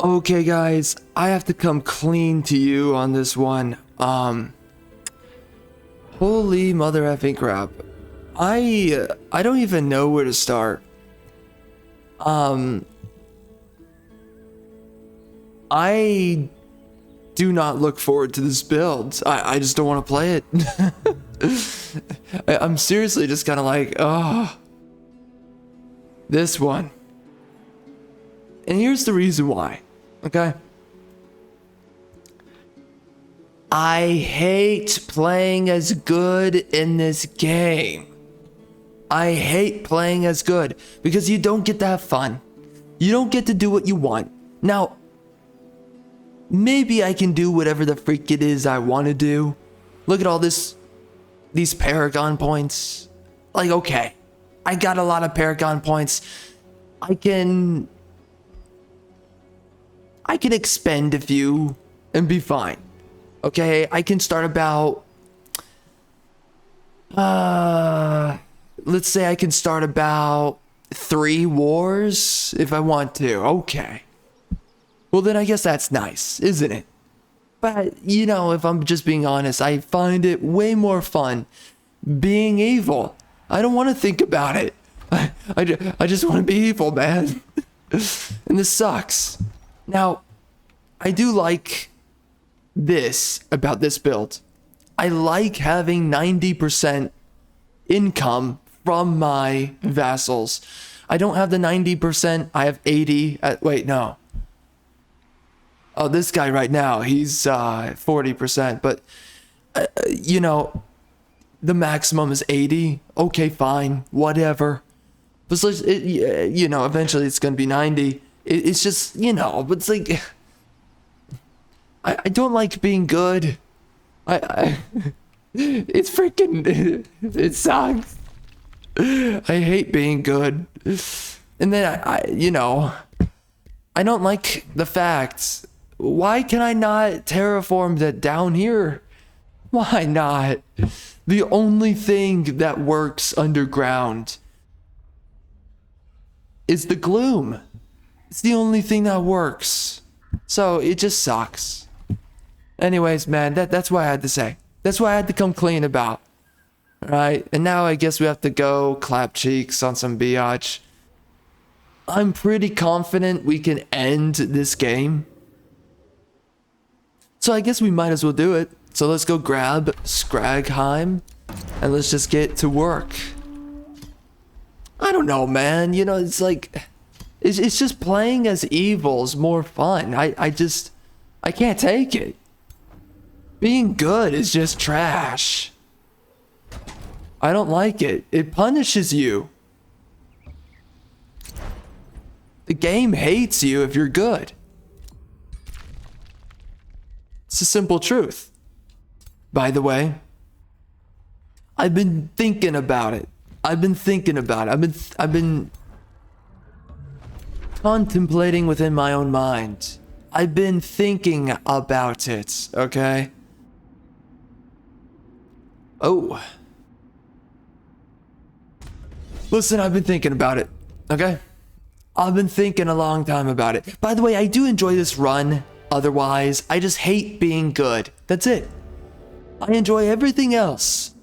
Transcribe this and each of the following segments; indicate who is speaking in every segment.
Speaker 1: Okay, guys, I have to come clean to you on this one. Holy mother effing crap. I don't even know where to start. I do not look forward to this build. I just don't want to play it. I'm seriously just kind of like, oh, this one. And here's the reason why, okay? I hate playing as good in this game. I hate playing as good because you don't get to have fun. You don't get to do what you want. Now, maybe I can do whatever the freak it is I want to do. Look at all these Paragon points. Like, okay, I got a lot of Paragon points. I can expend a few and be fine. Okay, I can start about let's say I can start about 3 wars if I want to. Okay. Well, then I guess that's nice, isn't it? But, you know, if I'm just being honest, I find it way more fun being evil. I don't want to think about it. I just want to be evil, man. And this sucks. Now, I do like this about this build. I like having 90% income from my vassals. I don't have the 90%. I have 80. Wait, no. Oh, this guy right now, he's 40%. But, you know, the maximum is 80. Okay, fine. Whatever. But, you know, eventually it's going to be 90. It's just, you know, but it's like, I don't like being good. It's freaking, it sucks. I hate being good. And then you know, I don't like the fact, why can I not terraform that down here? Why not? The only thing that works underground is the gloom. It's the only thing that works. So it just sucks. Anyways, man, that's what I had to say. That's what I had to come clean about. Right? And now I guess we have to go clap cheeks on some biatch. I'm pretty confident we can end this game. So I guess we might as well do it. So let's go grab Scragheim and let's just get to work. I don't know, man. You know, it's like, it's just playing as evil is more fun. I can't take it. Being good is just trash. I don't like it. It punishes you. The game hates you if you're good. It's a simple truth. By the way, I've been thinking about it. I've been contemplating within my own mind. I've been thinking about it, okay? Oh. Listen, I've been thinking about it, okay? I've been thinking a long time about it. By the way, I do enjoy this run. Otherwise, I just hate being good. That's it. I enjoy everything else.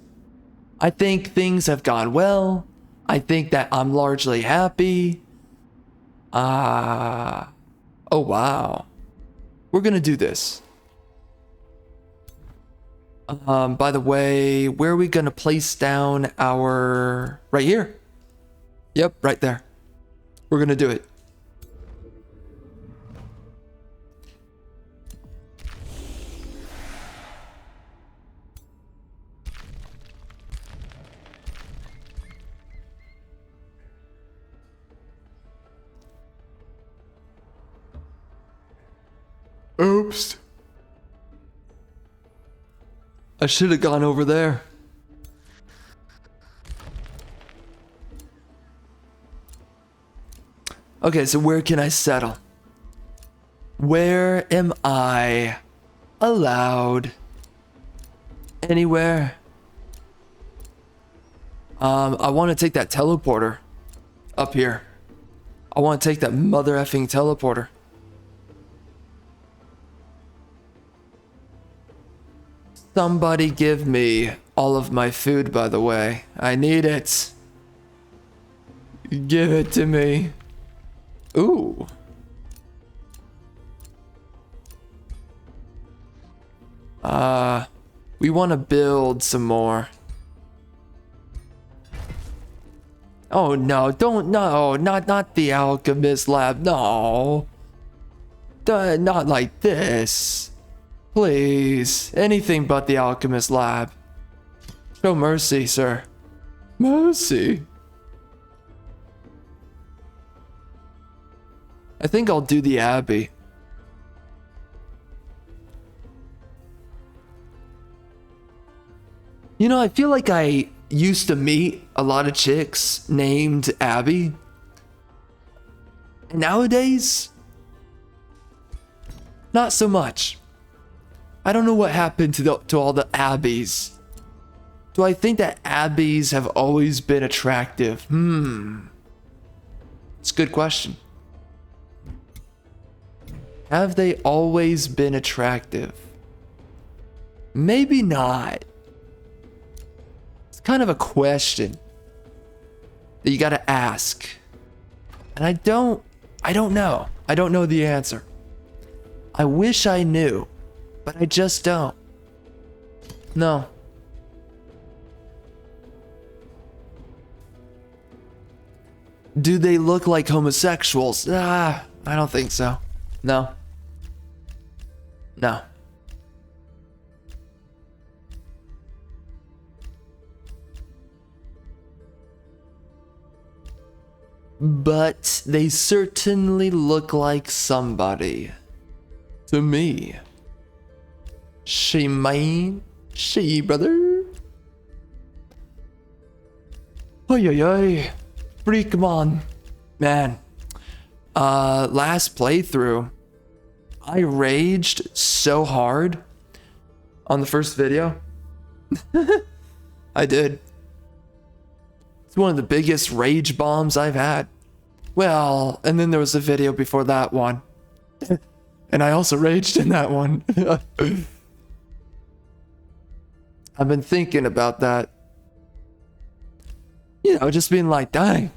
Speaker 1: I think things have gone well. I think that I'm largely happy. Oh, wow. We're gonna do this. By the way, where are we gonna place down our... Right here. Yep, right there. We're gonna do it. Oops. I should have gone over there. Okay, so where can I settle? Where am I allowed? Anywhere? I want to take that teleporter up here. I want to take that mother effing teleporter. Somebody give me all of my food, by the way. I need it. Give it to me. Ooh. We want to build some more. Oh no, don't, no, not the alchemist lab, no. Not like this. Please, anything but the alchemist lab. Show mercy, sir. Mercy. I think I'll do the Abbey. You know, I feel like I used to meet a lot of chicks named Abby. And nowadays, not so much. I don't know what happened to all the Abbies. Do I think that Abbies have always been attractive? It's a good question. Have they always been attractive? Maybe not. It's kind of a question that you gotta ask. And I don't know. I don't know the answer. I wish I knew, but I just don't. No. Do they look like homosexuals? I don't think so. No. No. But they certainly look like somebody. To me. She mine? She, brother? Oy oy oy. Freak on. Man. Last playthrough, I raged so hard on the first video. I did. It's one of the biggest rage bombs I've had. Well, and then there was a video before that one. And I also raged in that one. I've been thinking about that. You know, just being like, dang.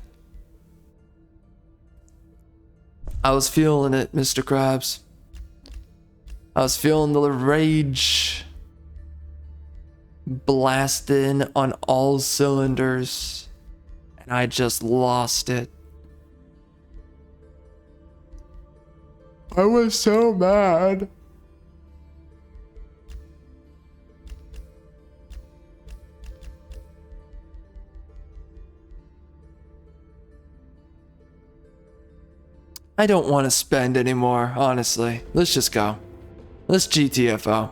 Speaker 1: I was feeling it, Mr. Krabs. I was feeling the rage blasting on all cylinders, and I just lost it. I was so mad. I don't want to spend anymore, honestly. Let's just go. Let's GTFO.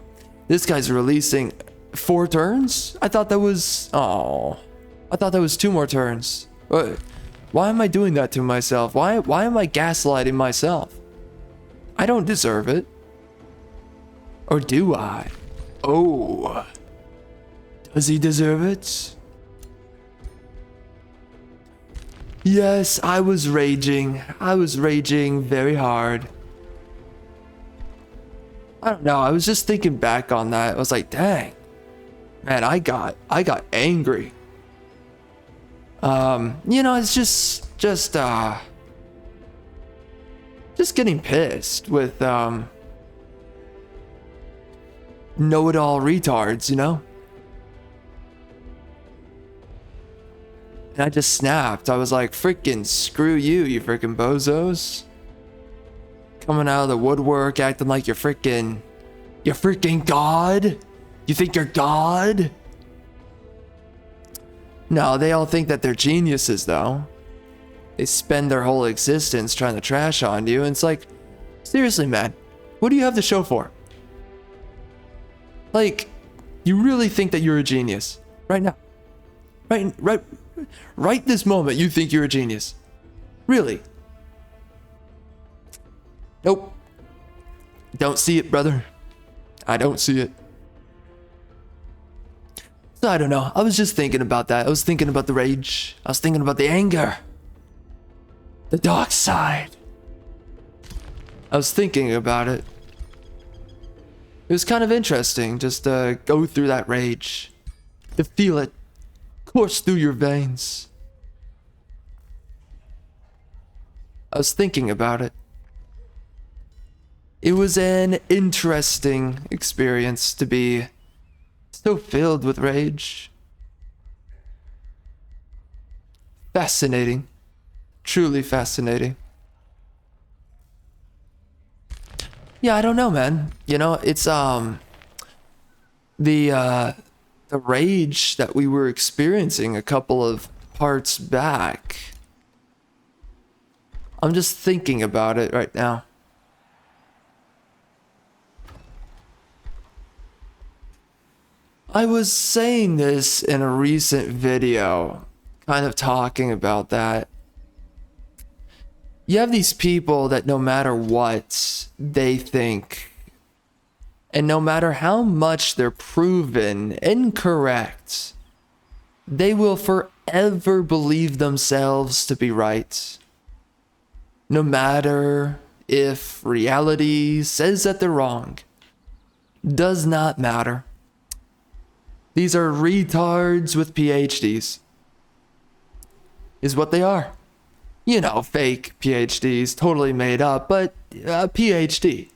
Speaker 1: This guy's releasing 4 turns? I thought that was... Oh. I thought that was 2 more turns. Why am I doing that to myself? Why am I gaslighting myself? I don't deserve it. Or do I? Oh. Does he deserve it? Yes, I was raging. I was raging very hard. I don't know. I was just thinking back on that. I was like, dang. Man, I got angry. You know, it's just getting pissed with know-it-all retards, you know? And I just snapped. I was like, freaking screw you, you freaking bozos. Coming out of the woodwork, acting like you're freaking God? You think you're God? No, they all think that they're geniuses, though. They spend their whole existence trying to trash on you, and it's like, seriously, man, what do you have to show for? Like, you really think that you're a genius? Right now. Right this moment, you think you're a genius. Really? Nope. Don't see it, brother. I don't see it. So I don't know. I was just thinking about that. I was thinking about the rage. I was thinking about the anger. The dark side. I was thinking about it. It was kind of interesting just to go through that rage, to feel it course through your veins. I was thinking about it. It was an interesting experience to be so filled with rage. Fascinating. Truly fascinating. Yeah, I don't know, man. You know, it's the rage that we were experiencing a couple of parts back. I'm just thinking about it right now. I was saying this in a recent video, kind of talking about that. You have these people that no matter what they think, and no matter how much they're proven incorrect, they will forever believe themselves to be right. No matter if reality says that they're wrong. Does not matter. These are retards with PhDs. Is what they are. You know, fake PhDs, totally made up, but a PhD.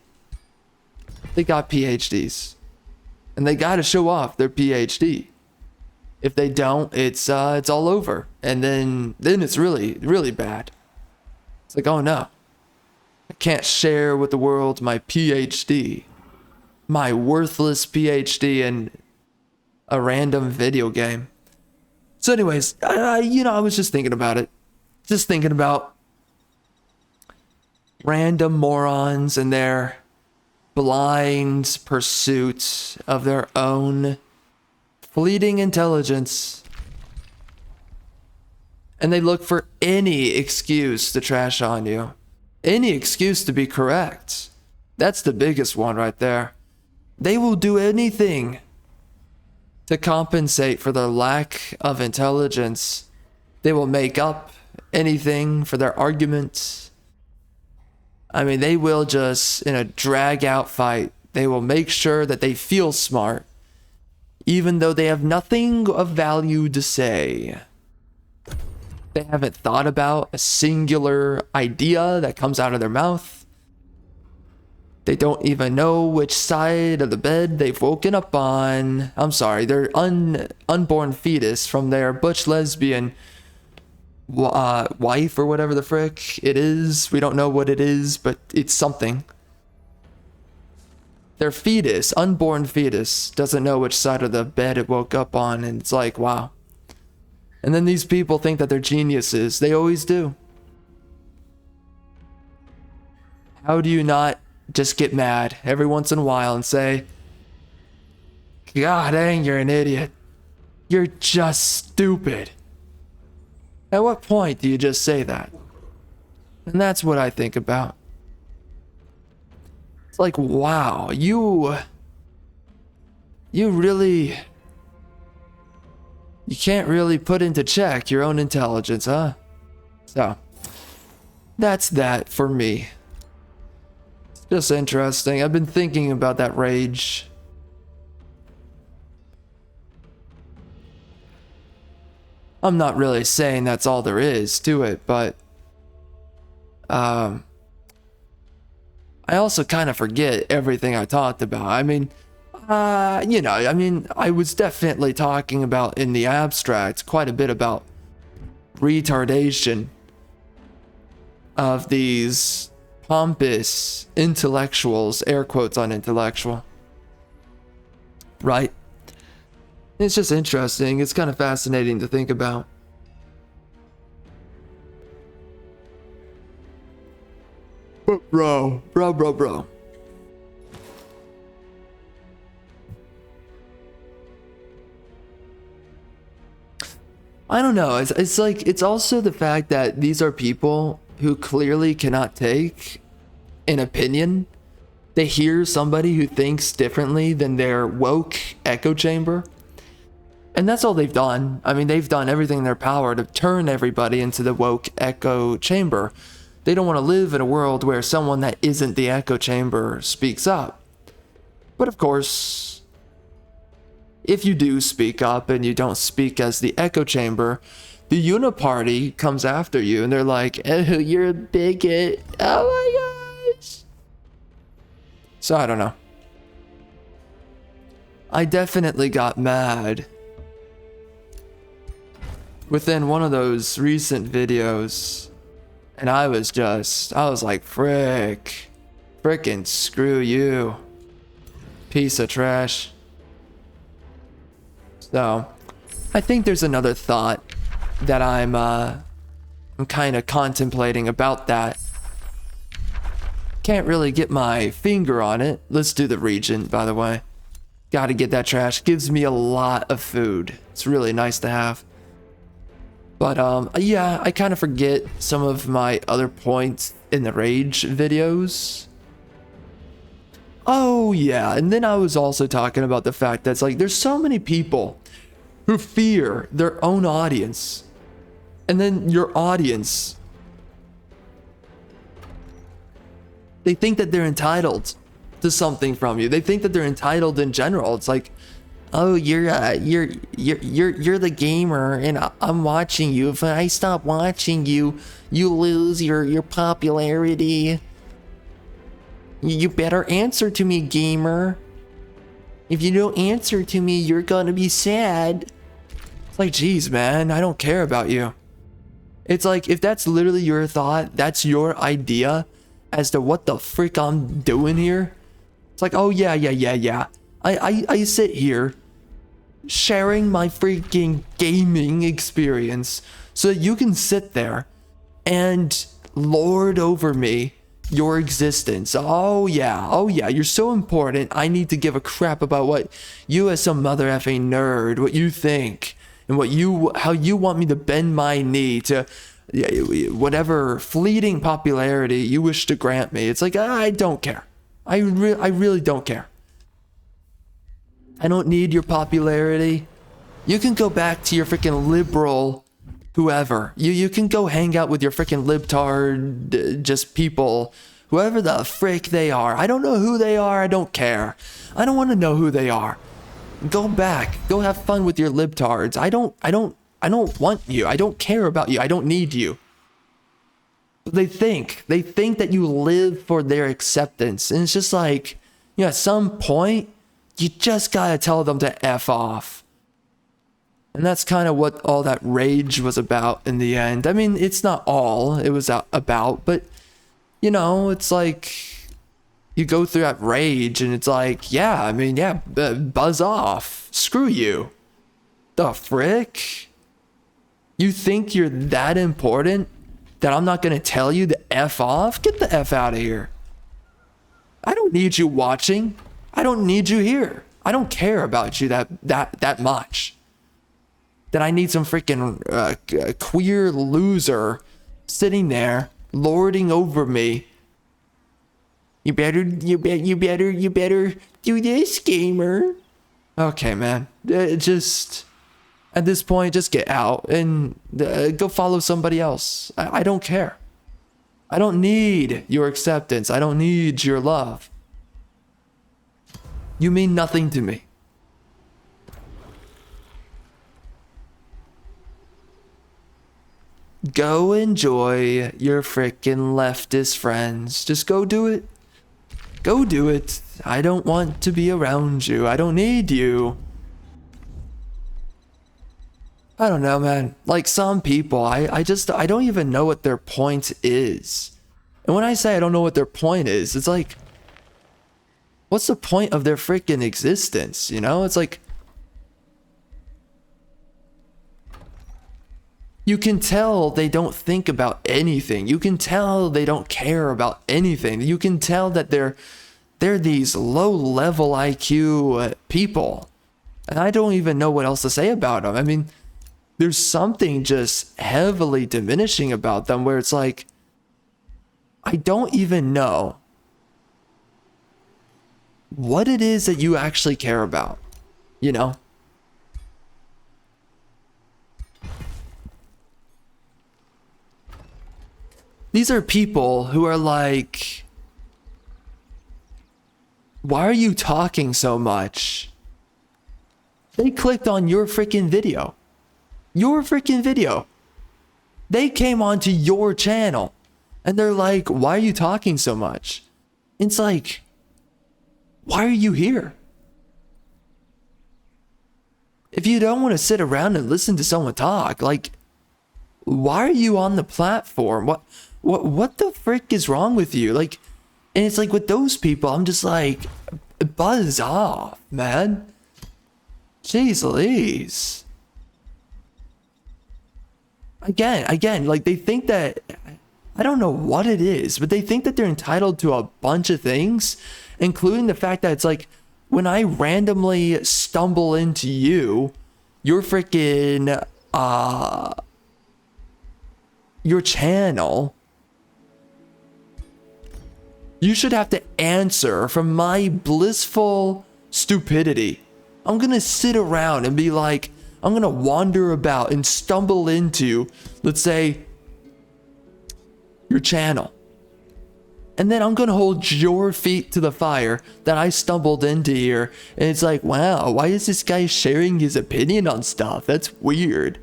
Speaker 1: They got PhDs. And they gotta show off their PhD. If they don't, it's all over. And then it's really, really bad. It's like, oh no. I can't share with the world my PhD. My worthless PhD in a random video game. So anyways, I was just thinking about it. Just thinking about random morons and their blind pursuit of their own fleeting intelligence. And they look for any excuse to trash on you. Any excuse to be correct. That's the biggest one right there. They will do anything to compensate for their lack of intelligence. They will make up anything for their arguments. I mean, they will just, in a drag out fight, they will make sure that they feel smart, even though they have nothing of value to say. They haven't thought about a singular idea that comes out of their mouth. They don't even know which side of the bed they've woken up on. I'm sorry, their unborn fetus from their butch lesbian wife or whatever the frick it is. We don't know what it is, but it's something. Their fetus, unborn fetus, doesn't know which side of the bed it woke up on, and it's like, wow. And then these people think that they're geniuses. They always do. How do you not just get mad every once in a while and say, God dang, you're an idiot. You're just stupid. At what point do you just say that? And that's what I think about. It's like, wow, you can't really put into check your own intelligence, huh? So, that's that for me. It's just interesting. I've been thinking about that rage. I'm not really saying that's all there is to it, but I also kind of forget everything I talked about. I mean, I was definitely talking about in the abstract quite a bit about retardation of these pompous intellectuals, air quotes on intellectual, right? It's just interesting. It's kind of fascinating to think about. But bro. I don't know. It's like, it's also the fact that these are people who clearly cannot take an opinion. They hear somebody who thinks differently than their woke echo chamber. And that's all they've done. I mean, they've done everything in their power to turn everybody into the woke echo chamber. They don't want to live in a world where someone that isn't the echo chamber speaks up. But of course, if you do speak up and you don't speak as the echo chamber, the uniparty comes after you and they're like, oh, you're a bigot. Oh my gosh. So I don't know. I definitely got mad within one of those recent videos. And I was like, frickin' screw you, piece of trash. So, I think there's another thought that I'm kind of contemplating about that. Can't really get my finger on it. Let's do the Regent, by the way. Gotta get that trash. Gives me a lot of food. It's really nice to have. But yeah, I kind of forget some of my other points in the Rage videos. Oh yeah, and then I was also talking about the fact that it's like there's so many people who fear their own audience. And then your audience, they think that they're entitled to something from you. They think that they're entitled in general. It's like, oh, you're the gamer, and I'm watching you. If I stop watching you, you lose your popularity. You better answer to me, gamer. If you don't answer to me, you're gonna be sad. It's like, geez, man, I don't care about you. It's like, if that's literally your thought, that's your idea as to what the frick I'm doing here. It's like, oh yeah. I sit here sharing my freaking gaming experience so that you can sit there and lord over me your existence. Oh yeah, you're so important. I need to give a crap about what you as some mother effing nerd, what you think, and how you want me to bend my knee to whatever fleeting popularity you wish to grant me. It's like, I don't care. I really don't care. I don't need your popularity. You can go back to your freaking liberal whoever. You can go hang out with your freaking libtard just people, whoever the frick they are. I don't know who they are. I don't care. I don't want to know who they are. Go back. Go have fun with your libtards. I don't want you. I don't care about you. I don't need you. But they think that you live for their acceptance. And it's just like, at some point, you just gotta tell them to F off. And that's kind of what all that rage was about in the end. I mean, it's not all it was about, but, it's like, you go through that rage and it's like, buzz off. Screw you. The frick? You think you're that important that I'm not going to tell you to F off? Get the F out of here. I don't need you watching. I don't need you here. I don't care about you that much. That I need some freaking queer loser sitting there lording over me. You better do this, gamer. Okay, man. Just at this point, just get out and go follow somebody else. I don't care. I don't need your acceptance. I don't need your love. You mean nothing to me. Go enjoy your frickin' leftist friends. Just go do it. Go do it. I don't want to be around you. I don't need you. I don't know, man. Like some people, I don't even know what their point is. And when I say I don't know what their point is, it's like, what's the point of their freaking existence? It's like, you can tell they don't think about anything. You can tell they don't care about anything. You can tell that they're these low-level IQ people. And I don't even know what else to say about them. I mean, there's something just heavily diminishing about them where it's like, I don't even know what it is that you actually care about, These are people who are like, Why are you talking so much? They clicked on your freaking video. Your freaking video. They came onto your channel and they're like, why are you talking so much? It's like, why are you here? If you don't want to sit around and listen to someone talk, like, why are you on the platform? What the frick is wrong with you? Like, and it's like with those people, I'm just like, buzz off, man. Jeez Louise. Again, like they think that, I don't know what it is, but they think that they're entitled to a bunch of things, including the fact that it's like, when I randomly stumble into you, your freaking, your channel, you should have to answer from my blissful stupidity. I'm gonna sit around and be like, I'm gonna wander about and stumble into, let's say, your channel. And then I'm gonna hold your feet to the fire that I stumbled into here. And it's like, wow, why is this guy sharing his opinion on stuff? That's weird.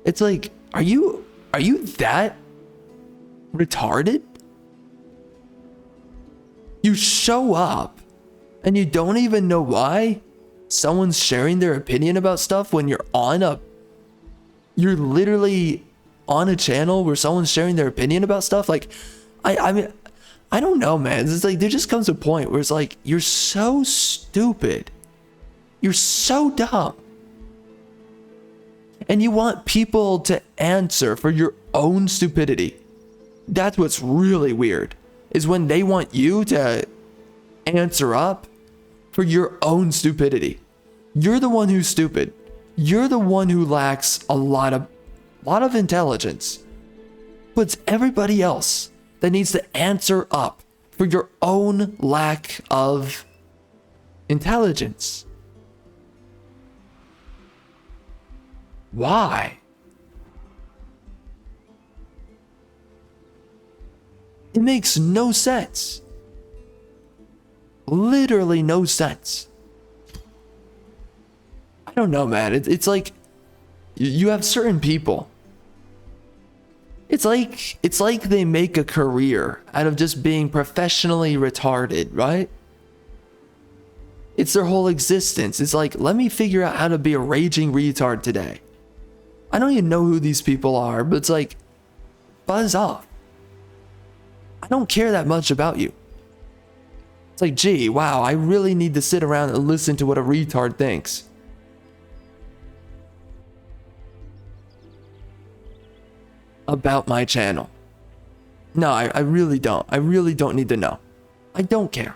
Speaker 1: It's like, are you that retarded? You show up and you don't even know why someone's sharing their opinion about stuff when you're literally on a channel where someone's sharing their opinion about stuff. Like, I mean, I don't know, man. It's like there just comes a point where it's like, you're so stupid. You're so dumb. And you want people to answer for your own stupidity. That's what's really weird, is when they want you to answer up for your own stupidity. You're the one who's stupid. You're the one who lacks a lot of intelligence. But it's everybody else that needs to answer up for your own lack of intelligence. Why? It makes no sense. Literally no sense. I don't know, man. It's like you have certain people. It's like they make a career out of just being professionally retarded, right? It's their whole existence. It's like, let me figure out how to be a raging retard today. I don't even know who these people are, but it's like, buzz off. I don't care that much about you. It's like, gee, wow, I really need to sit around and listen to what a retard thinks. About my channel. No, I really don't. I really don't need to know. I don't care.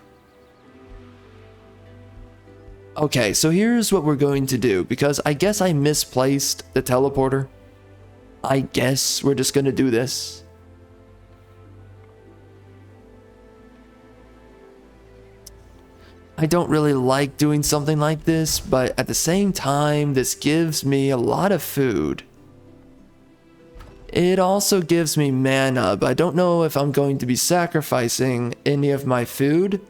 Speaker 1: Okay, so here's what we're going to do, because I guess I misplaced the teleporter. I guess we're just gonna do this. I don't really like doing something like this, but at the same time, this gives me a lot of food. It also gives me mana, but I don't know if I'm going to be sacrificing any of my food.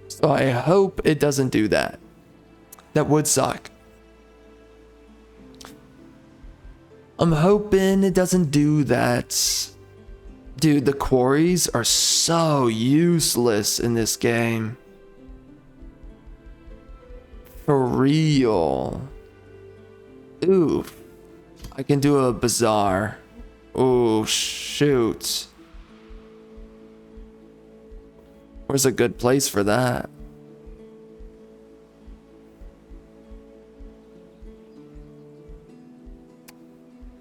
Speaker 1: So I hope it doesn't do that. That would suck. I'm hoping it doesn't do that. Dude, the quarries are so useless in this game. For real. Oof. I can do a bazaar. Oh, shoot. Where's a good place for that?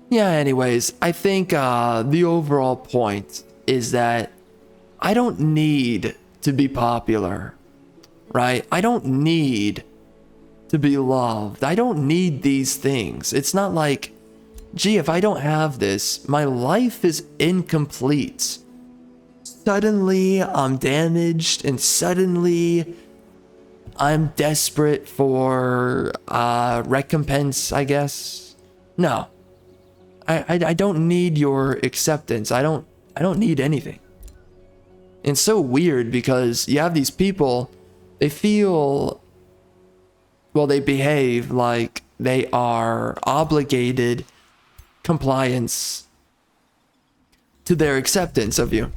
Speaker 1: Yeah, anyways, I think the overall point is that I don't need to be popular, right? I don't need to be loved. I don't need these things. It's not like, gee, if I don't have this, my life is incomplete. Suddenly I'm damaged and suddenly I'm desperate for recompense, I guess. No. I don't need your acceptance. I don't need anything. And it's so weird because you have these people, they feel, well, they behave like they are obligated compliance to their acceptance of you.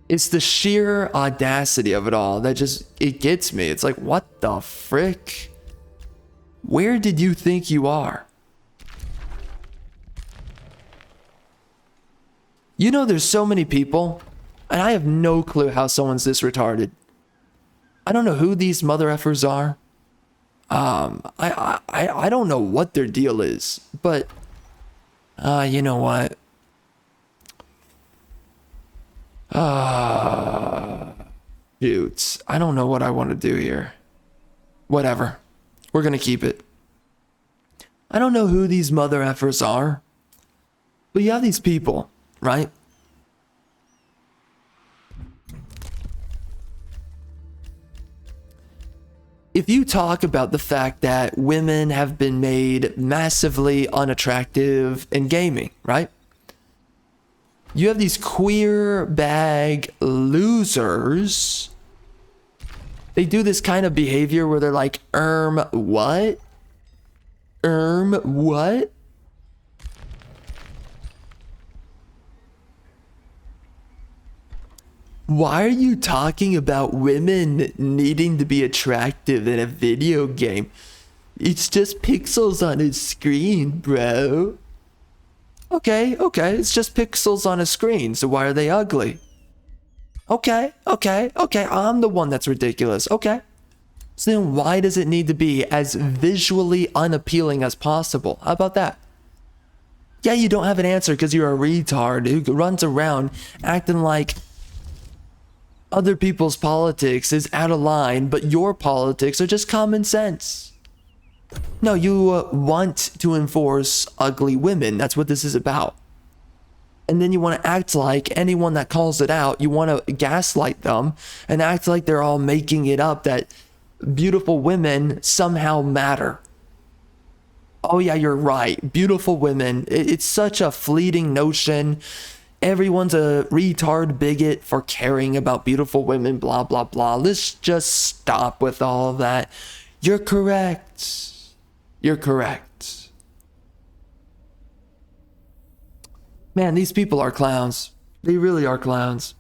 Speaker 1: It's the sheer audacity of it all that it gets me. It's like, what the frick? Where did you think you are? You know, there's so many people, and I have no clue how someone's this retarded. I don't know who these mother effers are. I don't know what their deal is, but you know what? Shoot, I don't know what I want to do here. Whatever. We're gonna keep it. I don't know who these mother effers are, but you have these people, right? If you talk about the fact that women have been made massively unattractive in gaming, right? You have these queer bag losers. They do this kind of behavior where they're like, what? What? Why are you talking about women needing to be attractive in a video game? It's just pixels on a screen, bro. Okay, it's just pixels on a screen, so why are they ugly? Okay, I'm the one that's ridiculous, okay. So then why does it need to be as visually unappealing as possible? How about that? Yeah, you don't have an answer because you're a retard who runs around acting like other people's politics is out of line, but your politics are just common sense. No, you want to enforce ugly women. That's what this is about. And then you want to act like anyone that calls it out, you want to gaslight them and act like they're all making it up that beautiful women somehow matter. Oh yeah, you're right. Beautiful women. It's such a fleeting notion. Everyone's a retard bigot for caring about beautiful women, blah, blah, blah. Let's just stop with all of that. You're correct. You're correct. Man, these people are clowns. They really are clowns.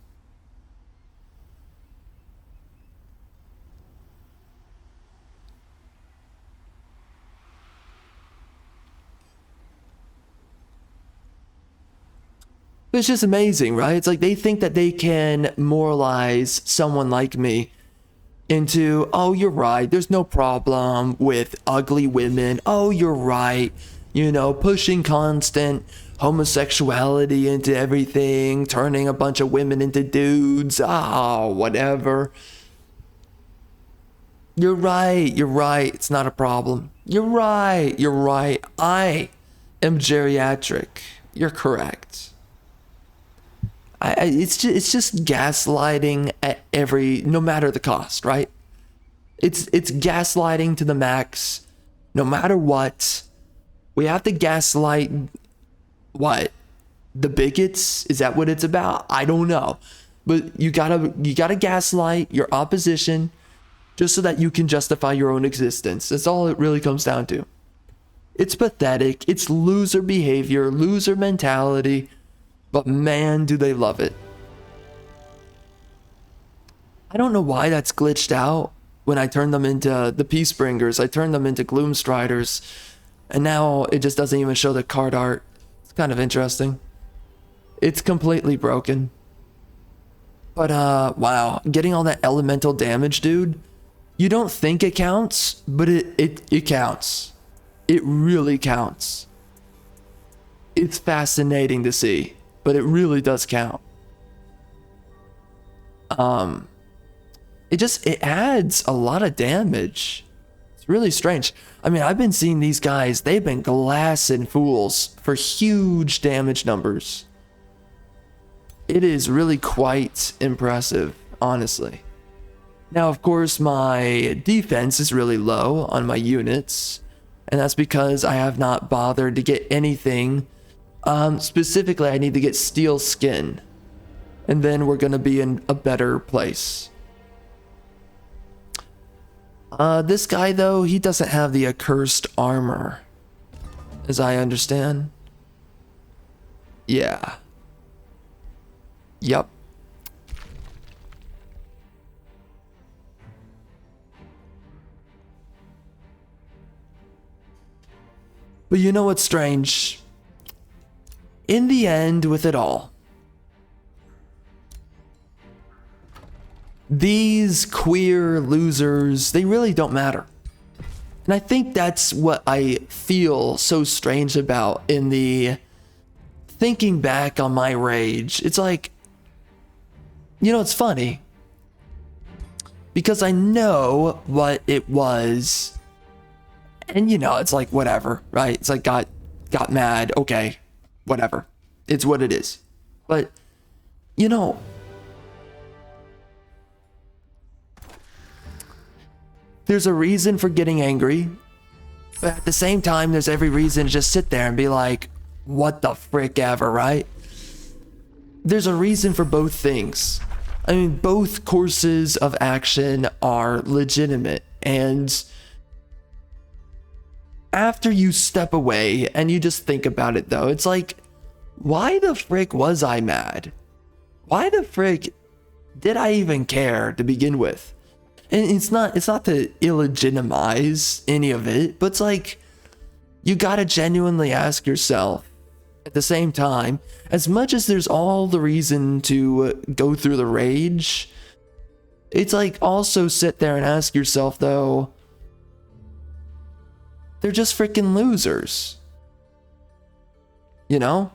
Speaker 1: It's just amazing, right? It's like they think that they can moralize someone like me into, oh, you're right, there's no problem with ugly women. Oh, you're right. You know, pushing constant homosexuality into everything, turning a bunch of women into dudes. Oh, whatever. You're right. It's not a problem. You're right. I am geriatric. You're correct. It's just gaslighting at no matter the cost, right? It's gaslighting to the max, no matter what. We have to gaslight what? The bigots? Is that what it's about? I don't know. But you gotta gaslight your opposition just so that you can justify your own existence. That's all it really comes down to. It's pathetic. It's loser behavior, loser mentality. But man, do they love it. I don't know why that's glitched out when I turn them into the Peacebringers. I turned them into Gloomstriders. And now it just doesn't even show the card art. It's kind of interesting. It's completely broken. But wow, getting all that elemental damage, dude. You don't think it counts, but it counts. It really counts. It's fascinating to see. But it really does count. It adds a lot of damage. It's really strange. I mean, I've been seeing these guys, they've been glassing fools for huge damage numbers. It is really quite impressive, honestly. Now, of course, my defense is really low on my units. And that's because I have not bothered to get anything. Specifically, I need to get steel skin. And then we're going to be in a better place. This guy, though, he doesn't have the accursed armor, as I understand. Yeah. Yep. But you know what's strange? In the end, with it all, these queer losers, they really don't matter. And I think that's what I feel so strange about in the thinking back on my rage. It's like, you know, it's funny because I know what it was. And you know, it's like, whatever, right? It's like, got mad. Okay, whatever. It's what it is. But, you know, there's a reason for getting angry. But at the same time, there's every reason to just sit there and be like, what the frick ever, right? There's a reason for both things. I mean, both courses of action are legitimate. And after you step away and you just think about it, though, it's like, why the frick was I mad? Why the frick did I even care to begin with? And it's not to illegitimize any of it, but it's like, you gotta genuinely ask yourself at the same time, as much as there's all the reason to go through the rage, it's like also sit there and ask yourself, though, they're just freaking losers. You know?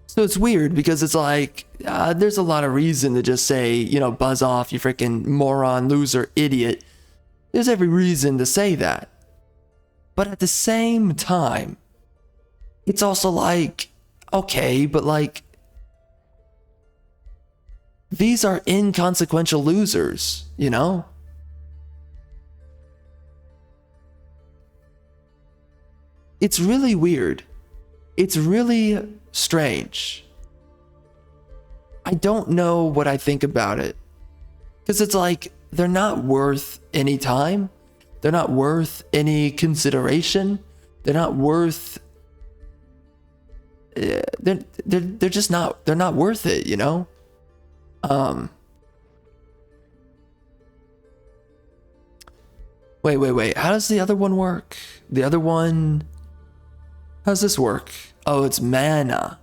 Speaker 1: So it's weird because it's like, there's a lot of reason to just say, you know, buzz off, you freaking moron, loser, idiot. There's every reason to say that. But at the same time, it's also like, okay, but like, these are inconsequential losers, you know? It's really weird. It's really strange. I don't know what I think about it. Because it's like, they're not worth any time. They're not worth any consideration. They're not worth... They're just not... They're not worth it, you know? Wait. How does the other one work? The other one... How's this work? Oh, it's mana.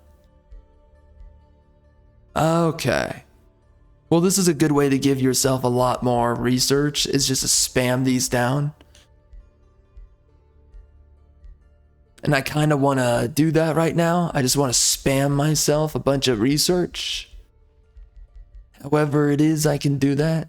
Speaker 1: Okay. Well, this is a good way to give yourself a lot more research, is just to spam these down. And I kind of want to do that right now. I just want to spam myself a bunch of research. However it is, I can do that.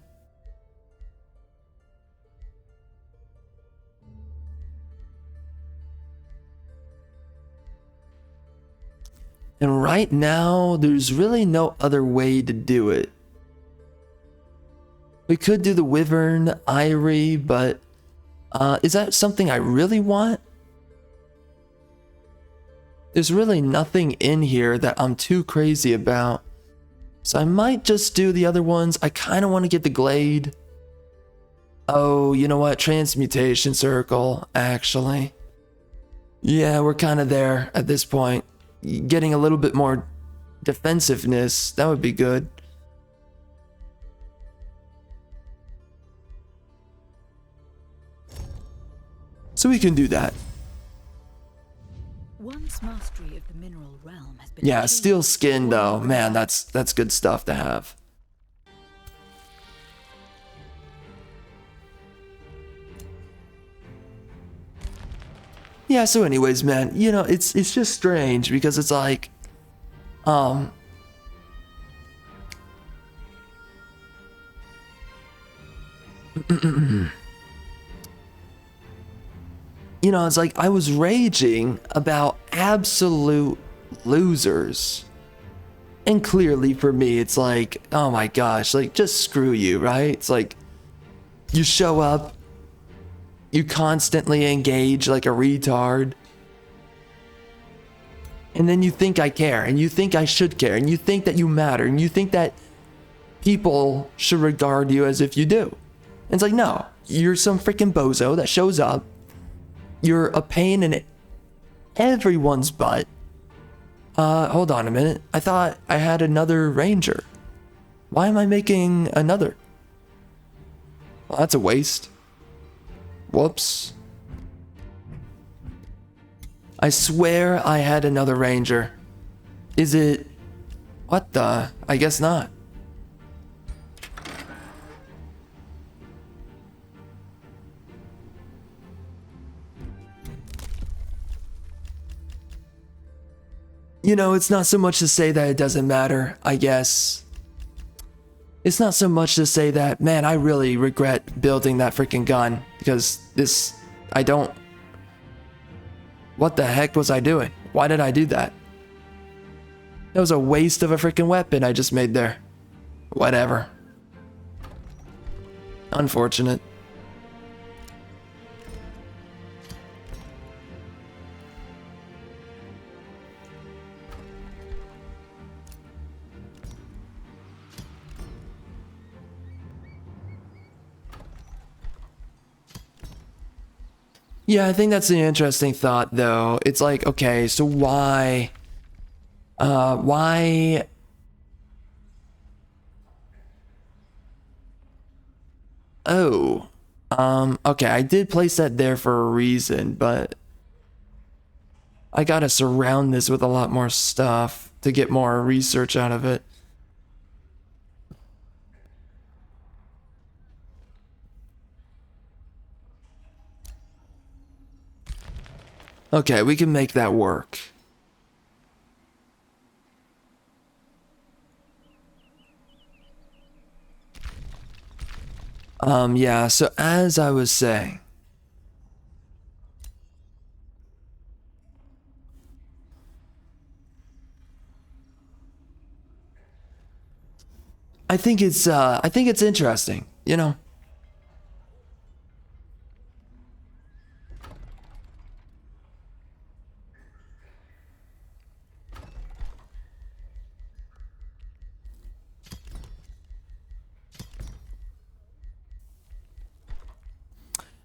Speaker 1: And right now, there's really no other way to do it. We could do the Wyvern, Eyrie, but is that something I really want? There's really nothing in here that I'm too crazy about. So I might just do the other ones. I kind of want to get the Glade. Oh, you know what? Transmutation Circle, actually. Yeah, we're kind of there at this point. Getting a little bit more defensiveness, that would be good. So we can do that.
Speaker 2: One's mastery of the mineral realm has been
Speaker 1: Yeah, steel skin though, man, that's good stuff to have. Yeah, so anyways, man, you know, it's just strange because it's like, you know, it's like I was raging about absolute losers. And clearly for me, it's like, oh my gosh, like just screw you, right? It's like you show up You constantly engage like a retard. And then you think I care, and you think I should care, and you think that you matter, and you think that people should regard you as if you do. And it's like, no, you're some freaking bozo that shows up. You're a pain in everyone's butt. Hold on a minute. I thought I had another ranger. Why am I making another? Well, that's a waste. Whoops. I swear I had another ranger. Is it... What the... I guess not. You know, it's not so much to say that it doesn't matter, I guess. It's not so much to say that, man, I really regret building that freaking gun. Because this... I don't... What the heck was I doing? Why did I do that? That was a waste of a freaking weapon I just made there. Whatever. Unfortunate. Yeah, I think that's an interesting thought, though. It's like, okay, so why... Why... Oh. Okay, I did place that there for a reason, but... I gotta surround this with a lot more stuff to get more research out of it. Okay, we can make that work. Yeah, so as I was saying, I think it's interesting, you know.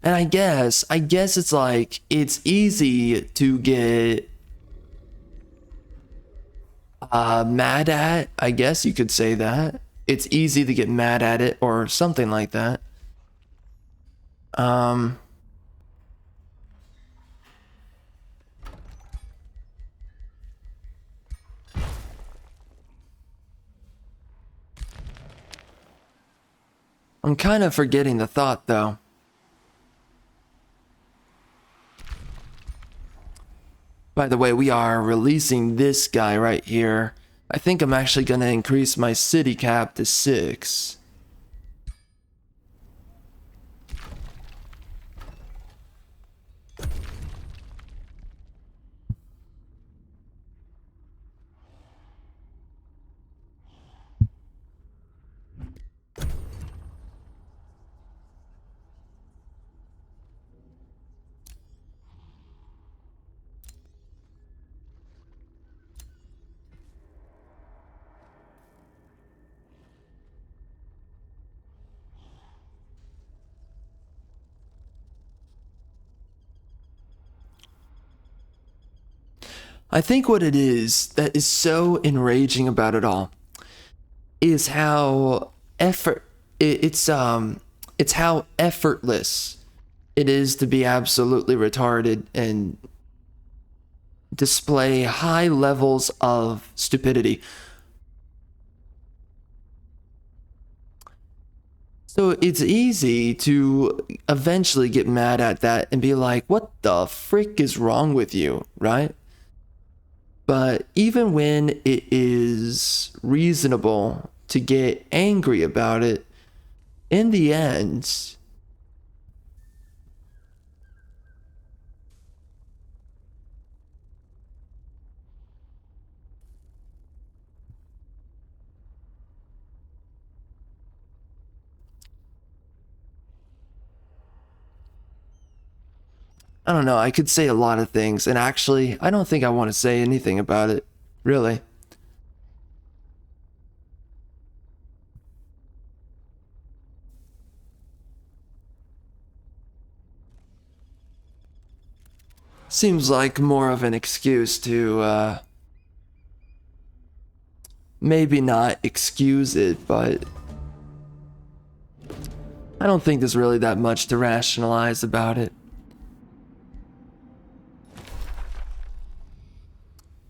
Speaker 1: And I guess it's like, it's easy to get mad at, I guess you could say that. It's easy to get mad at it or something like that. I'm kind of forgetting the thought though. By the way, we are releasing this guy right here. I think I'm actually going to increase my city cap to 6. I think what it is that is so enraging about it all is how it's how effortless it is to be absolutely retarded and display high levels of stupidity. So it's easy to eventually get mad at that and be like, what the frick is wrong with you, right? But even when it is reasonable to get angry about it, in the end, I don't know, I could say a lot of things, and actually, I don't think I want to say anything about it, really. Seems like more of an excuse to, maybe not excuse it, but I don't think there's really that much to rationalize about it.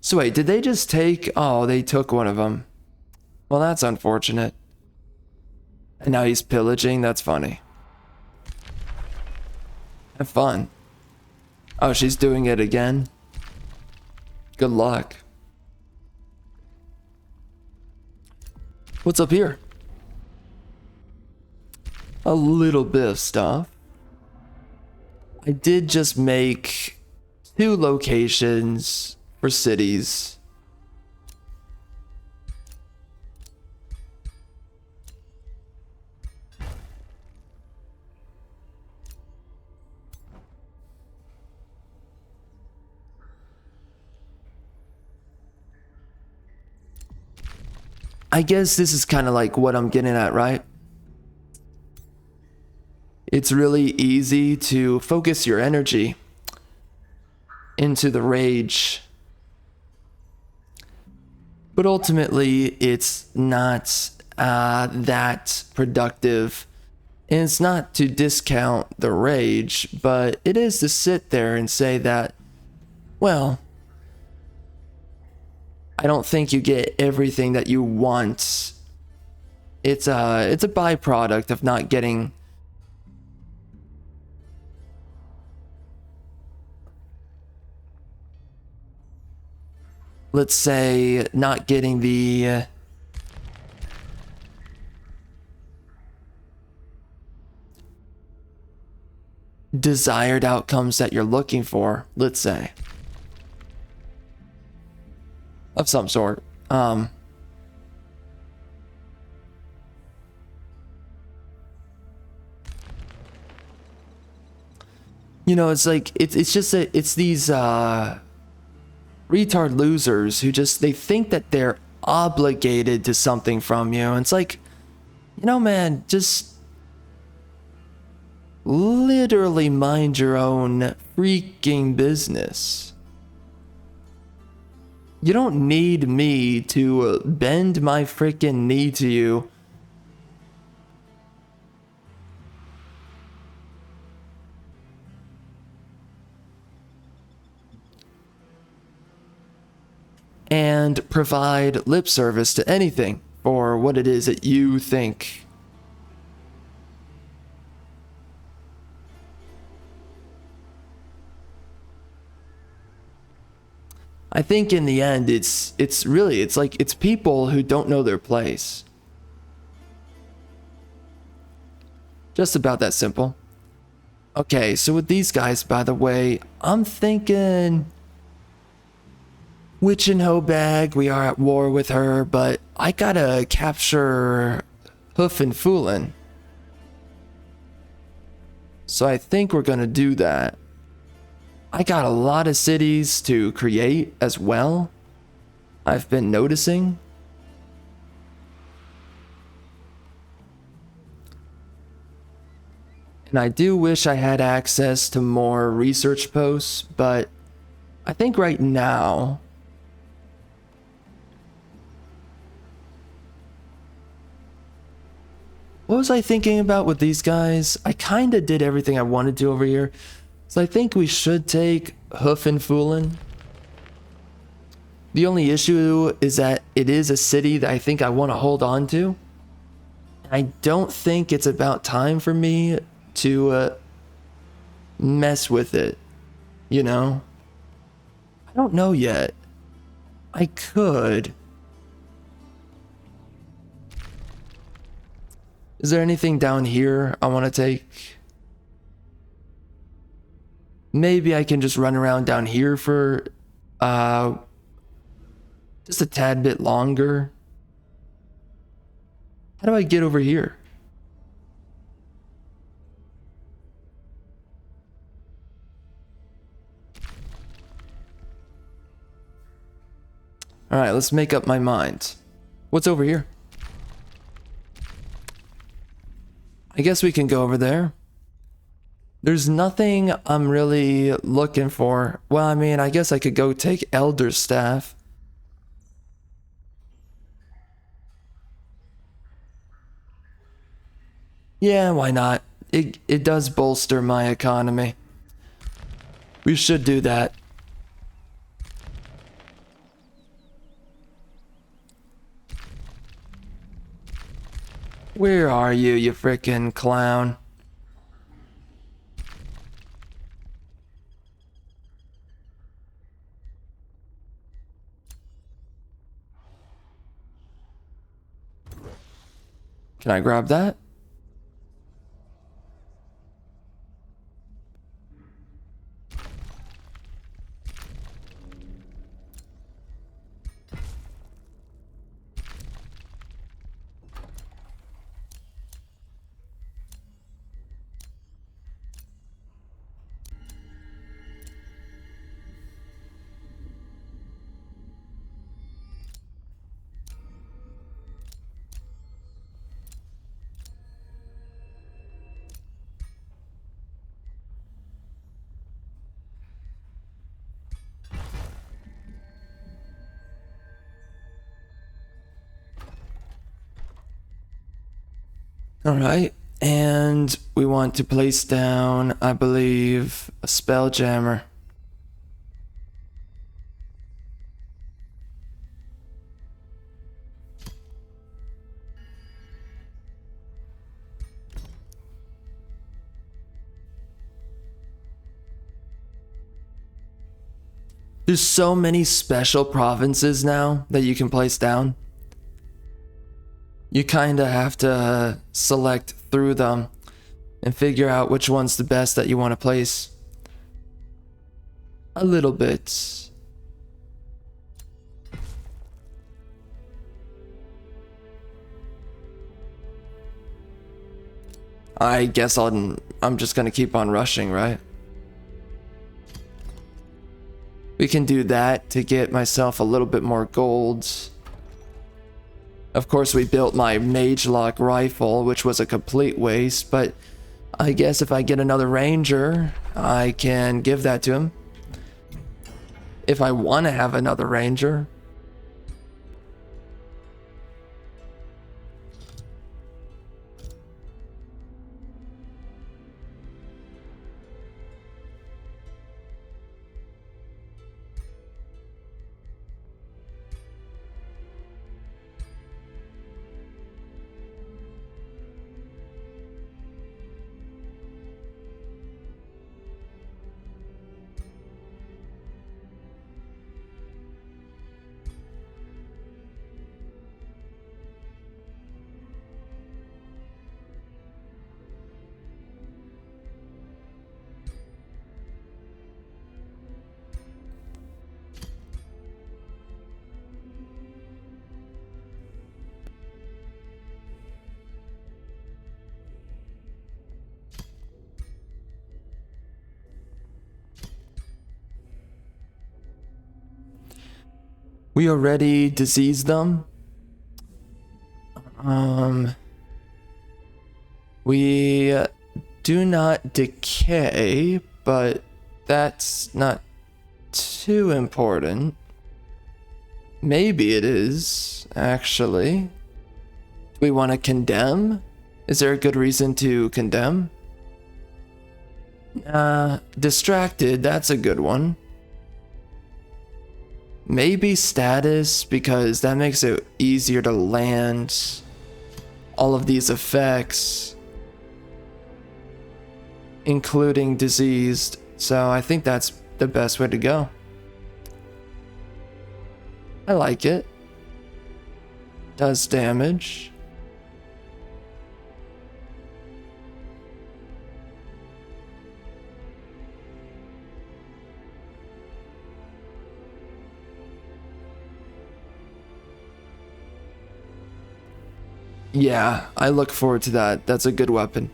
Speaker 1: So wait, did they just take... Oh, they took one of them. Well, that's unfortunate. And now he's pillaging, that's funny. Have fun. Oh, she's doing it again? Good luck. What's up here? A little bit of stuff. I did just make 2 locations for cities. I guess this is kind of like what I'm getting at, right? It's really easy to focus your energy into the rage. But ultimately, it's not that productive. And it's not to discount the rage, but it is to sit there and say that, well, I don't think you get everything that you want. It's a byproduct of not getting... Let's say, not getting the... desired outcomes that you're looking for, let's say. Of some sort. You know, it's like, it's just that it's these, retard losers who just, they think that they're obligated to something from you. And it's like, you know, man, just literally mind your own freaking business. You don't need me to bend my freaking knee to you. And provide lip service to anything for what it is that you think. I think in the end, it's like it's people who don't know their place. Just about that simple. Okay, so with these guys, by the way, I'm thinking Witch and Hobag, we are at war with her, but I gotta capture Hoof and Foolin. So I think we're gonna do that. I got a lot of cities to create as well. I've been noticing. And I do wish I had access to more research posts, but I think right now... What was I thinking about with these guys? I kind of did everything I wanted to over here. So I think we should take Hoof and Foolin. The only issue is that it is a city that I think I want to hold on to. I don't think it's about time for me to mess with it, you know? I don't know yet. I could. Is there anything down here I want to take? Maybe I can just run around down here for just a tad bit longer. How do I get over here? Alright, let's make up my mind. What's over here? I guess we can go over there. There's nothing I'm really looking for. Well, I mean, I guess I could go take Elder Staff. Yeah, why not? It does bolster my economy. We should do that. Where are you, you frickin' clown? Can I grab that? Alright, and we want to place down, I believe, a Spelljammer. There's so many special provinces now that you can place down. You kinda have to select through them and figure out which one's the best that you want to place. A little bit. I guess I'm just gonna keep on rushing, right? We can do that to get myself a little bit more gold. Of course, we built my mage lock rifle, which was a complete waste, but I guess if I get another ranger, I can give that to him. If I want to have another ranger. We already diseased them. We do not decay, but that's not too important. Maybe it is, actually. Do we want to condemn? Is there a good reason to condemn? Distracted, that's a good one. Maybe status, because that makes it easier to land all of these effects, including diseased. So I think that's the best way to go. I like it. Does damage. Yeah, I look forward to that. That's a good weapon.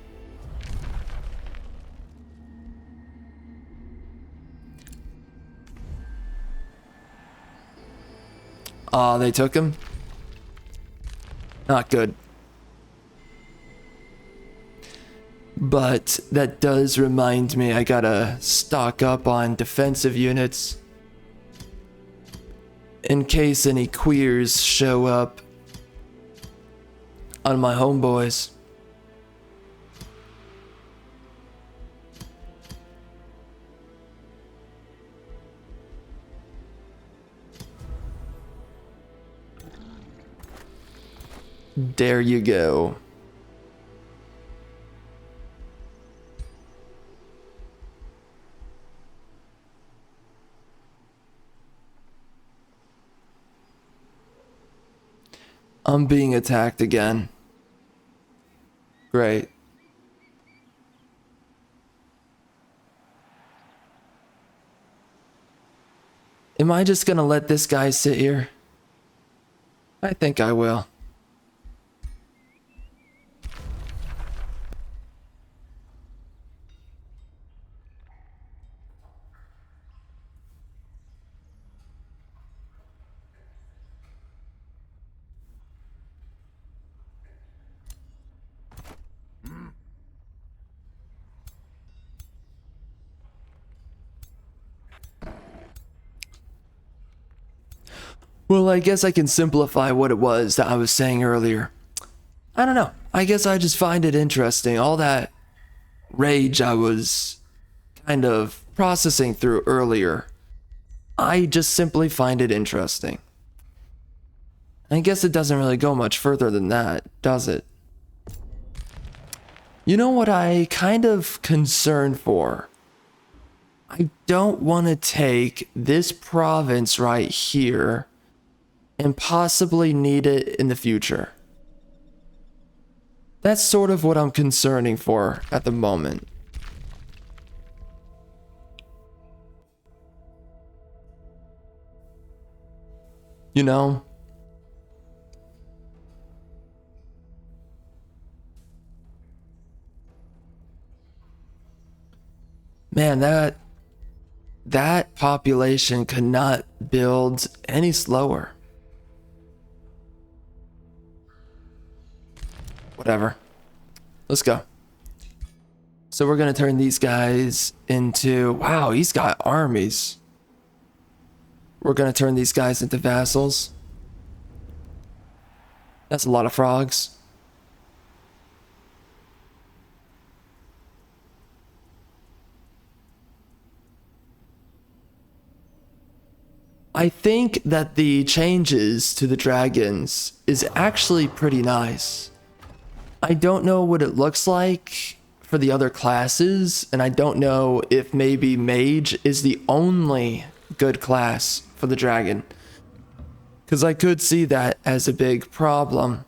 Speaker 1: Ah, they took him? Not good. But that does remind me I gotta stock up on defensive units in case any queers show up on my homeboys. There you go. I'm being attacked again. Great. Am I just gonna let this guy sit here? I think I will. Well, I guess I can simplify what it was that I was saying earlier. I don't know. I guess I just find it interesting. All that rage I was kind of processing through earlier. I just simply find it interesting. I guess it doesn't really go much further than that, does it? You know what I kind of concerned for? I don't want to take this province right here and possibly need it in the future. That's sort of what I'm concerning for at the moment. You know? Man, that population could not build any slower. Whatever. Let's go. So we're gonna turn these guys into... Wow, he's got armies. We're gonna turn these guys into vassals. That's a lot of frogs. I think that the changes to the dragons is actually pretty nice. I don't know what it looks like for the other classes, and I don't know if maybe mage is the only good class for the dragon, because I could see that as a big problem.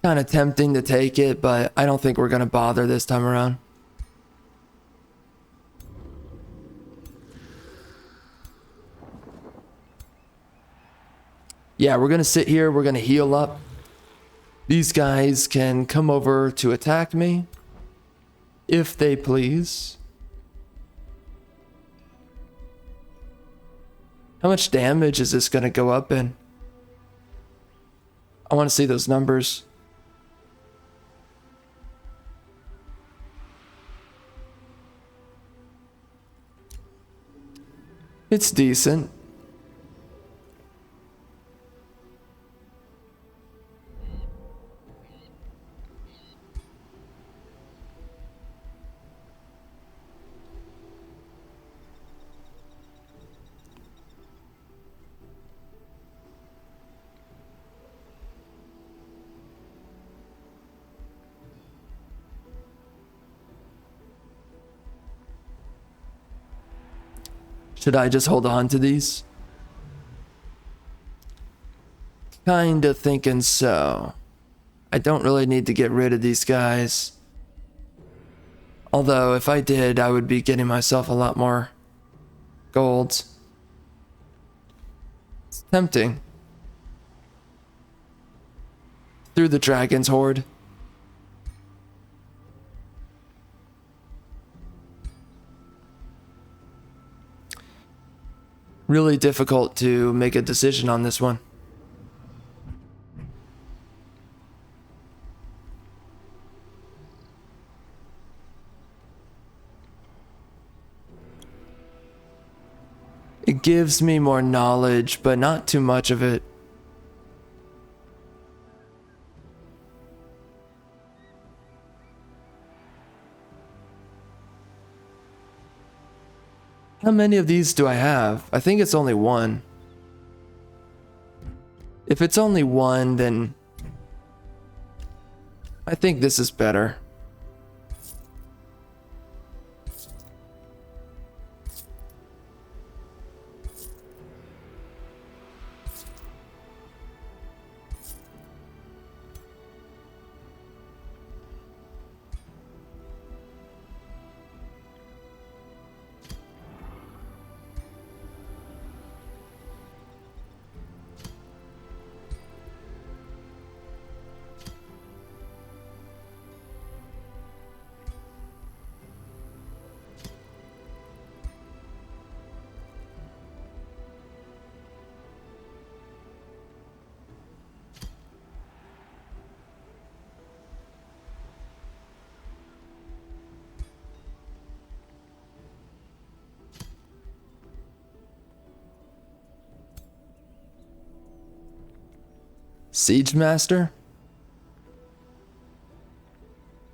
Speaker 1: Kind of tempting to take it, but I don't think we're gonna bother this time around. Yeah, we're gonna sit here, we're gonna heal up. These guys can come over to attack me, if they please. How much damage is this gonna go up in? I want to see those numbers. It's decent. Should I just hold on to these? Kinda thinking so. I don't really need to get rid of these guys. Although, if I did, I would be getting myself a lot more gold. It's tempting. through the dragon's horde. Really difficult to make a decision on this one. It gives me more knowledge, but not too much of it. How many of these do I have? I think it's only one. If it's only one, then I think this is better. Siege Master?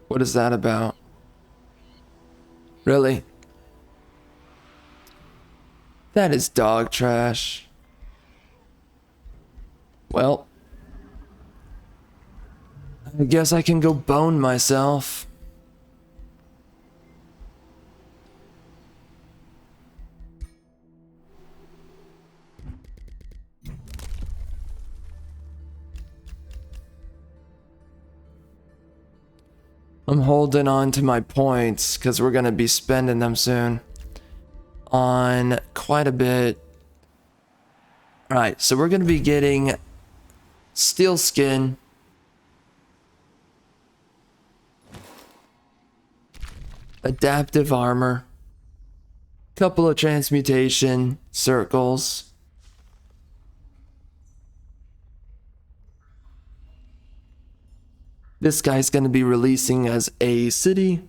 Speaker 1: What is that about? Really? That is dog trash. Well, I guess I can go bone myself. I'm holding on to my points because we're going to be spending them soon on quite a bit. Alright, so we're going to be getting steel skin, adaptive armor, couple of transmutation circles. This guy's going to be releasing as a city.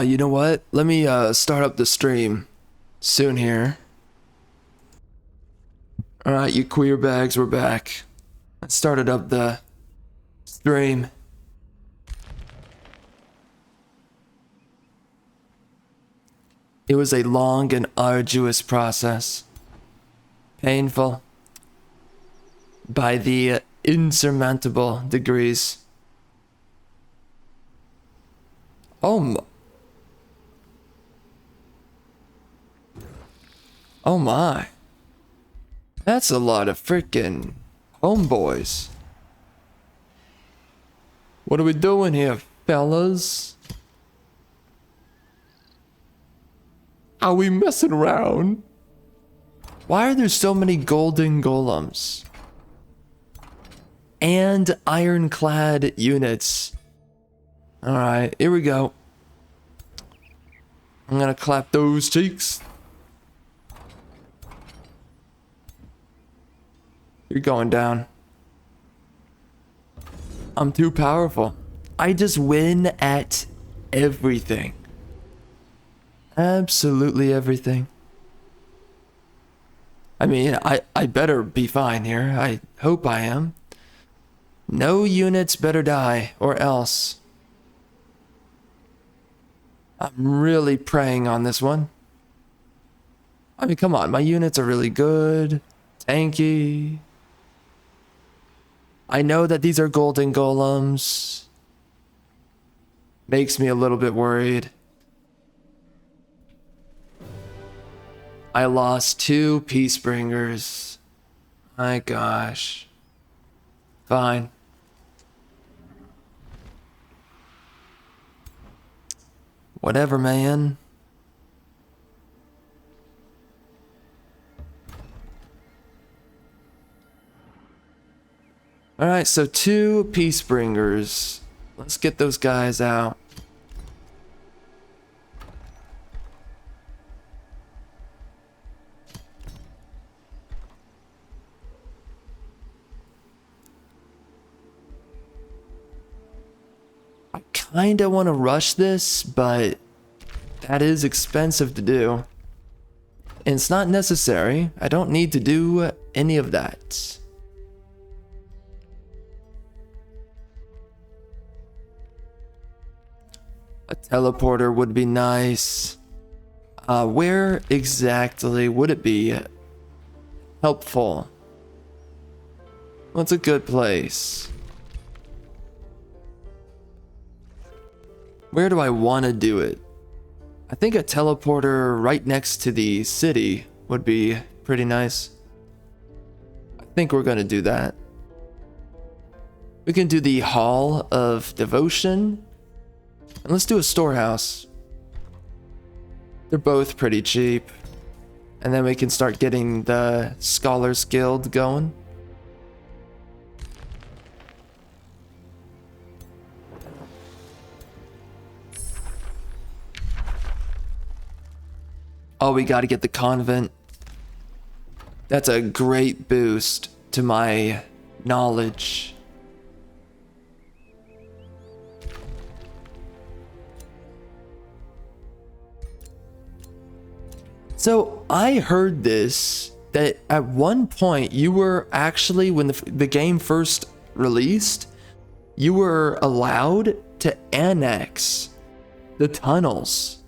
Speaker 1: You know what? Let me start up the stream soon here. Alright, you queer bags, we're back. I started up the stream. It was a long and arduous process. Painful. By the insurmountable degrees. Oh my. That's a lot of freaking homeboys. What are we doing here, fellas? Are we messing around? Why are there so many golden golems? And ironclad units. Alright, here we go. I'm gonna clap those cheeks. You're going down. I'm too powerful. I just win at everything. Absolutely everything. I mean, I better be fine here. I hope I am. No units better die, or else. I'm really praying on this one. I mean, come on. My units are really good. Tanky. I know that these are golden golems. Makes me a little bit worried. I lost 2 peace bringers. My gosh. Fine. Whatever, man. Alright, so 2 Peacebringers. Let's get those guys out. I kinda want to rush this, but that is expensive to do. And it's not necessary. I don't need to do any of that. A teleporter would be nice. Where exactly would it be helpful? What's a good place? Where do I want to do it? I think a teleporter right next to the city would be pretty nice. I think we're going to do that. We can do the Hall of Devotion. And let's do a storehouse. They're both pretty cheap. And then we can start getting the Scholars Guild going. Oh, we gotta get the convent. That's a great boost to my knowledge. So I heard this, that at one point you were actually, when the game first released, you were allowed to annex the tunnels.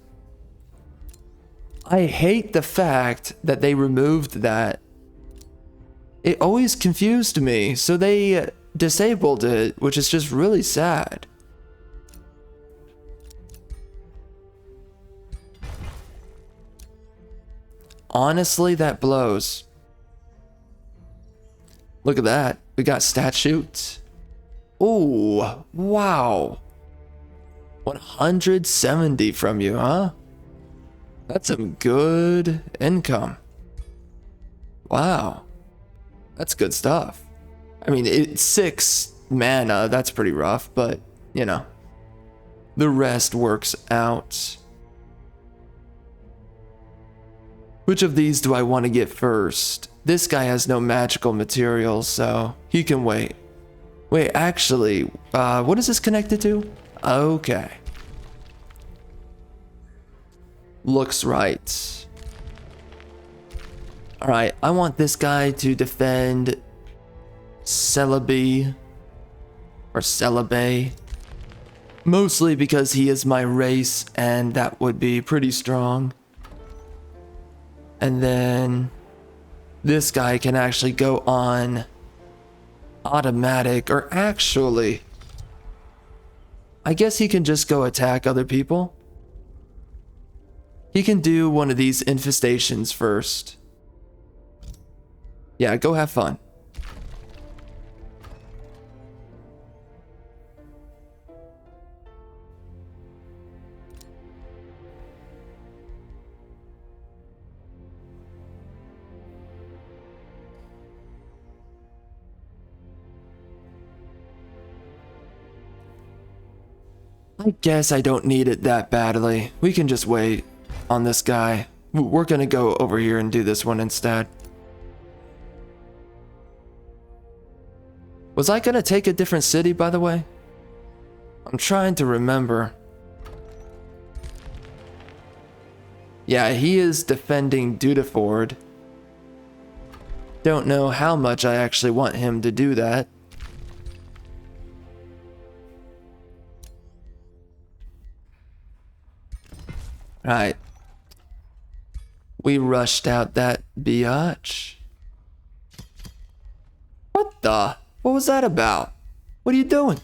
Speaker 1: I hate the fact that they removed that. It always confused me, so they disabled it, which is just really sad. Honestly, that blows. Look at that. We got statutes. Ooh, wow. 170 from you, huh? That's some good income. Wow. That's good stuff. I mean, it's 6 mana. That's pretty rough, but, you know. The rest works out. Which of these do I want to get first? This guy has no magical materials, so he can wait. Wait, actually, what is this connected to? Okay. Looks right. Alright, I want this guy to defend Celebi or Celebi. Mostly because he is my race and that would be pretty strong. And then this guy can actually go on automatic, or actually, I guess he can just go attack other people. He can do one of these infestations first. Yeah, go have fun. I guess I don't need it that badly. We can just wait on this guy. We're gonna go over here and do this one instead. Was I gonna take a different city, by the way? I'm trying to remember. Yeah, he is defending Dudaford. Don't know how much I actually want him to do that. Right. We rushed out that biatch. What the? What was that about? What are you doing?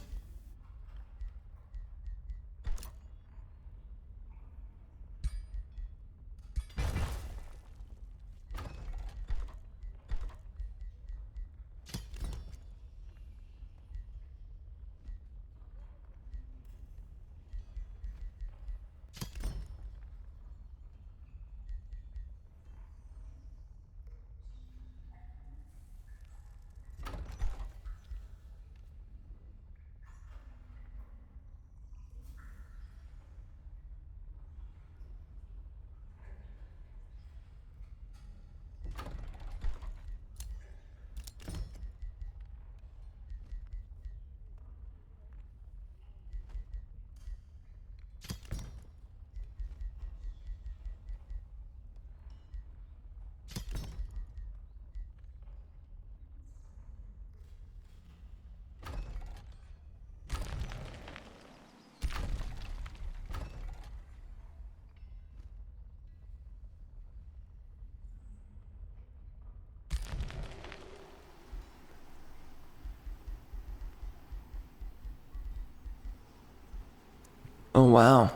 Speaker 1: Oh, wow.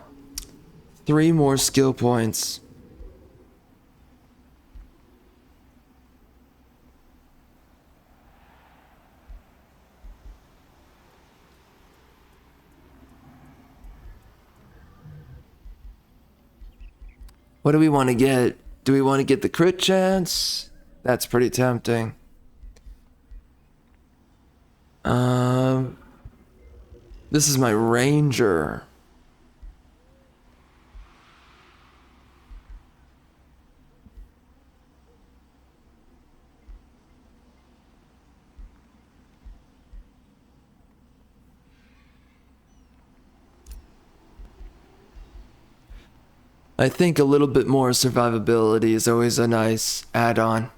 Speaker 1: 3 more skill points. What do we want to get? Do we want to get the crit chance? That's pretty tempting. This is my ranger. I think a little bit more survivability is always a nice add-on.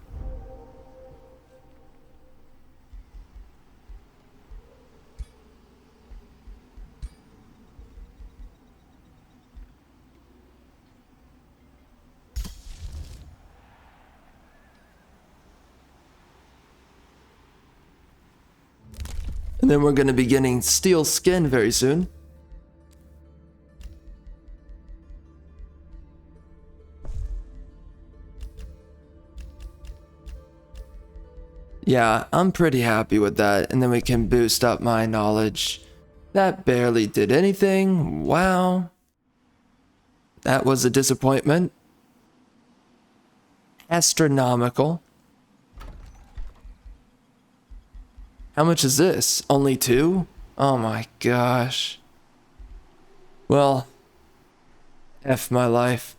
Speaker 1: And then we're going to be getting steel skin very soon. Yeah, I'm pretty happy with that. And then we can boost up my knowledge. That barely did anything. Wow. That was a disappointment. Astronomical. How much is this? Only 2? Oh my gosh. Well, F my life.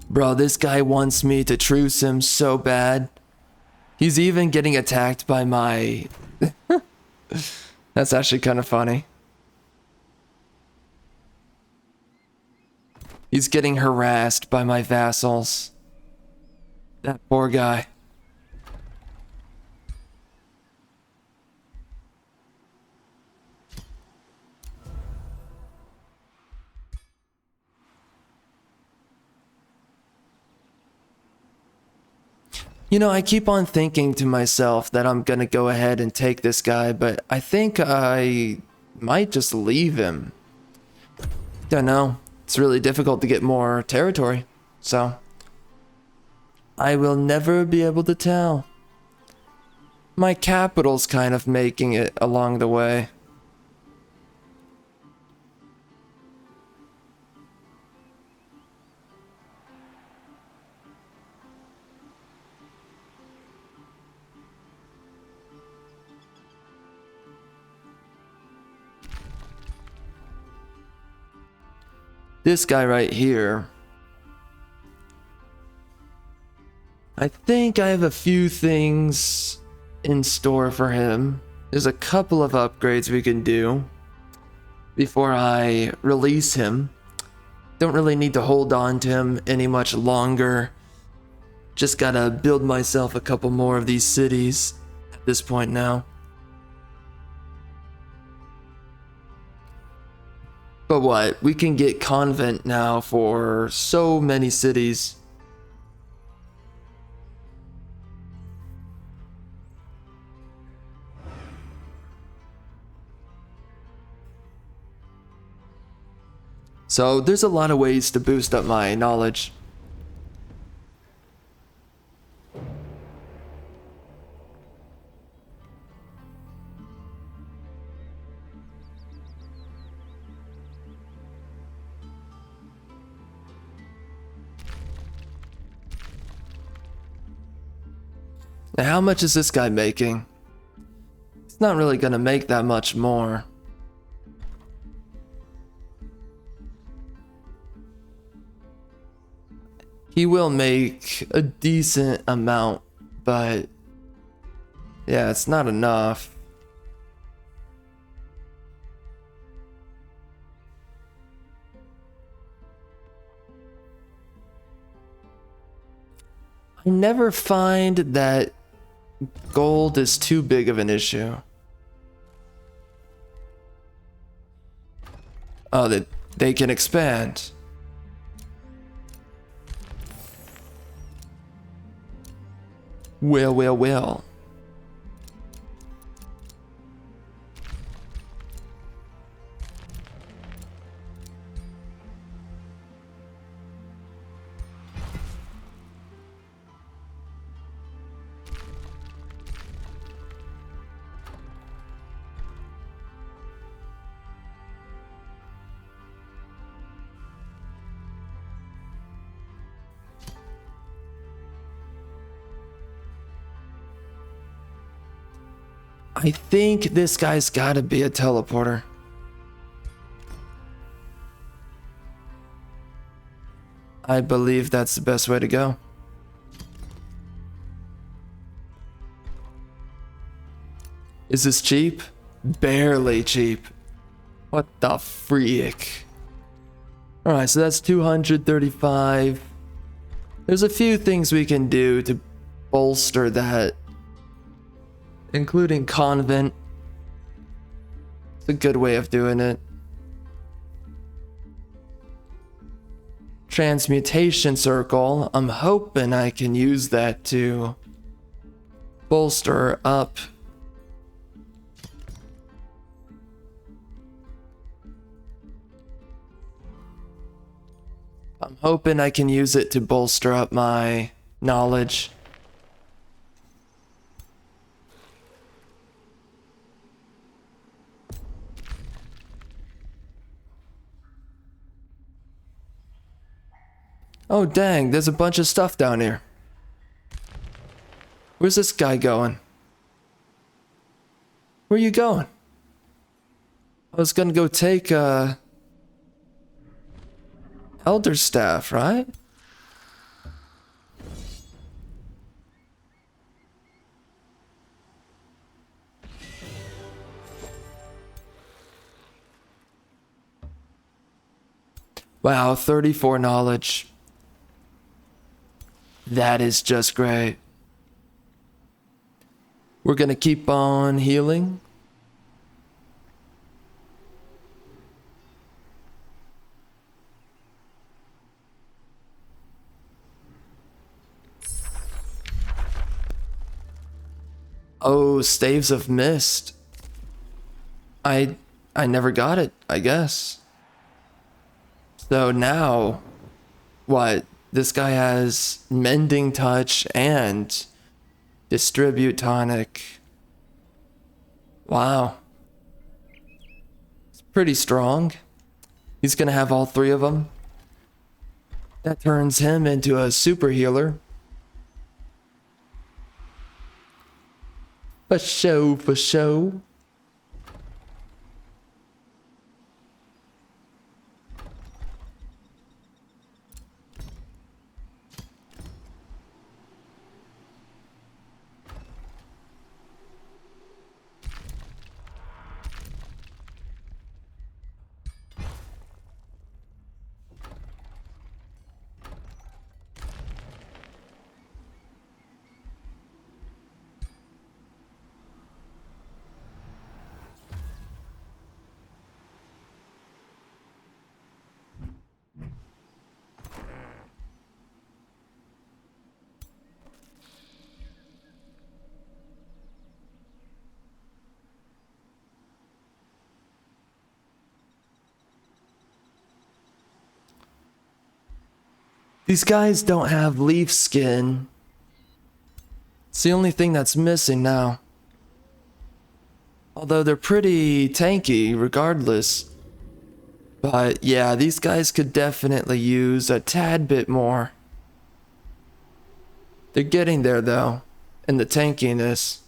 Speaker 1: Bro, this guy wants me to truce him so bad. He's even getting attacked by my... That's actually kind of funny. He's getting harassed by my vassals. That poor guy. You know, I keep on thinking to myself that I'm gonna go ahead and take this guy, but I think I might just leave him. Don't know. It's really difficult to get more territory, so I will never be able to tell. My capital's kind of making it along the way. This guy right here. I think I have a few things in store for him. There's a couple of upgrades we can do before I release him. Don't really need to hold on to him any much longer. Just gotta build myself a couple more of these cities at this point now. But what? We can get convent now for so many cities. So there's a lot of ways to boost up my knowledge. Now, how much is this guy making? It's not really gonna make that much more. He will make a decent amount, but yeah, it's not enough. I never find that gold is too big of an issue. Oh, that they can expand. Well, well, well. I think this guy's gotta be a teleporter. I believe that's the best way to go. Is this cheap? Barely cheap. What the freak? Alright, so that's 235. There's a few things we can do to bolster that, including convent. It's a good way of doing it. Transmutation circle. I'm hoping I can use that to bolster up. I'm hoping I can use it to bolster up my knowledge. Oh dang, there's a bunch of stuff down here. Where's this guy going? Where you going? I was gonna go take Elder Staff, right? Wow, 34 knowledge. That is just great. We're gonna keep on healing. Oh, Staves of Mist. I never got it, I guess. So now, what? This guy has Mending Touch and Distribute Tonic. Wow. It's pretty strong. He's gonna have all three of them. That turns him into a super healer. For show, for show. These guys don't have leaf skin. It's the only thing that's missing now. Although they're pretty tanky regardless. But yeah, these guys could definitely use a tad bit more. They're getting there though, in the tankiness.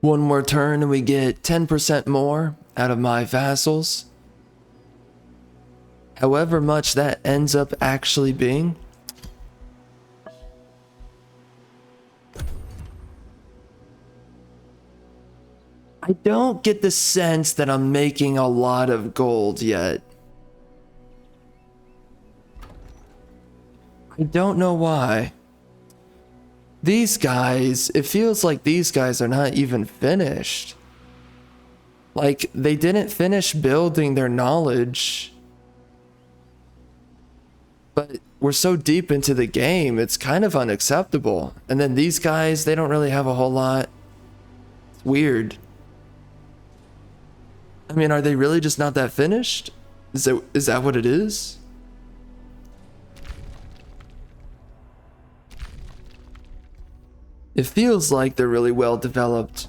Speaker 1: One more turn and we get 10% more out of my vassals. However much that ends up actually being. I don't get the sense that I'm making a lot of gold yet. I don't know why. These guys, it feels like these guys are not even finished. Like, they didn't finish building their knowledge. But we're so deep into the game, it's kind of unacceptable. And then these guys, they don't really have a whole lot. It's weird. I mean, are they really just not that finished? Is that what it is? It feels like they're really well developed.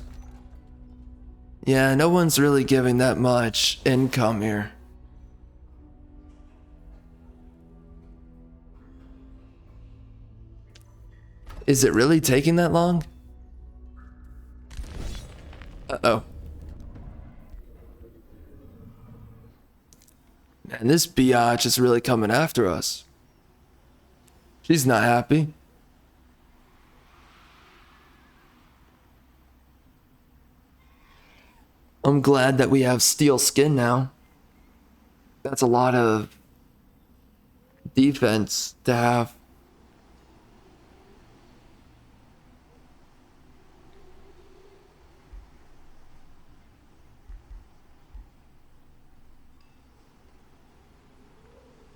Speaker 1: Yeah, no one's really giving that much income here. Is it really taking that long? Uh-oh. Man, this biatch is really coming after us. She's not happy. I'm glad that we have steel skin now. That's a lot of defense to have.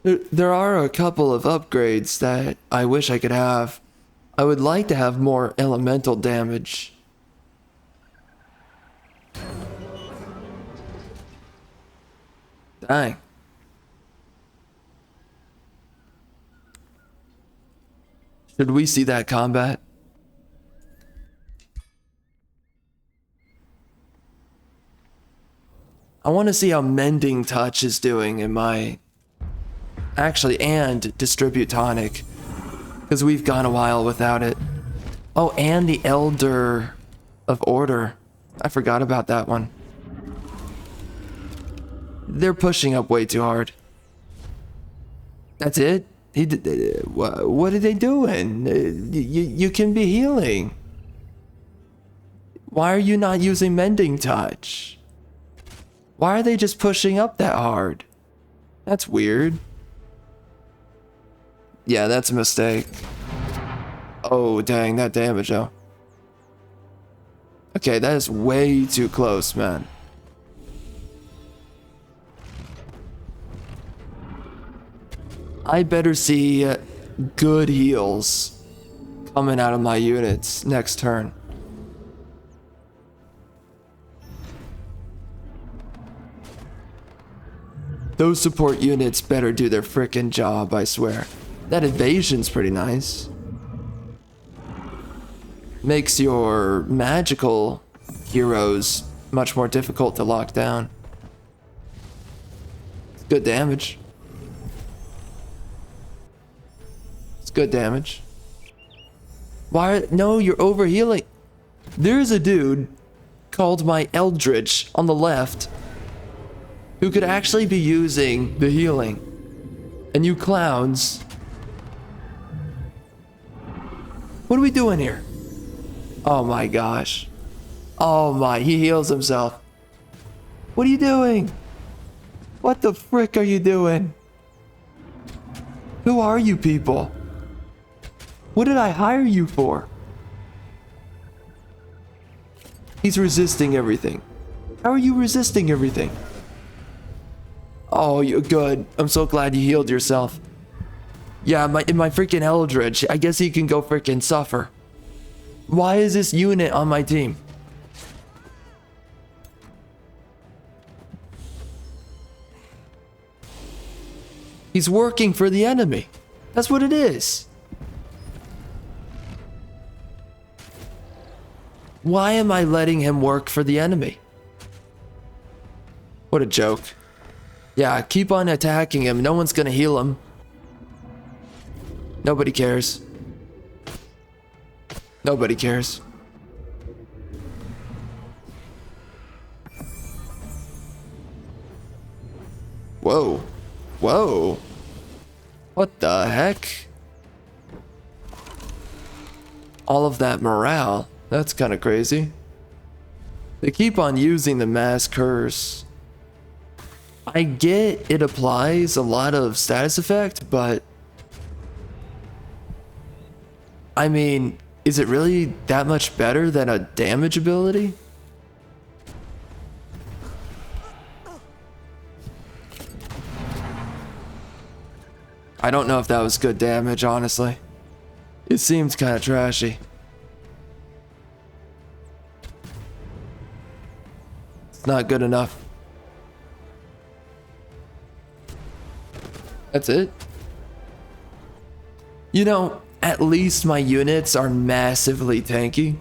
Speaker 1: There are a couple of upgrades that I wish I could have. I would like to have more elemental damage. Dang. Should we see that combat? I want to see how Mending Touch is doing in my... Actually, and Distribute Tonic. Because we've gone a while without it. Oh, and the Elder of Order. I forgot about that one. They're pushing up way too hard. That's it? What are they doing? You can be healing. Why are you not using Mending Touch? Why are they just pushing up that hard? That's weird. Yeah, that's a mistake. Oh, dang, that damage, though. Okay, that is way too close, man. I better see good heals coming out of my units next turn. Those support units better do their frickin' job, I swear. That evasion's pretty nice. Makes your magical heroes much more difficult to lock down. It's good damage. It's good damage. Why? No, you're overhealing. There's a dude called my Eldritch on the left who could actually be using the healing. And you clowns. What are we doing here? Oh my gosh. Oh my, he heals himself. What are you doing? What the frick are you doing? Who are you people? What did I hire you for? He's resisting everything. How are you resisting everything? Oh, you're good. I'm so glad you healed yourself. Yeah, in my freaking Eldritch, I guess he can go freaking suffer. Why is this unit on my team? He's working for the enemy. That's what it is. Why am I letting him work for the enemy? What a joke. Yeah, keep on attacking him. No one's gonna heal him. Nobody cares. Nobody cares. Whoa. Whoa. What the heck? All of that morale. That's kind of crazy. They keep on using the mass curse. I get it applies a lot of status effect, but I mean, is it really that much better than a damage ability? I don't know if that was good damage, honestly. It seems kind of trashy. It's not good enough. That's it. You know, at least my units are massively tanky.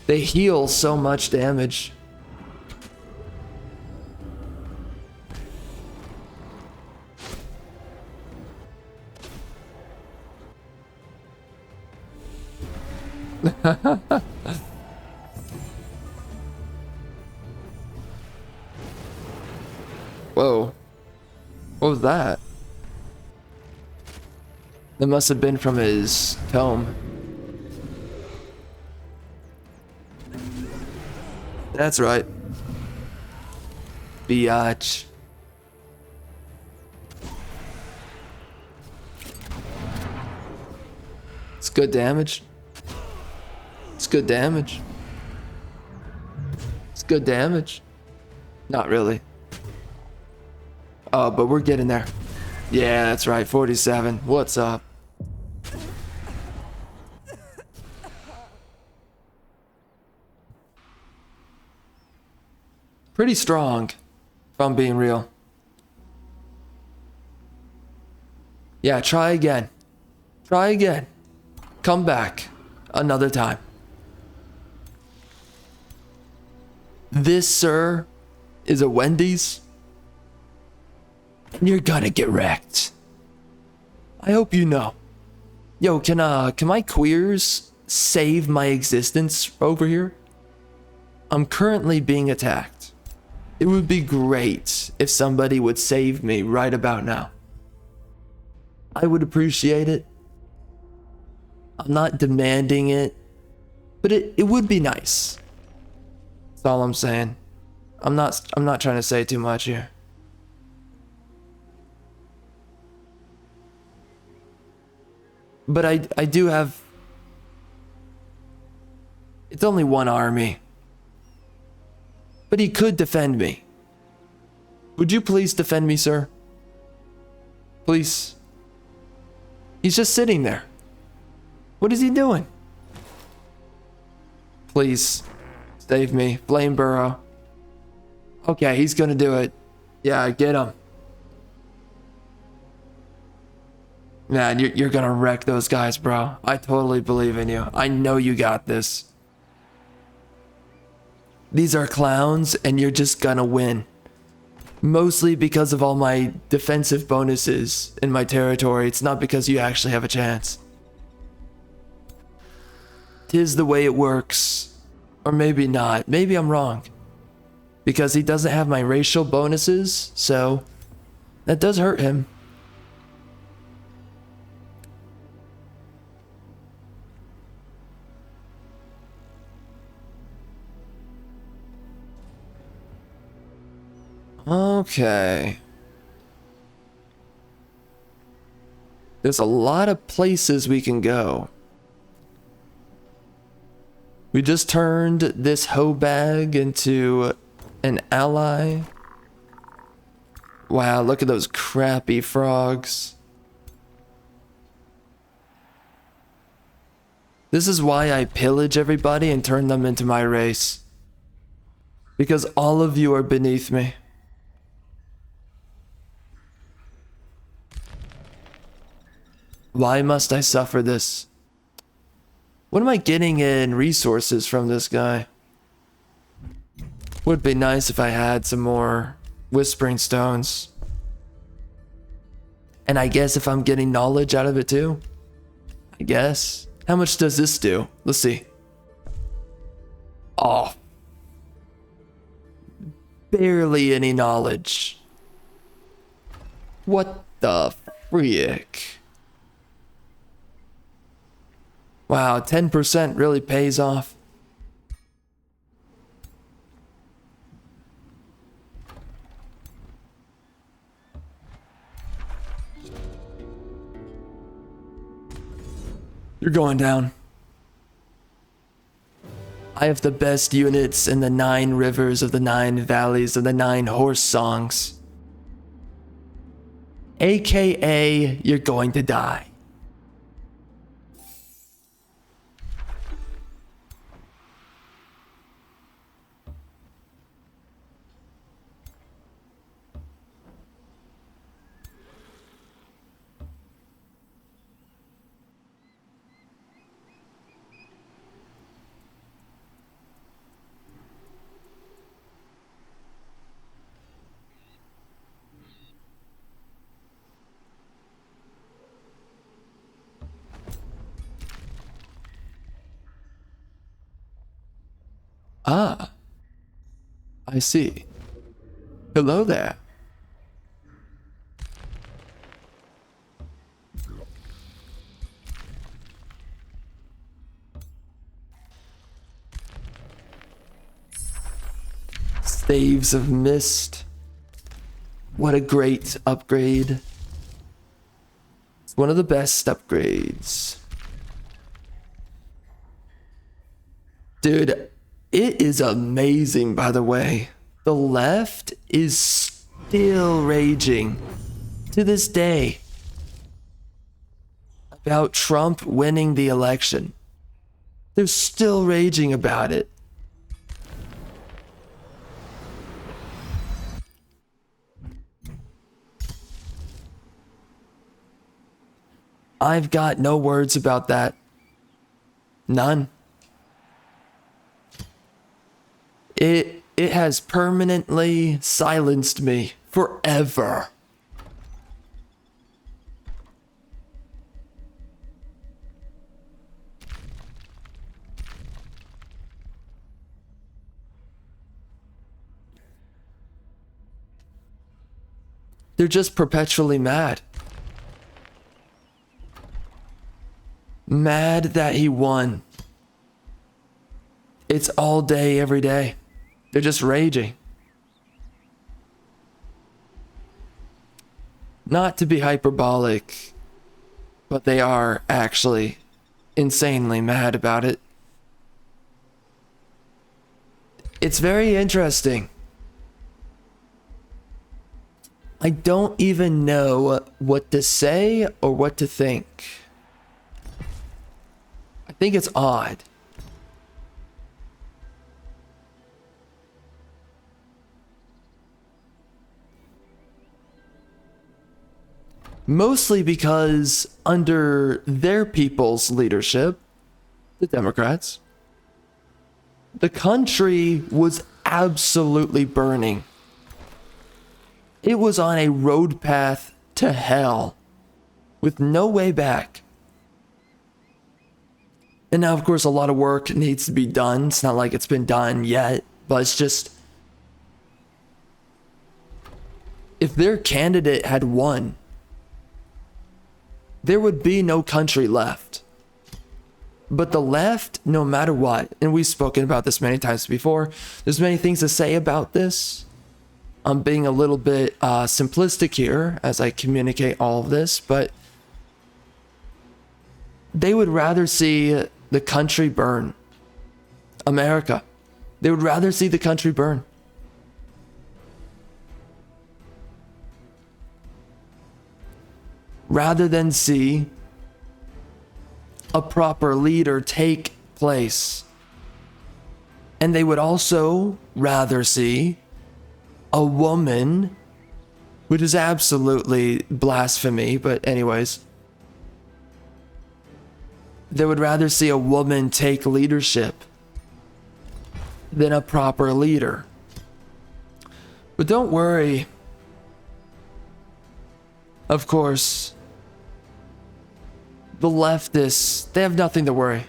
Speaker 1: They heal so much damage. Whoa. What was that? That must have been from his tome. That's right. Biatch. It's good damage. It's good damage. It's good damage. Not really. Oh, but we're getting there. Yeah, that's right. 47. What's up? Pretty strong, if I'm being real. Yeah, try again. Try again. Come back another time. This, sir, is a Wendy's. And you're gonna get wrecked. I hope you know. Yo, can my queers save my existence over here? I'm currently being attacked. It would be great if somebody would save me right about now. I would appreciate it. I'm not demanding it, but it would be nice. That's all I'm saying. I'm not trying to say too much here. But I do have... It's only one army. But he could defend me. Would you please defend me, sir? Please. He's just sitting there. What is he doing? Please. Save me. Flame Burrow. Okay, he's gonna do it. Yeah, get him. Man, you're gonna wreck those guys, bro. I totally believe in you. I know you got this. These are clowns, and you're just gonna win. Mostly because of all my defensive bonuses in my territory. It's not because you actually have a chance. 'Tis the way it works. Or maybe not. Maybe I'm wrong. Because he doesn't have my racial bonuses, so that does hurt him. Okay. There's a lot of places we can go. We just turned this hoe bag into an ally. Wow, look at those crappy frogs. This is why I pillage everybody and turn them into my race. Because all of you are beneath me. Why must I suffer this? What am I getting in resources from this guy? Would be nice if I had some more Whispering Stones. And I guess if I'm getting knowledge out of it too. I guess. How much does this do? Let's see. Oh. barely any knowledge. What the frick? Wow, 10% really pays off. You're going down. I have the best units in the 9 rivers of the 9 valleys of the 9 horse songs. AKA, you're going to die. Ah, I see. Hello there. Staves of Mist. What a great upgrade. It's one of the best upgrades. Dude, it is amazing, by the way. The left is still raging to this day about Trump winning the election. They're still raging about it. I've got no words about that. None. It has permanently silenced me forever. They're just perpetually mad. Mad that he won. It's all day, every day. They're just raging. Not to be hyperbolic, but they are actually insanely mad about it. It's very interesting. I don't even know what to say or what to think. I think it's odd. Mostly because under their people's leadership, the Democrats, the country was absolutely burning. It was on a road path to hell with no way back. And now, of course, a lot of work needs to be done. It's not like it's been done yet, but it's just, if their candidate had won, there would be no country left. But the left, no matter what, and we've spoken about this many times before, there's many things to say about this. I'm being a little bit simplistic here as I communicate all of this, but they would rather see the country burn. America. They would rather see the country burn. Rather than see a proper leader take place. And they would also rather see a woman, which is absolutely blasphemy, but anyways, they would rather see a woman take leadership than a proper leader. But don't worry. Of course, the leftists, they have nothing to worry.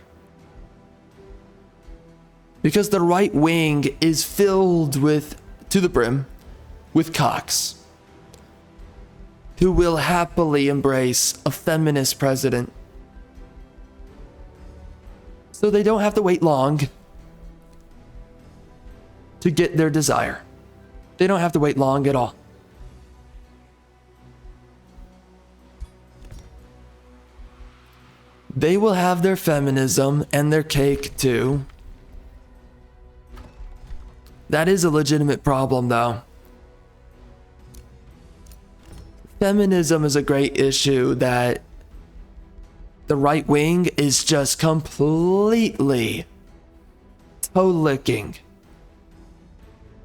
Speaker 1: Because the right wing is filled with to the brim with cocks who will happily embrace a feminist president. So they don't have to wait long to get their desire. They don't have to wait long at all. They will have their feminism and their cake too. That is a legitimate problem though. Feminism is a great issue that the right wing is just completely toe-licking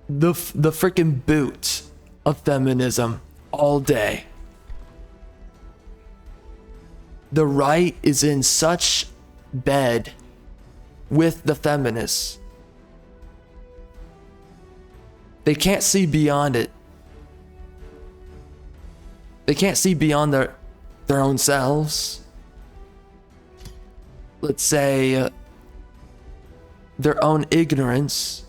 Speaker 1: the freaking boot of feminism all day. The right is in such bed with the feminists. They can't see beyond it. They can't see beyond their own selves. Let's say their own ignorance.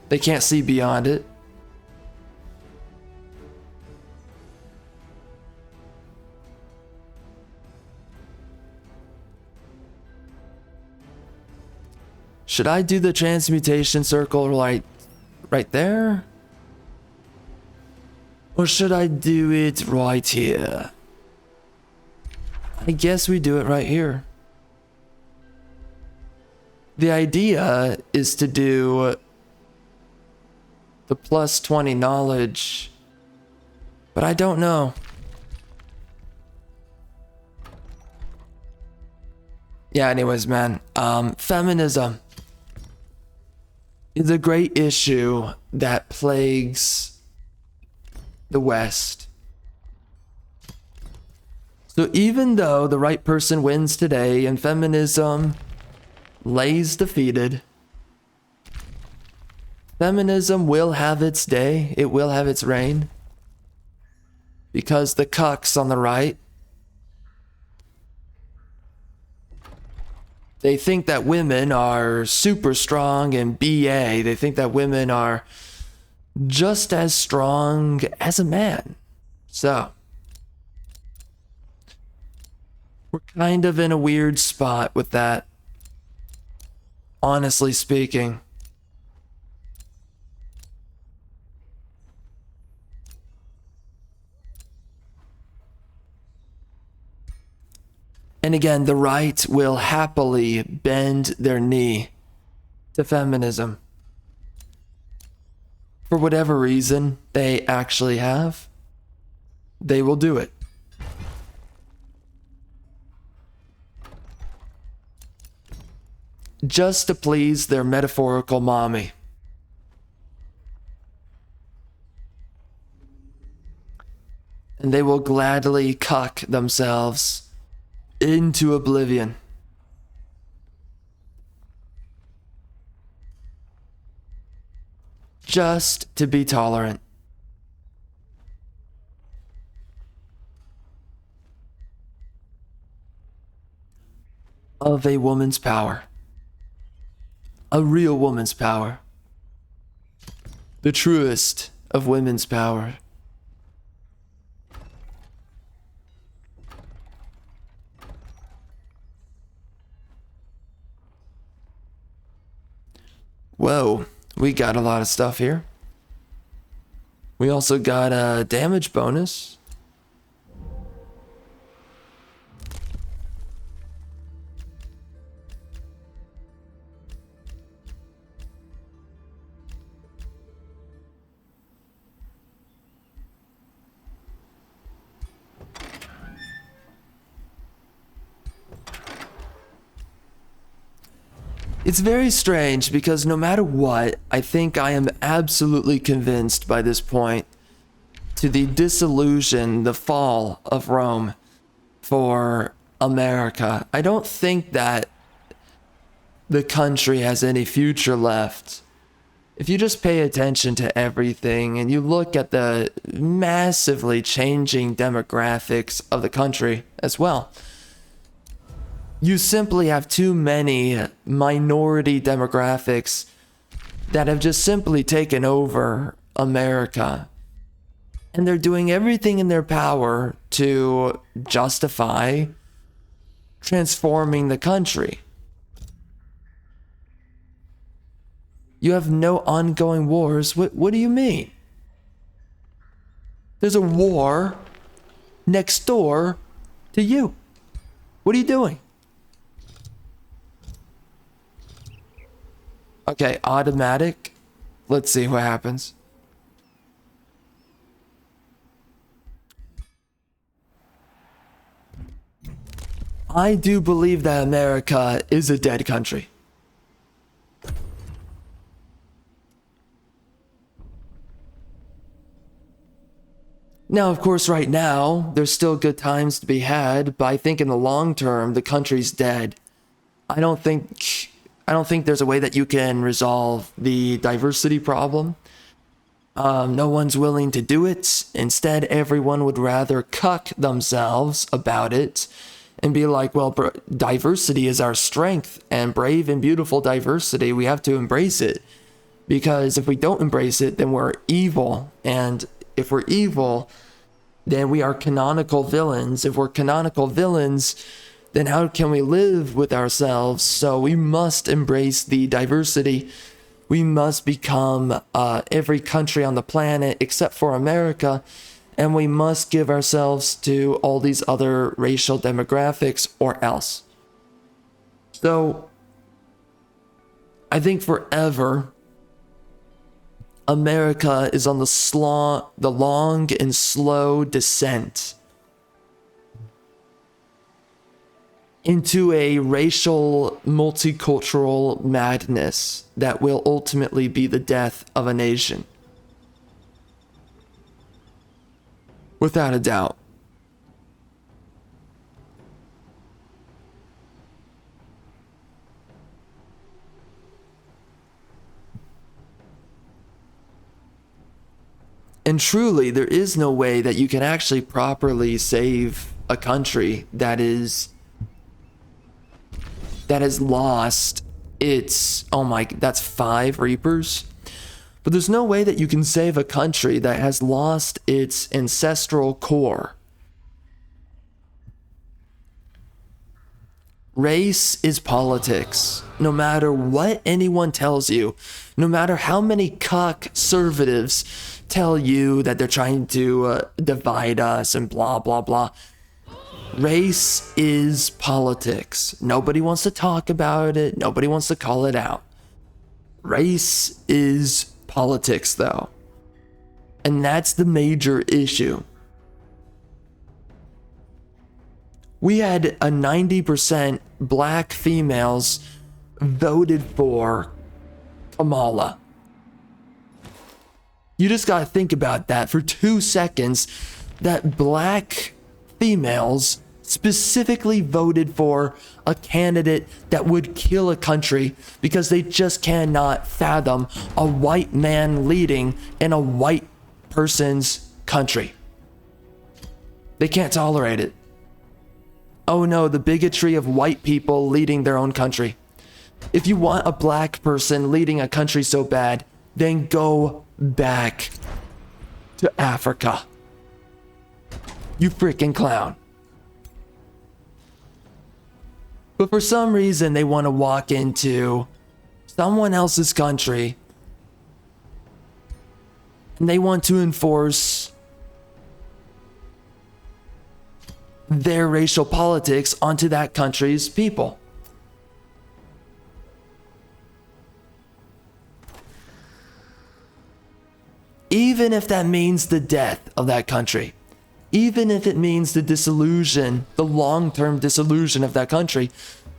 Speaker 1: They can't see beyond it. Should I do the transmutation circle right there? Or should I do it right here? I guess we do it right here. The idea is to do the plus 20 knowledge, but I don't know. Yeah, anyways, man, feminism is a great issue that plagues the West. So even though the right person wins today and feminism lays defeated, feminism will have its day. It will have its reign. Because the cucks on the right, they think that women are super strong and BA. They think that women are just as strong as a man. So, we're kind of in a weird spot with that, honestly speaking. And again, the right will happily bend their knee to feminism. For whatever reason they actually have, they will do it. Just to please their metaphorical mommy. And they will gladly cuck themselves into oblivion. Just to be tolerant. Of a woman's power. A real woman's power. The truest of women's power. Whoa, we got a lot of stuff here. We also got a damage bonus. It's very strange because no matter what, I think I am absolutely convinced by this point to the dissolution, the fall of Rome for America. I don't think that the country has any future left. If you just pay attention to everything and you look at the massively changing demographics of the country as well, you simply have too many minority demographics that have just simply taken over America. And they're doing everything in their power to justify transforming the country. You have no ongoing wars. What do you mean? There's a war next door to you. What are you doing? Okay, automatic. Let's see what happens. I do believe that America is a dead country. Now, of course, right now, there's still good times to be had, but I think in the long term, the country's dead. I don't think there's a way that you can resolve the diversity problem. No one's willing to do it. Instead, everyone would rather cuck themselves about it and be like, well, diversity is our strength, and brave and beautiful diversity, we have to embrace it. Because if we don't embrace it, then we're evil. And if we're evil, then we are canonical villains. If we're canonical villains, then how can we live with ourselves? So we must embrace the diversity. We must become every country on the planet except for America. And we must give ourselves to all these other racial demographics or else. So I think forever, America is on the long and slow descent into a racial multicultural madness that will ultimately be the death of a nation. Without a doubt. And truly, there is no way that you can actually properly save a country that has lost its, that's 5 Reapers. But there's no way that you can save a country that has lost its ancestral core. Race is politics. No matter what anyone tells you, no matter how many conservatives tell you that they're trying to divide us and blah, blah, blah. Race is politics. Nobody wants to talk about it. Nobody wants to call it out. Race is politics, though. And that's the major issue. We had a 90% black females voted for Kamala. You just gotta think about that for 2 seconds, that black females specifically voted for a candidate that would kill a country because they just cannot fathom a white man leading in a white person's country. They can't tolerate it. Oh no, the bigotry of white people leading their own country. If you want a black person leading a country so bad, then go back to Africa. You freaking clown. But for some reason, they want to walk into someone else's country and they want to enforce their racial politics onto that country's people. Even if that means the death of that country. Even if it means the disillusion, the long-term disillusion of that country,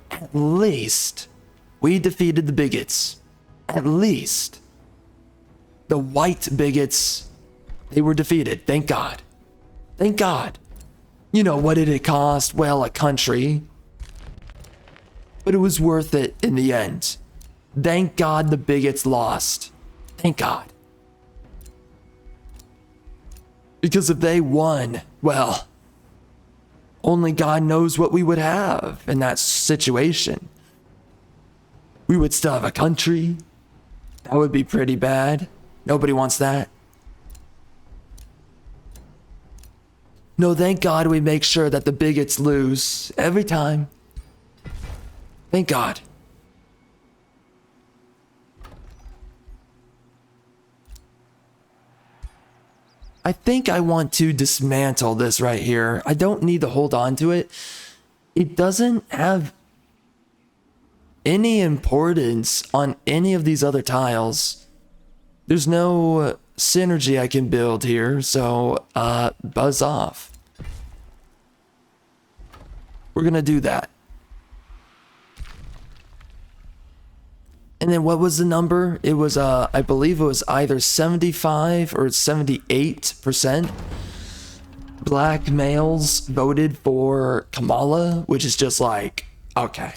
Speaker 1: at least we defeated the bigots. At least the white bigots, they were defeated. Thank God. Thank God. You know, what did it cost? Well, a country. But it was worth it in the end. Thank God the bigots lost. Thank God. Because if they won, well, only God knows what we would have in that situation. We would still have a country. That would be pretty bad. Nobody wants that. No, thank God we make sure that the bigots lose every time. Thank God. I think I want to dismantle this right here. I don't need to hold on to it. It doesn't have any importance on any of these other tiles. There's no synergy I can build here, so buzz off. We're gonna do that. And then what was the number? It was, I believe it was either 75 or 78% black males voted for Kamala, which is just like, okay.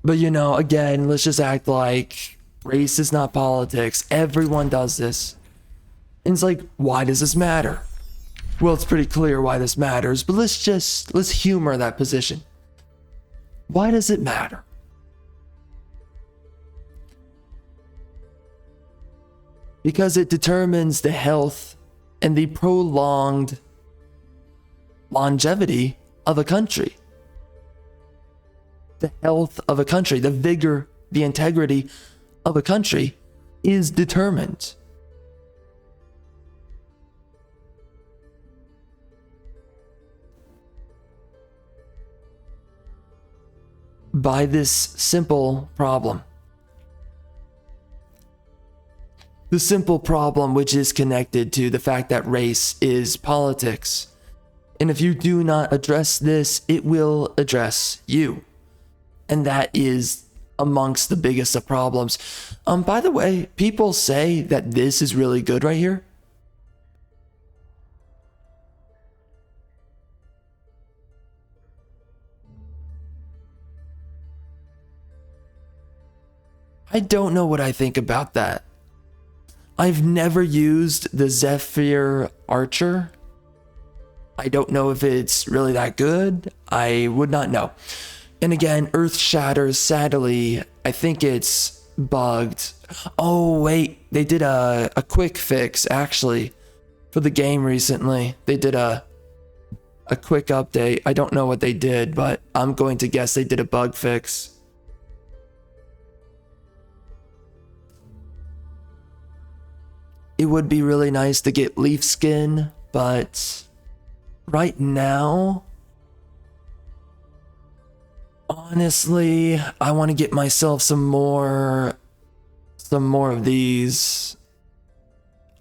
Speaker 1: But you know, again, let's just act like race is not politics. Everyone does this. And it's like, why does this matter? Well, it's pretty clear why this matters, but let's humor that position. Why does it matter? Because it determines the health and the prolonged longevity of a country. The health of a country, the vigor, the integrity of a country is determined by this simple problem. The simple problem which is connected to the fact that race is politics. And if you do not address this, it will address you. And that is amongst the biggest of problems. By the way, people say that this is really good right here. I don't know what I think about that. I've never used the Zephyr Archer. I don't know if it's really that good. I would not know. And again, Earth Shatters, sadly, I think it's bugged. Oh, wait, they did a quick fix, actually, for the game recently. They did a quick update. I don't know what they did, but I'm going to guess they did a bug fix. It would be really nice to get leaf skin, but right now, honestly, I want to get myself some more of these.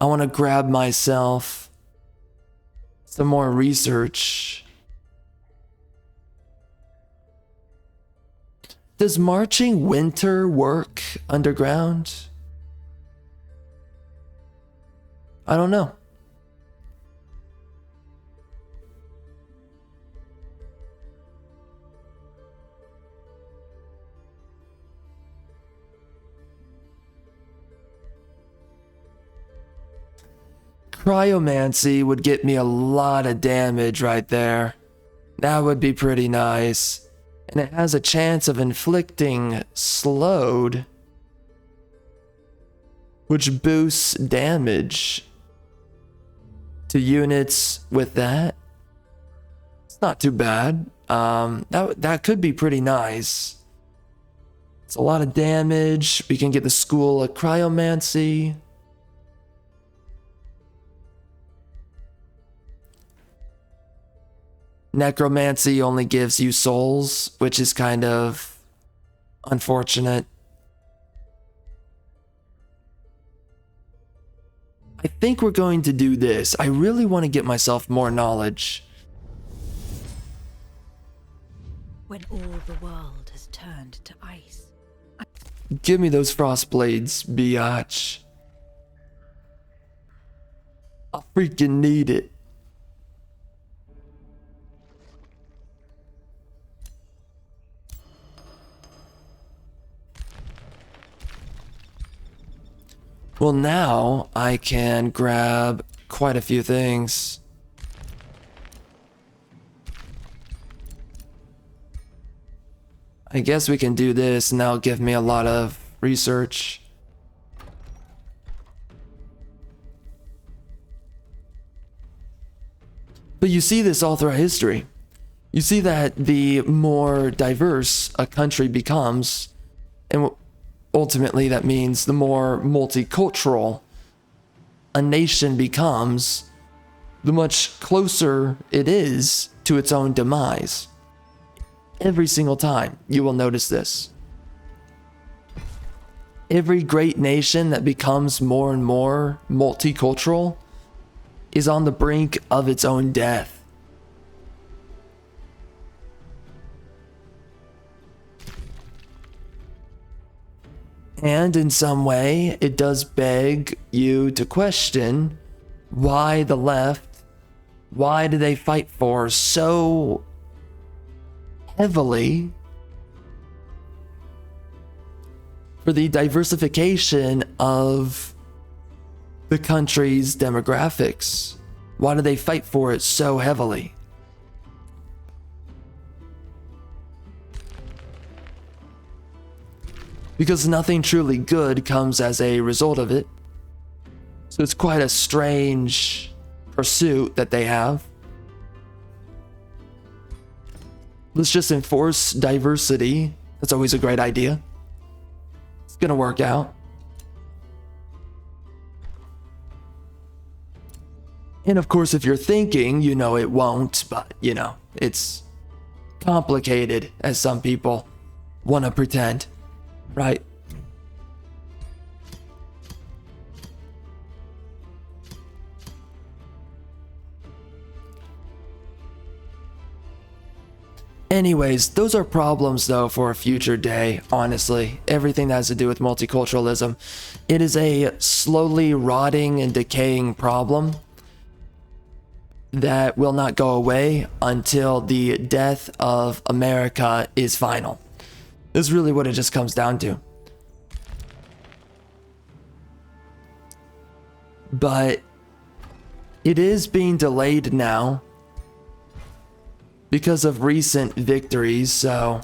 Speaker 1: I want to grab myself some more research. Does marching winter work underground? I don't know. Cryomancy would get me a lot of damage right there. That would be pretty nice. And it has a chance of inflicting slowed, which boosts damage to units with that. It's not too bad. That could be pretty nice. It's a lot of damage. We can get the School of Cryomancy. Necromancy only gives you souls, which is kind of unfortunate. I think we're going to do this. I really want to get myself more knowledge.
Speaker 2: When all the world has turned to ice.
Speaker 1: Give me those frost blades, biatch. I freaking need it. Well, now I can grab quite a few things. I guess we can do this and that'll give me a lot of research. But you see this all throughout history. You see that the more diverse a country becomes, and ultimately that means the more multicultural a nation becomes, the much closer it is to its own demise. Every single time you will notice this. Every great nation that becomes more and more multicultural is on the brink of its own death. And in some way, it does beg you to question why the left, why do they fight for so heavily for the diversification of the country's demographics? Why do they fight for it so heavily? Because nothing truly good comes as a result of it. So it's quite a strange pursuit that they have. Let's just enforce diversity. That's always a great idea. It's gonna work out. And of course, if you're thinking, you know it won't, but you know, it's complicated, as some people want to pretend, right? Anyways, those are problems though for a future day, honestly. Everything that has to do with multiculturalism. It is a slowly rotting and decaying problem that will not go away until the death of America is final. This is really what it just comes down to. But it is being delayed now because of recent victories, so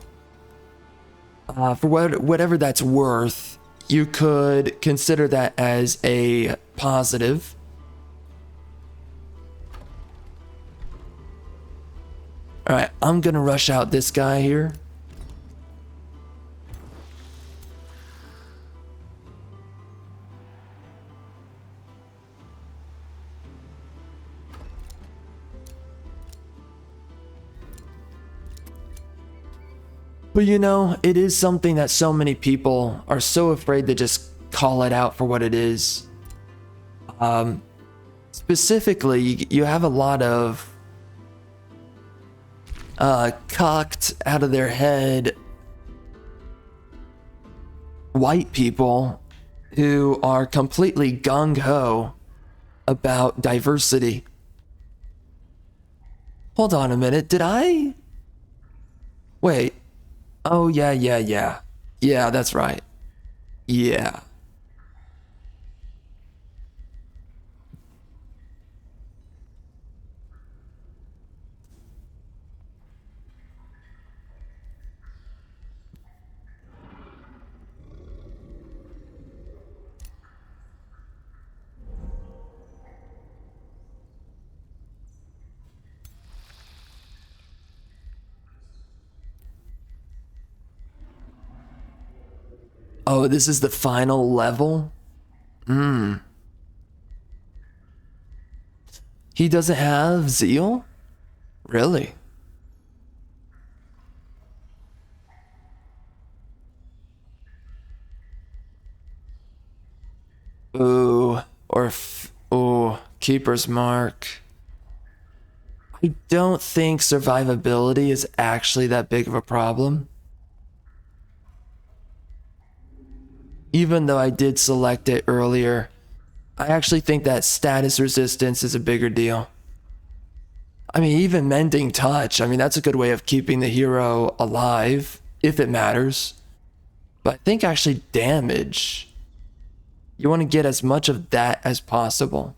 Speaker 1: for whatever that's worth, you could consider that as a positive. Alright, I'm gonna rush out this guy here. But you know, it is something that so many people are so afraid to just call it out for what it is. Specifically, you have a lot of cocked out of their head white people who are completely gung-ho about diversity. Hold on a minute, did I? Wait. Oh, yeah. Yeah, that's right. Yeah. Oh, this is the final level? He doesn't have zeal? Really? Ooh, ooh, Keeper's Mark. I don't think survivability is actually that big of a problem. Even though I did select it earlier, I actually think that status resistance is a bigger deal. I mean, even Mending Touch, I mean, that's a good way of keeping the hero alive, if it matters. But I think actually damage, you want to get as much of that as possible.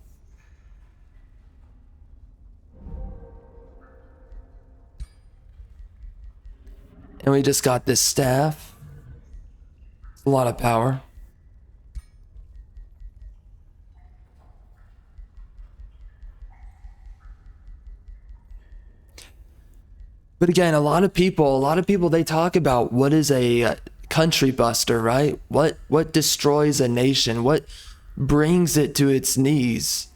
Speaker 1: And we just got this staff. It's a lot of power. But again, a lot of people, they talk about what is a country buster, right? What destroys a nation? What brings it to its knees?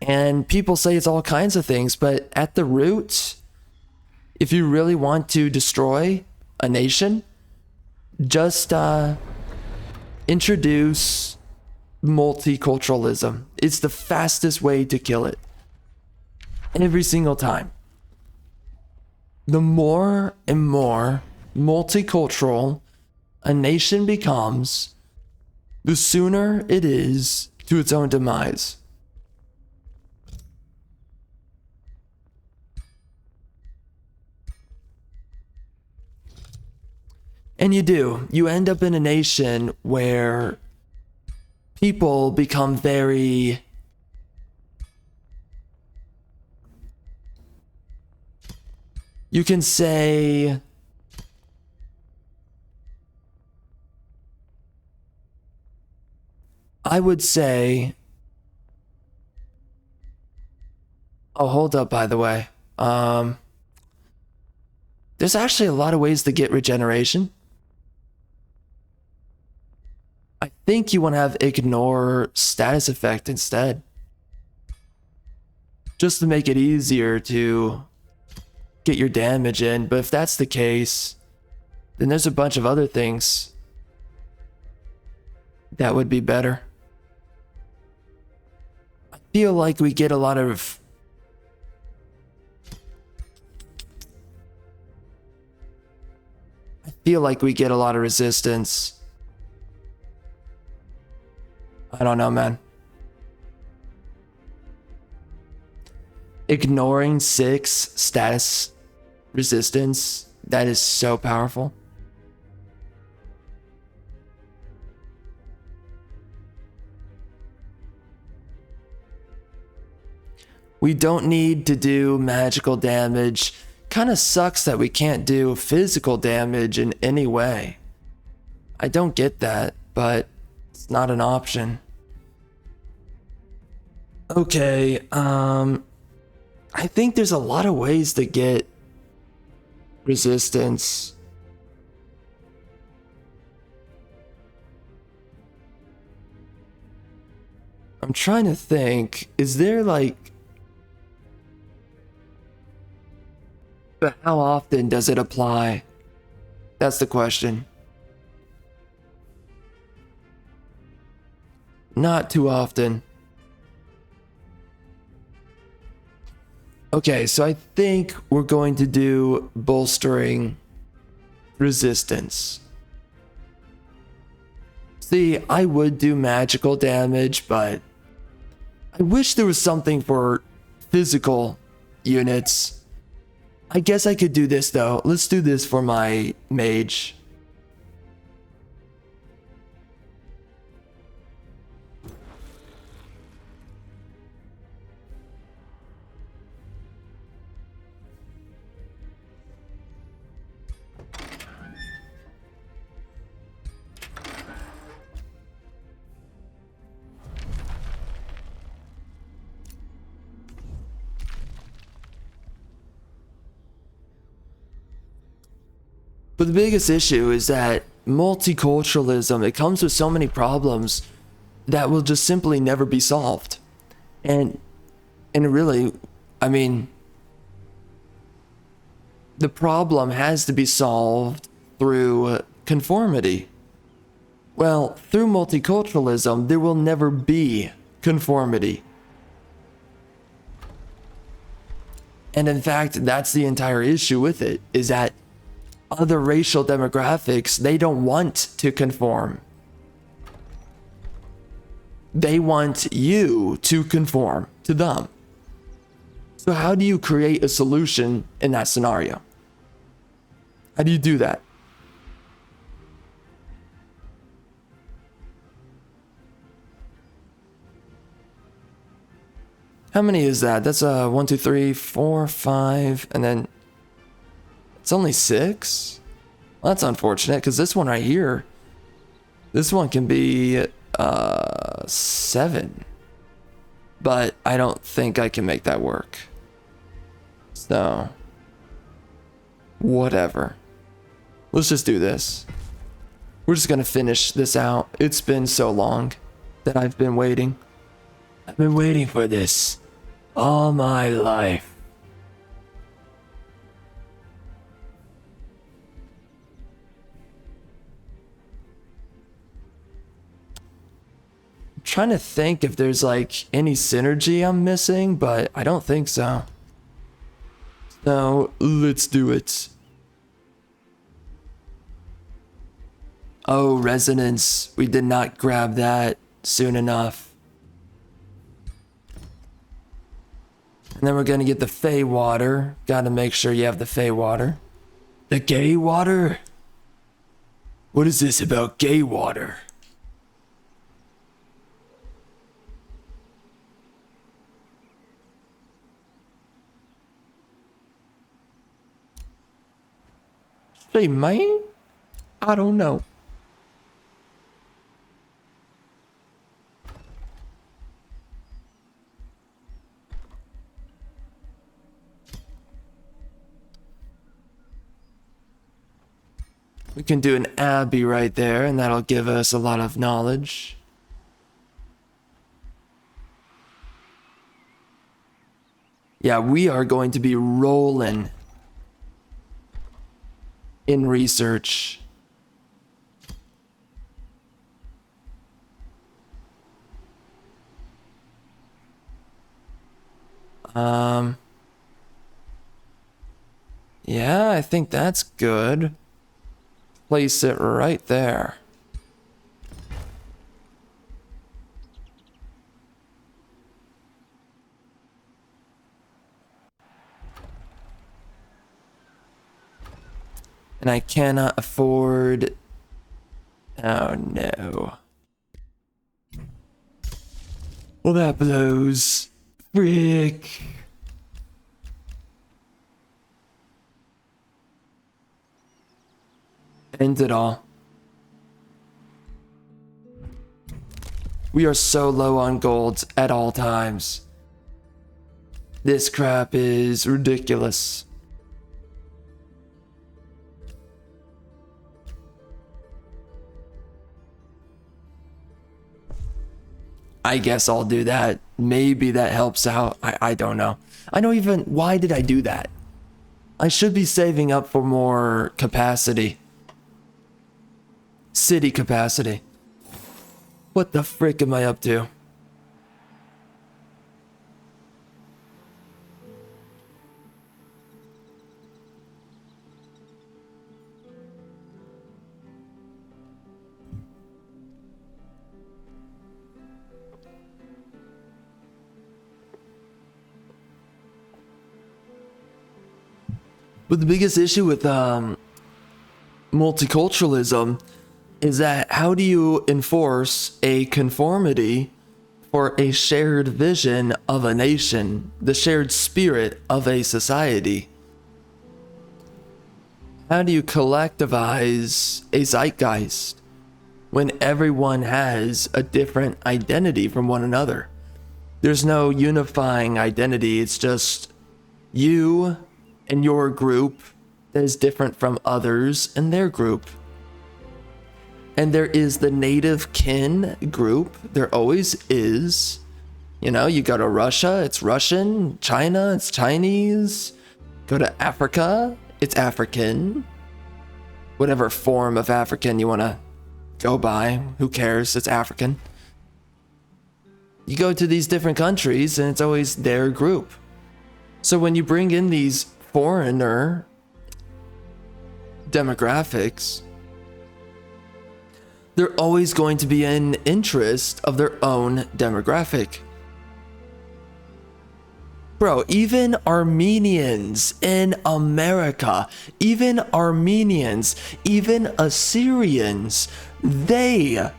Speaker 1: And people say it's all kinds of things, but at the root, if you really want to destroy a nation, just introduce multiculturalism. It's the fastest way to kill it. Every single time. The more and more multicultural a nation becomes, the sooner it is to its own demise. And you do. You end up in a nation where people become very... You can say... I would say... Oh, hold up, by the way. There's actually a lot of ways to get regeneration. I think you want to have ignore status effect instead. Just to make it easier to get your damage in. But if that's the case, then there's a bunch of other things that would be better. I feel like we get a lot of... resistance. I don't know, man. Ignoring 6 status resistance, that is so powerful. We don't need to do magical damage. Kind of sucks that we can't do physical damage in any way. I don't get that, but it's not an option. Okay, I think there's a lot of ways to get resistance. I'm trying to think, is there like... But how often does it apply? That's the question. Not too often. Okay, so I think we're going to do bolstering resistance. See, I would do magical damage, but I wish there was something for physical units. I guess I could do this though. Let's do this for my mage. But the biggest issue is that multiculturalism, it comes with so many problems that will just simply never be solved. And really, I mean, the problem has to be solved through conformity. Well, through multiculturalism, there will never be conformity. And in fact, that's the entire issue with it, is that other racial demographics, they don't want to conform. They want you to conform to them. So how do you create a solution in that scenario? How do you do that? How many is that? That's 1, 2, 3, 4, 5, and then it's only 6? Well, that's unfortunate, because this one right here, This one can be 7. But I don't think I can make that work. So, whatever. Let's just do this. We're just gonna finish this out. It's been so long that I've been waiting. I've been waiting for this all my life. I'm trying to think if there's like any synergy I'm missing, but I don't think so. So let's do it. Oh, resonance. We did not grab that soon enough. And then we're gonna get the Fey water. Gotta make sure you have the Fey water. The gay water? What is this about gay water? Hey, man? I don't know. We can do an abbey right there, and that'll give us a lot of knowledge. Yeah, we are going to be rolling in research. Yeah, I think that's good. Place it right there. And I cannot afford... Oh no. Well, that blows. Frick. End it all. We are so low on gold at all times. This crap is ridiculous. I guess I'll do that. Maybe that helps out. I don't know. I don't even... Why did I do that? I should be saving up for more capacity. City capacity. What the frick am I up to? But the biggest issue with multiculturalism is that how do you enforce a conformity for a shared vision of a nation, the shared spirit of a society? How do you collectivize a zeitgeist when everyone has a different identity from one another? There's no unifying identity. It's just you and your group that is different from others and their group. And there is the native kin group. There always is. You know, you go to Russia, it's Russian. China, it's Chinese. Go to Africa, it's African. Whatever form of African you want to go by, who cares? It's African. You go to these different countries and it's always their group. So when you bring in these foreigner demographics, they're always going to be in interest of their own demographic. Bro, even Armenians in America, even Armenians, even Assyrians, they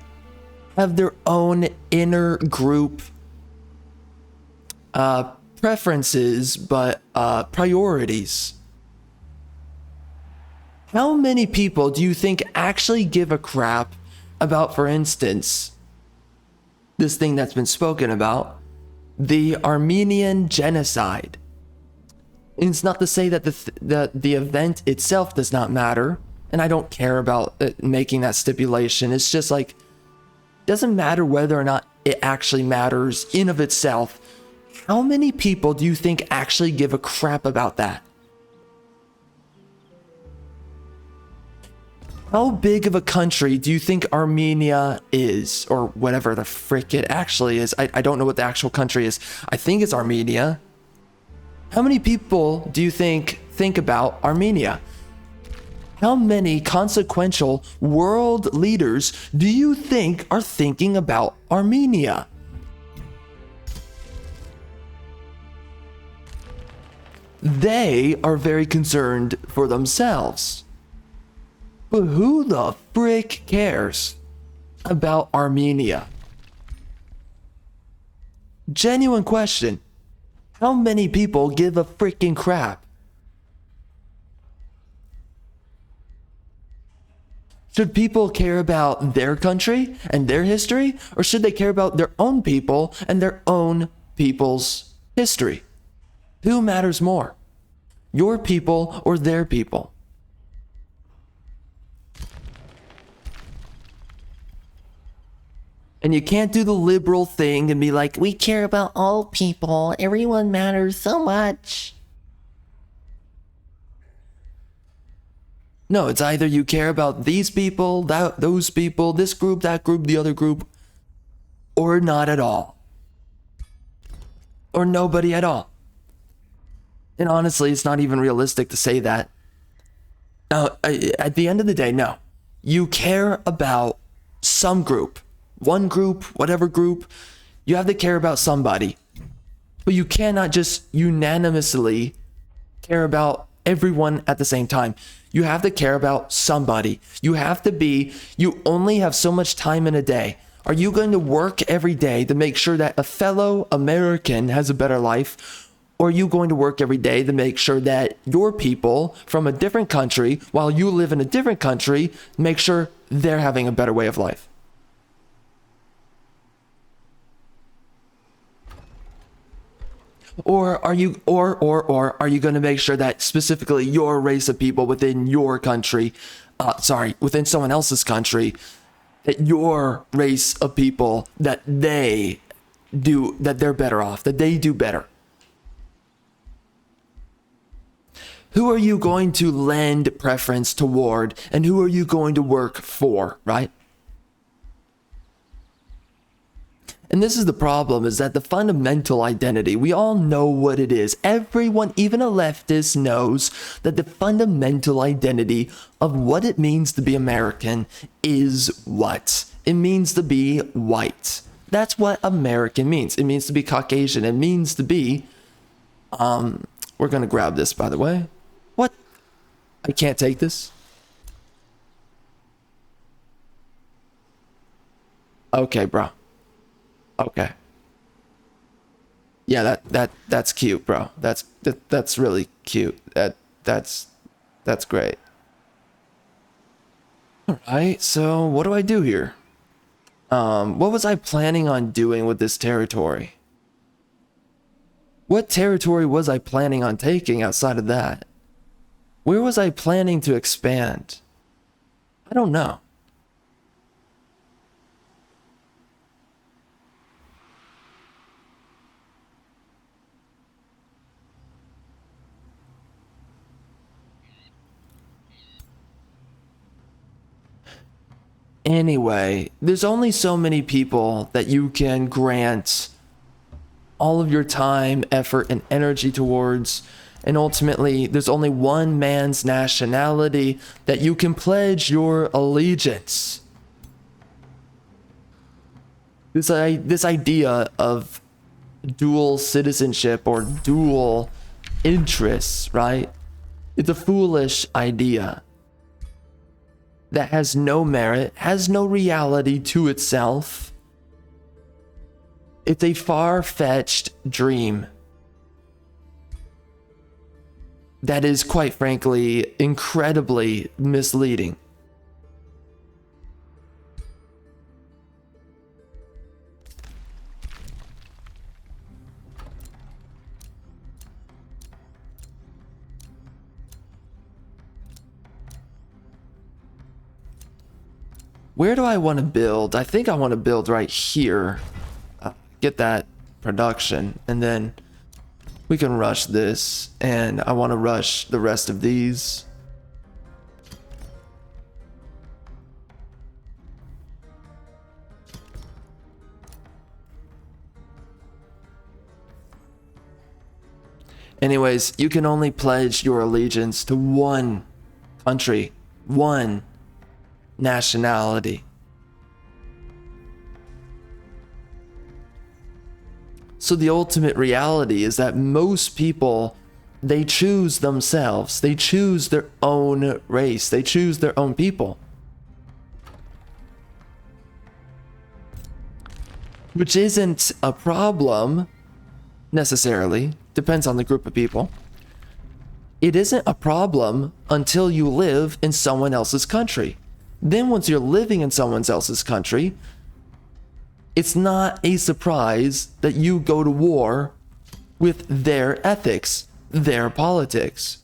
Speaker 1: have their own inner group preferences, but priorities. How many people do you think actually give a crap about, for instance, this thing that's been spoken about, the Armenian genocide. And it's not to say that the event itself does not matter, and I don't care about making that stipulation. It's just like, doesn't matter whether or not it actually matters in of itself. How many people do you think actually give a crap about that? How big of a country do you think Armenia is, or whatever the frick it actually is? I don't know what the actual country is. I think it's Armenia. How many people do you think about Armenia? How many consequential world leaders do you think are thinking about Armenia? They are very concerned for themselves. But who the frick cares about Armenia? Genuine question. How many people give a freaking crap? Should people care about their country and their history, or should they care about their own people and their own people's history? Who matters more? Your people or their people? And you can't do the liberal thing and be like, we care about all people. Everyone matters so much. No, it's either you care about these people, those people, this group, that group, the other group, or not at all. Or nobody at all. And honestly, it's not even realistic to say that. Now, at the end of the day, no. You care about some group. One group, whatever group, you have to care about somebody. But you cannot just unanimously care about everyone at the same time. You have to care about somebody. You only have so much time in a day. Are you going to work every day to make sure that a fellow American has a better life? Or are you going to work every day to make sure that your people from a different country, while you live in a different country, make sure they're having a better way of life? Or are you going to make sure that specifically your race of people within your country, within someone else's country, that your race of people, that they're better off, that they do better? Who are you going to lend preference toward, and who are you going to work for, right? And this is the problem, is that the fundamental identity, we all know what it is. Everyone, even a leftist, knows that the fundamental identity of what it means to be American is what? It means to be white. That's what American means. It means to be Caucasian. It means to be, we're going to grab this, by the way. What? I can't take this? Okay, bro. Okay. Yeah, that's cute, bro. That's really cute. That's great. All right. So, what do I do here? What was I planning on doing with this territory? What territory was I planning on taking outside of that? Where was I planning to expand? I don't know. Anyway, there's only so many people that you can grant all of your time, effort, and energy towards. And ultimately, there's only one man's nationality that you can pledge your allegiance. This idea of dual citizenship or dual interests, right? It's a foolish idea that has no merit, has no reality to itself. It's a far-fetched dream that is, quite frankly, incredibly misleading. Where do I want to build? I think I want to build right here. Get that production, and then we can rush this, and I want to rush the rest of these. Anyways, you can only pledge your allegiance to one country, one nationality. So the ultimate reality is that most people, they choose themselves. They choose their own race. They choose their own people. Which isn't a problem necessarily. Depends on the group of people. It isn't a problem until you live in someone else's country. Then once you're living in someone else's country, it's not a surprise that you go to war with their ethics, their politics.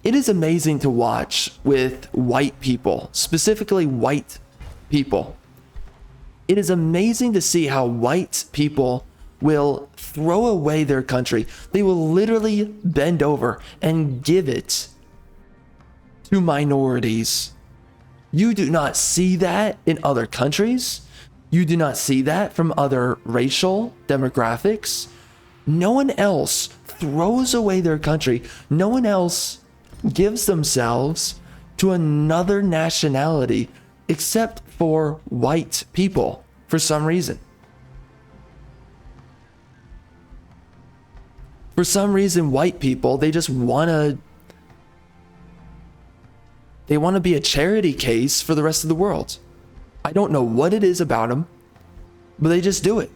Speaker 1: It is amazing to watch with white people, specifically white people. It is amazing to see how white people will throw away their country. They will literally bend over and give it to minorities. You do not see that in other countries. You do not see that from other racial demographics. No one else throws away their country. No one else gives themselves to another nationality except for white people for some reason. For some reason, white people, they just want to be a charity case for the rest of the world. I don't know what it is about them, but they just do it.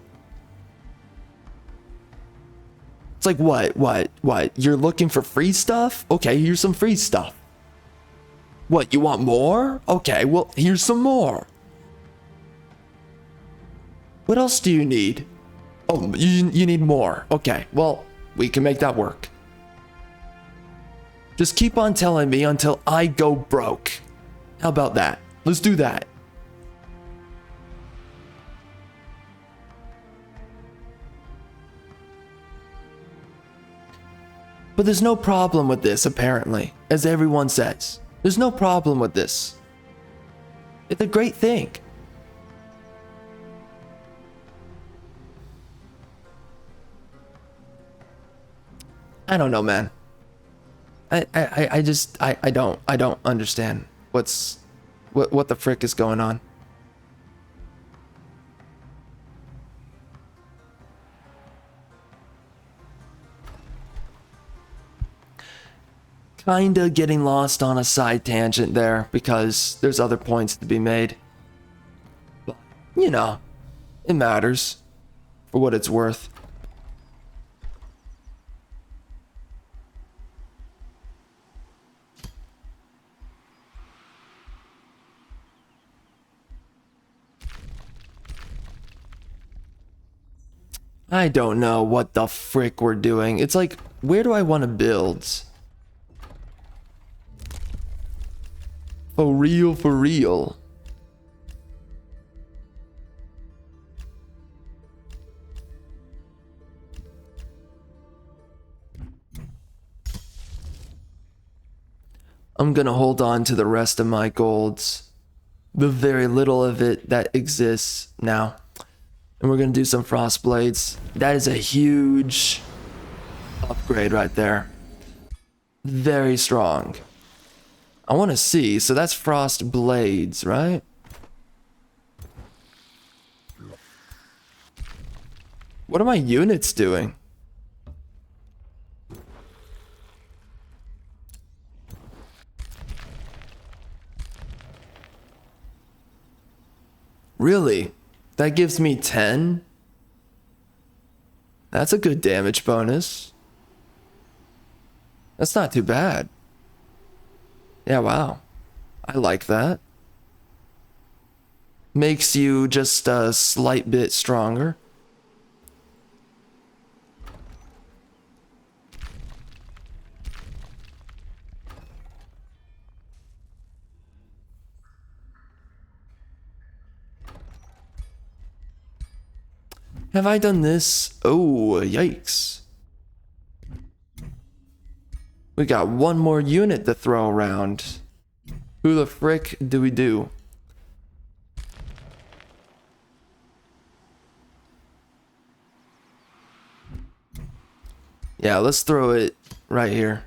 Speaker 1: It's like, what? You're looking for free stuff? Okay, here's some free stuff. What, you want more? Okay, well, here's some more. What else do you need? Oh, you need more. Okay, well, we can make that work. Just keep on telling me until I go broke. How about that? Let's do that. But there's no problem with this, apparently, as everyone says. There's no problem with this. It's a great thing. I don't know, man. I don't understand what the frick is going on. Kinda getting lost on a side tangent there because there's other points to be made. But, you know, it matters for what it's worth. I don't know what the frick we're doing. It's like, where do I want to build? For real, for real. I'm gonna hold on to the rest of my golds. The very little of it that exists now. And we're gonna do some frost blades. That is a huge upgrade right there. Very strong. I want to see. So that's frost blades, right? What are my units doing? Really? That gives me 10? That's a good damage bonus. That's not too bad. Yeah, wow. I like that. Makes you just a slight bit stronger. Have I done this? Oh, yikes. We got one more unit to throw around. Who the frick do we do? Yeah, let's throw it right here.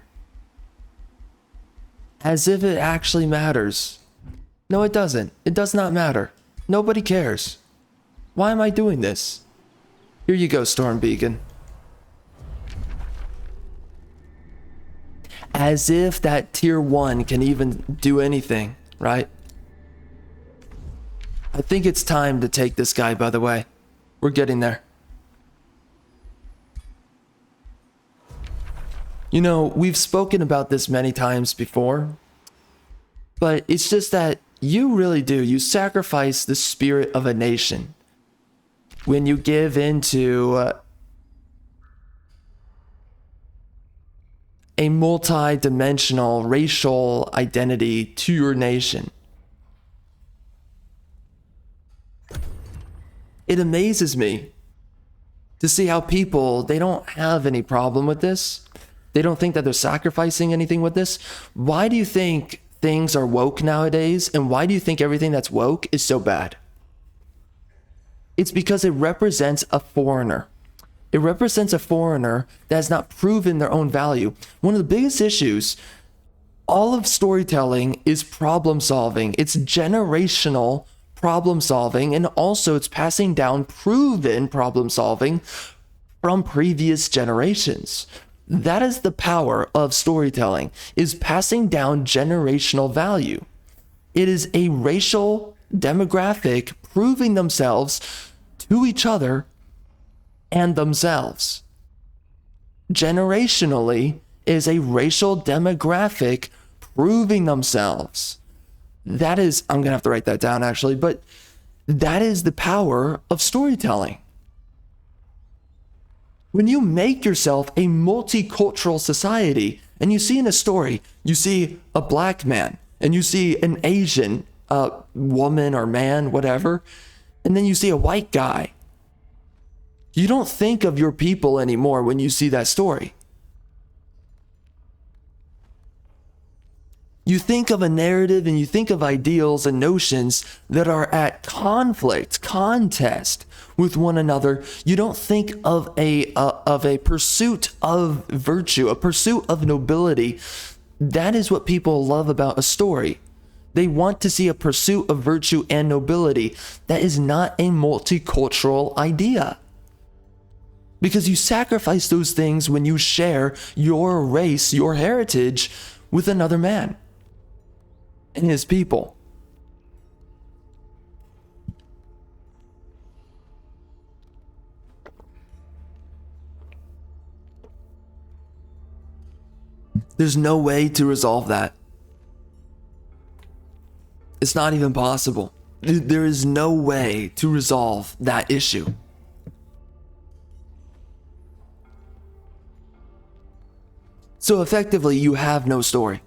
Speaker 1: As if it actually matters. No, it doesn't. It does not matter. Nobody cares. Why am I doing this? Here you go, Storm Beacon. As if that tier 1 can even do anything, right? I think it's time to take this guy, by the way. We're getting there. You know, we've spoken about this many times before, but it's just that you really do. You sacrifice the spirit of a nation when you give into a multi-dimensional racial identity to your nation. It amazes me to see how people, they don't have any problem with this. They don't think that they're sacrificing anything with this. Why do you think things are woke nowadays? And why do you think everything that's woke is so bad? It's because it represents a foreigner. It represents a foreigner that has not proven their own value. One of the biggest issues, all of storytelling is problem solving. It's generational problem solving, and also it's passing down proven problem solving from previous generations. That is the power of storytelling, is passing down generational value. It is a racial demographic proving themselves to each other and themselves. Generationally is a racial demographic proving themselves. That is, I'm gonna have to write that down actually, but that is the power of storytelling. When you make yourself a multicultural society, and you see in a story, you see a black man, and you see an Asian woman or man, whatever, and then you see a white guy. You don't think of your people anymore when you see that story. You think of a narrative and you think of ideals and notions that are at conflict, contest with one another. You don't think of a pursuit of virtue, a pursuit of nobility. That is what people love about a story. They want to see a pursuit of virtue and nobility. That is not a multicultural idea. Because you sacrifice those things when you share your race, your heritage with another man and his people. There's no way to resolve that. It's not even possible. There is no way to resolve that issue. So effectively, you have no story.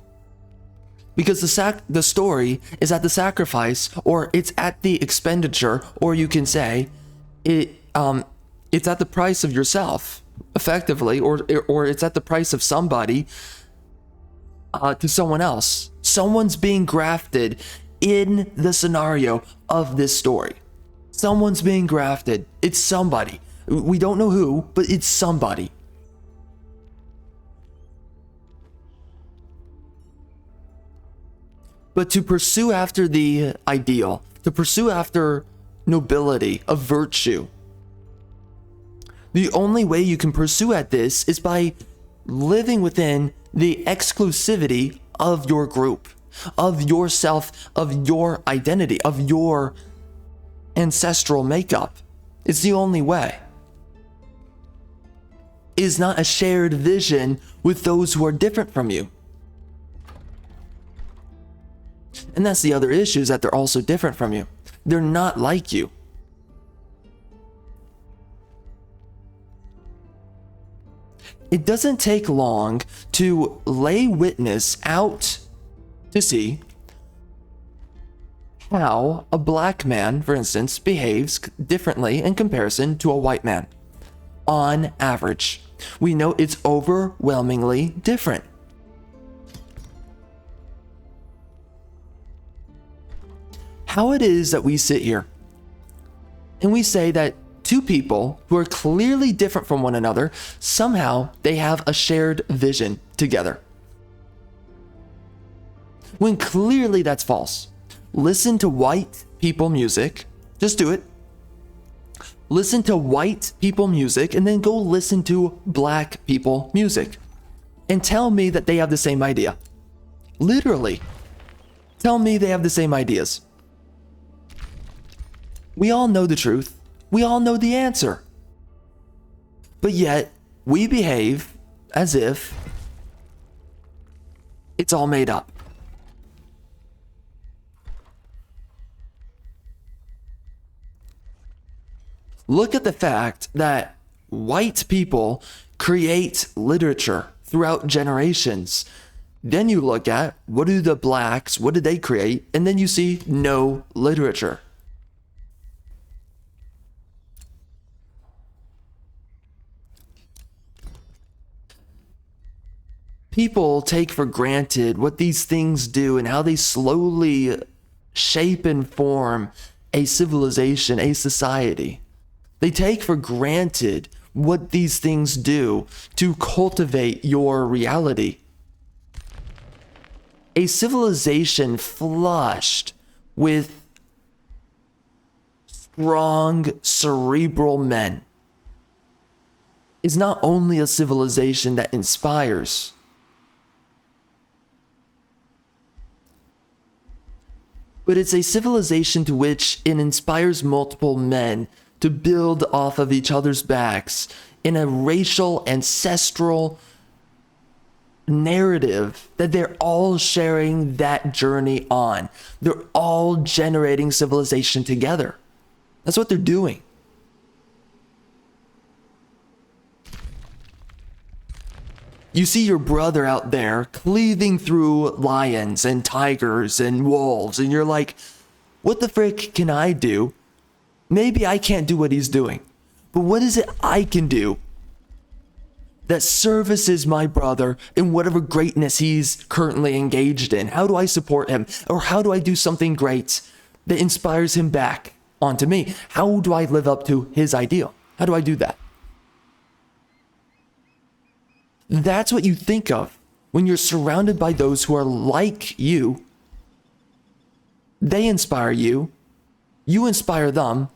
Speaker 1: Because the story is at the sacrifice, or it's at the expenditure, or you can say it's at the price of yourself, effectively, or it's at the price of somebody to someone else. Someone's being grafted in the scenario of this story. Someone's being grafted. It's somebody. We don't know who, but it's somebody. But to pursue after the ideal, to pursue after nobility, of virtue, the only way you can pursue at this is by living within the exclusivity of your group, of yourself, of your identity, of your ancestral makeup. It's the only way. It is not a shared vision with those who are different from you. And that's the other issue, is that they're also different from you. They're not like you. It doesn't take long to lay witness out to sea how a black man, for instance, behaves differently in comparison to a white man. On average, we know it's overwhelmingly different. How it is that we sit here and we say that two people who are clearly different from one another, somehow they have a shared vision together, when clearly that's false. Listen to white people music. Just do it. Listen to white people music and then go listen to black people music and tell me that they have the same idea. Literally. Tell me they have the same ideas. We all know the truth. We all know the answer. But yet, we behave as if it's all made up. Look at the fact that white people create literature throughout generations. Then you look at what do the blacks, what did they create? And then you see no literature. People take for granted what these things do and how they slowly shape and form a civilization, a society. They take for granted what these things do to cultivate your reality. A civilization flushed with strong cerebral men is not only a civilization that inspires, but it's a civilization to which it inspires multiple men to build off of each other's backs in a racial, ancestral narrative that they're all sharing that journey on. They're all generating civilization together. That's what they're doing. You see your brother out there cleaving through lions and tigers and wolves, and you're like, what the frick can I do? Maybe I can't do what he's doing, but what is it I can do that services my brother in whatever greatness he's currently engaged in? How do I support him? Or how do I do something great that inspires him back onto me? How do I live up to his ideal? How do I do that? That's what you think of when you're surrounded by those who are like you. They inspire you. You inspire them.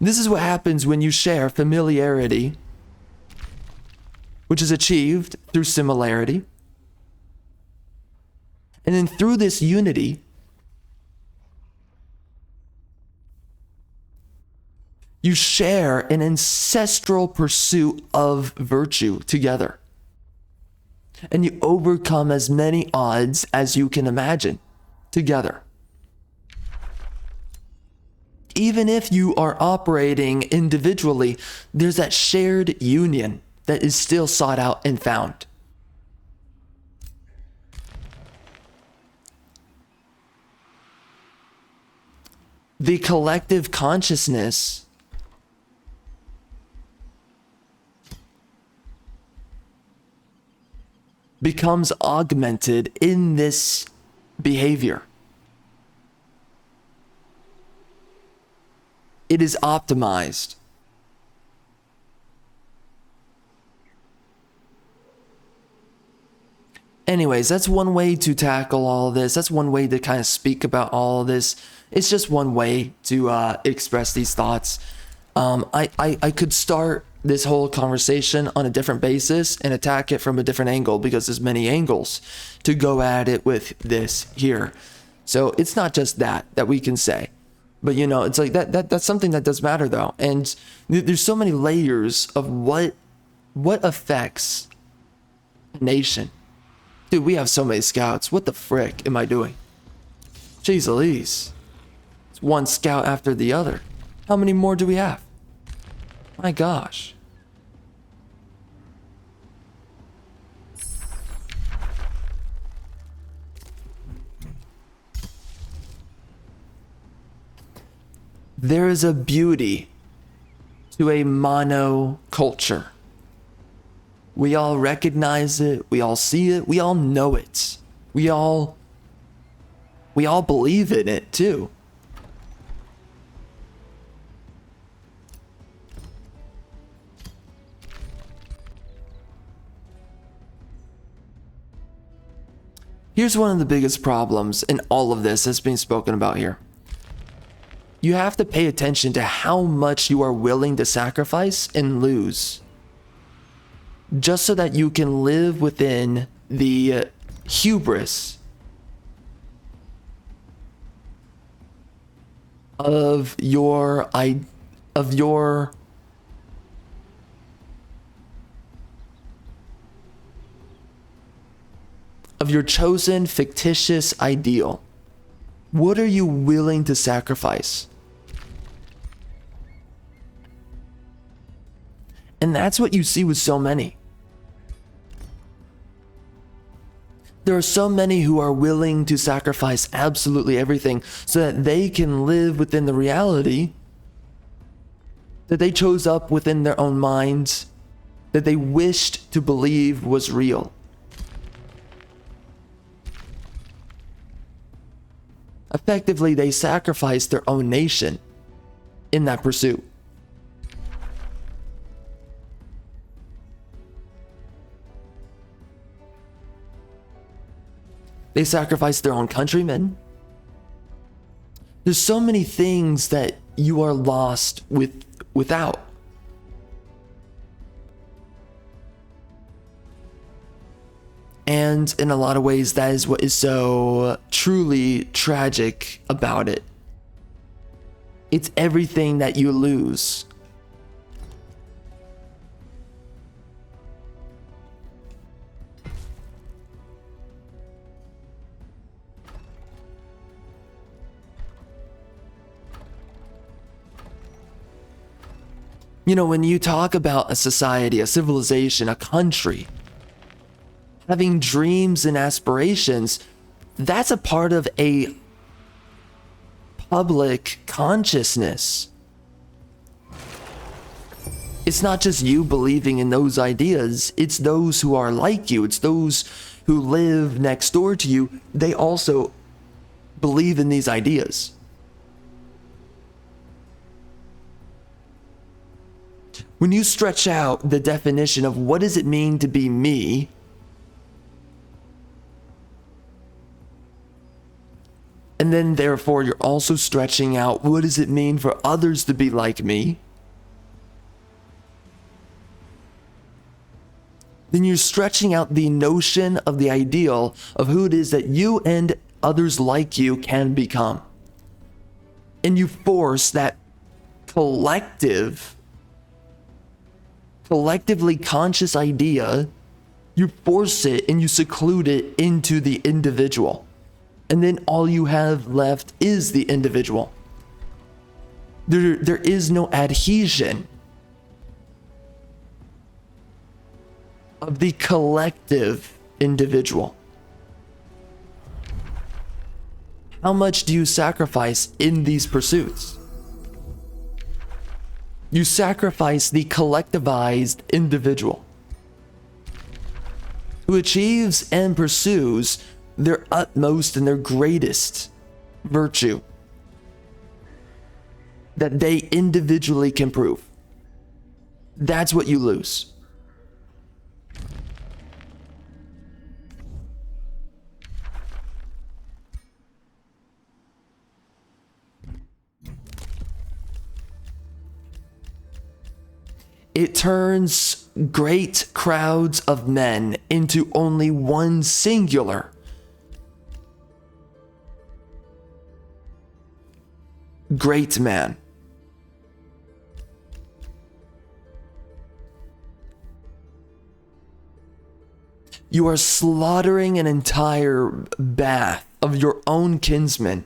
Speaker 1: This is what happens when you share familiarity, which is achieved through similarity. And then through this unity, you share an ancestral pursuit of virtue together. And you overcome as many odds as you can imagine together. Even if you are operating individually, there's that shared union that is still sought out and found. The collective consciousness becomes augmented in this behavior. It is optimized. Anyways, that's one way to tackle all of this. That's one way to kind of speak about all of this. It's just one way to express these thoughts. I could start this whole conversation on a different basis and attack it from a different angle because there's many angles to go at it with this here. So it's not just that we can say. But you know, it's like that's something that does matter though. And there's so many layers of what affects a nation. Dude, we have so many scouts. What the frick am I doing? Jeez Louise. It's one scout after the other. How many more do we have? My gosh. There is a beauty to a monoculture. We all recognize it, we all see it, we all know it. We all believe in it too. Here's one of the biggest problems in all of this that's being spoken about here. You have to pay attention to how much you are willing to sacrifice and lose, just so that you can live within the hubris of your chosen fictitious ideal. What are you willing to sacrifice? And that's what you see with so many. There are so many who are willing to sacrifice absolutely everything so that they can live within the reality that they chose up within their own minds, that they wished to believe was real. Effectively, they sacrificed their own nation in that pursuit. They sacrificed their own countrymen. There's so many things that you are lost without. And in a lot of ways, that is what is so truly tragic about it. It's everything that you lose. You know, when you talk about a society, a civilization, a country, having dreams and aspirations, that's a part of a public consciousness. It's not just you believing in those ideas, it's those who are like you, it's those who live next door to you. They also believe in these ideas. When you stretch out the definition of what does it mean to be me, and then therefore you're also stretching out what does it mean for others to be like me, then you're stretching out the notion of the ideal of who it is that you and others like you can become. And you force that collectively conscious idea, you force it and you seclude it into the individual. And then all you have left is the individual. There is no adhesion of the collective individual. How much do you sacrifice in these pursuits? You sacrifice the collectivized individual who achieves and pursues their utmost and their greatest virtue that they individually can prove. That's what you lose. It turns great crowds of men into only one singular great man. You are slaughtering an entire bath of your own kinsmen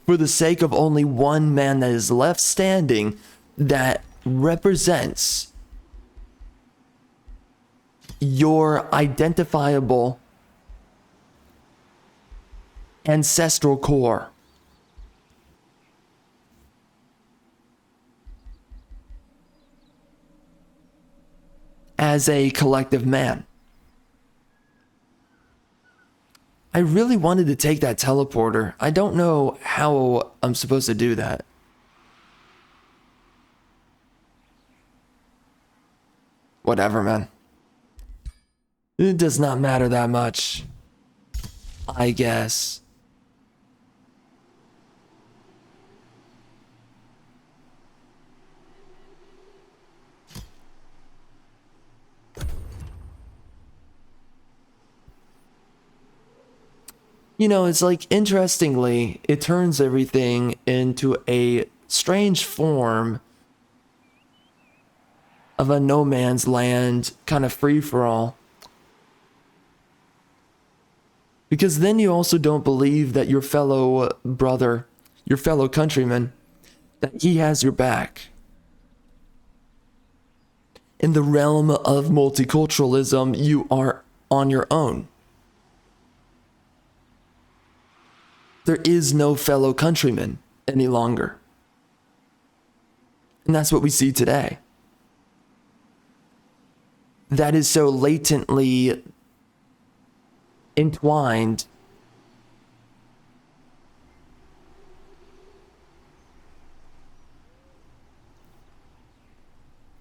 Speaker 1: for the sake of only one man that is left standing that represents your identifiable ancestral core. as a collective man. I really wanted to take that teleporter. I don't know how I'm supposed to do that. Whatever, man. It does not matter that much, I guess. You know, it's like, interestingly, it turns everything into a strange form of a no man's land kind of free-for-all. Because then you also don't believe that your fellow brother, your fellow countryman, that he has your back. In the realm of multiculturalism, you are on your own. There is no fellow countryman any longer. And that's what we see today. That is so latently entwined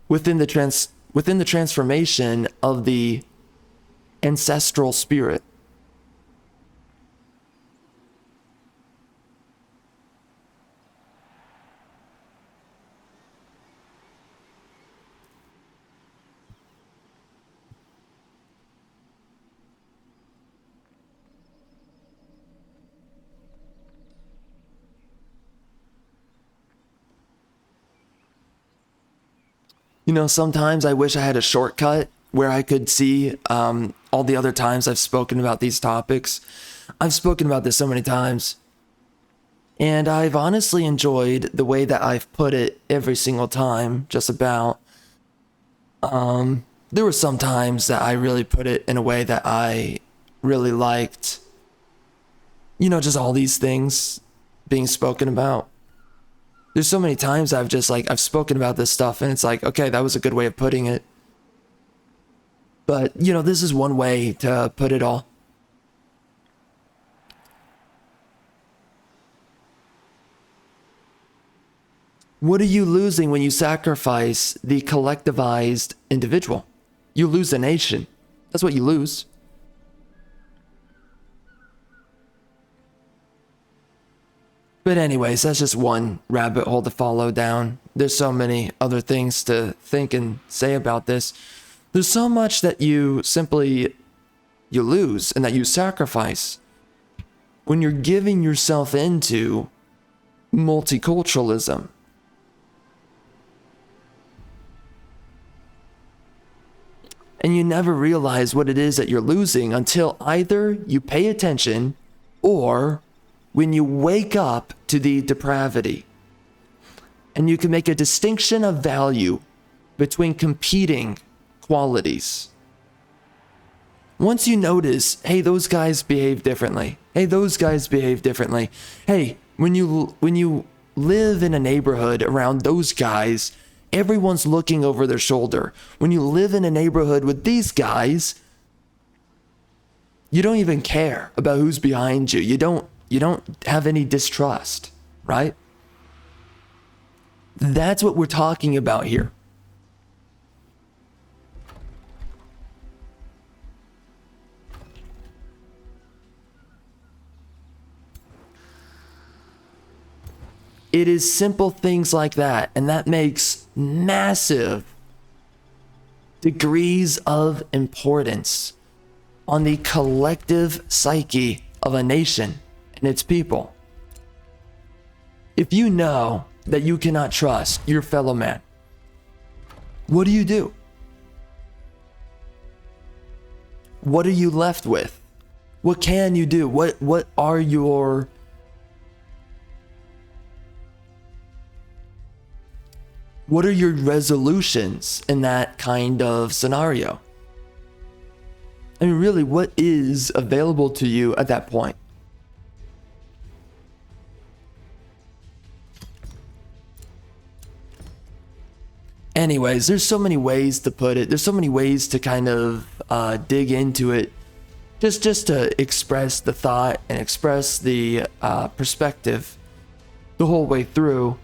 Speaker 1: within the transformation of the ancestral spirit. You know, sometimes I wish I had a shortcut where I could see all the other times I've spoken about these topics. I've spoken about this so many times. And I've honestly enjoyed the way that I've put it every single time, just about. There were some times that I really put it in a way that I really liked. You know, just all these things being spoken about. There's so many times I've spoken about this stuff and it's like, okay, that was a good way of putting it. But, you know, this is one way to put it all. What are you losing when you sacrifice the collectivized individual? You lose a nation. That's what you lose. But anyways, that's just one rabbit hole to follow down. There's so many other things to think and say about this. There's so much that you lose and that you sacrifice when you're giving yourself into multiculturalism. And you never realize what it is that you're losing until either you pay attention or when you wake up to the depravity. And you can make a distinction of value between competing qualities. Once you notice, hey, those guys behave differently. Hey, those guys behave differently. Hey, when you live in a neighborhood around those guys, everyone's looking over their shoulder. When you live in a neighborhood with these guys, you don't even care about who's behind you. You don't have any distrust, right? That's what we're talking about here. It is simple things like that, and that makes massive degrees of importance on the collective psyche of a nation and its people. If you know that you cannot trust your fellow man, what do? What are you left with? What can you do? What are your resolutions in that kind of scenario? I mean, really, what is available to you at that point? Anyways, there's so many ways to put it. There's so many ways to kind of dig into it. Just to express the thought and express the perspective the whole way through.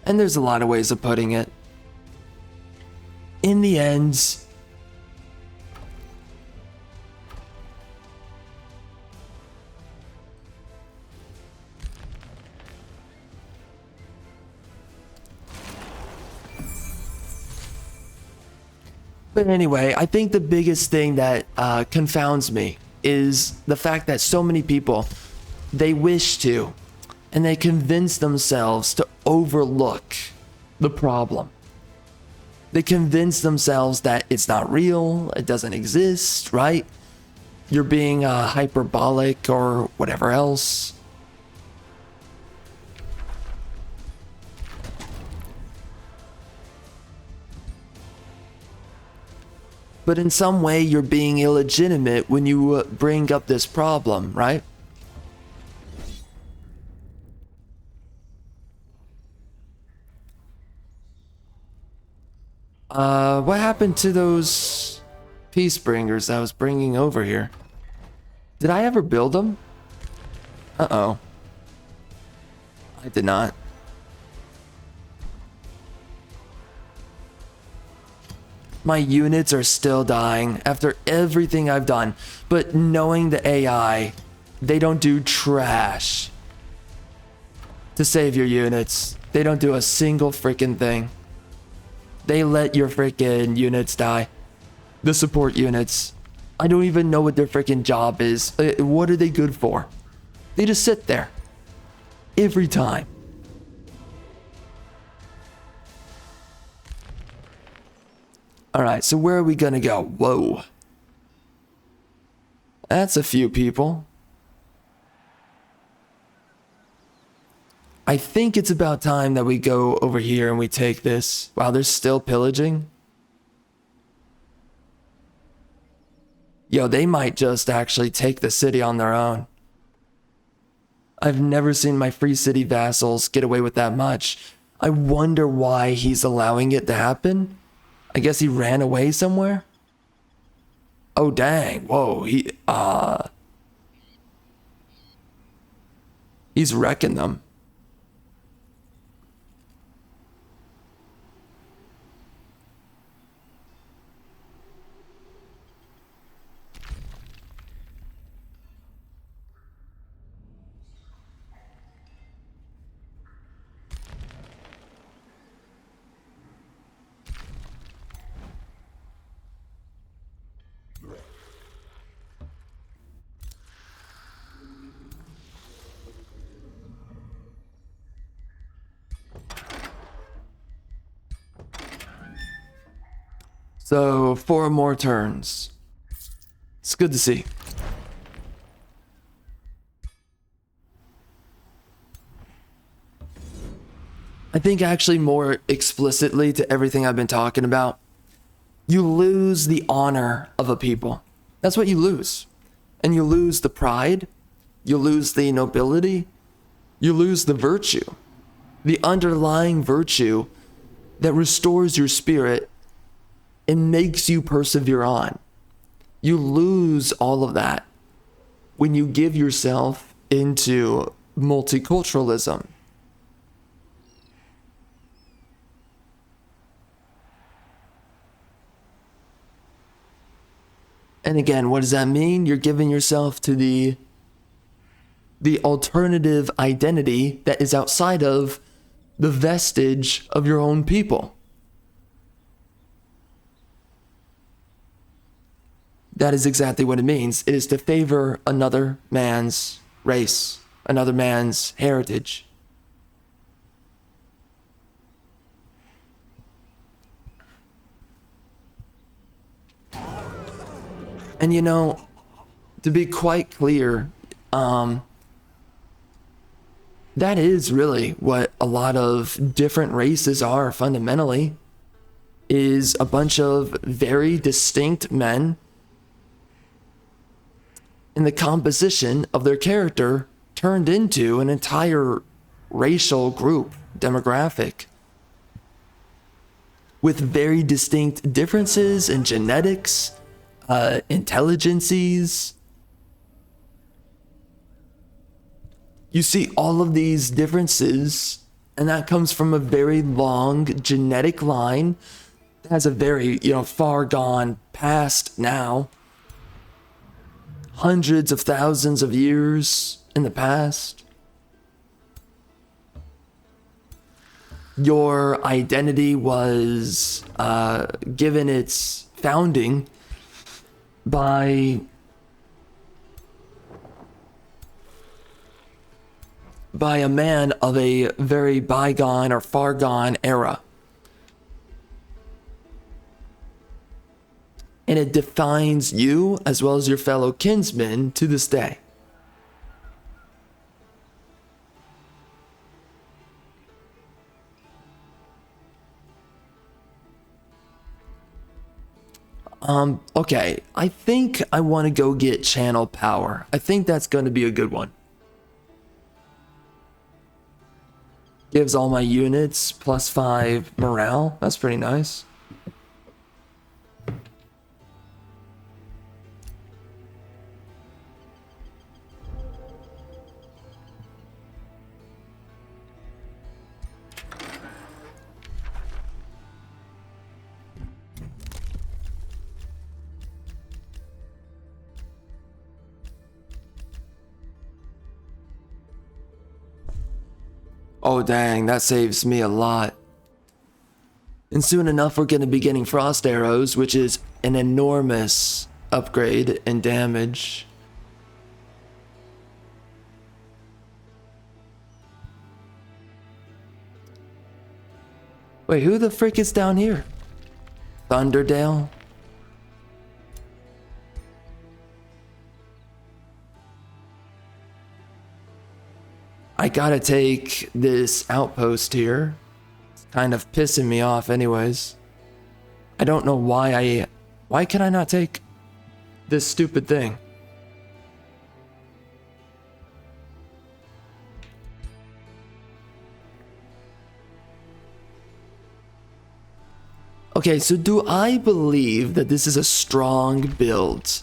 Speaker 1: And there's a lot of ways of putting it. In the end, but anyway, I think the biggest thing that confounds me is the fact that so many people, they wish to, and they convince themselves to overlook the problem. They convince themselves that it's not real, it doesn't exist, right? You're being hyperbolic or whatever else. But in some way, you're being illegitimate when you bring up this problem, right? What happened to those peace bringers I was bringing over here? Did I ever build them? Uh-oh. I did not. My units are still dying after everything I've done, but knowing the AI, they don't do trash to save your units. They don't do a single freaking thing. They let your freaking units die. The support units. I don't even know what their freaking job is. What are they good for? They just sit there. Every time. Alright, so where are we gonna go? Whoa. That's a few people. I think it's about time that we go over here and we take this. Wow, they're still pillaging. Yo, they might just actually take the city on their own. I've never seen my free city vassals get away with that much. I wonder why he's allowing it to happen. I guess he ran away somewhere. Oh dang, whoa, he's wrecking them. So 4 more turns. It's good to see. I think actually more explicitly to everything I've been talking about, you lose the honor of a people. That's what you lose. And you lose the pride, you lose the nobility, you lose the virtue, the underlying virtue that restores your spirit and makes you persevere on. You lose all of that when you give yourself into multiculturalism. And again, what does that mean? You're giving yourself to the alternative identity that is outside of the vestige of your own people. That is exactly what it means. It is to favor another man's race, another man's heritage. And you know, to be quite clear, that is really what a lot of different races are fundamentally, is a bunch of very distinct men and the composition of their character turned into an entire racial group, demographic, with very distinct differences in genetics, intelligences. You see all of these differences, and that comes from a very long genetic line that has a very, far gone past now. Hundreds of thousands of years in the past. Your identity was given its founding by a man of a very bygone or far gone era. And it defines you as well as your fellow kinsmen to this day. Okay, I think I want to go get channel power. I think that's going to be a good one. Gives all my units +5 morale. That's pretty nice. Oh dang, that saves me a lot. And soon enough we're going to be getting frost arrows, which is an enormous upgrade in damage. Wait, who the frick is down here? Thunderdale? I gotta take this outpost here. It's kind of pissing me off anyways. I don't know why can I not take this stupid thing? Okay, so do I believe that this is a strong build?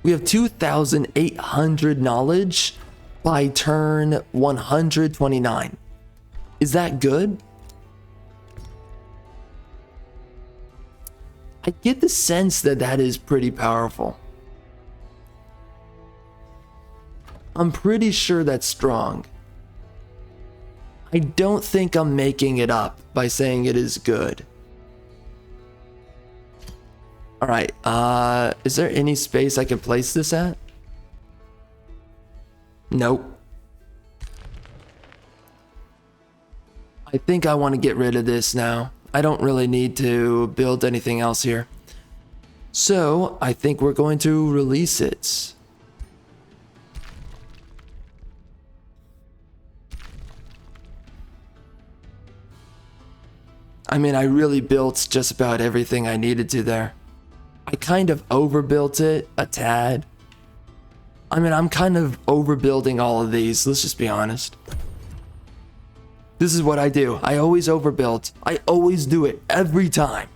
Speaker 1: We have 2,800 knowledge by turn 129. Is that good? I get the sense that that is pretty powerful. I'm pretty sure that's strong. I don't think I'm making it up by saying it is good. Alright, is there any space I can place this at? Nope. I think I want to get rid of this now. I don't really need to build anything else here. So, I think we're going to release it. I mean, I really built just about everything I needed to there. I kind of overbuilt it a tad. I mean, I'm kind of overbuilding all of these, let's just be honest. This is what I do. I always overbuild. I always do it every time.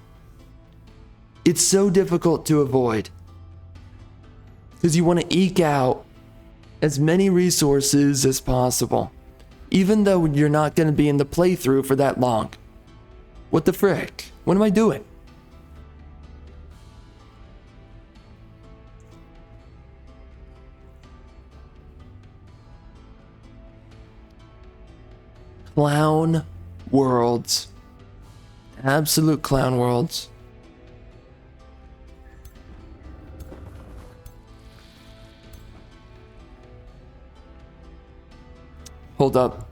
Speaker 1: It's so difficult to avoid. Because you want to eke out as many resources as possible. Even though you're not going to be in the playthrough for that long. What the frick? What am I doing? Clown worlds. Absolute clown worlds. Hold up.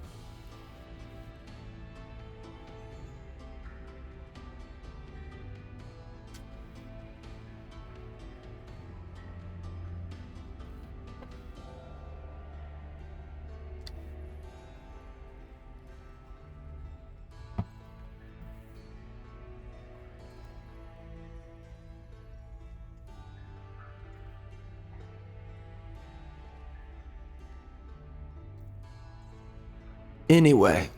Speaker 1: Anyway.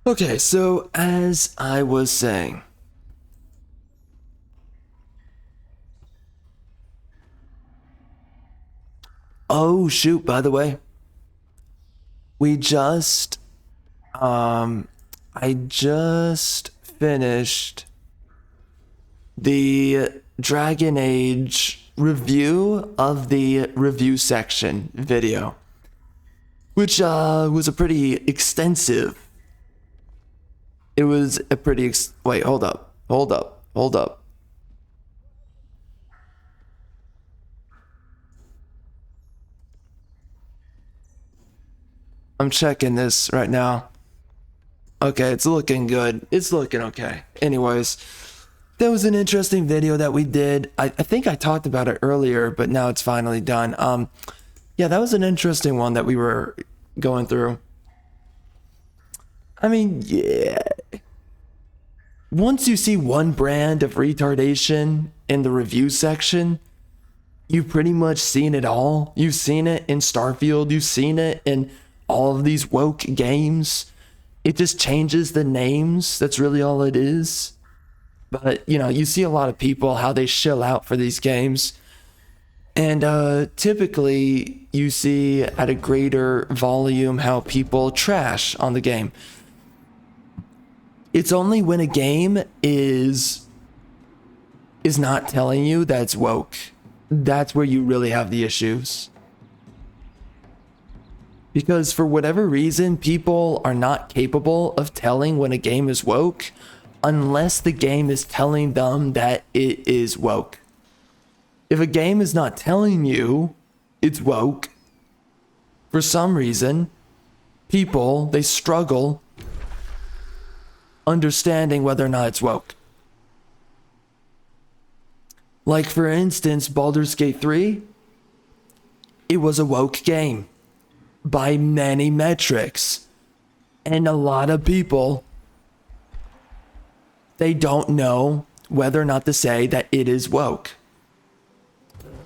Speaker 1: Okay, so as I was saying, oh shoot, by the way, we just I just finished the Dragon Age review of the review section video, which was a pretty extensive. It was a pretty wait, hold up. I'm checking this right now. Okay, it's looking good. It's looking okay. Anyways, that was an interesting video that we did. I think I talked about it earlier, but now it's finally done. Yeah, that was an interesting one that we were going through. I mean, yeah. Once you see one brand of retardation in the review section, you've pretty much seen it all. You've seen it in Starfield. You've seen it in all of these woke games. It just changes the names. That's really all it is. But, you know, you see a lot of people, how they shill out for these games. And typically, you see at a greater volume how people trash on the game. It's only when a game is not telling you that it's woke. That's where you really have the issues. Because for whatever reason, people are not capable of telling when a game is woke unless the game is telling them that it is woke. If a game is not telling you it's woke, for some reason, people, they struggle understanding whether or not it's woke. Like for instance, Baldur's Gate 3, it was a woke game by many metrics. And a lot of people, they don't know whether or not to say that it is woke.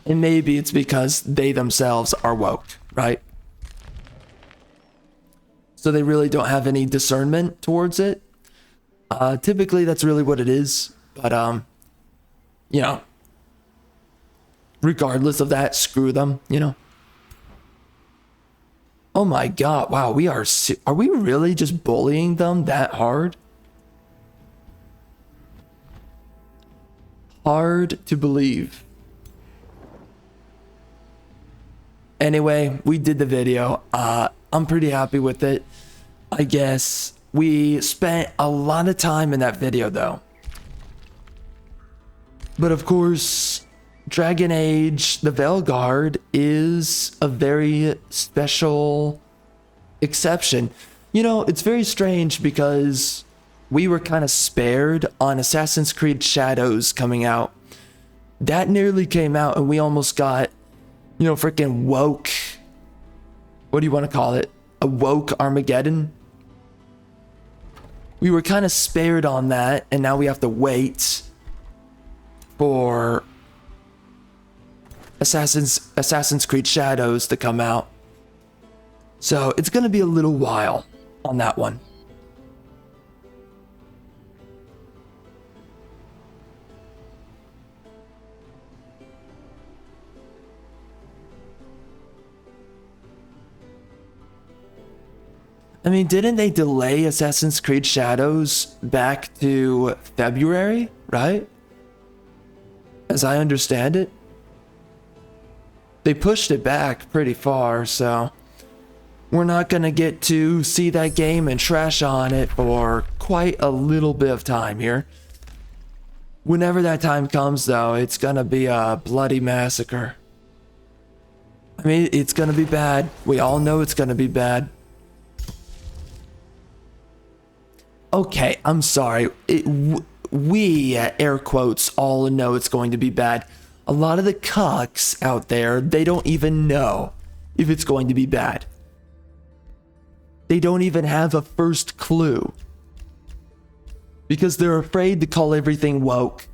Speaker 1: And maybe it's because they themselves are woke, right? So they really don't have any discernment towards it. Typically, that's really what it is. But, you know, regardless of that, screw them, you know. Oh my God, wow, are we really just bullying them that hard? Hard to believe. Anyway, we did the video. I'm pretty happy with it, I guess. We spent a lot of time in that video though. But of course, Dragon Age, the Veilguard is a very special exception. You know, it's very strange because we were kind of spared on Assassin's Creed Shadows coming out. That nearly came out and we almost got, you know, freaking woke. What do you want to call it? A woke Armageddon? We were kind of spared on that, and now we have to wait for Assassin's Creed Shadows to come out. So it's going to be a little while on that one. I mean, didn't they delay Assassin's Creed Shadows back to February, right? As I understand it. They pushed it back pretty far, so we're not going to get to see that game and trash on it for quite a little bit of time here. Whenever that time comes, though, it's going to be a bloody massacre. I mean, it's going to be bad. We all know it's going to be bad. Okay, I'm sorry. We, air quotes, all know it's going to be bad. A lot of the cucks out there, they don't even know if it's going to be bad. They don't even have a first clue. because they're afraid to call everything woke.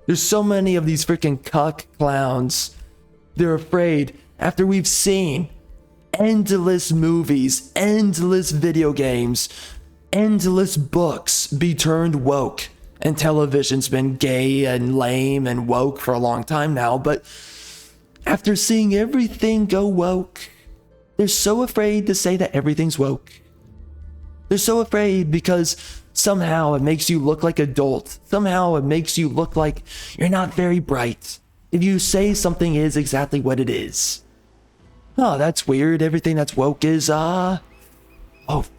Speaker 1: There's so many of these freaking cuck clowns. They're afraid after we've seen endless movies, endless video games, endless books be turned woke. And television's been gay and lame and woke for a long time now, but after seeing everything go woke, they're so afraid to say that everything's woke. They're so afraid because somehow it makes you look like an adult. Somehow it makes you look like you're not very bright if you say something is exactly what it is. Oh, that's weird. Everything that's woke is, oh,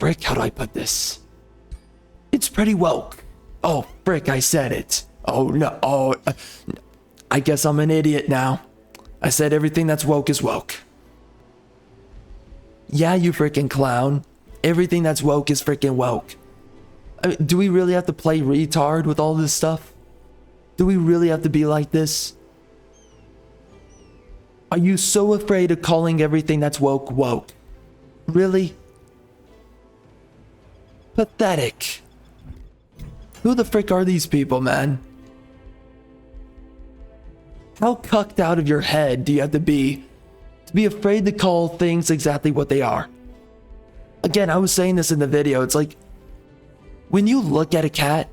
Speaker 1: frick, how do I put this? It's pretty woke. Oh, frick, I said it. Oh, no, I guess I'm an idiot now. I said everything that's woke is woke. Yeah, you freaking clown. Everything that's woke is freaking woke. I mean, do we really have to play retard with all this stuff? Do we really have to be like this? Are you so afraid of calling everything that's woke woke? Really? Pathetic. Who the frick are these people, man? How cucked out of your head do you have to be afraid to call things exactly what they are? Again, I was saying this in the video. It's like, when you look at a cat,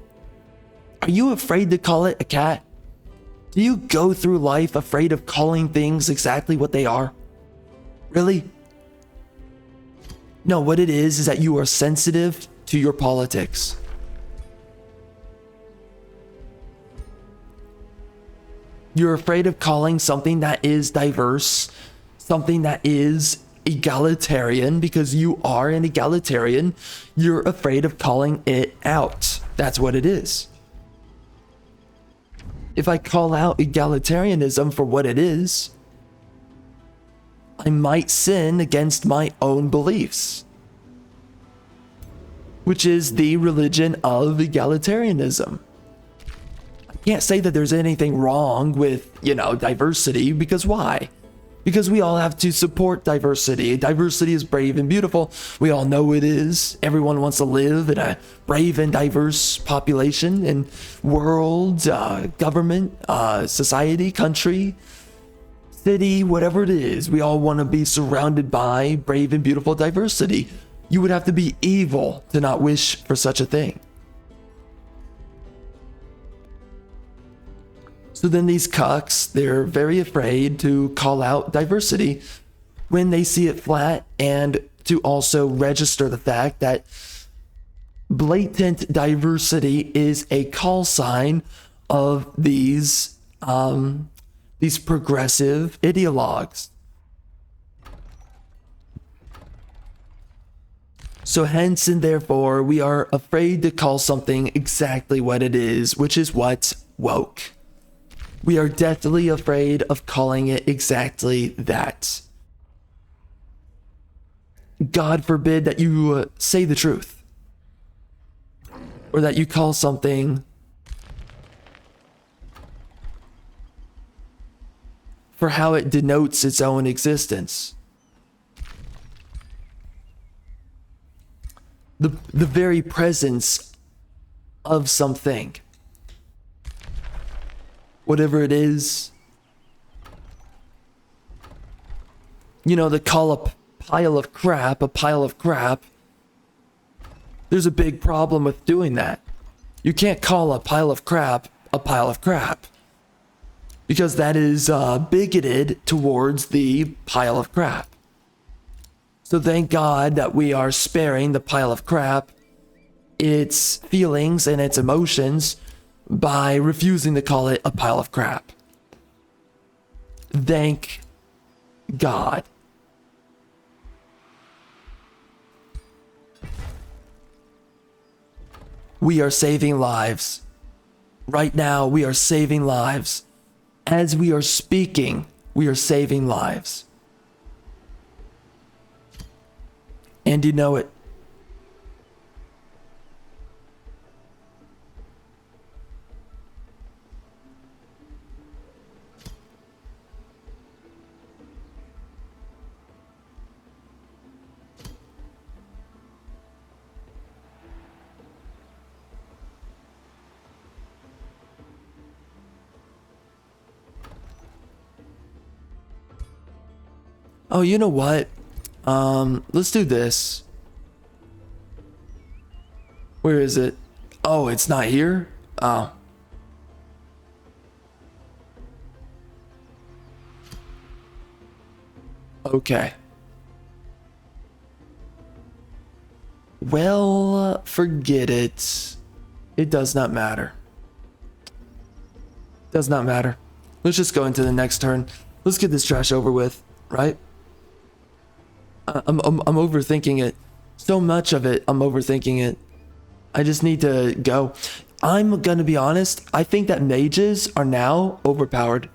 Speaker 1: are you afraid to call it a cat? Do you go through life afraid of calling things exactly what they are? Really? No, what it is that you are sensitive to your politics. You're afraid of calling something that is diverse, something that is egalitarian, because you are an egalitarian. You're afraid of calling it out. That's what it is. If I call out egalitarianism for what it is, I might sin against my own beliefs, which is the religion of egalitarianism. I can't say that there's anything wrong with, diversity, because why? Because we all have to support diversity. Diversity is brave and beautiful. We all know it is. Everyone wants to live in a brave and diverse population and world, government, society, country, city, whatever it is. We all want to be surrounded by brave and beautiful diversity. You would have to be evil to not wish for such a thing. So then these cucks, they're very afraid to call out diversity when they see it flat, and to also register the fact that blatant diversity is a call sign of these progressive ideologues. So hence and therefore, we are afraid to call something exactly what it is, which is what's woke. We are deathly afraid of calling it exactly that. God forbid that you say the truth, or that you call something for how it denotes its own existence. The very presence of something. Whatever it is. To call a pile of crap. There's a big problem with doing that. You can't call a pile of crap a pile of crap, because that is bigoted towards the pile of crap. So thank God that we are sparing the pile of crap its feelings and its emotions by refusing to call it a pile of crap. Thank God. We are saving lives. Right now, we are saving lives. As we are speaking, we are saving lives. And you know it. Oh, you know what? Let's do this. Where is it? Oh, it's not here? Oh. Okay. Well, forget it. It does not matter. Does not matter. Let's just go into the next turn. Let's get this trash over with, right? I'm overthinking it. So much of it, I'm overthinking it. I just need to go. I'm gonna be honest. I think that mages are now overpowered.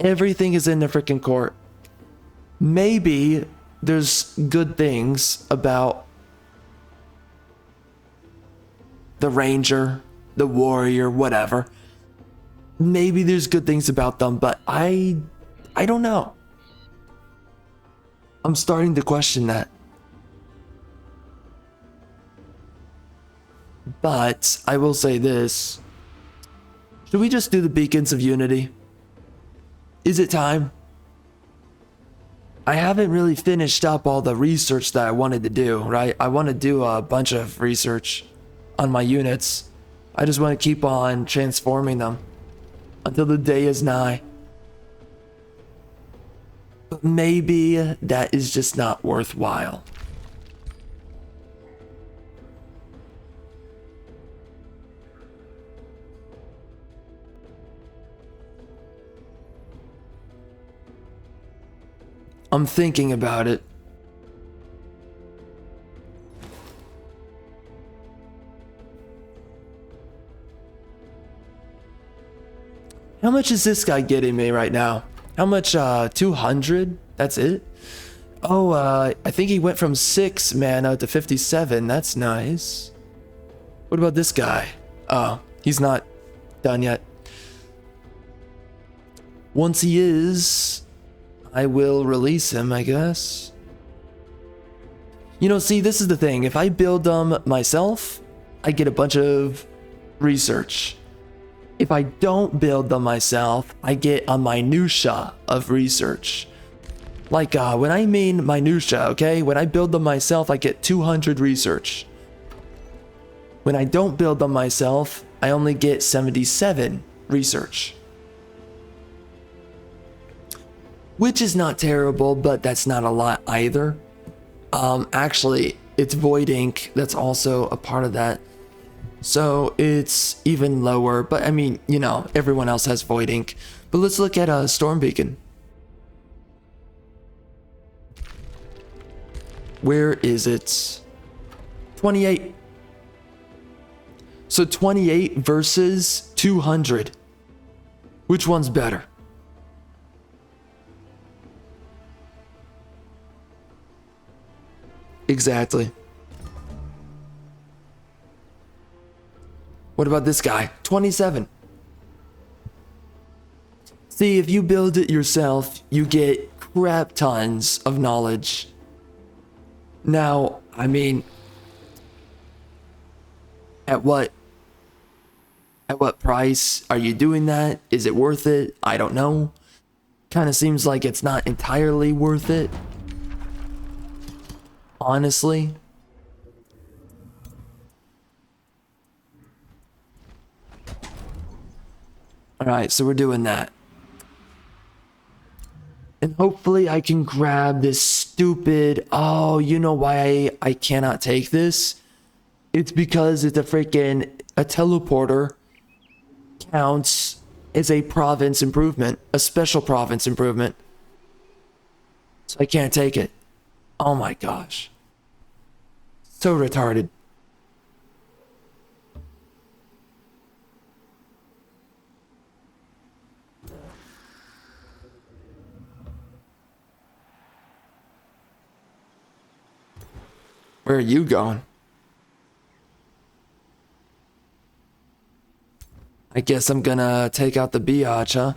Speaker 1: Everything is in the freaking court. Maybe there's good things about the ranger, the warrior, whatever. Maybe there's good things about them, but I don't know. I'm starting to question that. But I will say this. Should we just do the beacons of unity? Is it time? I haven't really finished up all the research that I wanted to do, right? I want to do a bunch of research on my units. I just want to keep on transforming them until the day is nigh. But maybe that is just not worthwhile. I'm thinking about it. How much is this guy getting me right now? How much? 200? That's it? Oh, I think he went from 6 mana to 57. That's nice. What about this guy? Oh, he's not done yet. Once he is, I will release him, I guess. You know, see, this is the thing. If I build them myself, I get a bunch of research. If I don't build them myself, I get a minutia of research. Like, when I mean minutia, okay? When I build them myself, I get 200 research. When I don't build them myself, I only get 77 research. Which is not terrible, but that's not a lot either. Actually, it's Void Ink that's also a part of that. So it's even lower, but I mean, you know, everyone else has Void Ink. But let's look at a Storm Beacon. Where is it? 28. So 28 versus 200. Which one's better? Exactly. What about this guy? 27. See, if you build it yourself, you get crap tons of knowledge. Now, I mean, at what price are you doing that? Is it worth it? I don't know. Kind of seems like it's not entirely worth it. Honestly. Alright, so we're doing that. And hopefully I can grab this stupid... Oh, you know why I cannot take this? It's because it's a teleporter counts as a province improvement. A special province improvement. So I can't take it. Oh my gosh. So retarded. Where are you going? I guess I'm gonna take out the biatch, huh?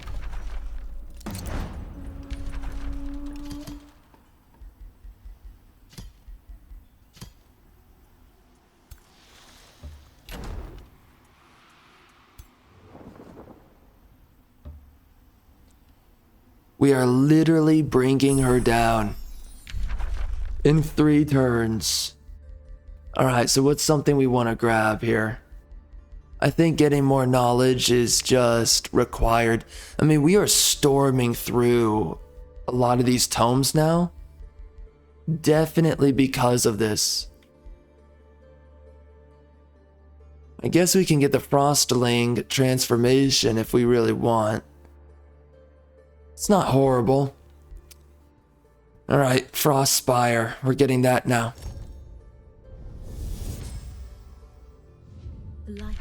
Speaker 1: We are literally bringing her down in 3 turns. Alright, so what's something we want to grab here? I think getting more knowledge is just required. I mean, we are storming through a lot of these tomes now. Definitely because of this. I guess we can get the Frostling transformation if we really want. It's not horrible. Alright, Frost Spire. We're getting that now.
Speaker 2: Light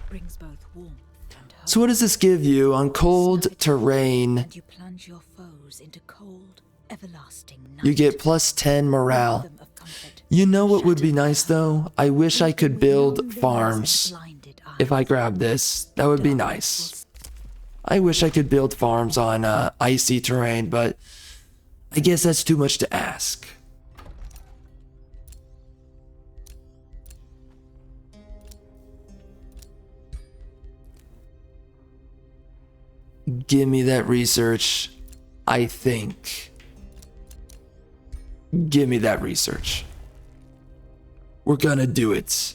Speaker 2: brings both warmth and hope.
Speaker 1: So what does this give you on cold terrain?
Speaker 2: And you plunge your foes into cold, everlasting night.
Speaker 1: You get plus 10 morale. You know what would be nice though? I wish I could build farms. If I grab this, that would be nice. I wish I could build farms on icy terrain, but I guess that's too much to ask. Give me that research, I think. Give me that research. We're gonna do it.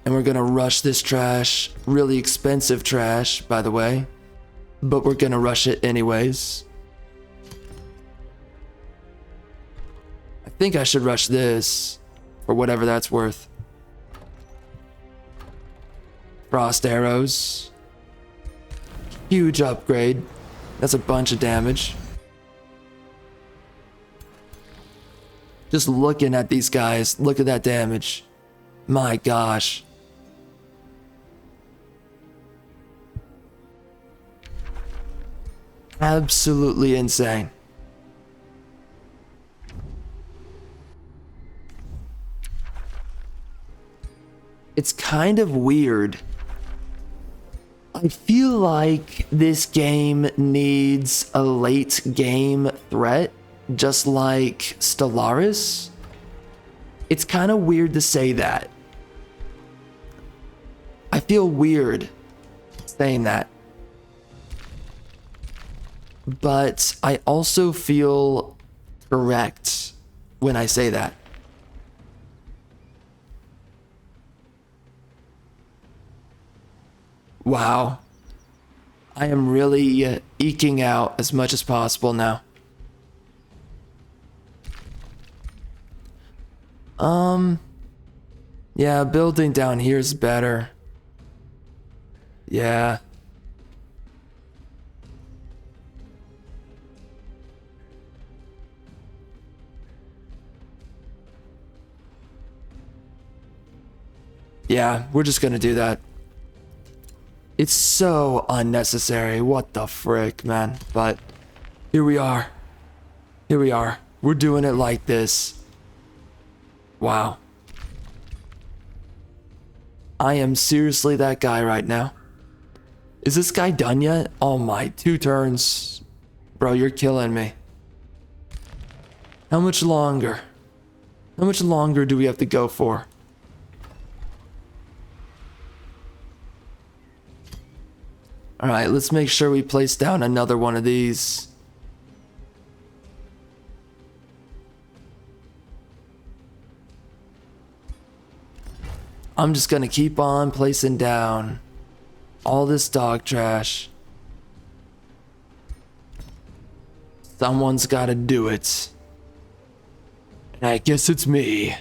Speaker 1: And we're gonna rush this trash. Really expensive trash, by the way. But we're gonna rush it anyways. I think I should rush this. For whatever that's worth. Frost arrows. Huge upgrade. That's a bunch of damage. Just looking at these guys, look at that damage. My gosh. Absolutely insane. It's kind of weird. I feel like this game needs a late game threat, just like Stellaris. It's kind of weird to say that. I feel weird saying that. But I also feel correct when I say that. Wow. I am really eking out as much as possible now. Yeah, building down here is better. Yeah. Yeah, we're just gonna do that. It's so unnecessary. What the frick, man. But here we are. Here we are. We're doing it like this. Wow. I am seriously that guy right now. Is this guy done yet? Oh my, 2 turns. Bro, you're killing me. How much longer? How much longer do we have to go for? Alright, let's make sure we place down another one of these. I'm just gonna keep on placing down all this dog trash. Someone's gotta do it. And I guess it's me.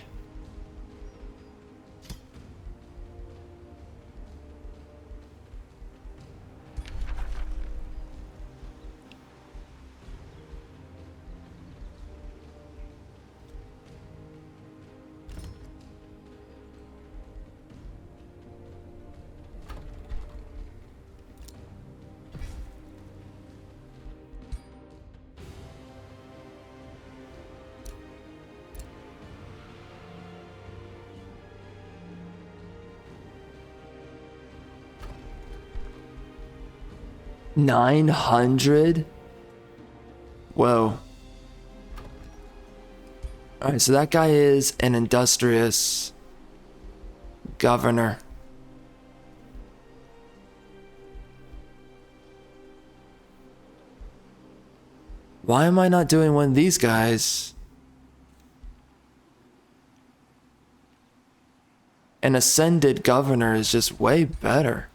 Speaker 1: $900? Whoa. Alright, so that guy is an industrious governor. Why am I not doing one of these guys? An ascended governor is just way better.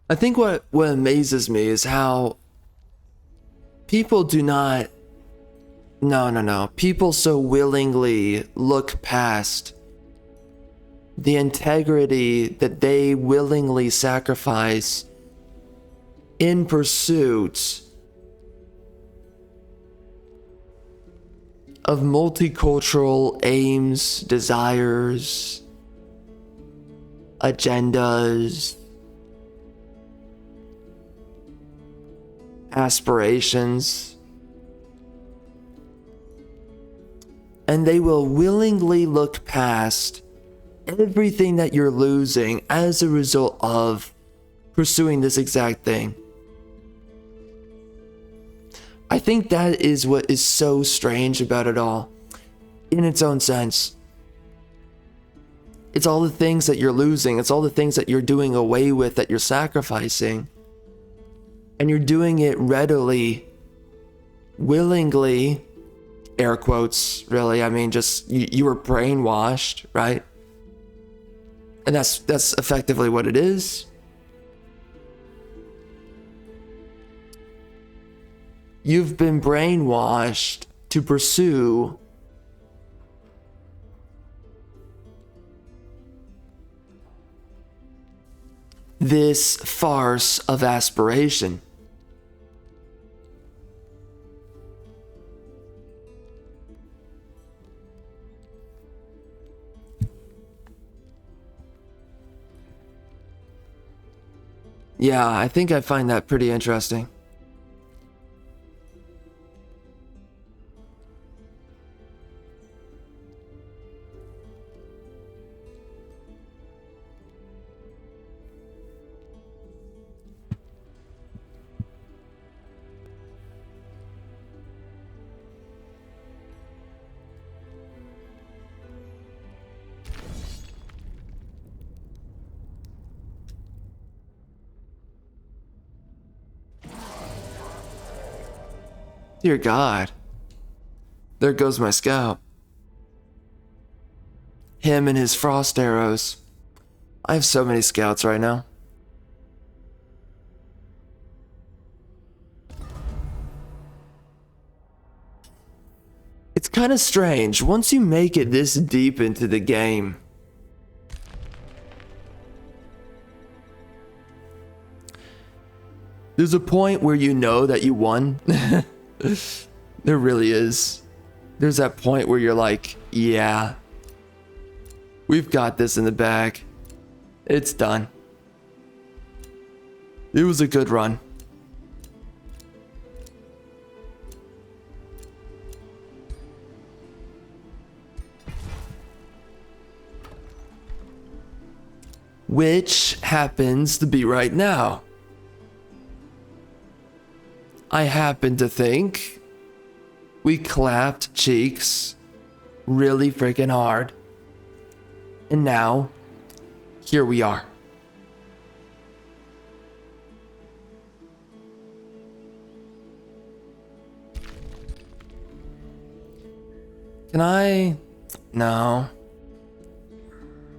Speaker 1: I think what amazes me is how people do not. No. People so willingly look past the integrity that they willingly sacrifice in pursuit of multicultural aims, desires, agendas, aspirations, and they will willingly look past everything that you're losing as a result of pursuing this exact thing. I think that is what is so strange about it all, in its own sense. It's all the things that you're losing, it's all the things that you're doing away with, that you're sacrificing. And you're doing it readily, willingly, air quotes, really. I mean, just, you were brainwashed, right? And that's effectively what it is. You've been brainwashed to pursue this farce of aspiration. Yeah, I think I find that pretty interesting. Dear God. There goes my scout. Him and his frost arrows. I have so many scouts right now. It's kind of strange. Once you make it this deep into the game, there's a point where you know that you won. There really is. There's that point where you're like, yeah, we've got this in the bag. It's done. It was a good run. Which happens to be right now. I happen to think we clapped cheeks really freaking hard. And now, here we are. Can I No.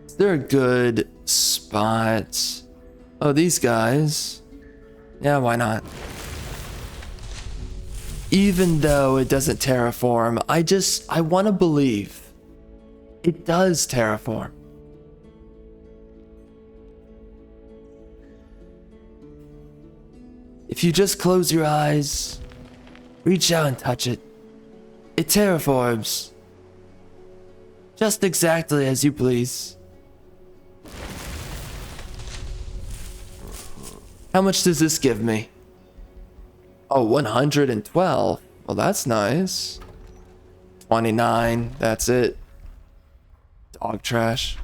Speaker 1: Is there a good spot? Oh, these guys. Yeah, why not? Even though it doesn't terraform, I want to believe it does terraform. If you just close your eyes, reach out and touch it, it terraforms. Just exactly as you please. How much does this give me? Oh, 112. Well, that's nice. 29, that's it. Dog trash.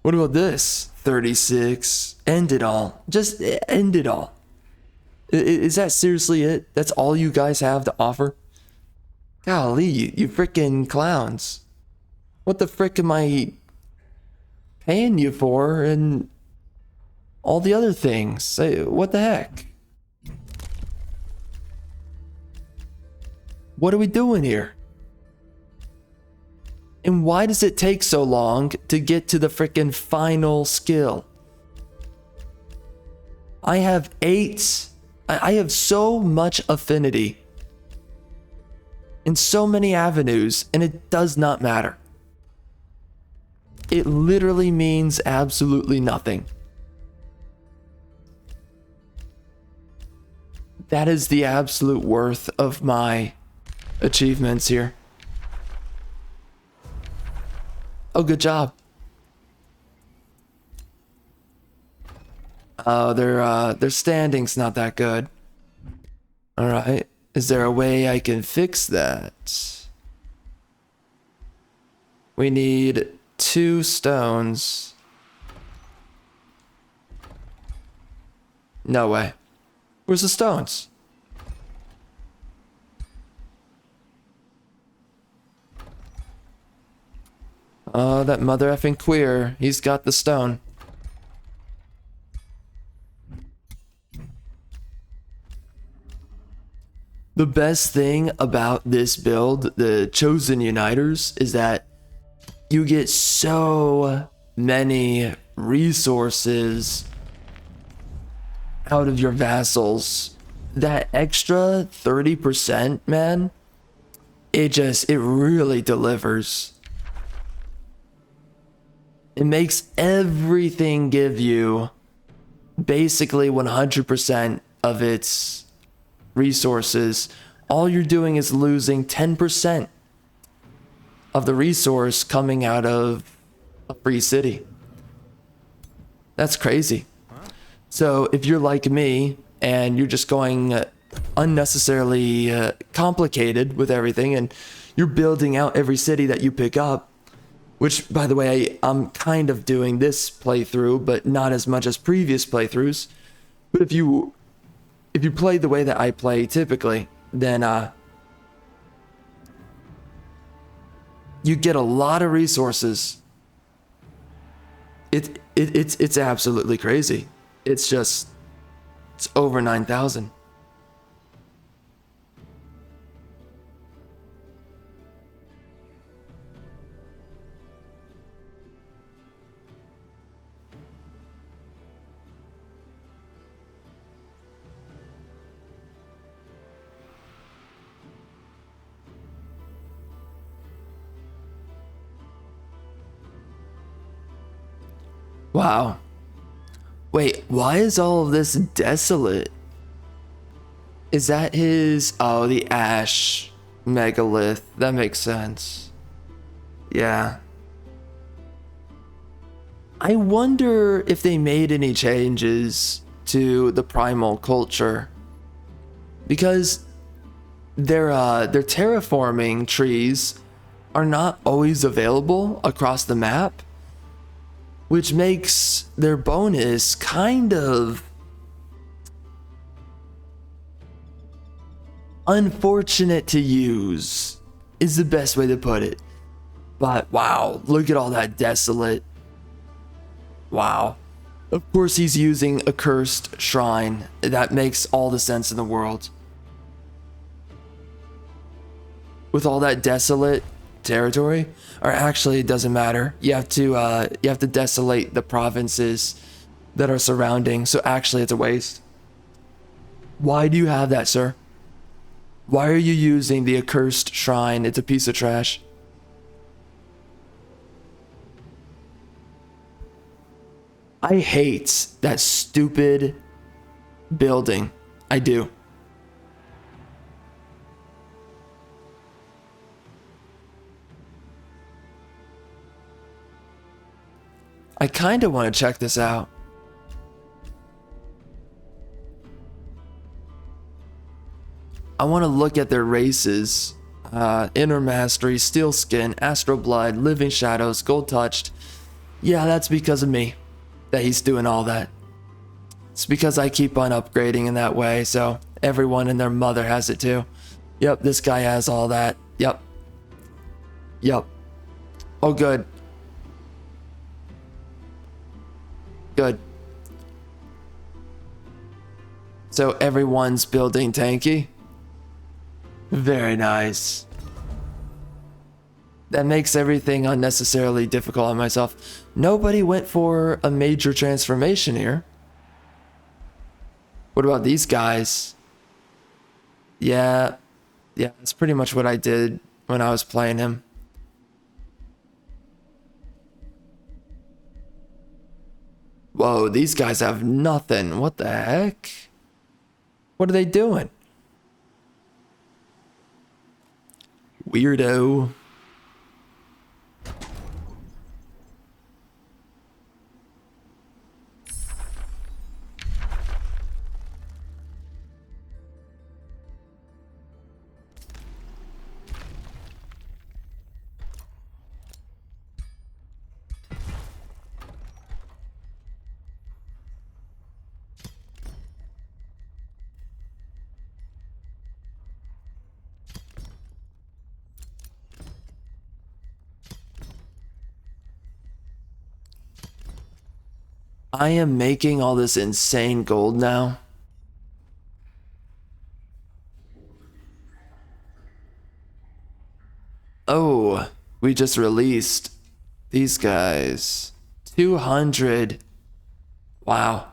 Speaker 1: What about this? 36. End it all. Just end it all. Is that seriously it? That's all you guys have to offer? Golly, you freaking clowns. What the frick am I paying you for and all the other things? What the heck? What are we doing here? And why does it take so long to get to the frickin' final skill? I have 8. I have so much affinity in so many avenues, and it does not matter. It literally means absolutely nothing. That is the absolute worth of my achievements here. Oh, good job. Oh, their standing's not that good. All right. Is there a way I can fix that? We need 2 stones. No way. Where's the stones? Oh, that mother effing queer. He's got the stone. The best thing about this build, the Chosen Uniters, is that you get so many resources out of your vassals. That extra 30%, man, it really delivers. It makes everything give you basically 100% of its resources. All you're doing is losing 10% of the resource coming out of a free city. That's crazy. So if you're like me and you're just going unnecessarily complicated with everything and you're building out every city that you pick up, which, by the way, I'm kind of doing this playthrough, but not as much as previous playthroughs. But if you play the way that I play typically, then you get a lot of resources. It's absolutely crazy. It's over 9,000. Wow. Wait, why is all of this desolate? Is that his... Oh, the ash megalith. That makes sense. Yeah. I wonder if they made any changes to the primal culture. Because their terraforming trees are not always available across the map, which makes their bonus kind of unfortunate to use, is the best way to put it. But wow, look at all that desolate. Wow. Of course he's using a cursed shrine. That makes all the sense in the world. With all that desolate, territory. Or actually, it doesn't matter. You have to desolate the provinces that are surrounding. So actually, it's a waste. Why do you have that, sir? Why are you using the accursed shrine? It's a piece of trash. I hate that stupid building. I do. I kind of want to check this out. I want to look at their races. Inner Mastery, Steel Skin, Astral Blood, Living Shadows, Gold Touched. Yeah, that's because of me that he's doing all that. It's because I keep on upgrading in that way, so everyone and their mother has it too. Yep, this guy has all that. Yep. Yep. Oh, good. Good. So everyone's building tanky. Very nice. That makes everything unnecessarily difficult on myself. Nobody went for a major transformation here. What about these guys? Yeah, that's pretty much what I did when I was playing him. Whoa, these guys have nothing. What the heck? What are they doing? Weirdo. I am making all this insane gold now. Oh, we just released these guys. 200. Wow.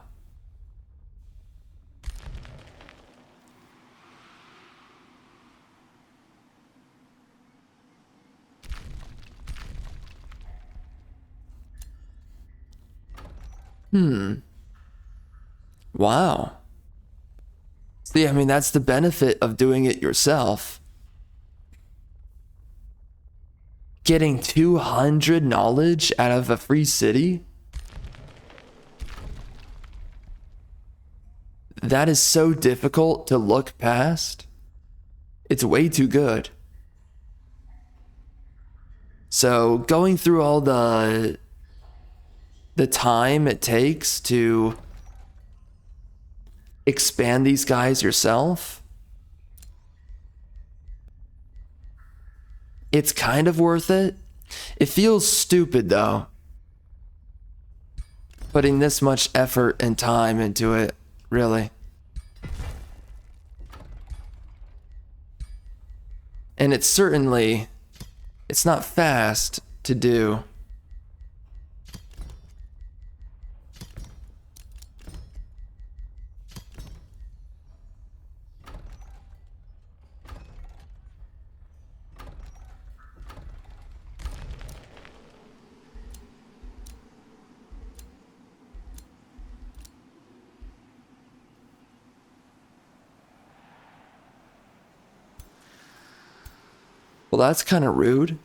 Speaker 1: Wow. See, I mean, that's the benefit of doing it yourself. Getting 200 knowledge out of a free city? That is so difficult to look past. It's way too good. So going through all the time it takes to expand these guys yourself, it's kind of worth it. It feels stupid though, putting this much effort and time into it, really. And it's not fast to do. Well, that's kind of rude.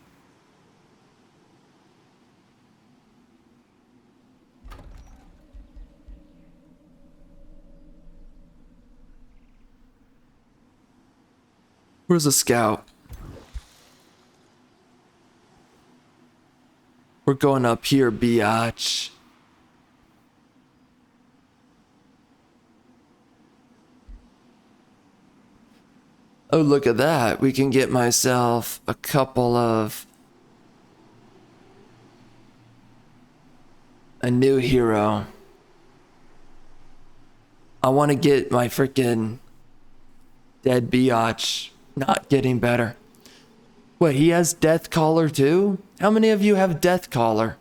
Speaker 1: Where's a scout? We're going up here, biatch. Oh, look at that. We can get myself a couple of... a new hero. I want to get my freaking dead biatch not getting better. Wait, he has Death Caller too? How many of you have Death Caller?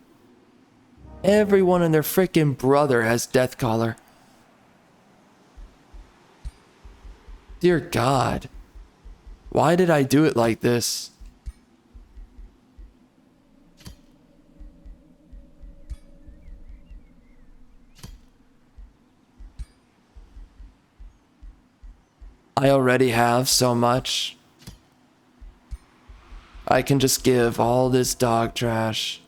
Speaker 1: Everyone and their freaking brother has Death Caller. Dear God. Why did I do it like this? I already have so much. I can just give all this dog trash.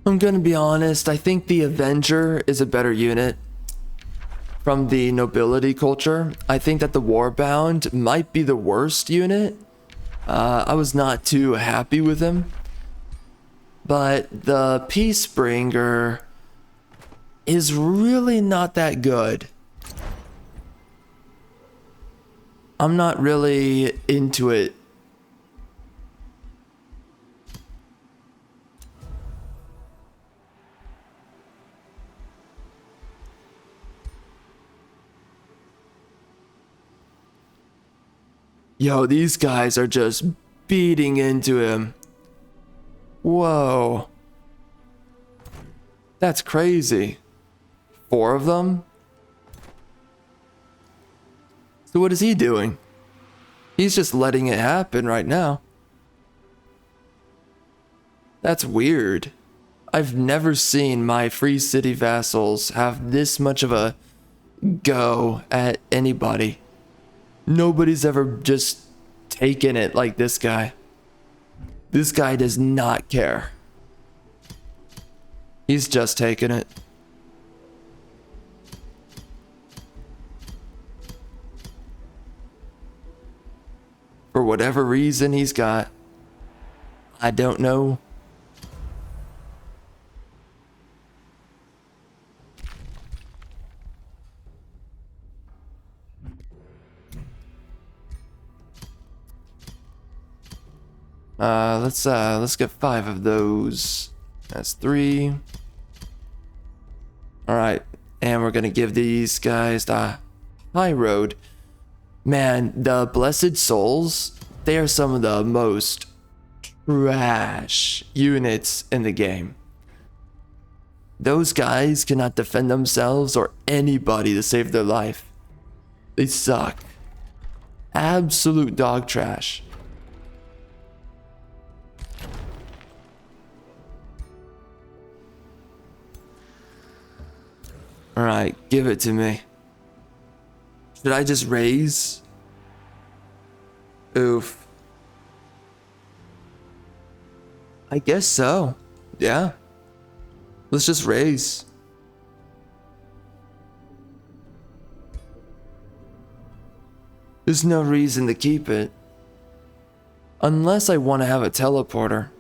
Speaker 1: I'm gonna be honest, I think the Avenger is a better unit from the nobility culture. I think that the Warbound might be the worst unit. I was not too happy with him. But the Peacebringer is really not that good. I'm not really into it. Yo, these guys are just beating into him. Whoa. That's crazy. 4 of them? So what is he doing? He's just letting it happen right now. That's weird. I've never seen my free city vassals have this much of a go at anybody. Nobody's ever just taken it like this guy. This guy does not care. He's just taking it. For whatever reason he's got. I don't know. Let's get 5 of those. That's 3. Alright, and we're gonna give these guys the high road. Man, the Blessed Souls, they are some of the most trash units in the game. Those guys cannot defend themselves or anybody to save their life. They suck. Absolute dog trash. Alright, give it to me. Should I just raise? Oof. I guess so. Yeah. Let's just raise. There's no reason to keep it. Unless I want to have a teleporter.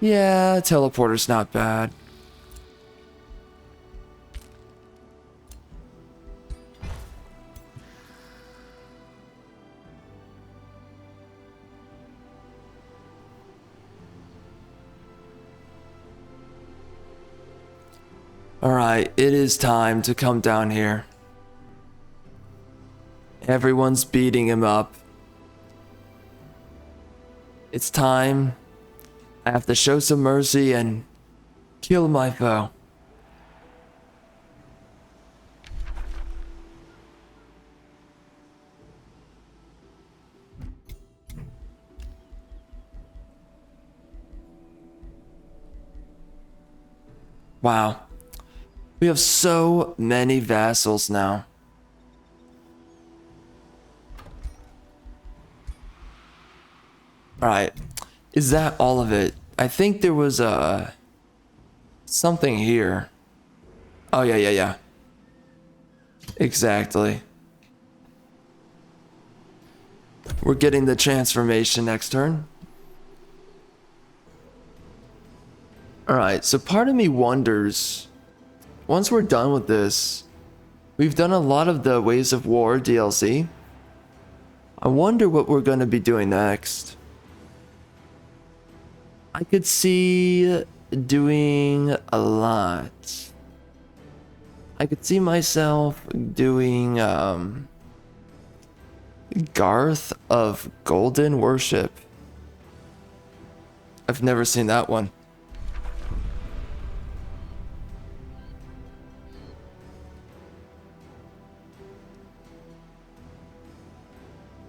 Speaker 1: Yeah, teleporter's not bad. Alright, it is time to come down here. Everyone's beating him up. It's time. I have to show some mercy and kill my foe. Wow. We have so many vassals now. Alright. Is that all of it? I think there was something here. Oh, yeah. Exactly. We're getting the transformation next turn. Alright, so part of me wonders, once we're done with this, we've done a lot of the Ways of War DLC. I wonder what we're going to be doing next. I could see doing a lot. I could see myself doing Garth of Golden Worship. I've never seen that one.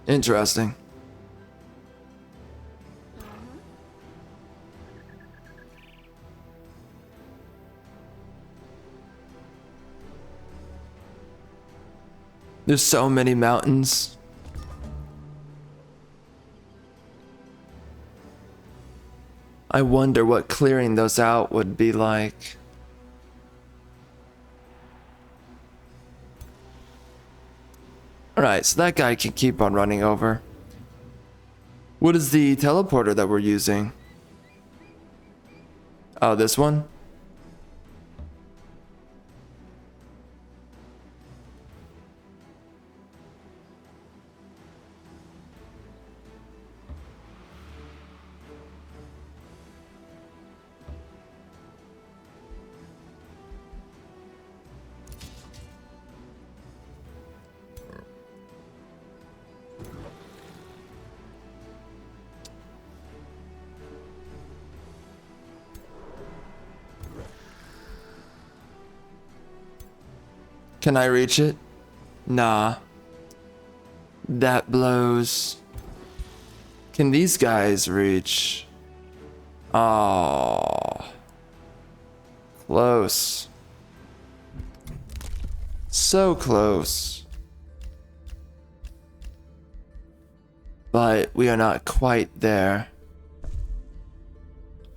Speaker 1: Interesting. There's so many mountains. I wonder what clearing those out would be like. Alright, so that guy can keep on running over. What is the teleporter that we're using? Oh, this one? Can I reach it? Nah. That blows. Can these guys reach? Oh. Close. So close. But we are not quite there.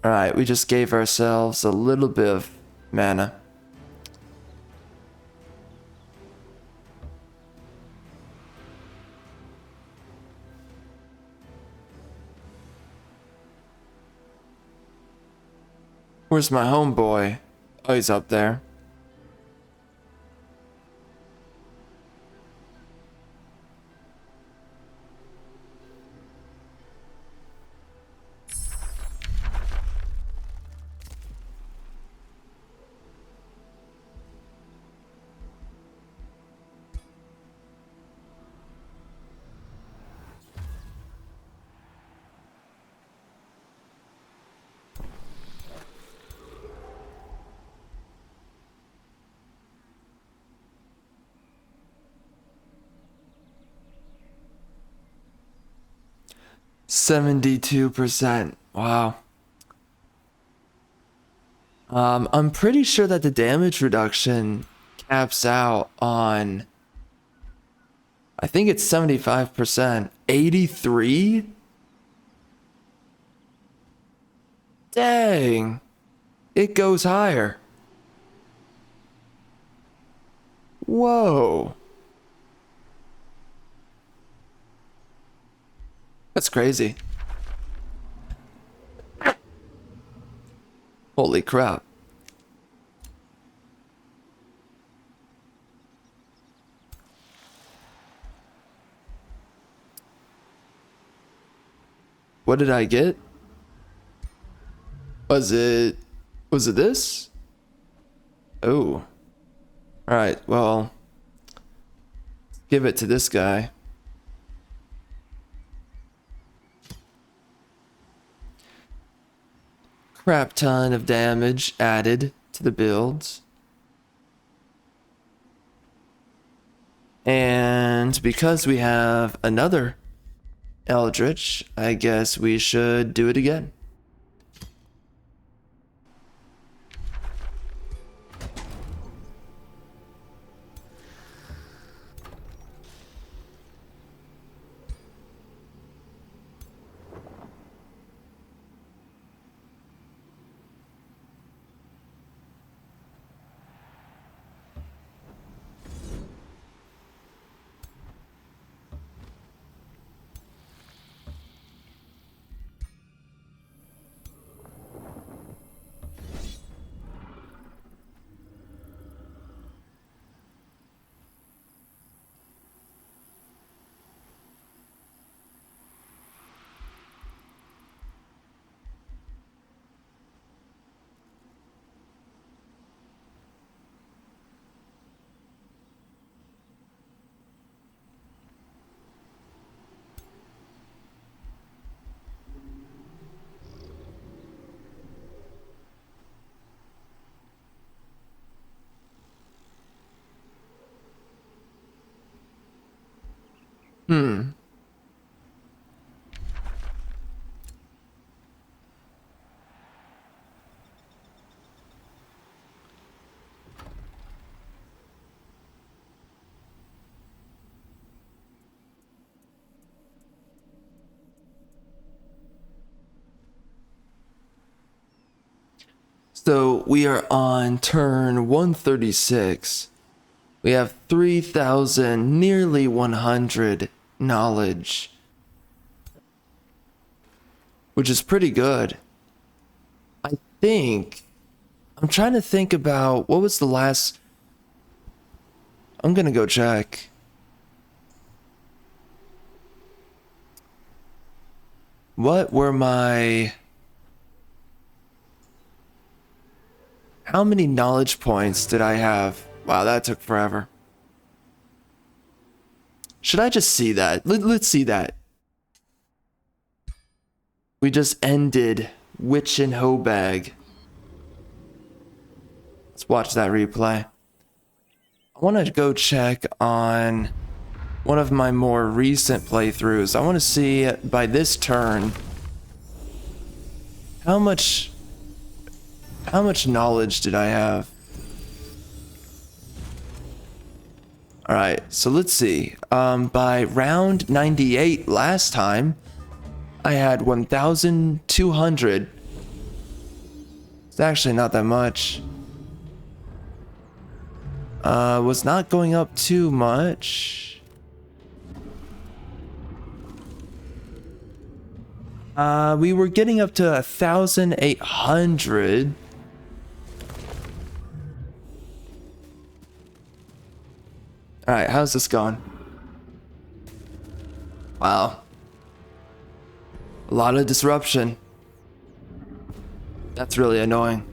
Speaker 1: Alright, we just gave ourselves a little bit of mana. Where's my homeboy? Oh, he's up there. %72. Wow. I'm pretty sure that the damage reduction caps out on, I think it's 75%. 83? Dang. It goes higher. Whoa. That's crazy. Holy crap. What did I get? Was it this? Oh. Alright, well, give it to this guy. Crap ton of damage added to the builds. And because we have another Eldritch, I guess we should do it again. So we are on turn 136. We have 3,000, nearly 100 knowledge, which is pretty good. I think, I'm trying to think about what was the last, I'm gonna go check. What were my, how many knowledge points did I have? Wow, that took forever. Should I just see that? Let's see that. We just ended Witch and Hobag. Let's watch that replay. I want to go check on one of my more recent playthroughs. I want to see by this turn how much knowledge did I have? All right, so let's see. By round 98 last time, I had 1,200. It's actually not that much. Was not going up too much. We were getting up to 1,800. All right, how's this going? Wow. A lot of disruption. That's really annoying.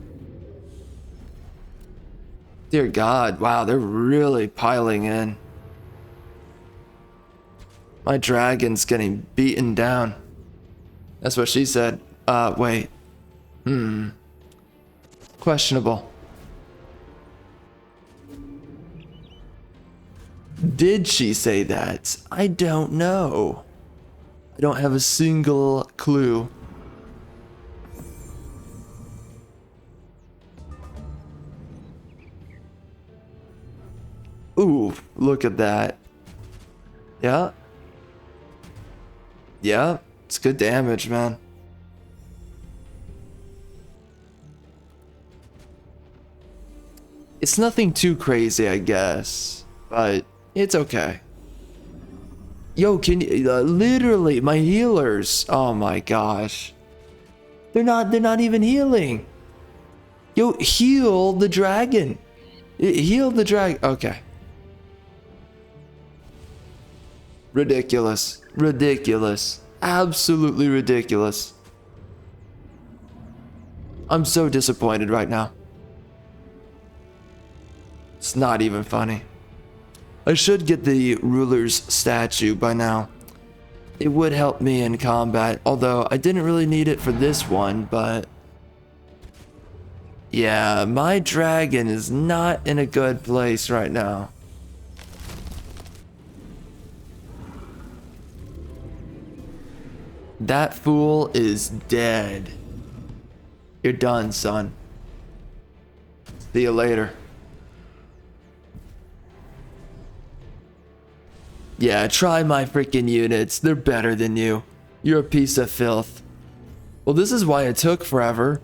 Speaker 1: Dear God, wow, they're really piling in. My dragon's getting beaten down. That's what she said. Wait. Questionable. Did she say that? I don't know. I don't have a single clue. Ooh, look at that. Yeah. Yeah, it's good damage, man. It's nothing too crazy, I guess, but it's okay. Yo, can you literally my healers? Oh my gosh, they're not even healing. Yo, heal the dragon. Heal the dragon. Okay. Ridiculous. Ridiculous. Absolutely ridiculous. I'm so disappointed right now. It's not even funny. I should get the ruler's statue by now. It would help me in combat, although I didn't really need it for this one, but... yeah, my dragon is not in a good place right now. That fool is dead. You're done, son. See you later. Yeah, try my freaking units. They're better than you. You're a piece of filth. Well, this is why it took forever.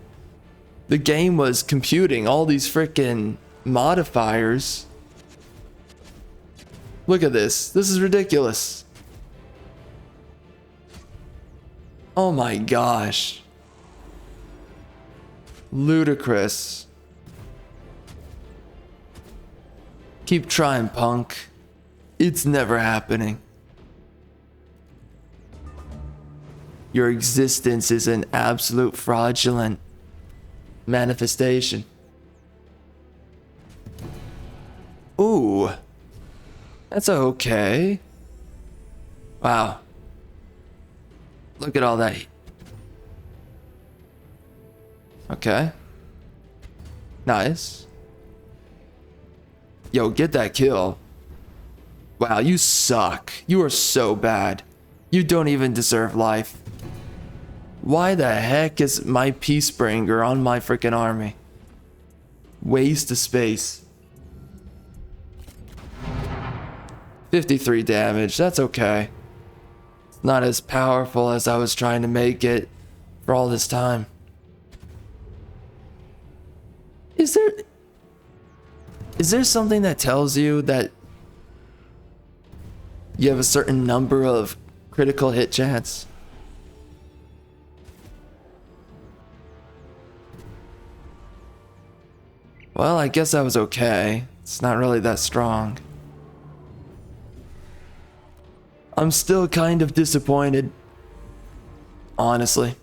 Speaker 1: The game was computing all these freaking modifiers. Look at this. This is ridiculous. Oh my gosh. Ludicrous. Keep trying, punk. It's never happening. Your existence is an absolute fraudulent manifestation. Ooh. That's okay. Wow. Look at all that. Okay. Nice. Yo, get that kill. Wow, you suck. You are so bad. You don't even deserve life. Why the heck is my Peacebringer on my freaking army? Waste of space. 53 damage, that's okay. It's not as powerful as I was trying to make it for all this time. Is there something that tells you that you have a certain number of critical hit chance? Well, I guess I was okay. It's not really that strong. I'm still kind of disappointed, honestly.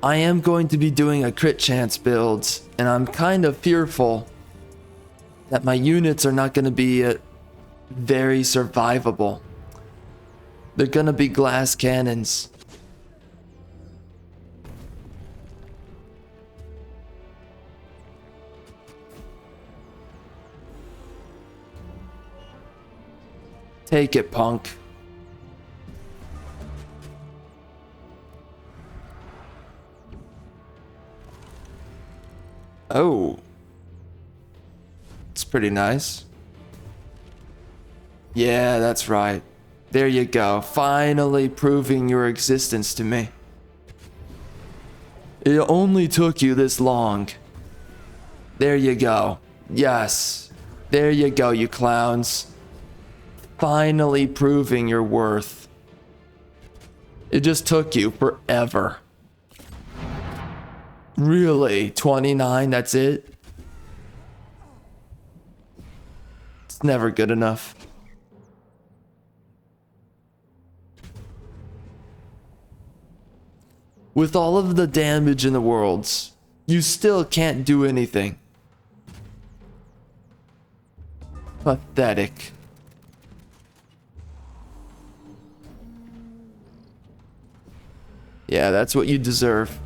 Speaker 1: I am going to be doing a crit chance build, and I'm kind of fearful that my units are not going to be very survivable. They're going to be glass cannons. Take it, punk. Oh. It's pretty nice. Yeah, that's right. There you go. Finally proving your existence to me. It only took you this long. There you go. Yes. There you go, you clowns. Finally proving your worth. It just took you forever. Really? 29, that's it? It's never good enough. With all of the damage in the worlds, you still can't do anything. Pathetic. Yeah, that's what you deserve.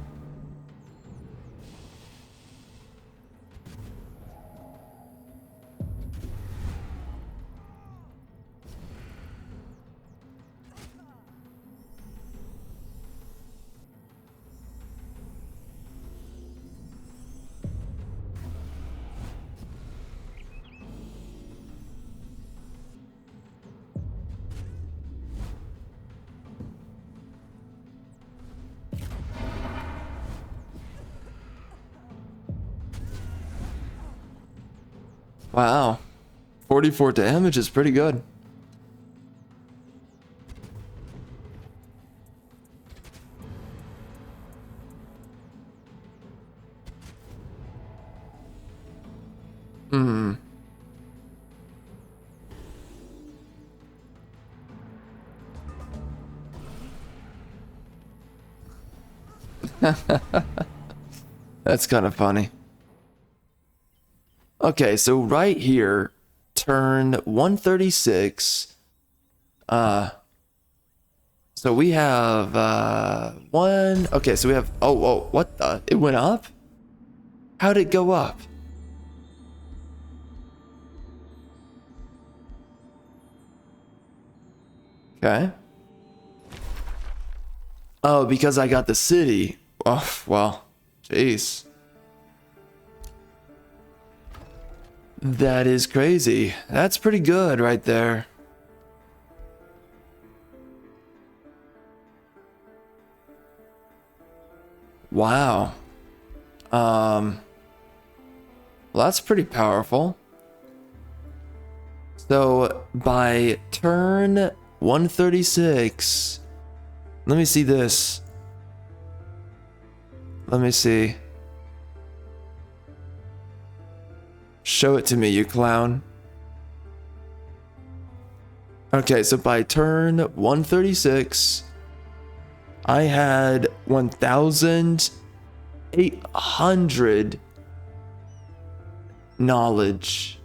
Speaker 1: Wow. 44 damage is pretty good. Hmm. That's kind of funny. Okay, so right here, turn 136. So we have one. Okay, so we have. Oh, what the? It went up? How'd it go up? Okay. Oh, because I got the city. Oh, well, jeez. That is crazy. That's pretty good right there. Wow. Well, that's pretty powerful. So by turn 136, let me see this. Let me see. Show it to me, you clown. Okay, so by turn 136, I had 1,800 knowledge.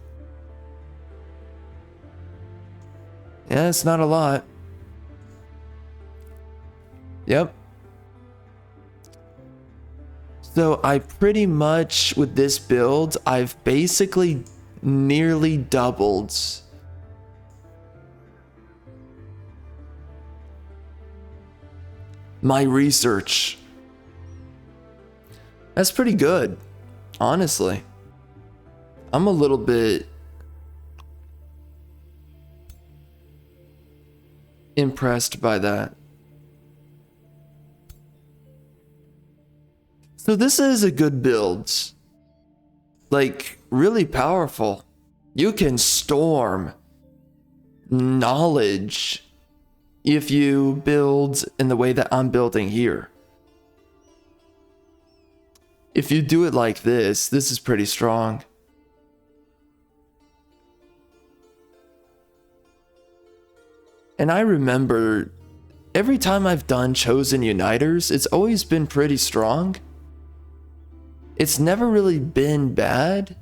Speaker 1: Yeah, it's not a lot. Yep. So I pretty much, with this build, I've basically nearly doubled my research. That's pretty good, honestly. I'm a little bit impressed by that. So this is a good build. Like, really powerful. You can storm knowledge if you build in the way that I'm building here. If you do it like this is pretty strong. And I remember every time I've done Chosen Uniters, it's always been pretty strong. It's never really been bad.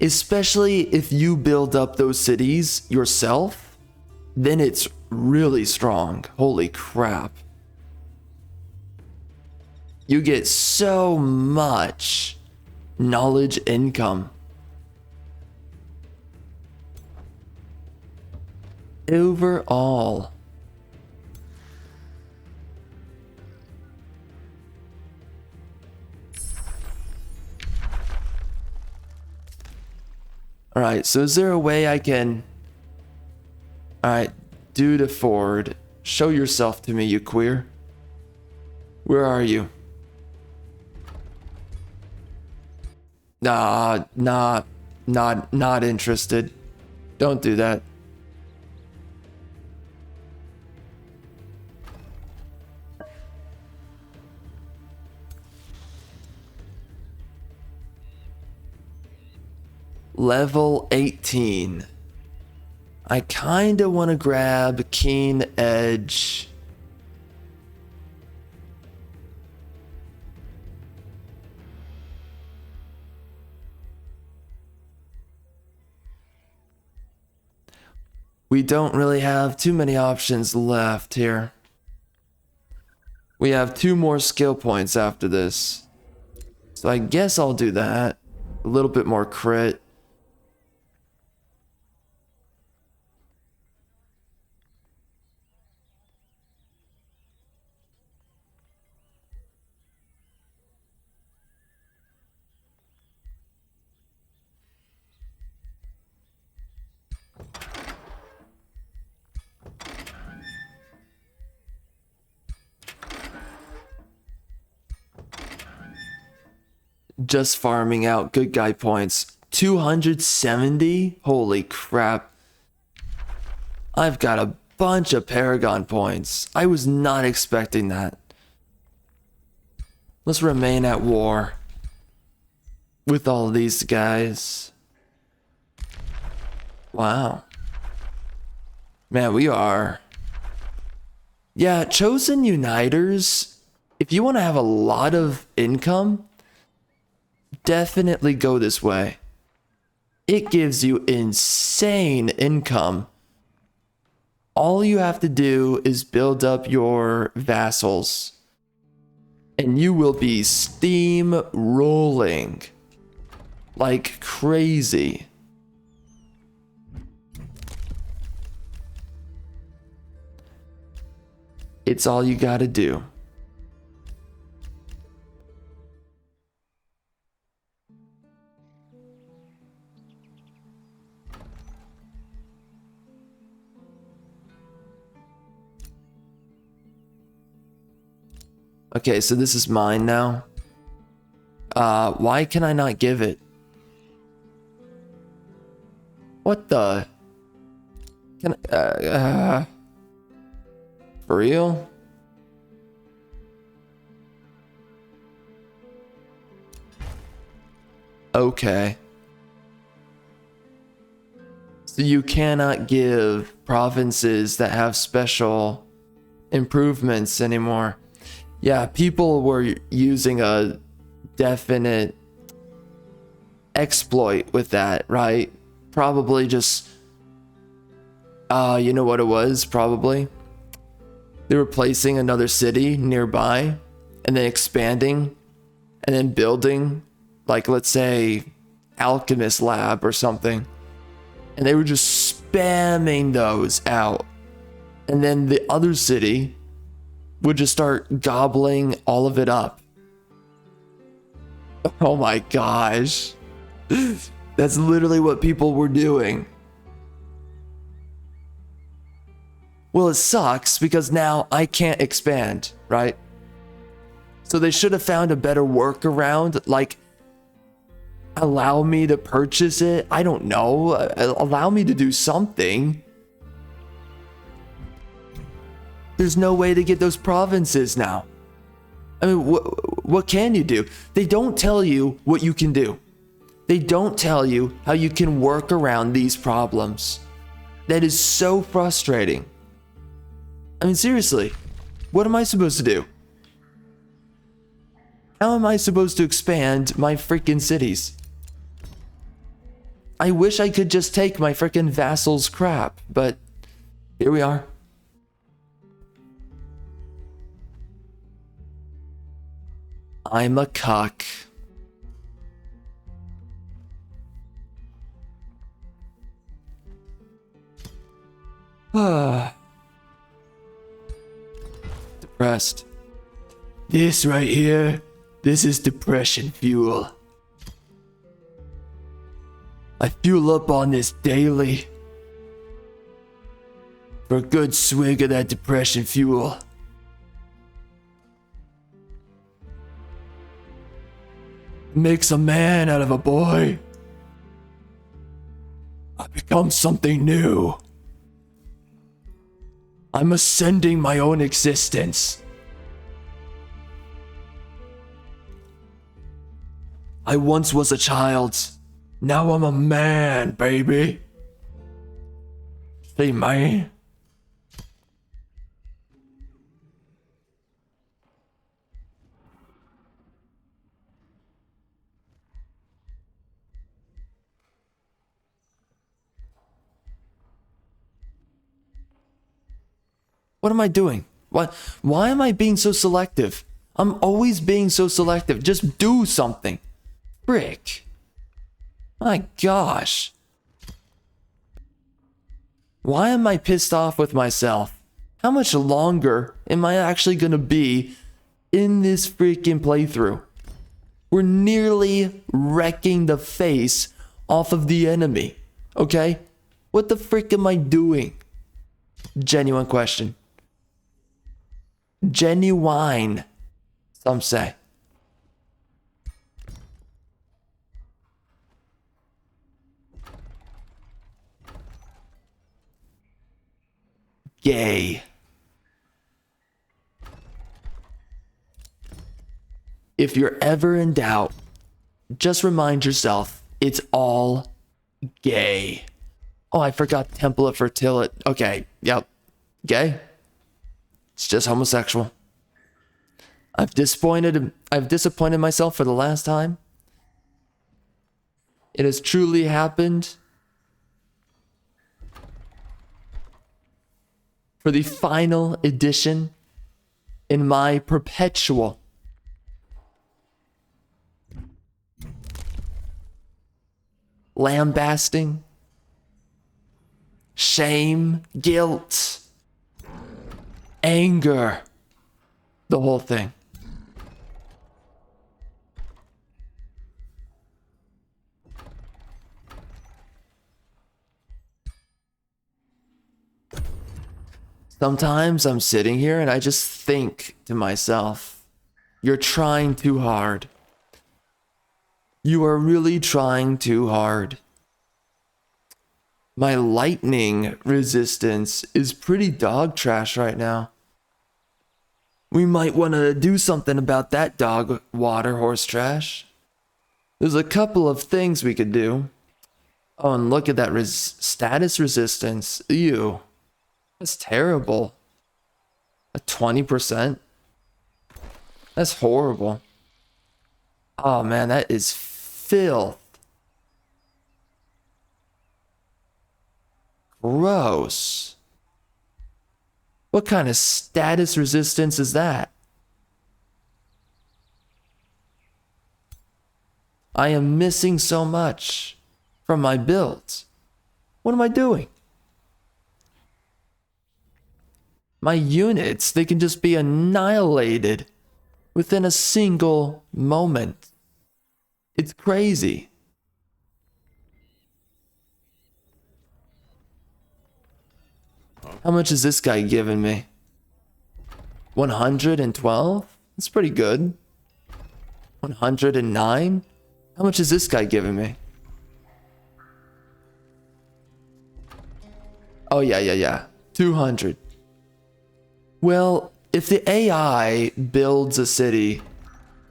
Speaker 1: Especially if you build up those cities yourself, then it's really strong. Holy crap. You get so much knowledge income. Overall. Alright, so is there a way I can... Alright, do to forward. Show yourself to me, you queer. Where are you? Nah, not interested. Don't do that. Level 18. I kinda wanna grab Keen Edge. We don't really have too many options left here. We have 2 more skill points after this. So I guess I'll do that. A little bit more crit. Just farming out good guy points. 270? Holy crap. I've got a bunch of Paragon points. I was not expecting that. Let's remain at war with all of these guys. Wow. Man, we are... Yeah, Chosen Uniters, if you want to have a lot of income, definitely go this way. It gives you insane income. All you have to do is build up your vassals, and you will be steam rolling like crazy. It's all you gotta do. Okay, so this is mine now. Why can I not give it? What the? Can I, for real? Okay. So you cannot give provinces that have special improvements anymore. Yeah, people were using a definite exploit with that, right? Probably just, you know what it was, probably? They were placing another city nearby and then expanding and then building, like, let's say, Alchemist Lab or something. And they were just spamming those out. And then the other city would just start gobbling all of it up. Oh my gosh. That's literally what people were doing. Well, it sucks because now I can't expand, right? So they should have found a better workaround, like allow me to purchase it. I don't know. Allow me to do something. There's no way to get those provinces now. I mean, what can you do? They don't tell you what you can do. They don't tell you how you can work around these problems. That is so frustrating. I mean, seriously, what am I supposed to do? How am I supposed to expand my freaking cities? I wish I could just take my freaking vassals' crap, but here we are. I'm a cuck. Depressed. This right here, this is depression fuel. I fuel up on this daily for a good swig of that depression fuel. Makes a man out of a boy. I become something new. I'm ascending my own existence. I once was a child. Now I'm a man, baby. See, man. What am I doing? Why am I being so selective? I'm always being so selective. Just do something. Frick. My gosh. Why am I pissed off with myself? How much longer am I actually gonna be in this freaking playthrough? We're nearly wrecking the face off of the enemy. Okay? What the frick am I doing? Genuine question. Genuine, some say. Gay. If you're ever in doubt, just remind yourself it's all gay. Oh, I forgot Temple of Fertility. Okay, yep. Gay. It's just homosexual. I've disappointed myself for the last time. It has truly happened. For the final edition in my perpetual lambasting, shame, guilt, anger, the whole thing. Sometimes I'm sitting here and I just think to myself, you're trying too hard. You are really trying too hard. My lightning resistance is pretty dog trash right now. We might want to do something about that dog water horse trash. There's a couple of things we could do. Oh, and look at that status resistance. Ew. That's terrible. A 20%? That's horrible. Oh man, that is filth. Gross. What kind of status resistance is that? I am missing so much from my build. What am I doing? My units, they can just be annihilated within a single moment. It's crazy. How much is this guy giving me? 112? That's pretty good. 109? How much is this guy giving me? Oh, yeah. 200. Well, if the AI builds a city,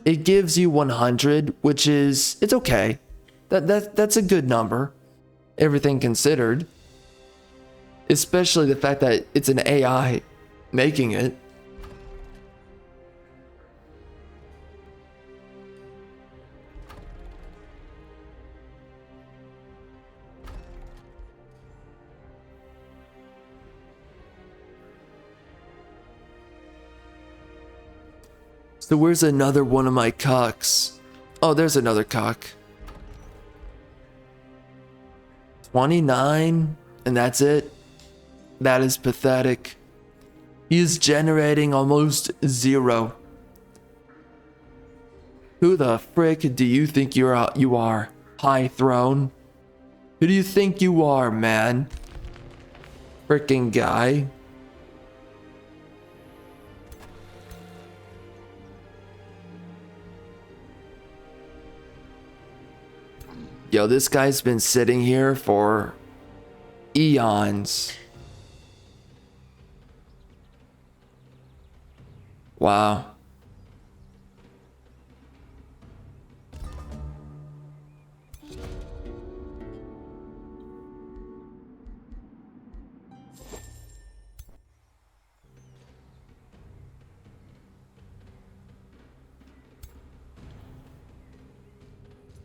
Speaker 1: it gives you 100, which is, it's okay. That's a good number, everything considered. Especially the fact that it's an AI making it. So where's another one of my cocks? Oh, there's another cock. 29, and that's it. That is pathetic. He is generating almost 0. Who the frick do you think you are? High Throne? Who do you think you are, man? Frickin' guy. Yo, this guy's been sitting here for eons. Wow.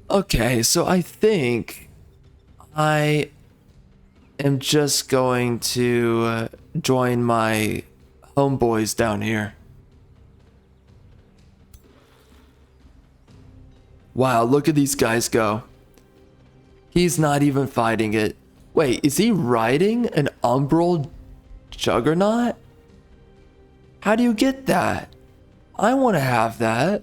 Speaker 1: Okay, so I think I am just going to join my homeboys down here. Wow, look at these guys go. He's not even fighting it. Wait, is he riding an umbral juggernaut? How do you get that? I want to have that.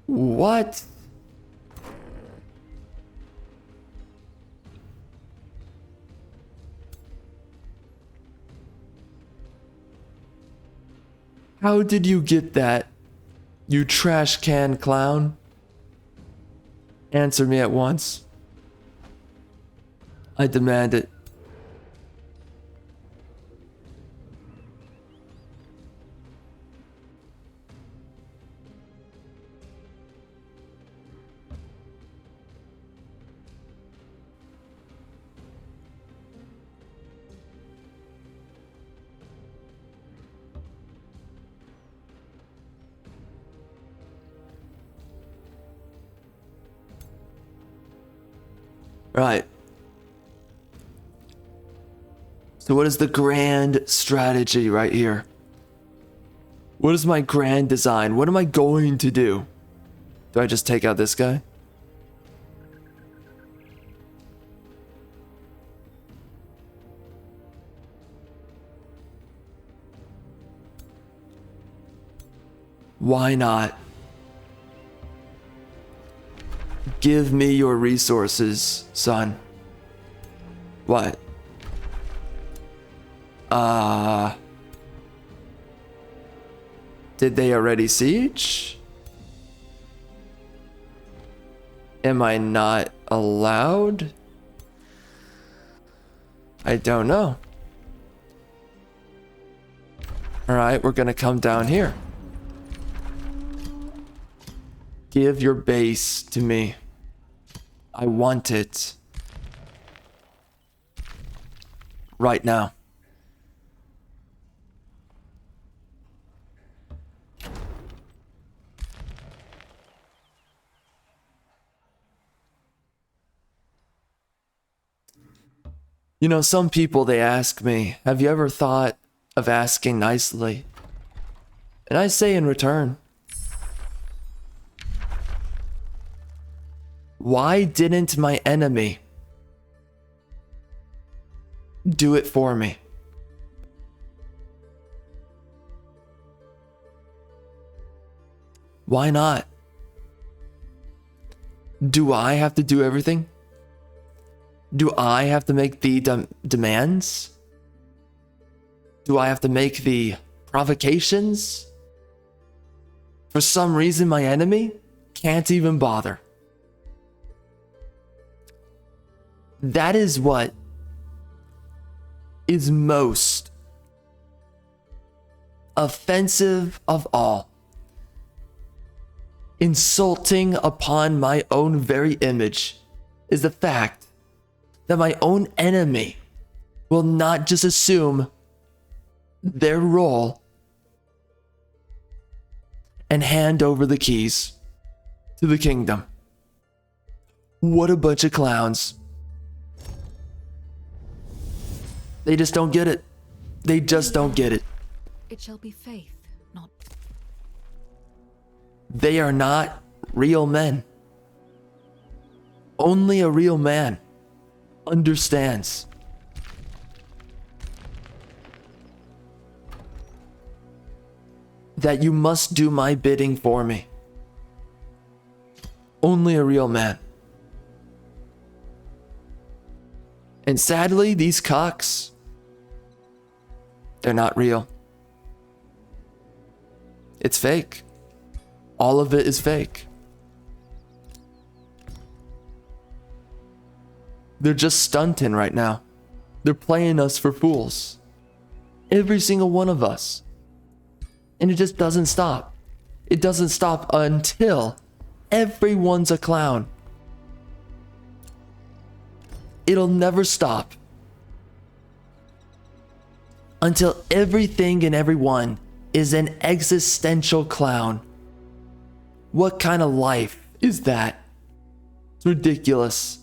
Speaker 1: What? How did you get that, you trash can clown? Answer me at once. I demand it. Right. So what is the grand strategy right here? What is my grand design? What am I going to do? Do I just take out this guy? Why not? Give me your resources, son. What? Did they already siege? Am I not allowed? I don't know. Alright, we're gonna come down here. Give your base to me. I want it. Right now. You know, some people, they ask me, have you ever thought of asking nicely? And I say in return, why didn't my enemy do it for me? Why not? Do I have to do everything? Do I have to make the demands? Do I have to make the provocations? For some reason, my enemy can't even bother. That is what is most offensive of all. Insulting upon my own very image is the fact that my own enemy will not just assume their role and hand over the keys to the kingdom. What a bunch of clowns. They just don't get it. They just don't get it.
Speaker 2: It shall be faith, not...
Speaker 1: They are not real men. Only a real man understands that you must do my bidding for me. Only a real man. And sadly, these cocks, they're not real. It's fake. All of it is fake. They're just stunting right now. They're playing us for fools. Every single one of us. And it just doesn't stop. It doesn't stop until everyone's a clown. It'll never stop until everything and everyone is an existential clown. What kind of life is that? It's ridiculous.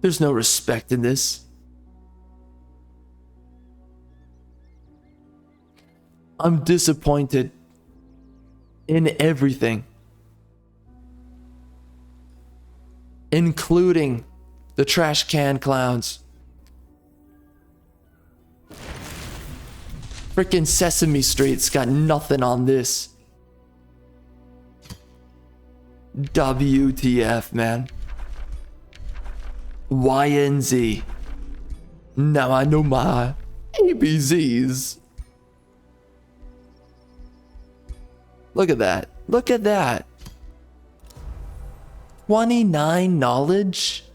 Speaker 1: There's no respect in this. I'm disappointed in everything, including the trash can clowns. Frickin' Sesame Street's got nothing on this. WTF, man. YNZ. Now I know my ABZs. Look at that. Look at that. 29 knowledge?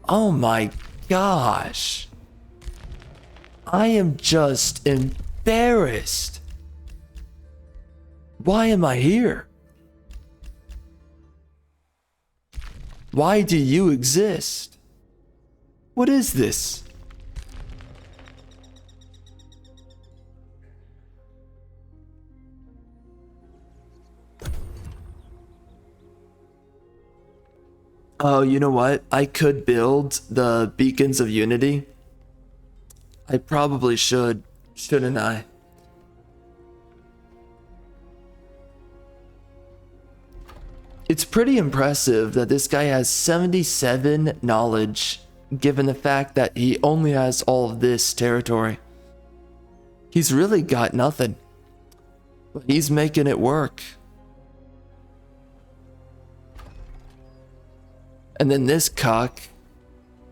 Speaker 1: Oh my gosh. I am just embarrassed. Why am I here? Why do you exist? What is this? Oh, you know what? I could build the beacons of unity. I probably should, shouldn't I? It's pretty impressive that this guy has 77 knowledge, given the fact that he only has all of this territory. He's really got nothing, but he's making it work. And then this cuck,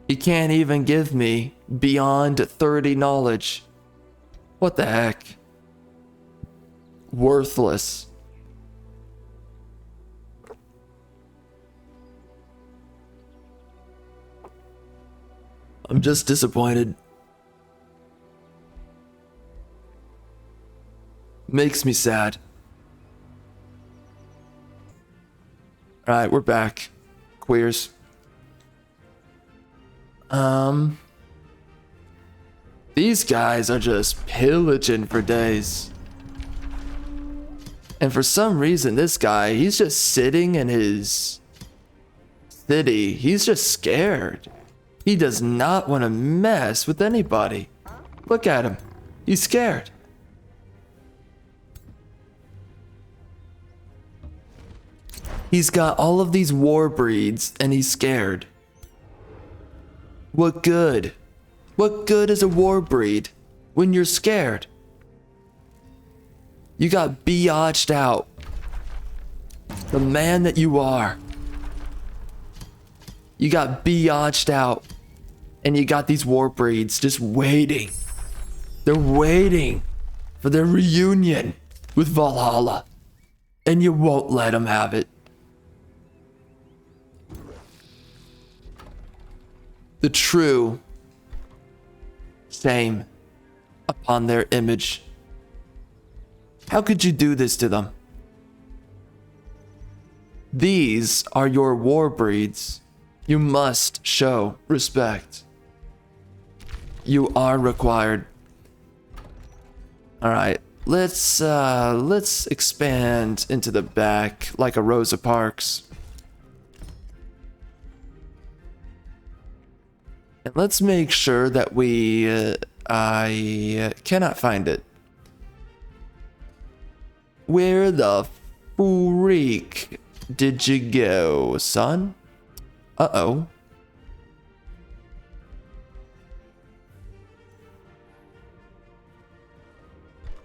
Speaker 1: he can't even give me beyond 30 knowledge. What the heck? Worthless. I'm just disappointed. Makes me sad. Alright, we're back. Queers. These guys are just pillaging for days. And for some reason, this guy, he's just sitting in his city. He's just scared. He does not want to mess with anybody. Look at him. He's scared. He's got all of these war breeds and he's scared. What good? What good is a war breed when you're scared? You got biatched out. The man that you are. You got biatched out. And you got these war breeds just waiting. They're waiting for their reunion with Valhalla. And you won't let them have it. The true shame upon their image. How could you do this to them? These are your war breeds. You must show respect. You are required. All right, let's expand into the back like a Rosa Parks. And let's make sure that I cannot find it. Where the freak did you go, son? Uh-oh.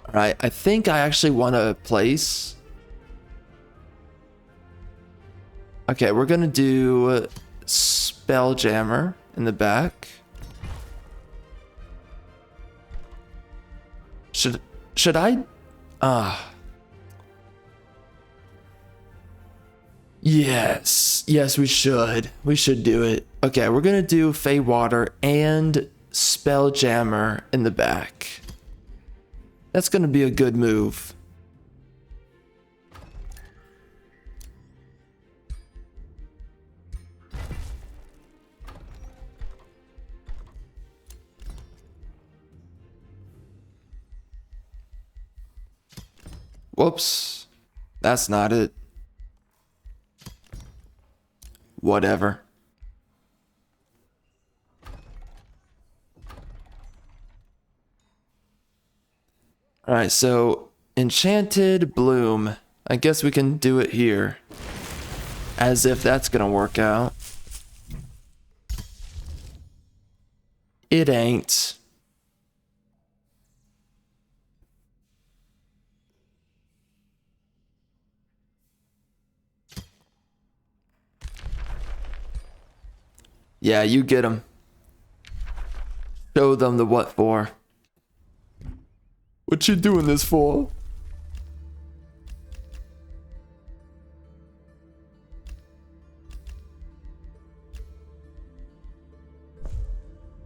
Speaker 1: Alright, I think I actually want to place. Okay, we're gonna do Spelljammer in the back. Should I? Yes, we should. We should do it. Okay, we're gonna do Feywater and Spelljammer in the back. That's gonna be a good move. Whoops. That's not it. Whatever. Alright, so Enchanted Bloom. I guess we can do it here. As if that's gonna work out. It ain't. Yeah, you get them. Show them the what for. What you doing this for?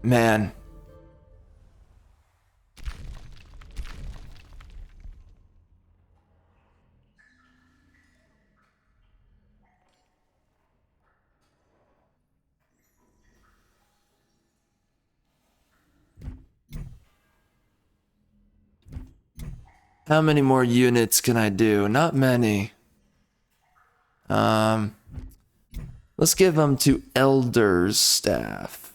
Speaker 1: Man. How many more units can I do? Not many. Let's give them to Elder's Staff.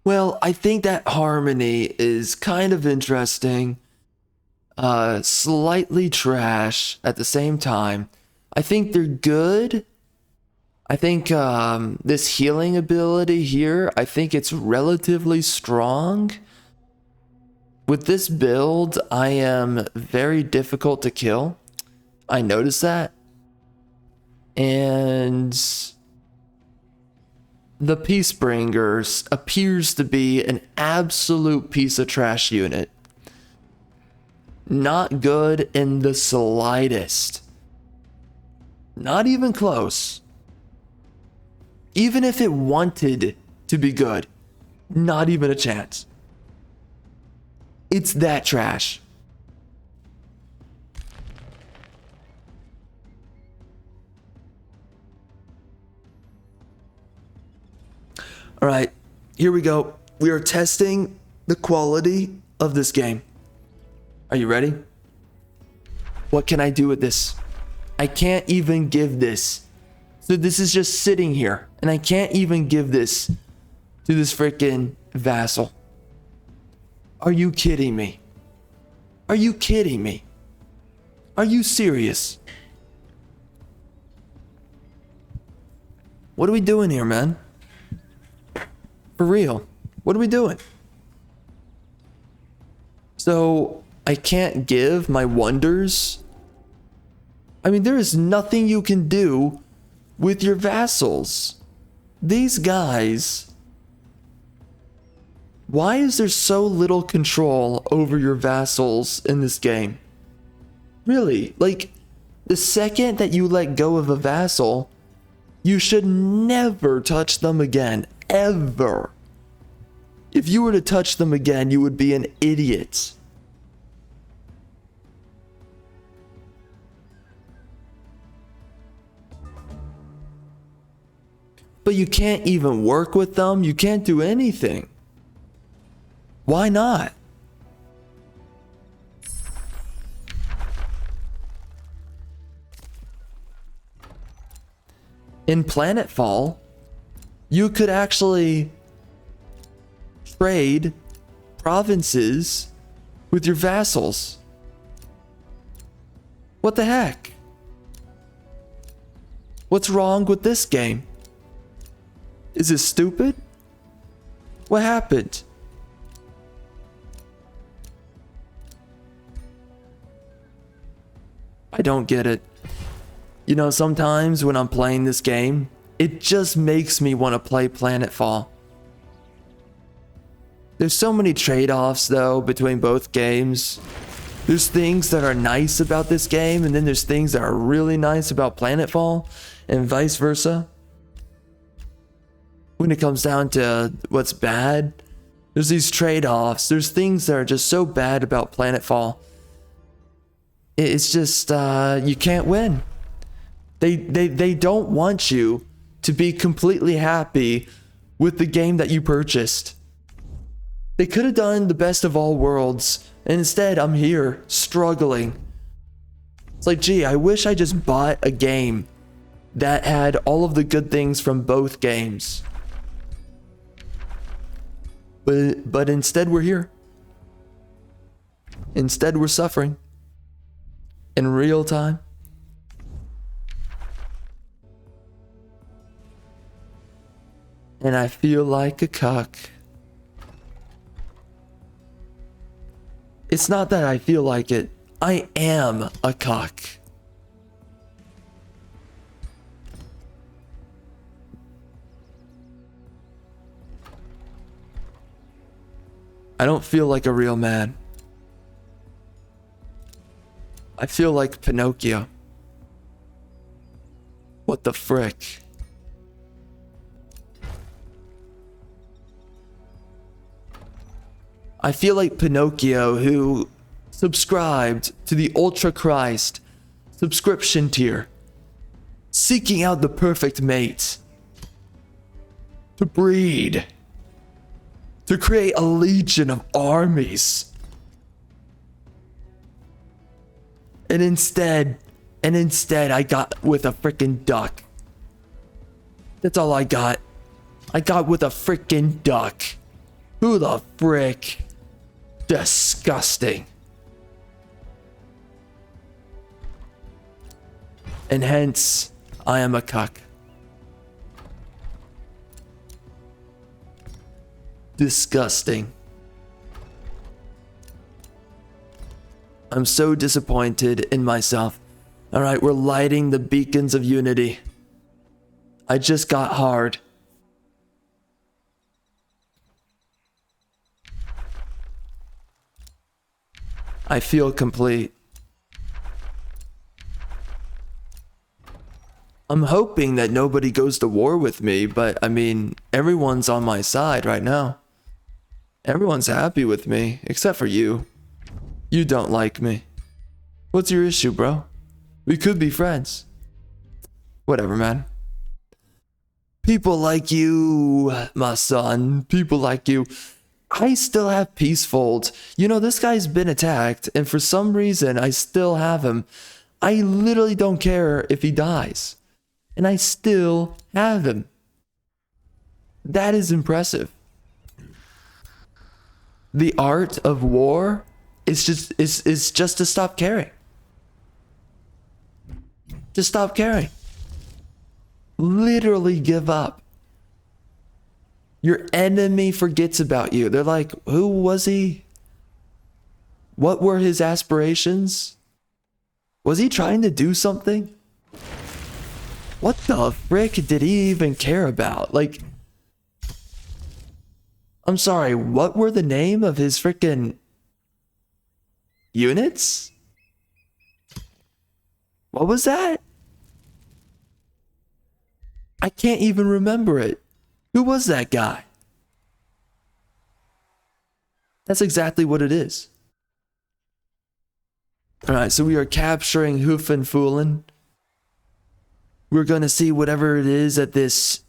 Speaker 1: Well, I think that harmony is kind of interesting. Slightly trash at the same time. I think they're good. I think this healing ability here, I think it's relatively strong. With this build, I am very difficult to kill. I noticed that. And the Peacebringer appears to be an absolute piece of trash unit. Not good in the slightest. Not even close. Even if it wanted to be good, not even a chance. It's that trash. All right, here we go. We are testing the quality of this game. Are you ready? What can I do with this? I can't even give this. So this is just sitting here, and I can't even give this to this freaking vassal. Are you kidding me? Are you kidding me? Are you serious? What are we doing here, man? For real. What are we doing? So, I can't give my wonders? I mean, there is nothing you can do with your vassals. These guys... Why is there so little control over your vassals in this game? Really, like, the second that you let go of a vassal, you should never touch them again, ever. If you were to touch them again, you would be an idiot. But you can't even work with them, you can't do anything. Why not? In Planetfall, you could actually trade provinces with your vassals. What the heck? What's wrong with this game? Is it stupid? What happened? I don't get it. You know, sometimes when I'm playing this game, it just makes me want to play Planetfall. There's so many trade-offs though between both games. There's things that are nice about this game, and then there's things that are really nice about Planetfall, and vice versa. When it comes down to what's bad, there's these trade-offs. There's things that are just so bad about Planetfall. It's just, you can't win. They don't want you to be completely happy with the game that you purchased. They could have done the best of all worlds, and instead I'm here, struggling. It's like, gee, I wish I just bought a game that had all of the good things from both games. But instead we're here. Instead we're suffering. In real time. And I feel like a cuck. It's not that I feel like it. I am a cuck. I don't feel like a real man. I feel like Pinocchio. What the frick? I feel like Pinocchio who subscribed to the Ultra Christ subscription tier, seeking out the perfect mate, to breed, to create a legion of armies. And instead I got with a freaking duck. That's all I got. I got with a freaking duck. Who the frick? Disgusting. And hence, I am a cuck. Disgusting. I'm so disappointed in myself. Alright, we're lighting the beacons of unity. I just got hard. I feel complete. I'm hoping that nobody goes to war with me, but I mean, everyone's on my side right now. Everyone's happy with me, except for you. You don't like me. What's your issue, bro? We could be friends. Whatever, man. People like you, my son, people like you. I still have Peacefold. You know, this guy's been attacked, and for some reason, I still have him. I literally don't care if he dies. And I still have him. That is impressive. The art of war is just to stop caring. Just stop caring. Literally give up. Your enemy forgets about you. They're like, who was he? What were his aspirations? Was he trying to do something? What the frick did he even care about? Like, I'm sorry, what were the name of his frickin' units? What was that? I can't even remember it. Who was that guy? That's exactly what it is. Alright, so we are capturing Hoofenfoolen. We're gonna see whatever it is that this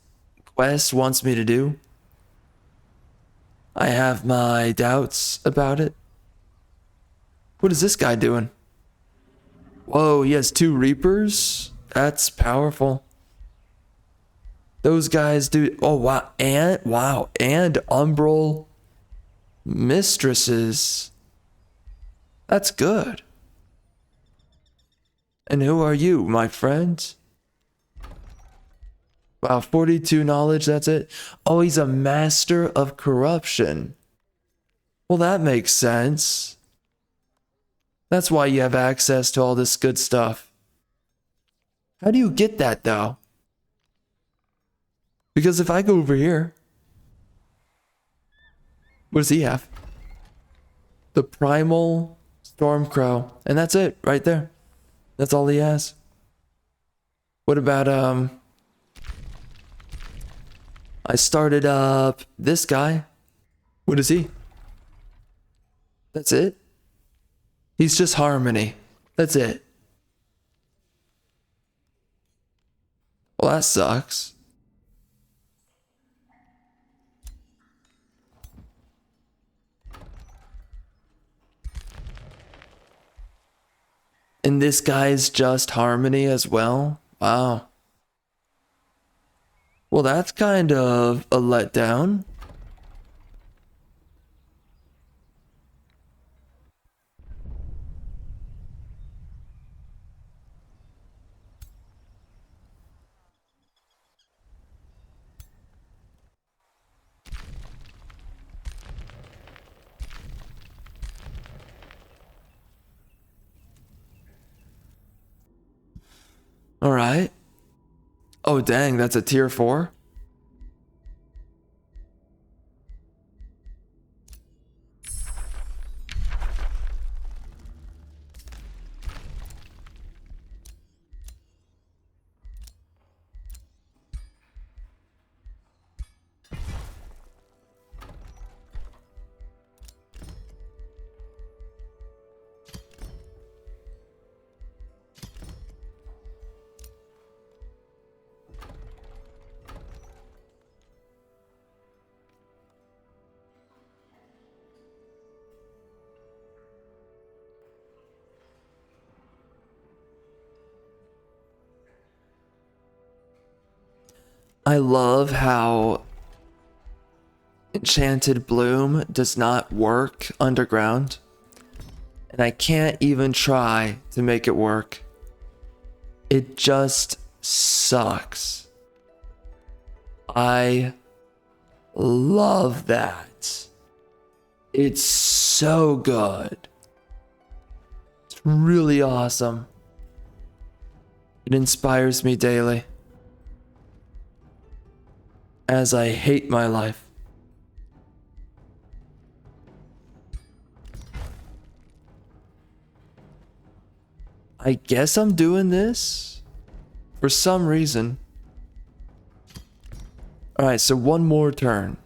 Speaker 1: quest wants me to do. I have my doubts about it. What is this guy doing? Whoa, he has 2 Reapers? That's powerful. Those guys do... Oh, wow. And Umbral Mistresses. That's good. And who are you, my friend? Wow, 42 knowledge, that's it? Oh, he's a master of corruption. Well, that makes sense. That's why you have access to all this good stuff. How do you get that, though? Because if I go over here... What does he have? The Primal Stormcrow. And that's it, right there. That's all he has. What about, I started up this guy. What is he? That's it? He's just Harmony. That's it. Well, that sucks. And this guy's just Harmony as well? Wow. Well, that's kind of a letdown. All right. Oh, dang, that's a tier 4? I love how Enchanted Bloom does not work underground. And I can't even try to make it work. It just sucks. I love that. It's so good. It's really awesome. It inspires me daily. As I hate my life. I guess I'm doing this for some reason. Alright, so one more turn.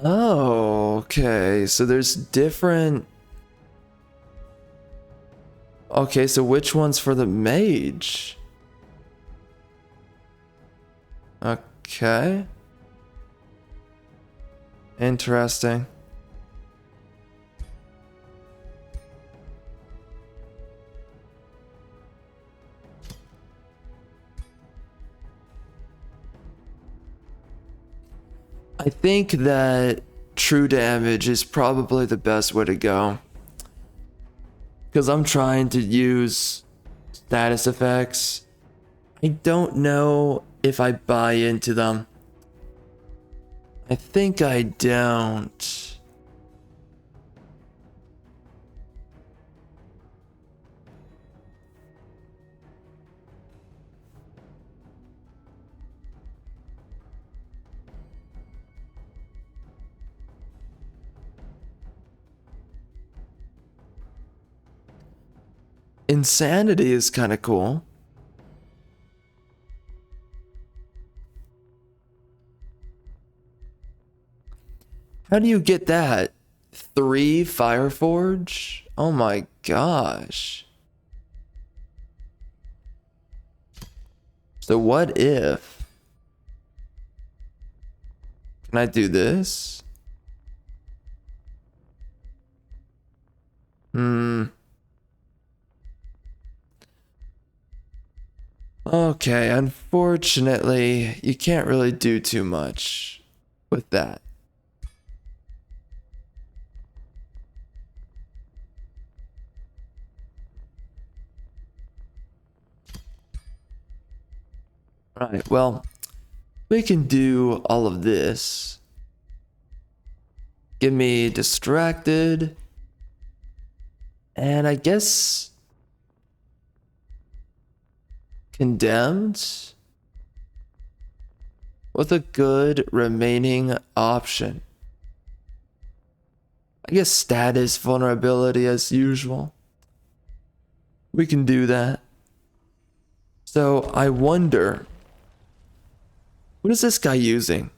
Speaker 1: Oh, okay. So there's different... Okay, so which one's for the mage? Okay. Interesting. I think that true damage is probably the best way to go. Because I'm trying to use status effects. I don't know if I buy into them. I think I don't. Insanity is kind of cool. How do you get that? 3 Fireforge? Oh my gosh. So what if... Can I do this? Okay, unfortunately, you can't really do too much with that. Right, well, we can do all of this. Get me distracted. And I guess... Condemned? With a good remaining option. I guess status vulnerability as usual. We can do that. So I wonder... What is this guy using?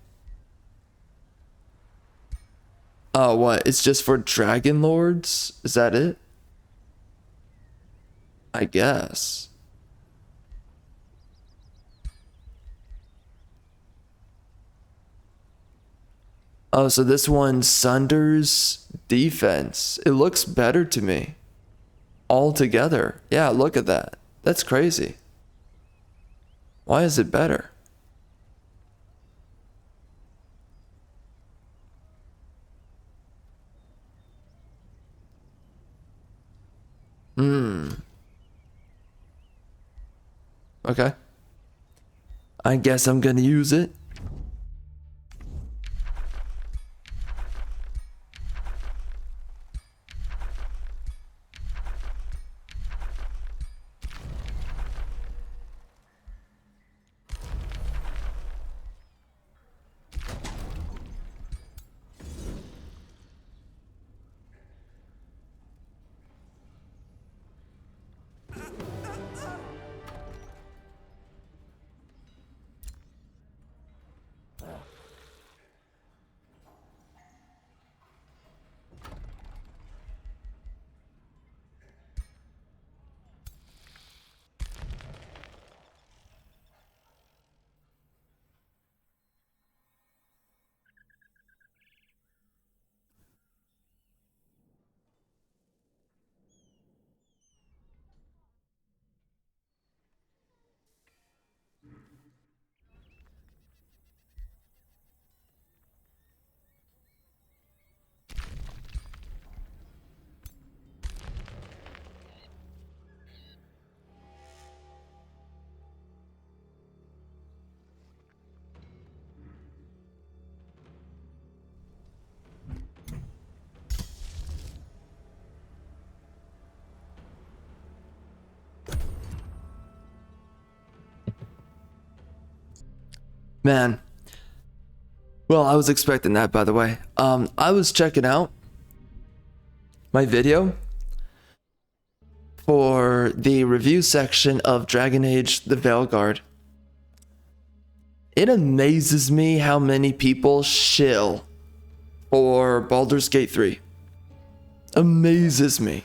Speaker 1: Oh, what? It's just for Dragon Lords? Is that it? I guess. Oh, so this one sunders defense. It looks better to me. Altogether. Yeah, look at that. That's crazy. Why is it better? Okay. I guess I'm gonna use it. Man. Well, I was expecting that, by the way. I was checking out my video for the review section of Dragon Age the Veilguard. It amazes me how many people shill for Baldur's Gate 3. Amazes me.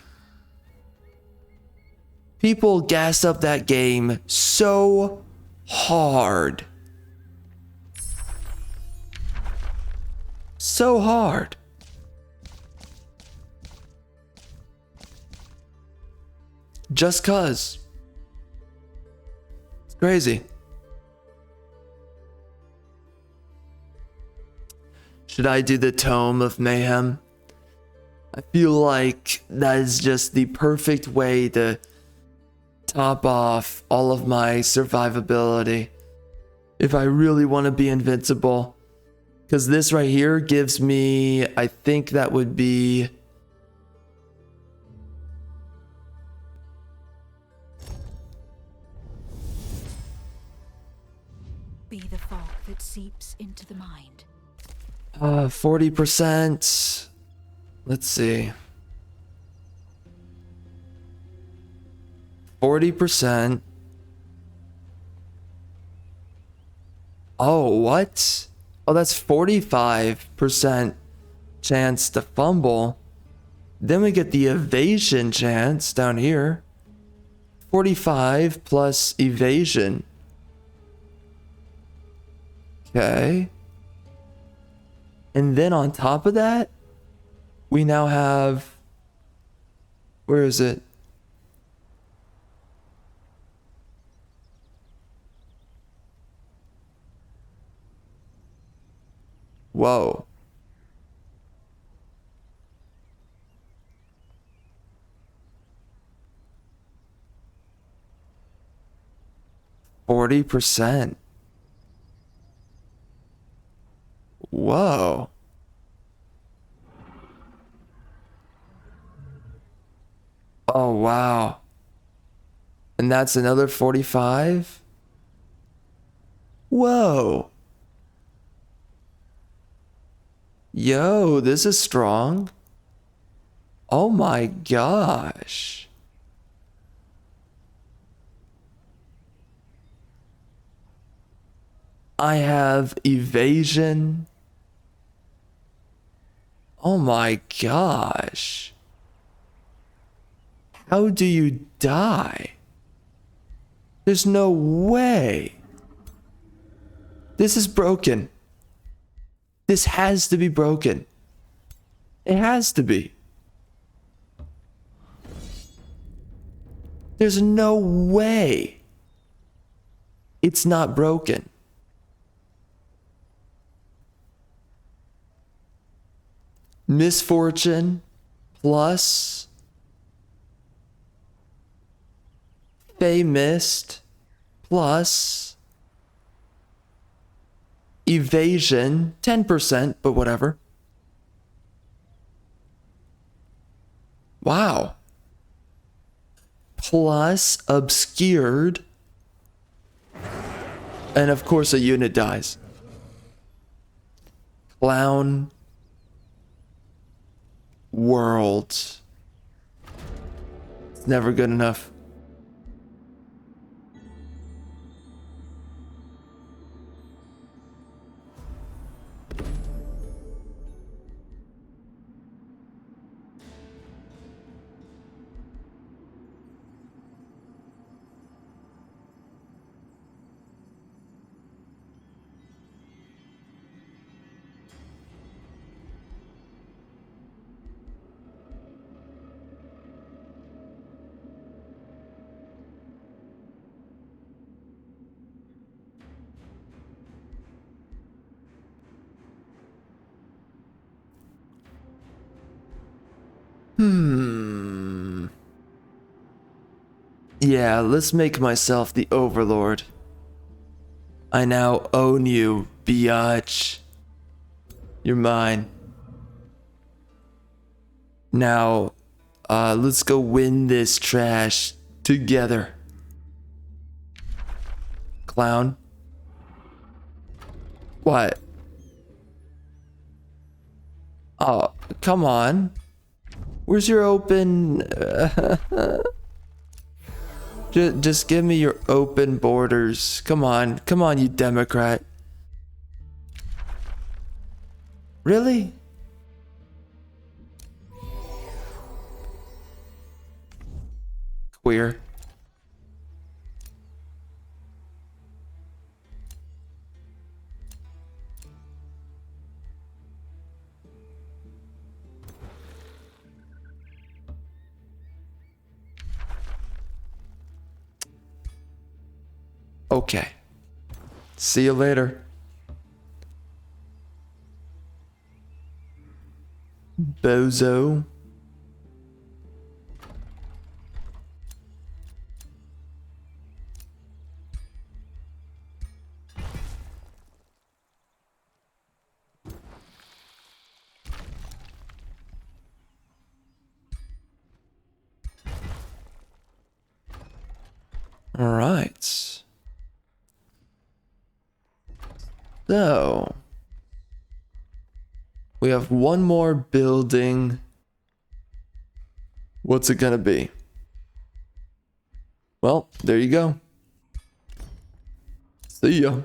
Speaker 1: People gas up that game so hard. So hard. Just cuz. It's crazy. Should I do the Tome of Mayhem? I feel like that is just the perfect way to top off all of my survivability. If I really want to be invincible. Because this right here gives me, I think that would be...
Speaker 2: Be the fog that seeps into the mind.
Speaker 1: 40%. Let's see. 40%. Oh, what? Oh, that's 45% chance to fumble. Then we get the evasion chance down here. 45 plus evasion. Okay. And then on top of that, we now have... Where is it? Whoa. %. Whoa. Oh, wow. And that's another 45? Whoa. Yo, this is strong. Oh my gosh. I have evasion. Oh my gosh. How do you die? There's no way. This is broken. This has to be broken. It has to be. There's no way it's not broken. Misfortune plus Fey Mist plus evasion 10%, but whatever. Wow. Plus obscured. And of course a unit dies. Clown world. It's never good enough. Yeah, let's make myself the overlord. I now own you, biatch. You're mine. Now, let's go win this trash together. Clown. What? Oh, come on. Where's your open... Just give me your open borders. Come on, you Democrat. Really? queer. Okay. See you later. Bozo. All right. So, we have one more building. What's it gonna be? Well, there you go. See ya.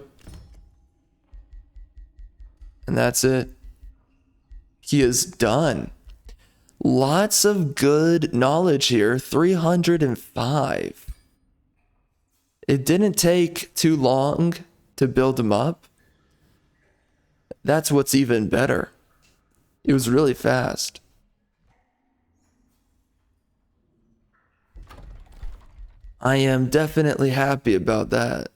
Speaker 1: And that's it. He is done. Lots of good knowledge here. 305. It didn't take too long to build him up. That's what's even better. It was really fast. I am definitely happy about that.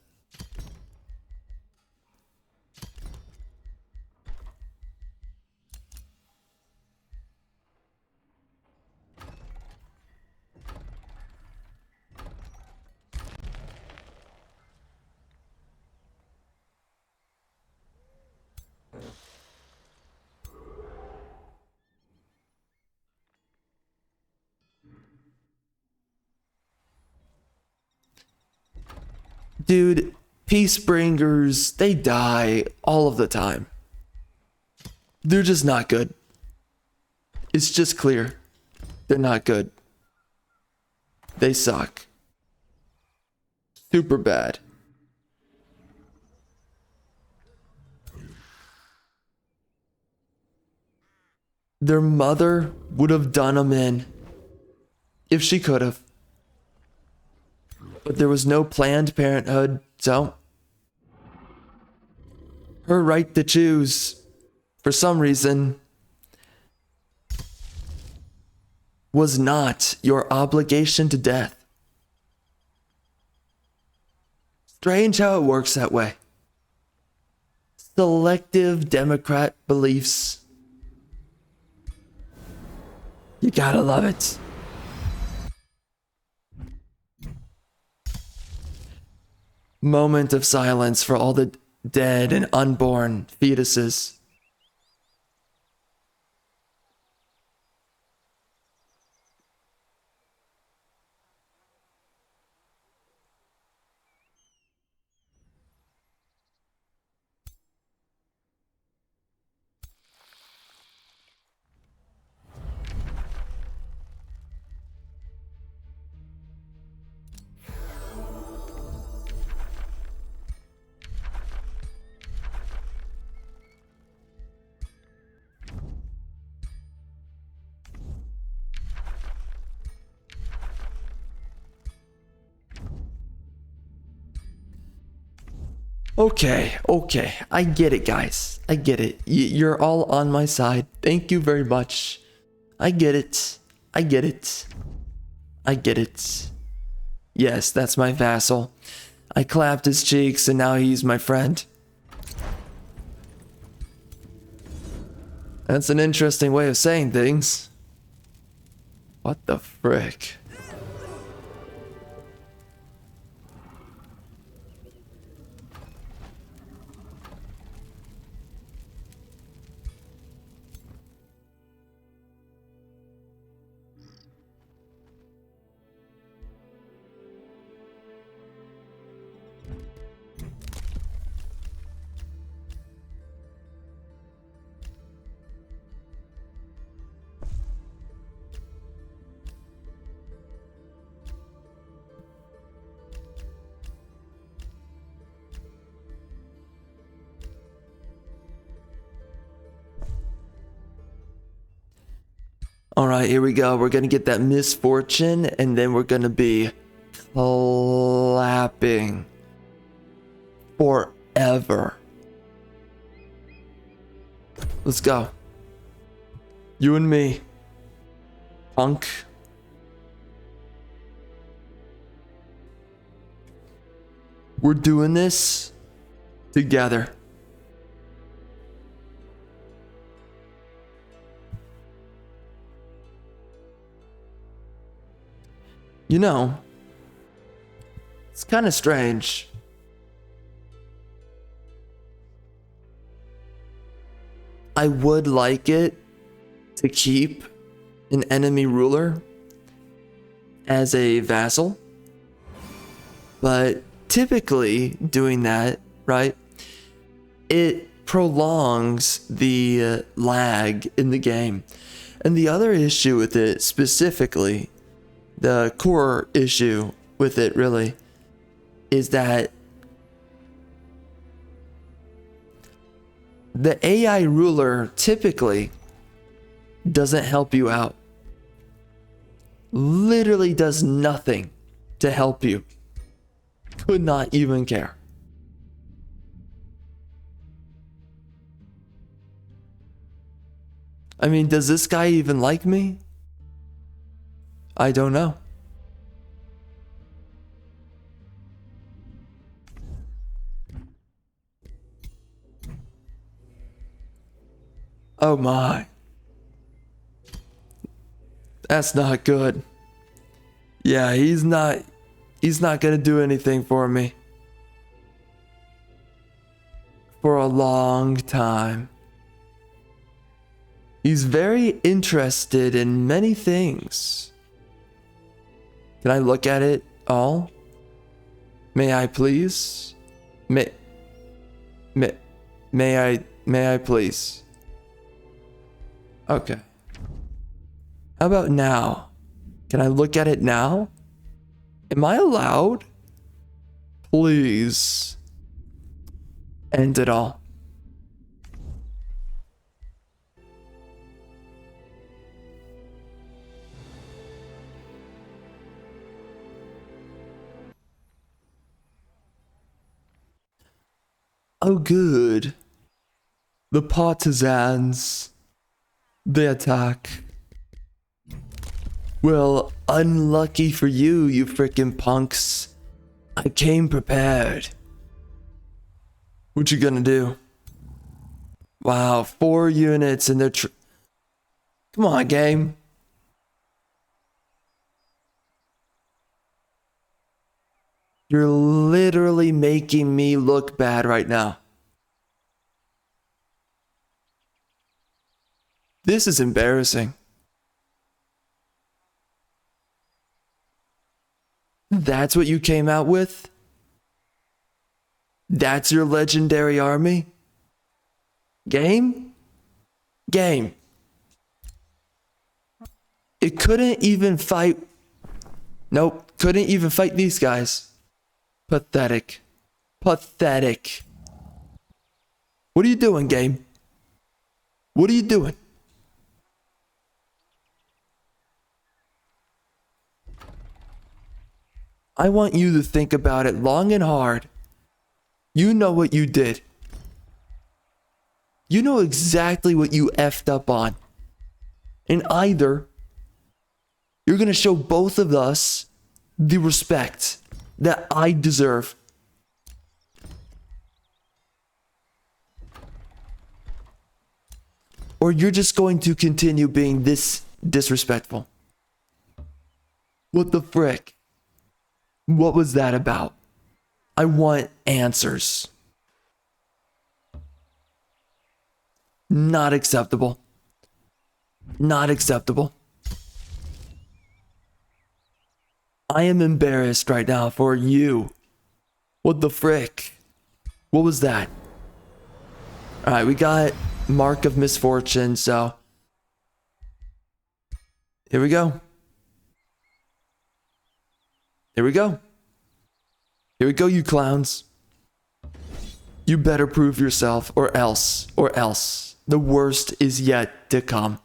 Speaker 1: Dude, Peacebringers, they die all of the time. They're just not good. It's just clear. They're not good. They suck. Super bad. Their mother would have done them in if she could have. But there was no Planned Parenthood, so her right to choose, for some reason, was not your obligation to death. Strange how it works that way. Selective Democrat beliefs. You gotta love it. Moment of silence for all the dead and unborn fetuses. Okay. I get it, guys. I get it. You're all on my side. Thank you very much. I get it. I get it. I get it. Yes, that's my vassal. I clapped his cheeks and now he's my friend. That's an interesting way of saying things. What the frick? All right, here we go. We're going to get that misfortune, and then we're going to be clapping forever. Let's go. You and me. Punk. We're doing this together. You know, it's kind of strange. I would like it to keep an enemy ruler as a vassal, but typically doing that, right, it prolongs the lag in the game. And the other issue with it specifically, the core issue with it really, is that the AI ruler typically doesn't help you out. Literally does nothing to help you. Could not even care. I mean, does this guy even like me? I don't know. Oh my. That's not good. Yeah, he's not gonna do anything for me. For a long time. He's very interested in many things. Can I look at it all? May I please? May I please? Okay. How about now? Can I look at it now? Am I allowed? Please. End it all. Oh good. The partisans. They attack. Well, unlucky for you, you frickin' punks. I came prepared. What you gonna do? Wow, 4 units and they're come on, game. You're literally making me look bad right now. This is embarrassing. That's what you came out with? That's your legendary army? Game? Game. It couldn't even fight. Nope, couldn't even fight these guys. Pathetic. Pathetic. What are you doing, game? What are you doing? I want you to think about it long and hard. You know what you did. You know exactly what you effed up on. And either you're going to show both of us the respect that I deserve. Or you're just going to continue being this disrespectful. What the frick? What was that about? I want answers. Not acceptable. Not acceptable. I am embarrassed right now for you. What the frick? What was that? Alright, we got Mark of Misfortune, so here we go. Here we go. Here we go, you clowns. You better prove yourself, or else. The worst is yet to come.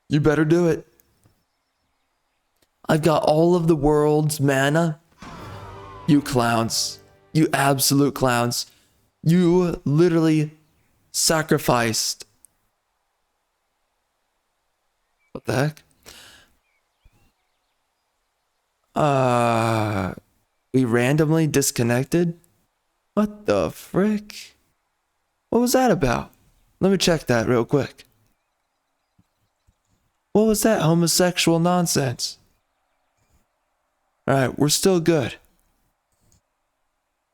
Speaker 1: You better do it. I've got all of the world's mana. You clowns. You absolute clowns. You literally sacrificed. What the heck? We randomly disconnected? What the frick? What was that about? Let me check that real quick. What was that homosexual nonsense? Alright, we're still good.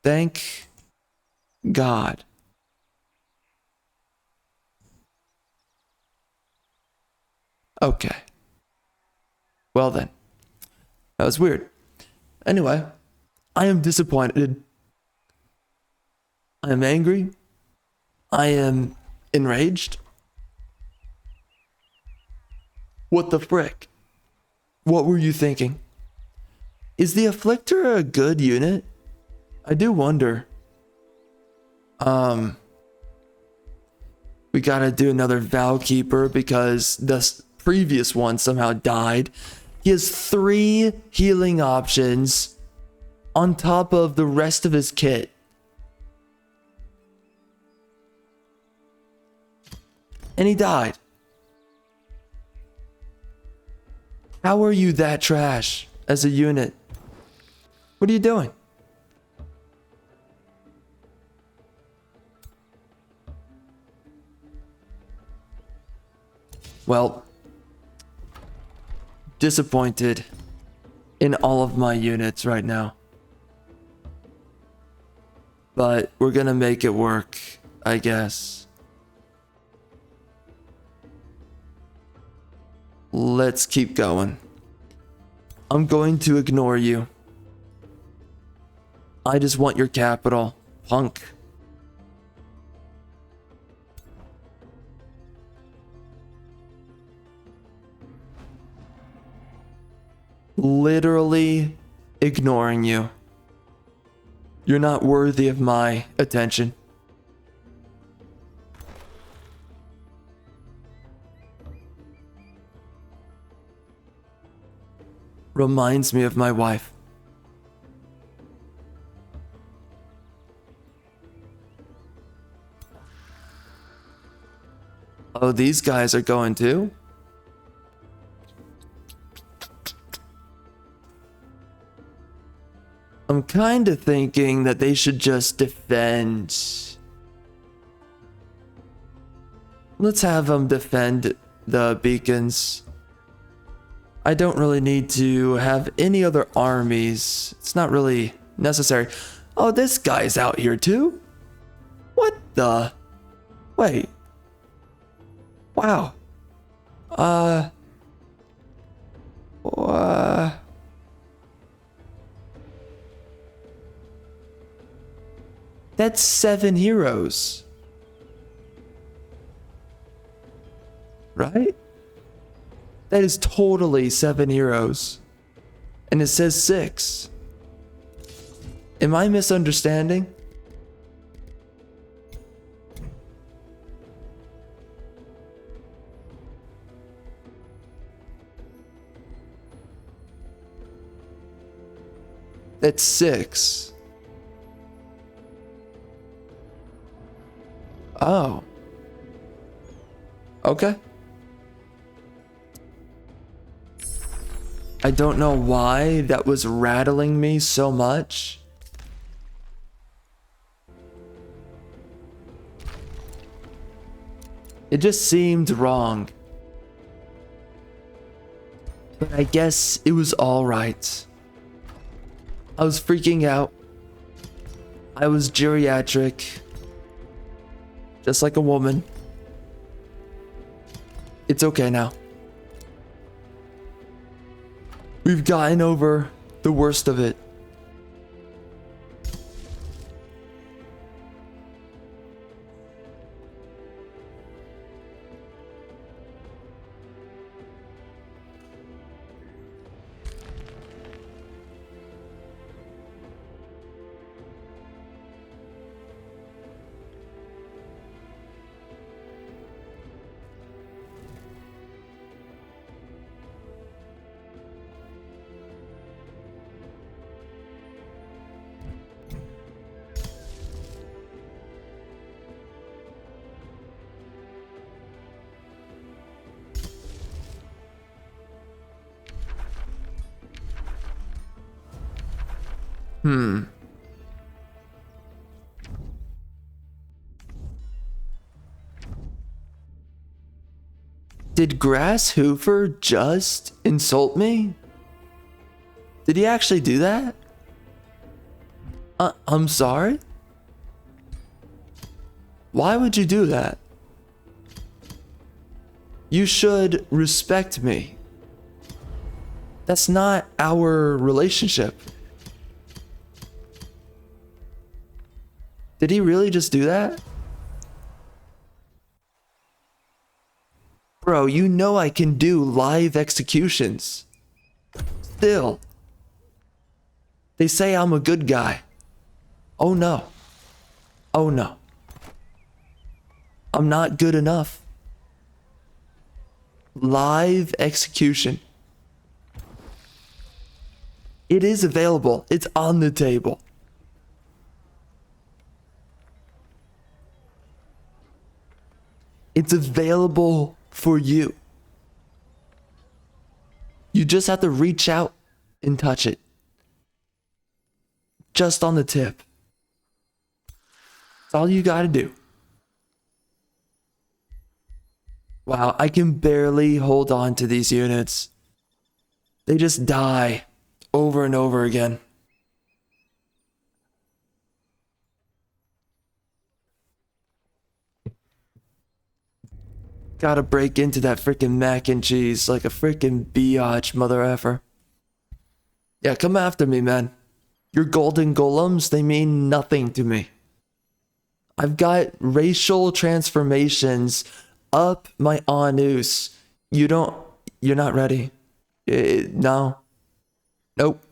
Speaker 1: Thank God. Okay. Well then. That was weird. Anyway, I am disappointed. I am angry. I am enraged. What the frick? What were you thinking? Is the Afflictor a good unit? I do wonder. We gotta do another Vowkeeper because the previous one somehow died. He has 3 healing options on top of the rest of his kit. And he died. How are you that trash as a unit? What are you doing? Well, disappointed in all of my units right now. But we're gonna make it work, I guess. Let's keep going. I'm going to ignore you. I just want your capital, punk. Literally ignoring you. You're not worthy of my attention. Reminds me of my wife. Oh, these guys are going too? I'm kind of thinking that they should just defend. Let's have them defend the beacons. I don't really need to have any other armies. It's not really necessary. Oh, this guy's out here too? What the? Wait. Wow. That's 7 heroes. Right? That is totally 7 heroes. And it says 6. Am I misunderstanding? That's 6. Oh. Okay. I don't know why that was rattling me so much. It just seemed wrong. But I guess it was all right. I was freaking out. I was geriatric. Just like a woman. It's okay now. We've gotten over the worst of it. Did Grass Hoover just insult me? Did he actually do that? I'm sorry? Why would you do that? You should respect me. That's not our relationship. Did he really just do that? Bro, you know I can do live executions. Still. They say I'm a good guy. Oh no. Oh no. I'm not good enough. Live execution. It is available. It's on the table. It's available for you. You just have to reach out and touch it. Just on the tip. That's all you gotta do. Wow, I can barely hold on to these units. They just die over and over again. Gotta break into that freaking mac and cheese like a freaking biatch mother effer. Yeah, come after me, man. Your golden golems, they mean nothing to me. I've got racial transformations up my anus. You're not ready. No. Nope.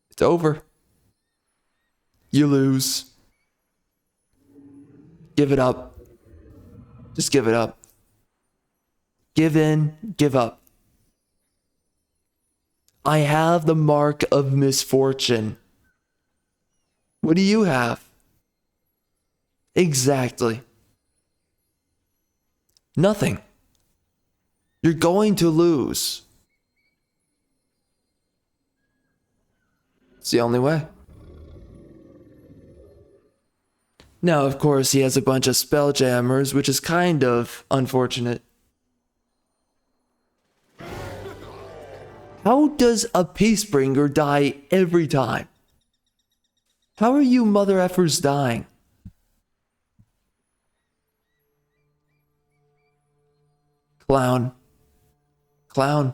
Speaker 1: It's over. You lose. Give it up. Just give it up. Give in, give up. I have the mark of misfortune. What do you have? Exactly. Nothing. You're going to lose. It's the only way. Now, of course, he has a bunch of spelljammers, which is kind of unfortunate. How does a Peacebringer die every time? How are you mother effers dying? Clown. Clown.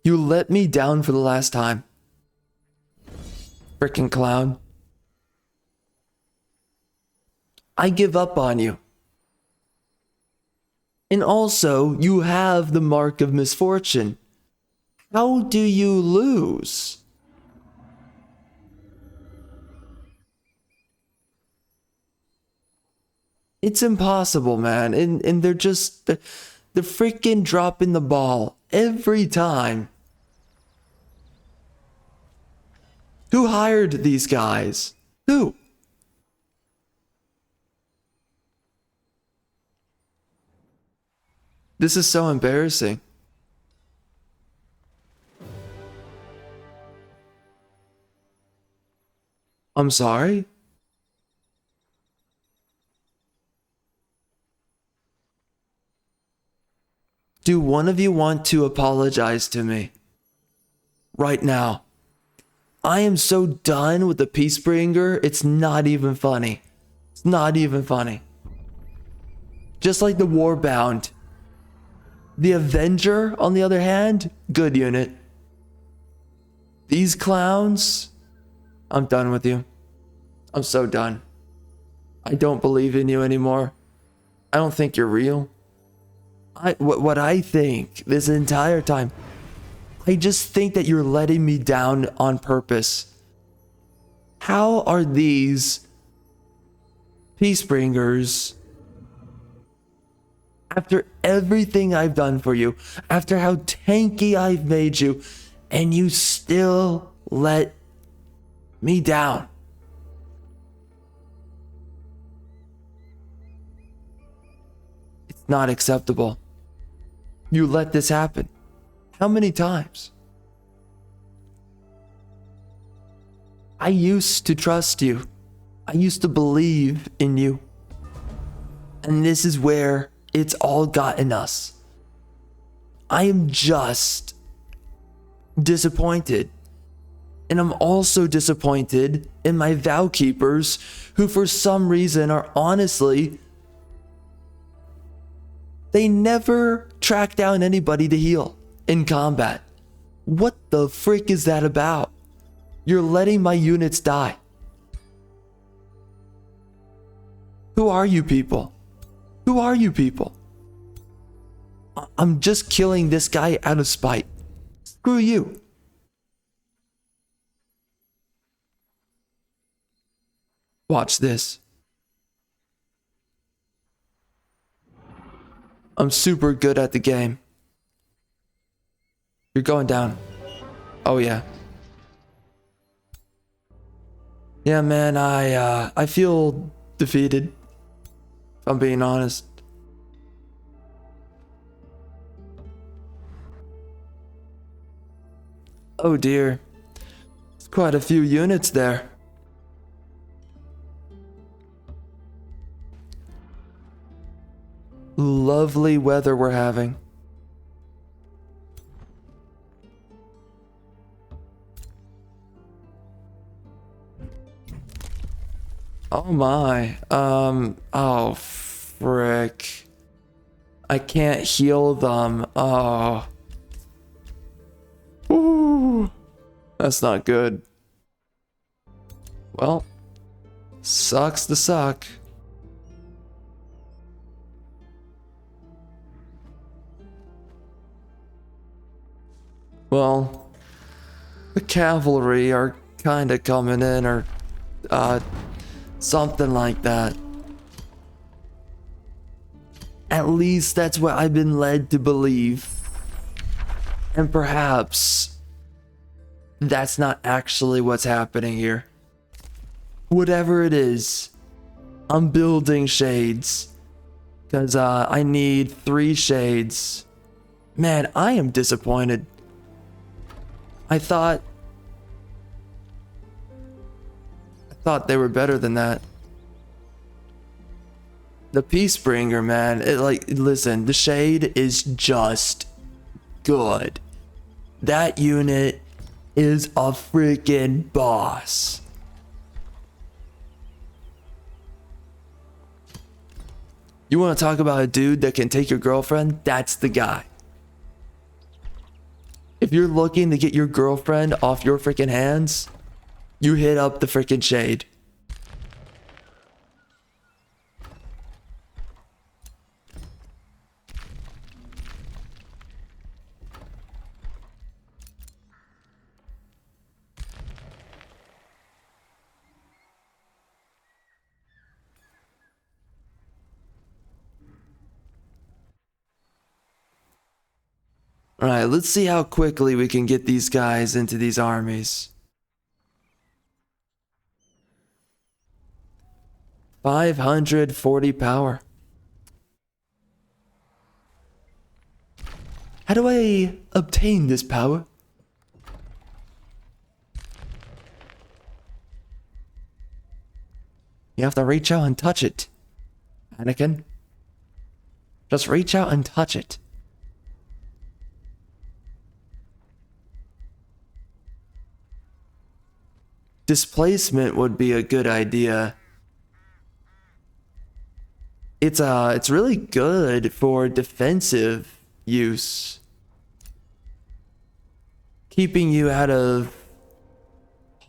Speaker 1: You let me down for the last time. Frickin' clown. I give up on you. And also, you have the mark of misfortune. How do you lose? It's impossible, man. And they're just... They're freaking dropping the ball every time. Who hired these guys? Who? This is so embarrassing. I'm sorry? Do one of you want to apologize to me? Right now. I am so done with the Peacebringer, it's not even funny. It's not even funny. Just like the Warbound. The Avenger, on the other hand, good unit. These clowns, I'm done with you. I'm so done. I don't believe in you anymore. I don't think you're real. What I think this entire time, I just think that you're letting me down on purpose. How are these Peacebringers, after everything I've done for you, after how tanky I've made you, and you still let me down? It's not acceptable. You let this happen. How many times? I used to trust you. I used to believe in you. And this is where it's all gotten us. I am just disappointed. And I'm also disappointed in my vow keepers, who for some reason are honestly, they never track down anybody to heal in combat. What the frick is that about? You're letting my units die. Who are you people? Who are you people? I'm just killing this guy out of spite. Screw you. Watch this. I'm super good at the game. You're going down. Oh yeah. Yeah, man, I feel defeated, if I'm being honest. Oh dear. It's quite a few units there. Lovely weather we're having. Oh my. Oh frick. I can't heal them. Oh. Ooh. That's not good. Well, sucks to suck. Well, the cavalry are kinda coming in, or something like that. At least that's what I've been led to believe. And perhaps that's not actually what's happening here. Whatever it is, I'm building shades. Because I need 3 shades. Man, I am disappointed. I thought they were better than that. The Peacebringer, man, listen, the Shade is just good. That unit is a freaking boss. You want to talk about a dude that can take your girlfriend? That's the guy. If you're looking to get your girlfriend off your freaking hands, you hit up the freaking Shade. Alright, let's see how quickly we can get these guys into these armies. 540 power. How do I obtain this power? You have to reach out and touch it, Anakin. Just reach out and touch it. Displacement would be a good idea. It's really good for defensive use. Keeping you out of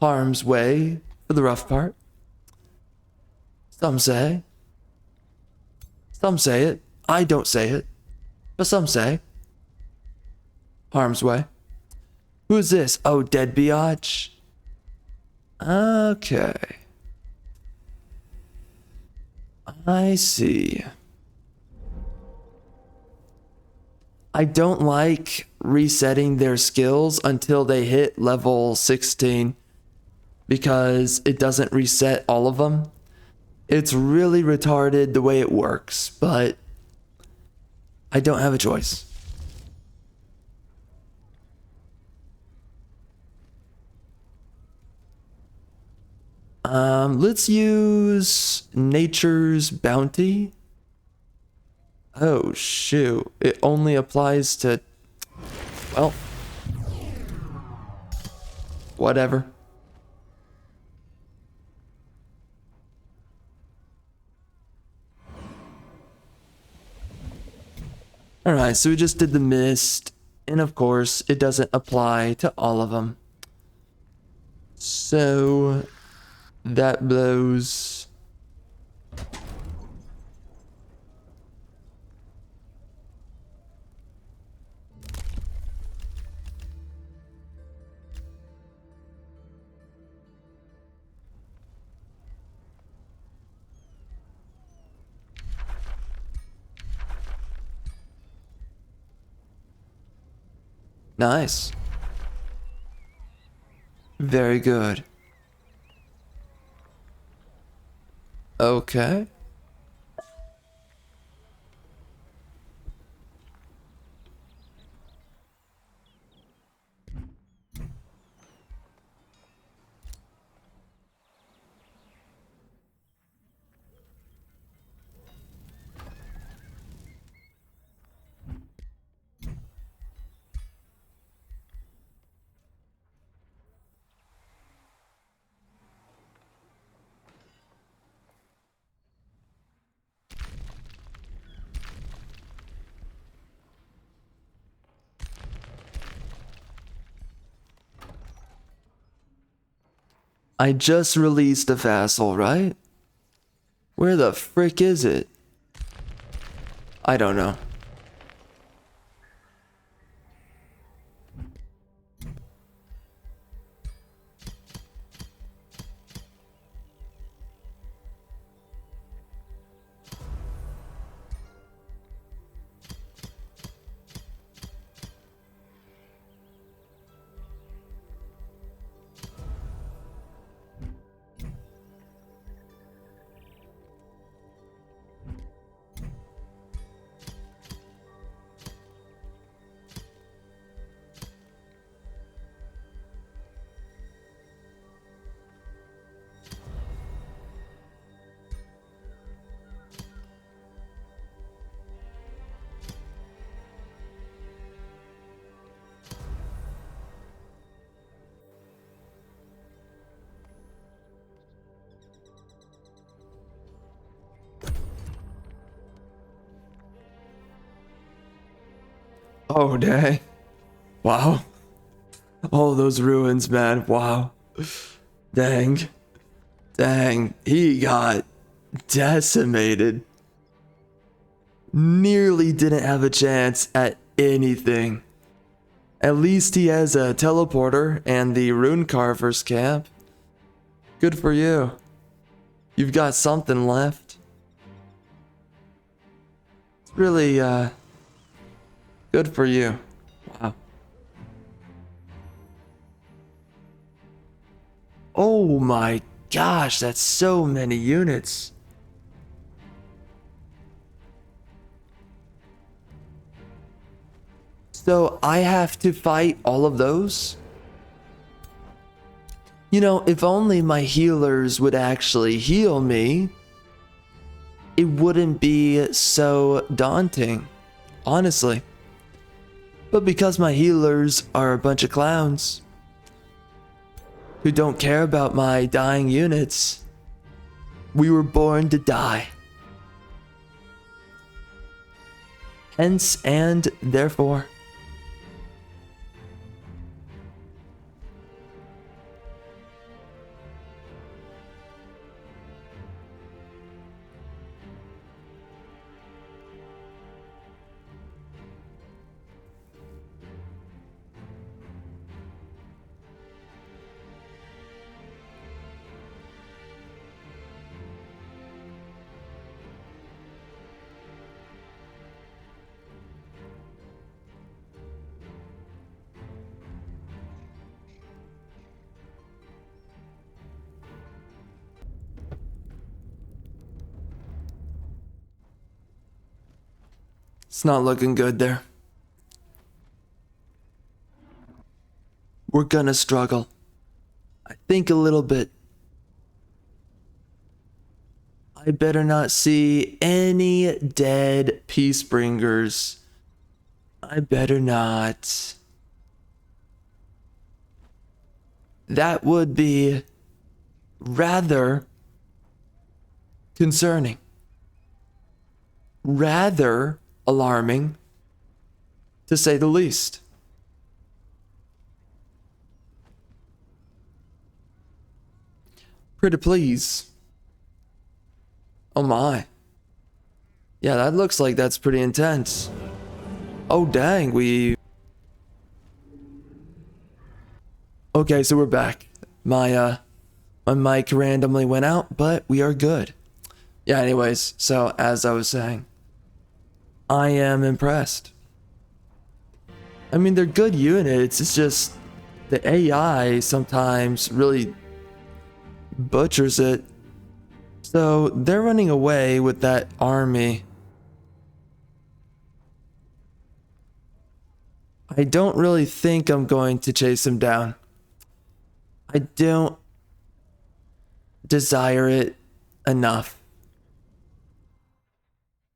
Speaker 1: harm's way for the rough part. Some say. Some say it. I don't say it. But some say. Harm's way. Who is this? Oh, dead biatch. Okay. I see. I don't like resetting their skills until they hit level 16 because it doesn't reset all of them. It's really retarded the way it works, but I don't have a choice. Let's use Nature's Bounty. Oh, shoot. It only applies to... Well... Whatever. Alright, so we just did the mist. And of course, it doesn't apply to all of them. So... That blows... Nice. Very good. Okay. I just released a vassal, right? Where the frick is it? I don't know. Oh, dang. Wow. All those ruins, man. Wow. Dang. Dang. He got decimated. Nearly didn't have a chance at anything. At least he has a teleporter and the rune carver's camp. Good for you. You've got something left. It's really, good for you. Wow. Oh my gosh, that's so many units. So I have to fight all of those? You know, if only my healers would actually heal me, it wouldn't be so daunting, honestly. But because my healers are a bunch of clowns who don't care about my dying units, we were born to die. Hence and therefore. It's not looking good there. We're gonna struggle. I think a little bit. I better not see any dead Peacebringers. I better not. That would be rather concerning. Rather alarming, to say the least. Pretty please. Oh my. Yeah, that looks like that's pretty intense. Oh dang, Okay, so we're back. My mic randomly went out, but we are good. Yeah, anyways, so as I was saying, I am impressed. I mean, they're good units, it's just the AI sometimes really butchers it. So they're running away with that army. I don't really think I'm going to chase him down. I don't desire it enough.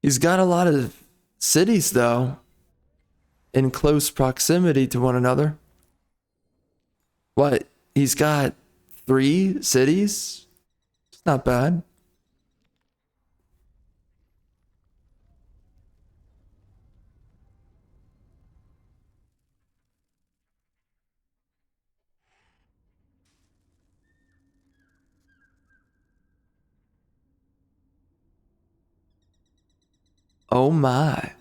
Speaker 1: He's got a lot of cities, though, in close proximity to one another. What? He's got 3 cities? It's not bad. Oh my.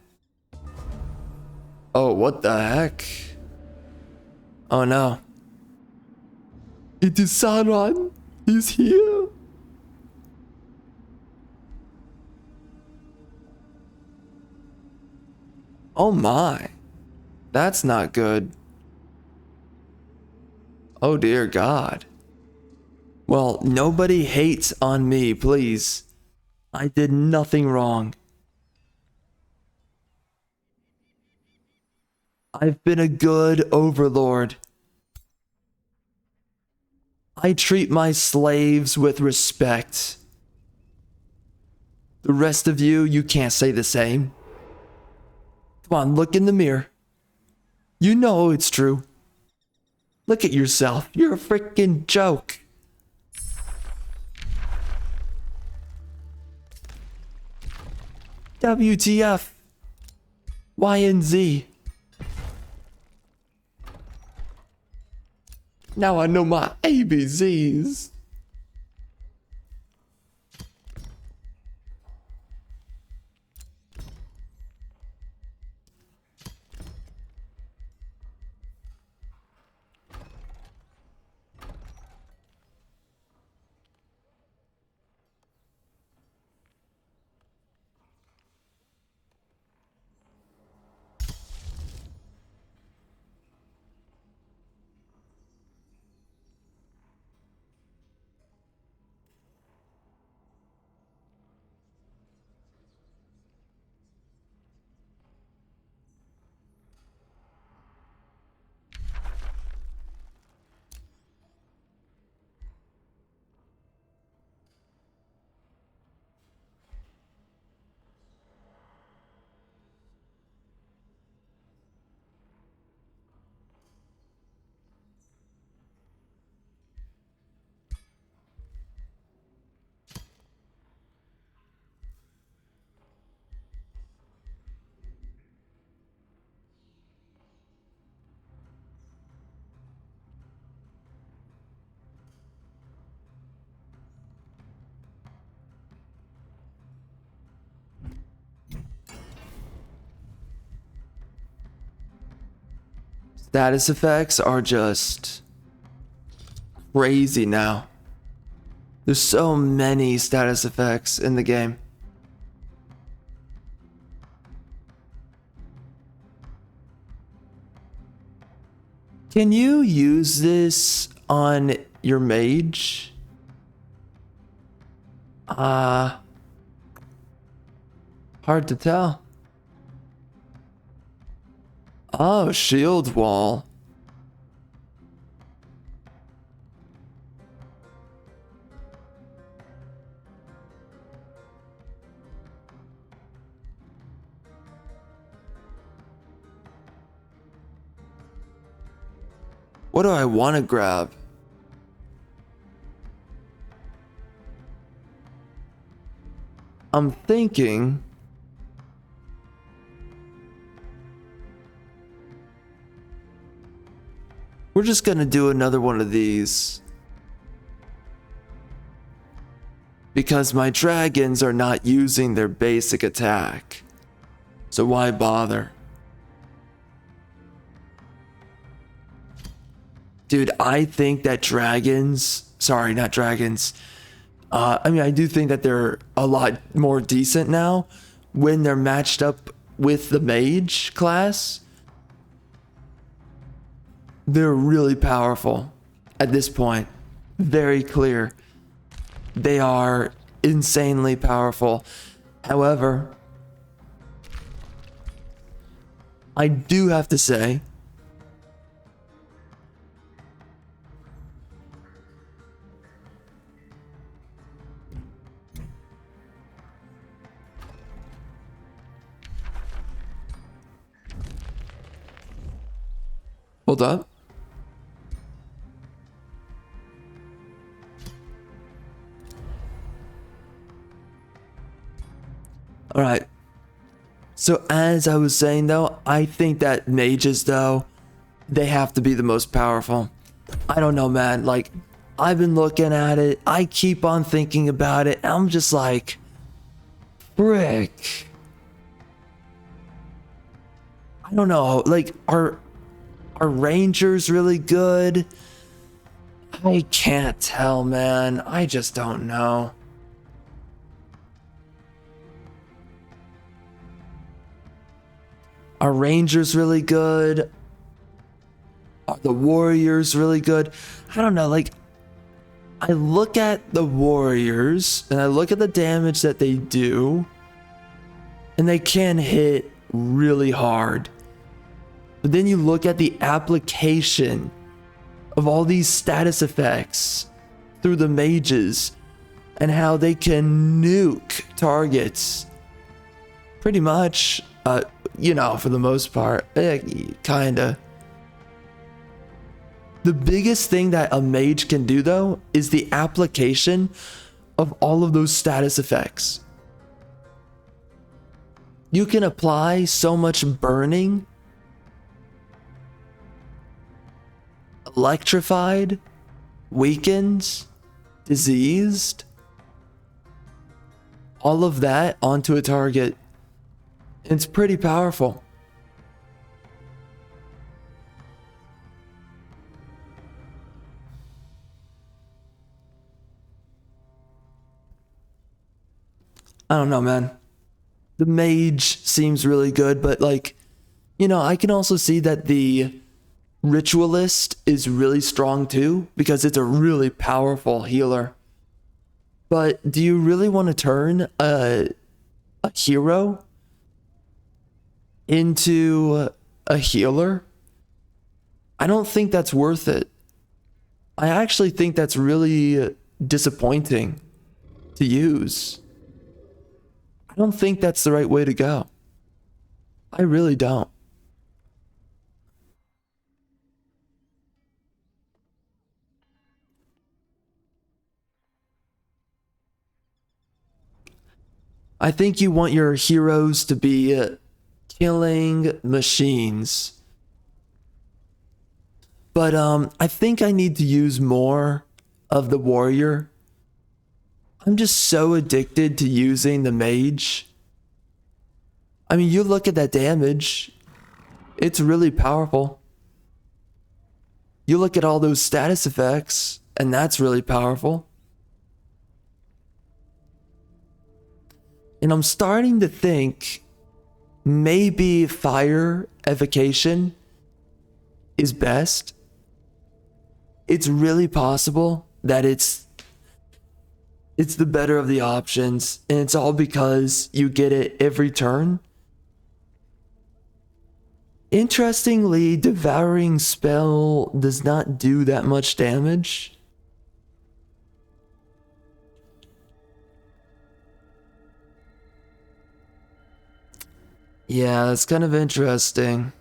Speaker 1: Oh, what the heck? Oh no. It is Sauron. He's here. Oh my. That's not good. Oh dear God. Well, nobody hates on me, please. I did nothing wrong. I've been a good overlord. I treat my slaves with respect. The rest of you, you can't say the same. Come on, look in the mirror. You know it's true. Look at yourself. You're a freaking joke. WTF. Y and Z. Now I know my ABZs. Status effects are just crazy now. There's so many status effects in the game. Can you use this on your mage? Hard to tell. Oh, shield wall. What do I want to grab? I'm thinking... we're just gonna do another one of these. Because my dragons are not using their basic attack. So why bother? Dude, I think that dragons... sorry, not dragons. I mean, I do think that they're a lot more decent now when they're matched up with the mage class. They're really powerful at this point. Very clear. They are insanely powerful. However, I do have to say, hold up. All right. So as I was saying though, I think that mages though, they have to be the most powerful. I don't know, man. Like, I've been looking at it. I keep on thinking about it. I'm just like, frick. I don't know. Like, are rangers really good? I can't tell, man. I just don't know. Are rangers really good? Are the warriors really good? I don't know. Like, I look at the warriors and I look at the damage that they do, and they can hit really hard. But then you look at the application of all these status effects through the mages and how they can nuke targets. Pretty much, you know, for the most part, kinda. The biggest thing that a mage can do though is the application of all of those status effects. You can apply so much burning, electrified, weakened, diseased, all of that onto a target. It's pretty powerful. I don't know, man. The mage seems really good, but like, you know, I can also see that the ritualist is really strong too, because it's a really powerful healer. But do you really want to turn a hero into a healer? I don't think that's worth it. I actually think that's really disappointing to use. I don't think that's the right way to go. I really don't. I think you want your heroes to be killing machines. But I think I need to use more of the warrior. I'm just so addicted to using the mage. I mean, you look at that damage. It's really powerful. You look at all those status effects, and that's really powerful. And I'm starting to think maybe fire evocation is best. It's really possible that it's the better of the options, and it's all because you get it every turn. Interestingly, devouring spell does not do that much damage. Yeah, it's kind of interesting.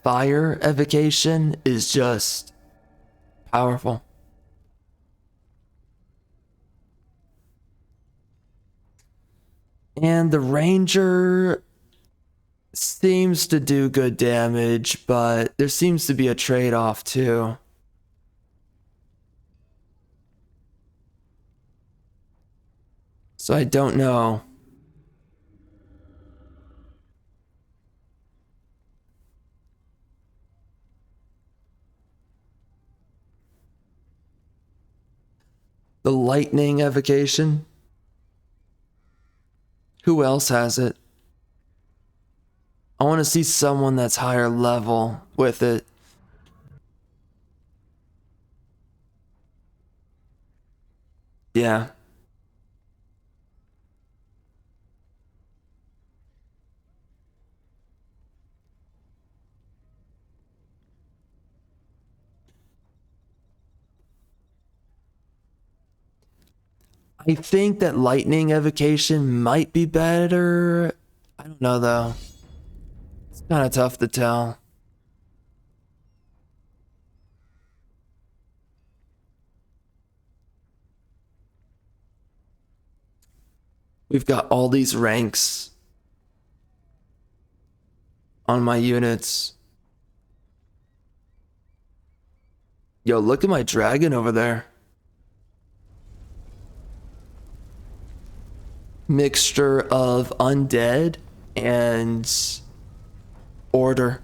Speaker 1: fire evocation is just powerful. And the ranger seems to do good damage, but there seems to be a trade-off too. So I don't know. The lightning evocation. Who else has it? I want to see someone that's higher level with it. Yeah. I think that lightning evocation might be better. I don't know though. It's kind of tough to tell. We've got all these ranks on my units. Yo, look at my dragon over there. Mixture of undead and order.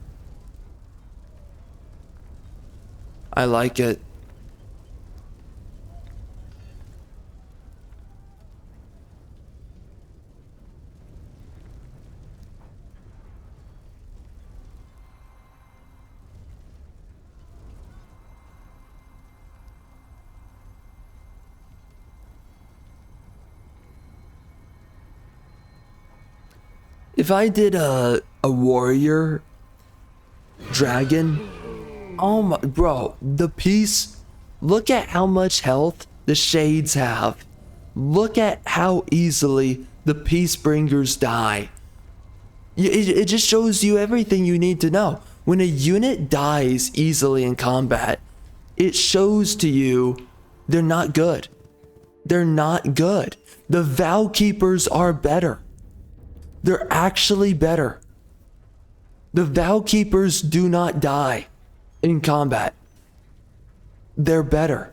Speaker 1: I like it. If I did a warrior dragon, oh my, bro, the piece, look at how much health the shades have. Look at how easily the peace bringers die. It just shows you everything you need to know. When a unit dies easily in combat, it shows to you they're not good. They're not good. The Vow Keepers are better. They're actually better. The Vow Keepers do not die in combat. They're better.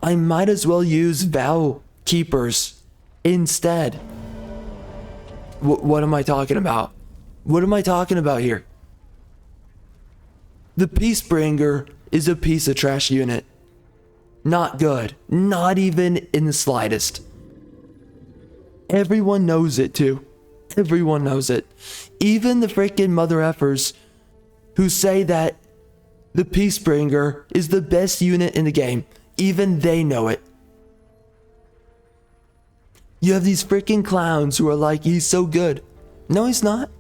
Speaker 1: I might as well use Vow Keepers instead. What am I talking about? What am I talking about here? The Peacebringer is a piece of trash unit. Not good. Not even in the slightest. Everyone knows it too. Everyone knows it. Even the freaking mother effers who say that the Peacebringer is the best unit in the game. Even they know it. You have these freaking clowns who are like, he's so good. No, he's not.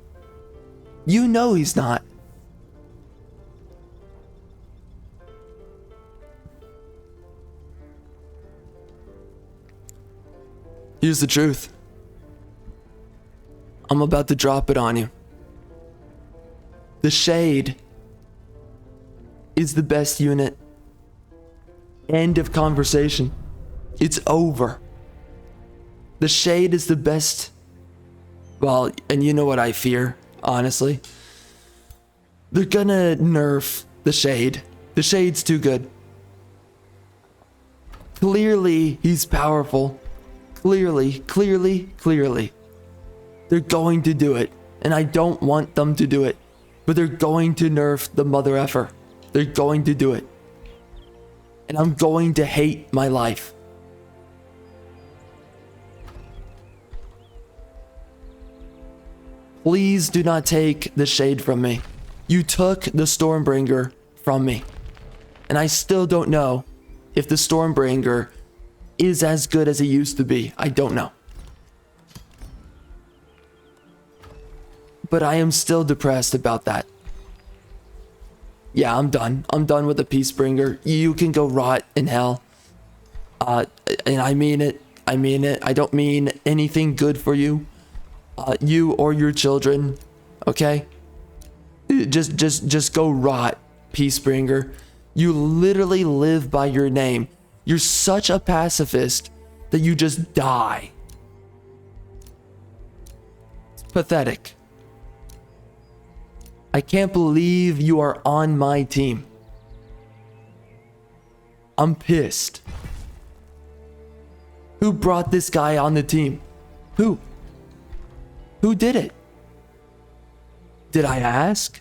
Speaker 1: You know he's not. Here's the truth. I'm about to drop it on you. The Shade is the best unit. End of conversation. It's over. The Shade is the best. Well, and you know what I fear, honestly. They're gonna nerf the Shade. The Shade's too good. Clearly, he's powerful. Clearly. They're going to do it. And I don't want them to do it. But they're going to nerf the mother effer. They're going to do it. And I'm going to hate my life. Please do not take the Shade from me. You took the Stormbringer from me. And I still don't know if the Stormbringer is as good as it used to be. I don't know. But I am still depressed about that. Yeah, I'm done. I'm done with the Peacebringer. You can go rot in hell. And I mean it. I mean it. I don't mean anything good for you. You or your children. Okay? Just go rot, Peacebringer. You literally live by your name. You're such a pacifist that you just die. It's pathetic. I can't believe you are on my team. I'm pissed. Who brought this guy on the team? Who? Who did it? Did I ask?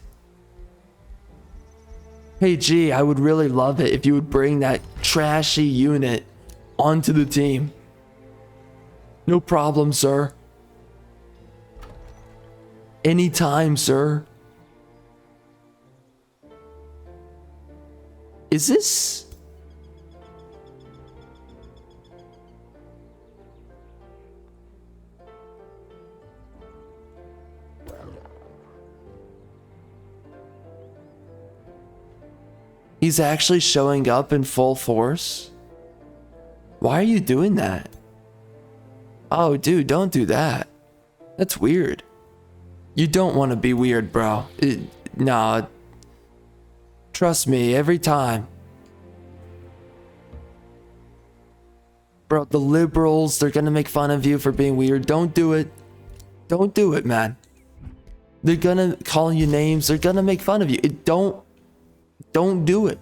Speaker 1: Hey G, I would really love it if you would bring that trashy unit onto the team. No problem, sir. Anytime, sir. Is this? He's actually showing up in full force? Why are you doing that? Oh, dude, don't do that. That's weird. You don't want to be weird, bro. Nah. Trust me, every time. Bro, the liberals, they're gonna make fun of you for being weird. Don't do it. Don't do it, man. They're gonna call you names. They're gonna make fun of you. Don't do it.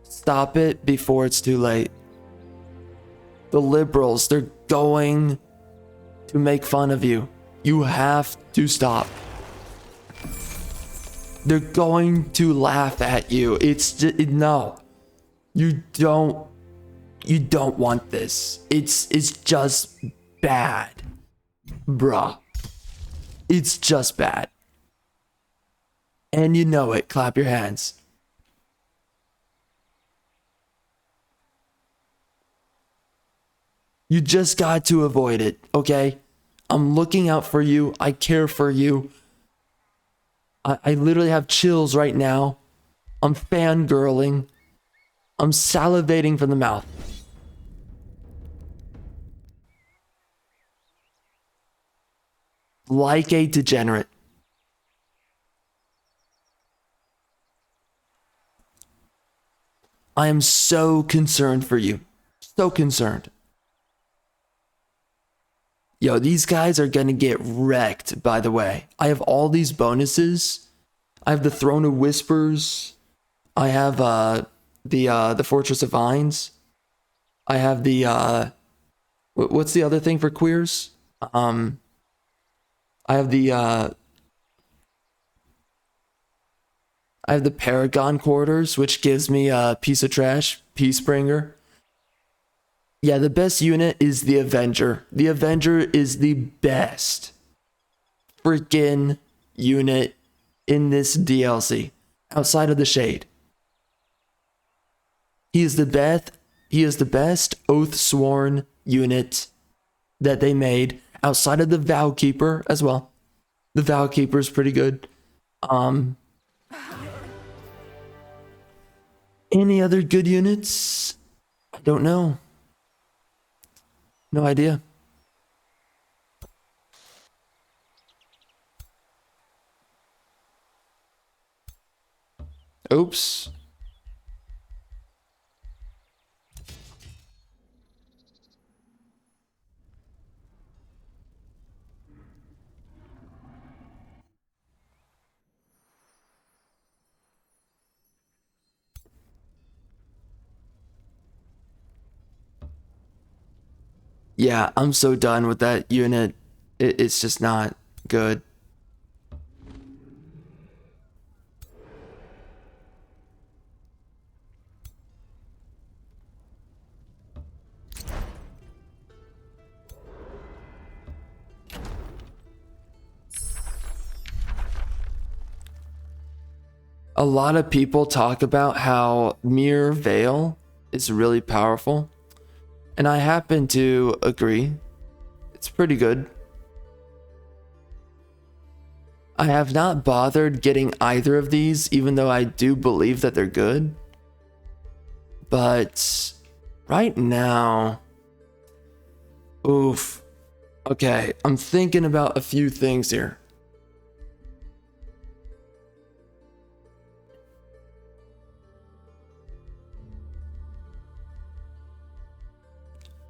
Speaker 1: Stop it before it's too late. The liberals, they're going to make fun of you. You have to stop. They're going to laugh at you. It's just, no. You don't want this. It's just bad. Bruh. It's just bad. And you know it. Clap your hands. You just got to avoid it, okay? I'm looking out for you. I care for you. I literally have chills right now. I'm fangirling. I'm salivating from the mouth. Like a degenerate. I am so concerned for you. So concerned. Yo, these guys are gonna get wrecked, by the way. I have all these bonuses. I have the Throne of Whispers. I have the Fortress of Vines. I have the what's the other thing for queers? I have the Paragon Quarters, which gives me a piece of trash, Peacebringer. Yeah, the best unit is the Avenger. The Avenger is the best freaking unit in this DLC, outside of the Shade. He is the best Oathsworn unit that they made, outside of the Vowkeeper as well. The Vowkeeper is pretty good. Any other good units? I don't know. No idea. Oops. Yeah, I'm so done with that unit. It's just not good. A lot of people talk about how Mirror Veil is really powerful. And I happen to agree. It's pretty good. I have not bothered getting either of these, even though I do believe that they're good. But right now, oof. Okay, I'm thinking about a few things here.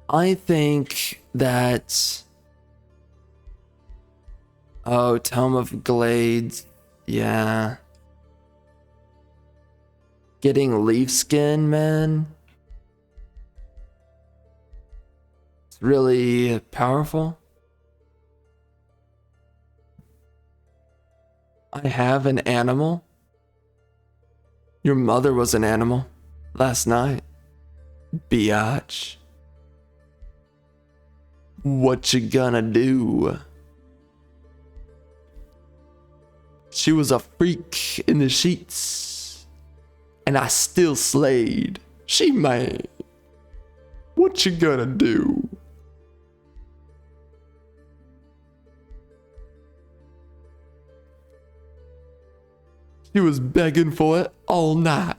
Speaker 1: I think that... Oh, Tome of Glades. Yeah. Getting leaf skin, man. It's really powerful. I have an animal. Your mother was an animal last night. Biatch. What you gonna do? She was a freak in the sheets, and I still slayed. She mad. What you gonna do? She was begging for it all night,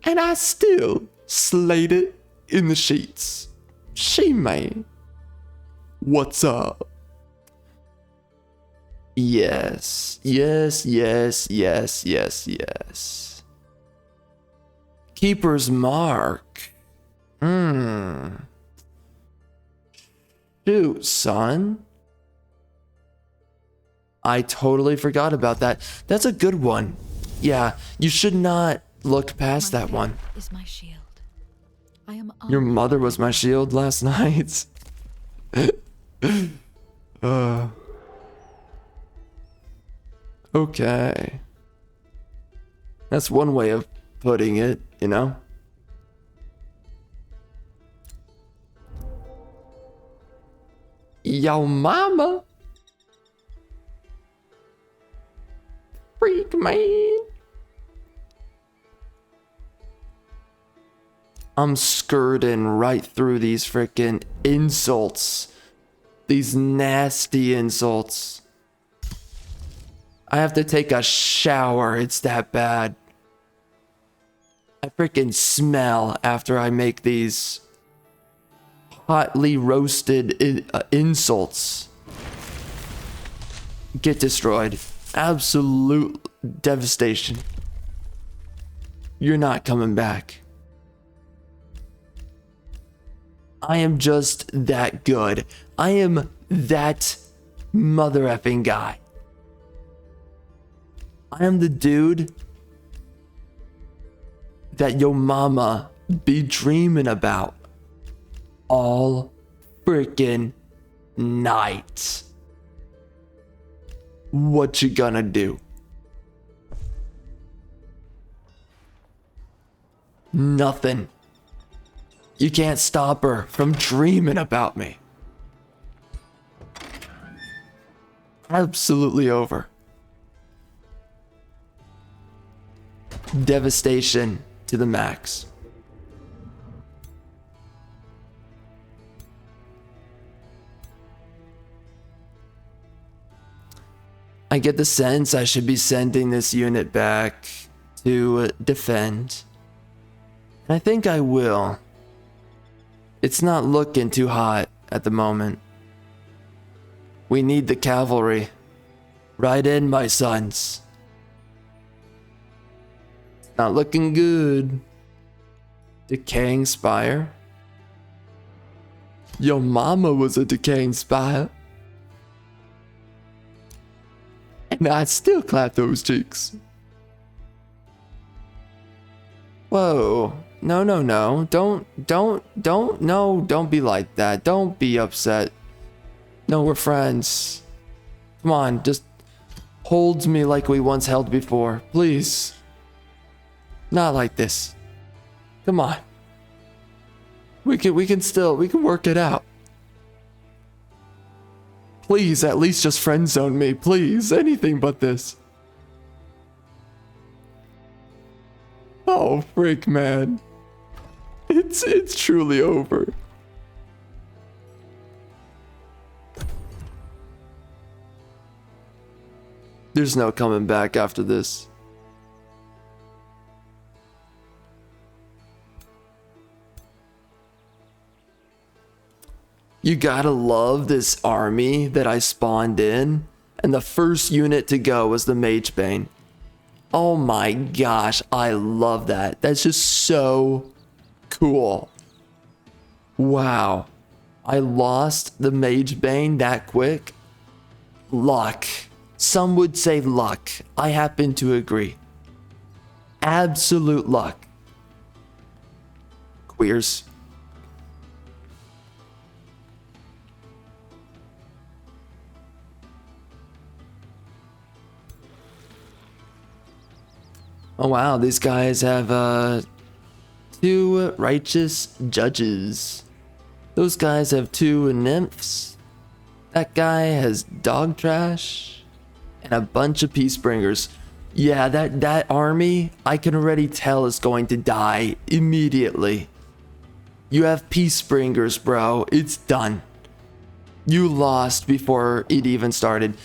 Speaker 1: and I still slayed it in the sheets. She mad. What's up? Yes, yes, yes, yes, yes, yes. Keeper's Mark. Shoot, son. I totally forgot about that. That's a good one. Yeah, you should not look past that one.
Speaker 2: Is my shield. I am
Speaker 1: Your
Speaker 2: armed.
Speaker 1: mother was my shield last night. Okay. That's one way of putting it, you know? Yo mama. Freak man. I'm skirting right through these freaking insults. These nasty insults. I have to take a shower. It's that bad. I freaking smell after I make these hotly roasted insults. Get destroyed. Absolute devastation. You're not coming back. I am just that good. I am that mother effing guy. I am the dude that your mama be dreaming about all freaking night. What you gonna do? Nothing. You can't stop her from dreaming about me. Absolutely over. Devastation to the max. I get the sense I should be sending this unit back to defend. I think I will. It's not looking too hot at the moment. We need the cavalry. Ride in, my sons. Not looking good. Decaying spire. Your mama was a decaying spire. And I still clap those cheeks. Whoa. No, no, no. Don't be like that. Don't be upset. No, we're friends. Come on, just hold me like we once held before. Please. Not like this. Come on. We can work it out. Please, at least just friend zone me. Please, anything but this. Oh, frick, man. It's truly over. There's no coming back after this. You gotta love this army that I spawned in, and the first unit to go was the Mage Bane. Oh my gosh, I love that. That's just so cool. Wow. I lost the Mage Bane that quick. Luck. Some would say luck. I happen to agree. Absolute luck. Queers. Oh wow, these guys have 2 righteous judges. Those guys have 2 nymphs. That guy has dog trash and a bunch of peace bringers. Yeah, that army, I can already tell is going to die immediately. You have peace bringers, bro. It's done. You lost before it even started.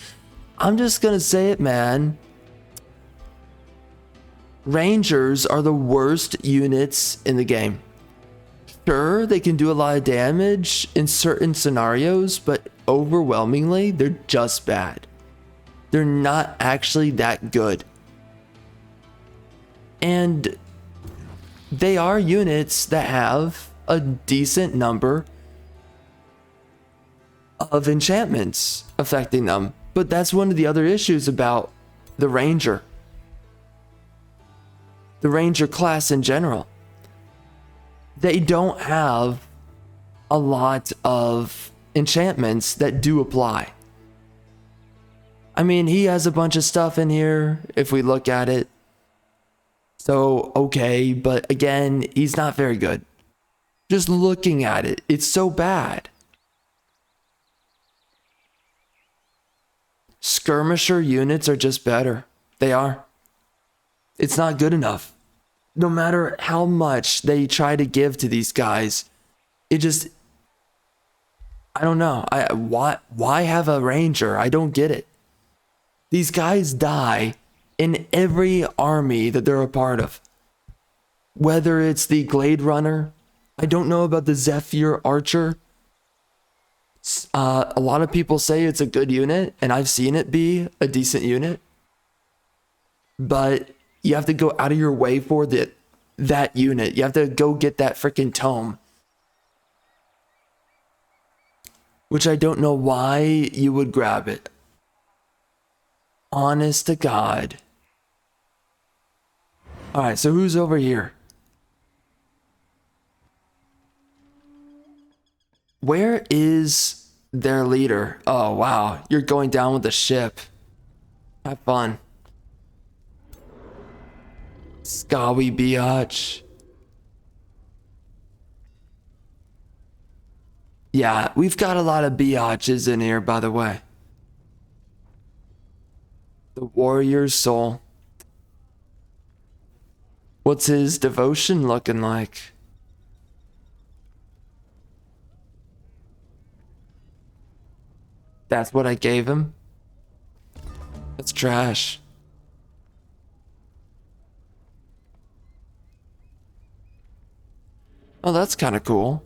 Speaker 1: I'm just gonna say it, man. Rangers are the worst units in the game. Sure, they can do a lot of damage in certain scenarios, but overwhelmingly, they're just bad. They're not actually that good. And they are units that have a decent number of enchantments affecting them. But that's one of the other issues about the Ranger. The Ranger class in general. They don't have a lot of enchantments that do apply. I mean, he has a bunch of stuff in here if we look at it. So, okay, but again, he's not very good. Just looking at it, it's so bad. Skirmisher units are just better. They are. It's not good enough. No matter how much they try to give to these guys, it just... I don't know. Why have a ranger? I don't get it. These guys die in every army that they're a part of. Whether it's the Glade Runner, I don't know about the Zephyr Archer. A lot of people say it's a good unit, and I've seen it be a decent unit. But you have to go out of your way for that unit. You have to go get that freaking tome. Which I don't know why you would grab it. Honest to God. Alright, so who's over here? Where is their leader? Oh, wow. You're going down with the ship. Have fun. Skawi biatch. Yeah, we've got a lot of biatches in here, by the way. The warrior's soul. What's his devotion looking like? That's what I gave him? That's trash. Oh, that's kind of cool.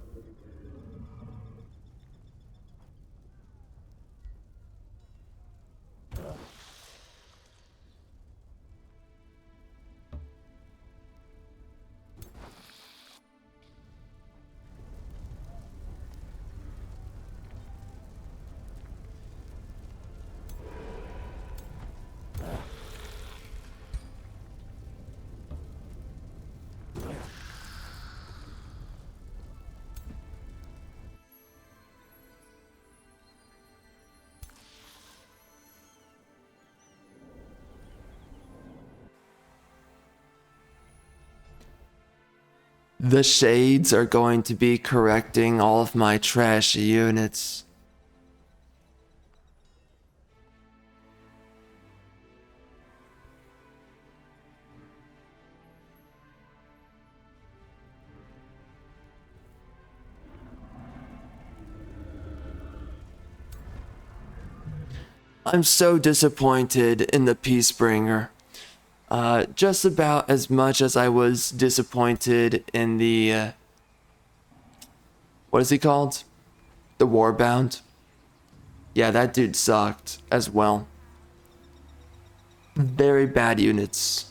Speaker 1: The shades are going to be correcting all of my trashy units. I'm so disappointed in the Peacebringer. Just about as much as I was disappointed in the, what is he called? The Warbound. Yeah, that dude sucked as well. Very bad units.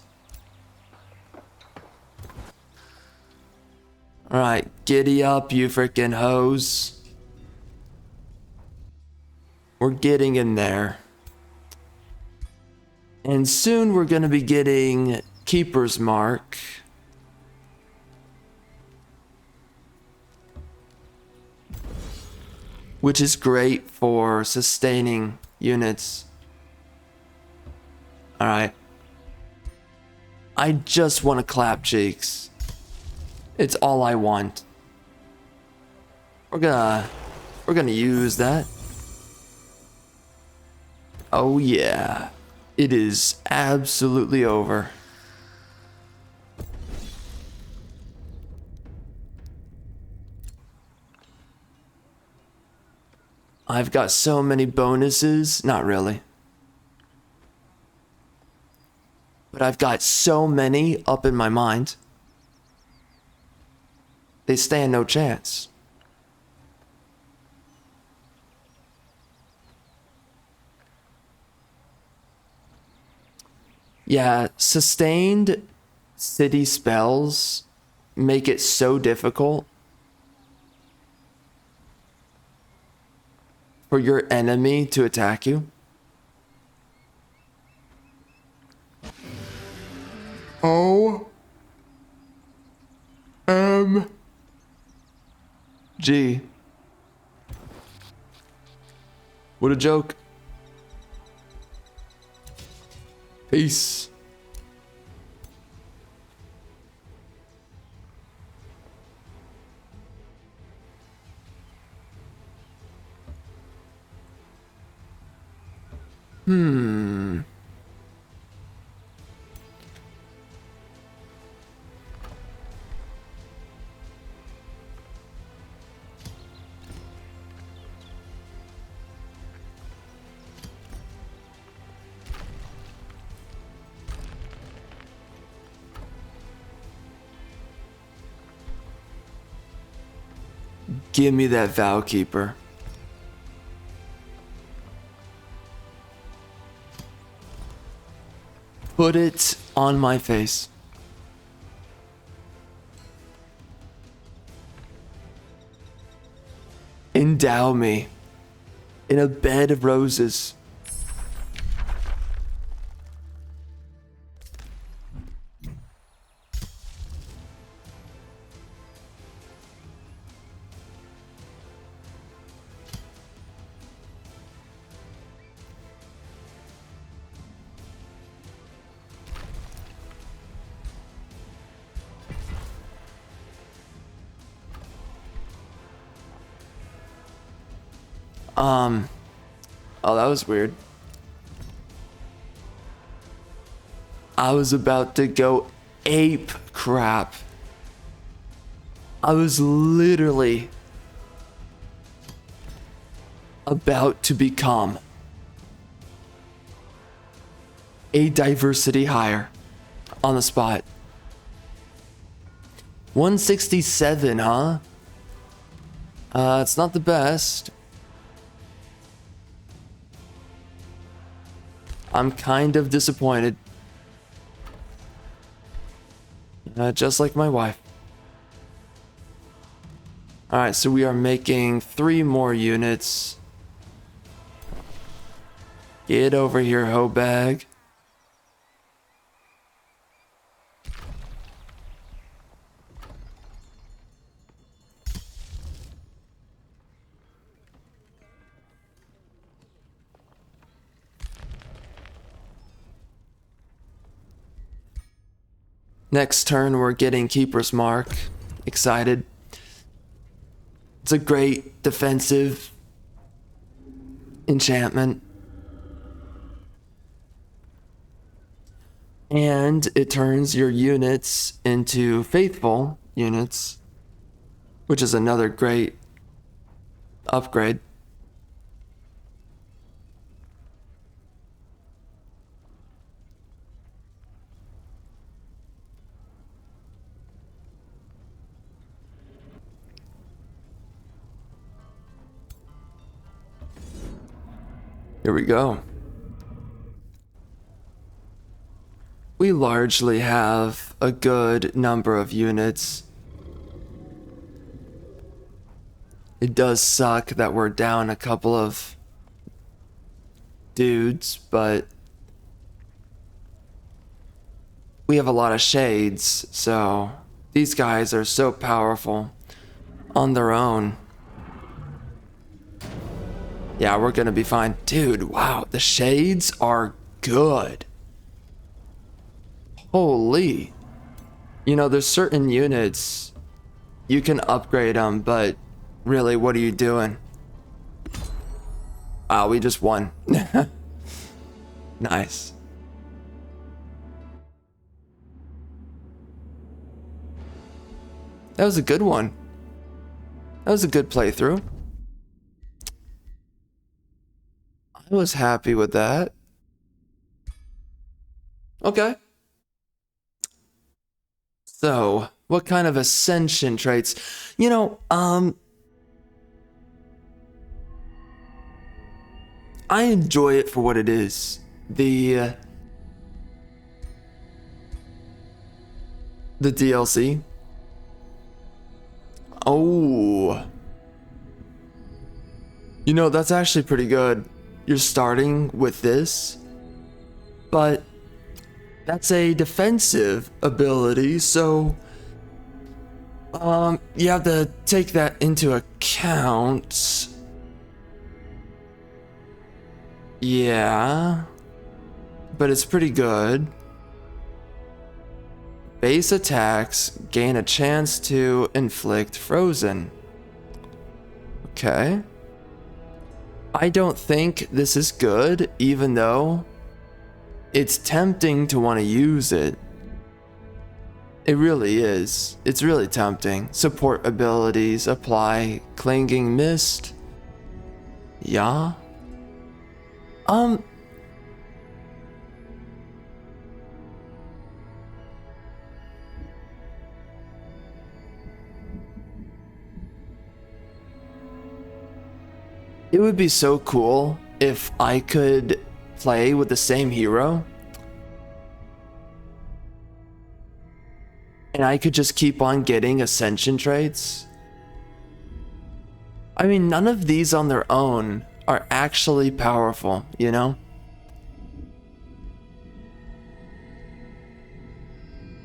Speaker 1: Alright, giddy up, you freaking hoes. We're getting in there. And soon we're gonna be getting Keeper's Mark. Which is great for sustaining units. Alright. I just want to clap cheeks. It's all I want. We're gonna use that. Oh yeah. It is absolutely over. I've got so many bonuses. Not really. But I've got so many up in my mind. They stand no chance. Yeah, sustained city spells make it so difficult for your enemy to attack you. OMG. What a joke. Peace. Give me that Vow Keeper. Put it on my face. Endow me in a bed of roses. Oh, that was weird. I was about to go ape crap. I was literally about to become a diversity hire on the spot. 167, huh? It's not the best. I'm kind of disappointed. Just like my wife. Alright, so we are making 3 more units. Get over here, hoe bag. Next turn, we're getting Keeper's Mark. Excited. It's a great defensive enchantment. And it turns your units into faithful units, which is another great upgrade. Here we go. We largely have a good number of units. It does suck that we're down a couple of dudes, but we have a lot of shades, so these guys are so powerful on their own. Yeah, we're gonna be fine. Dude, wow, the shades are good. Holy. You know, there's certain units, you can upgrade them, but really, what are you doing? Wow, we just won. Nice. That was a good one. That was a good playthrough. I was happy with that. Okay. So, what kind of ascension traits? You know, I enjoy it for what it is. The DLC. Oh. You know, that's actually pretty good. You're starting with this, but that's a defensive ability, so you have to take that into account. Yeah, but it's pretty good. Base attacks gain a chance to inflict frozen. Okay. I don't think this is good, even though it's tempting to want to use it. It really is. It's really tempting. Support abilities apply clinging mist. Yeah. It would be so cool if I could play with the same hero and I could just keep on getting ascension traits. I mean, none of these on their own are actually powerful, you know?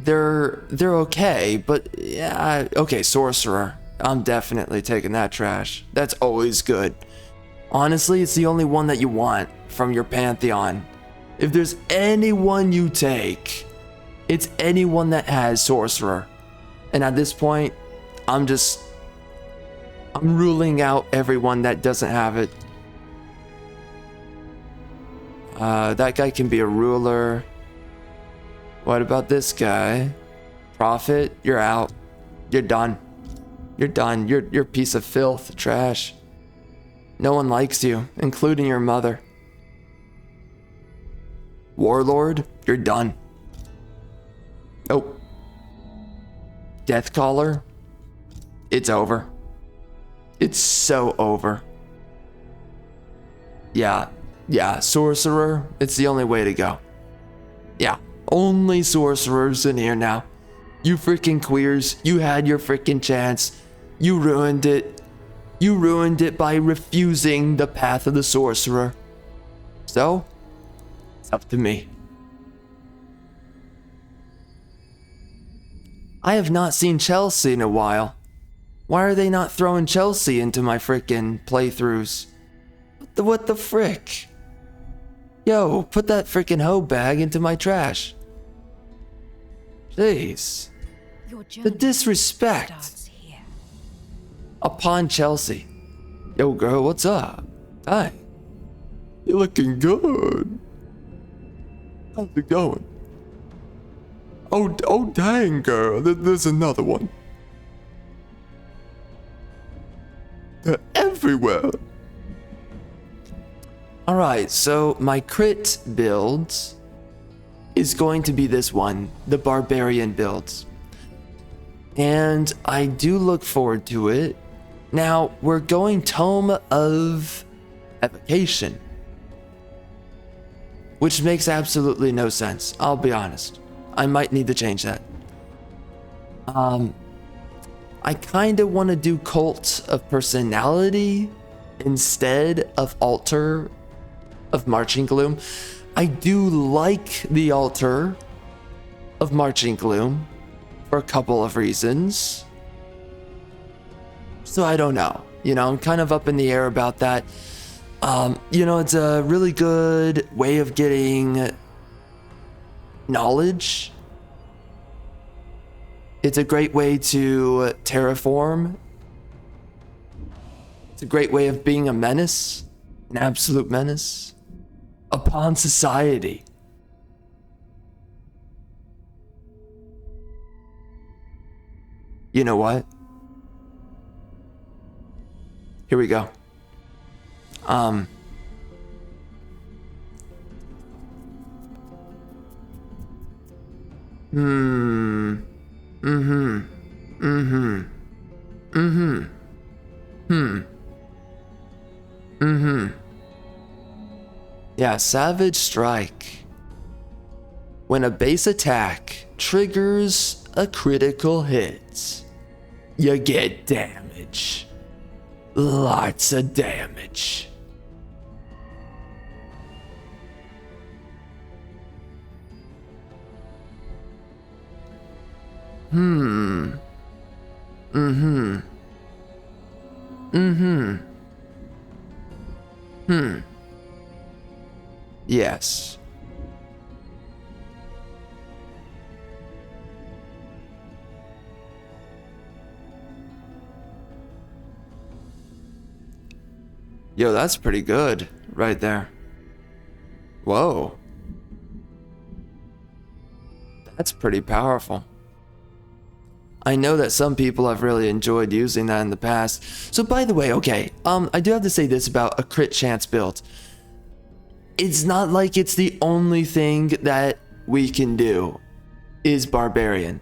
Speaker 1: They're okay, but yeah, okay, sorcerer. I'm definitely taking that trash. That's always good. Honestly, it's the only one that you want from your pantheon. If there's anyone you take, it's anyone that has sorcerer. And at this point, I'm ruling out everyone that doesn't have it. That guy can be a ruler. What about this guy? Prophet, you're out. You're done. You're done. You're a piece of filth, trash. No one likes you, including your mother. Warlord, you're done. Nope. Deathcaller, it's over. It's so over. Yeah, sorcerer, it's the only way to go. Yeah, only sorcerers in here now. You freaking queers, you had your freaking chance. You ruined it. You ruined it by refusing the path of the sorcerer. So, it's up to me. I have not seen Chelsea in a while. Why are they not throwing Chelsea into my frickin' playthroughs? What the frick? Yo, put that frickin' hoe bag into my trash. Jeez. The disrespect upon Chelsea. Yo, girl, what's up? Hi. You're looking good. How's it going? Oh, dang, girl. There's another one. They're everywhere. Alright, so my crit build is going to be this one, the barbarian build. And I do look forward to it. Now, we're going Tome of Evocation. which makes absolutely no sense. I'll be honest. I might need to change that. I kind of want to do Cult of Personality instead of Altar of Marching Gloom. I do like the Altar of Marching Gloom for a couple of reasons. So I don't know. You know, I'm kind of up in the air about that. You know, it's a really good way of getting knowledge. It's a great way to terraform. It's a great way of being a menace, an absolute menace upon society. You know what? Here we go. Yeah, Savage Strike. When a base attack triggers a critical hit, you get damage. Lots of damage. Yes. Yo, that's pretty good right there. Whoa. That's pretty powerful. I know that some people have really enjoyed using that in the past. So by the way, okay, I do have to say this about a crit chance build. It's not like it's the only thing that we can do is Barbarian.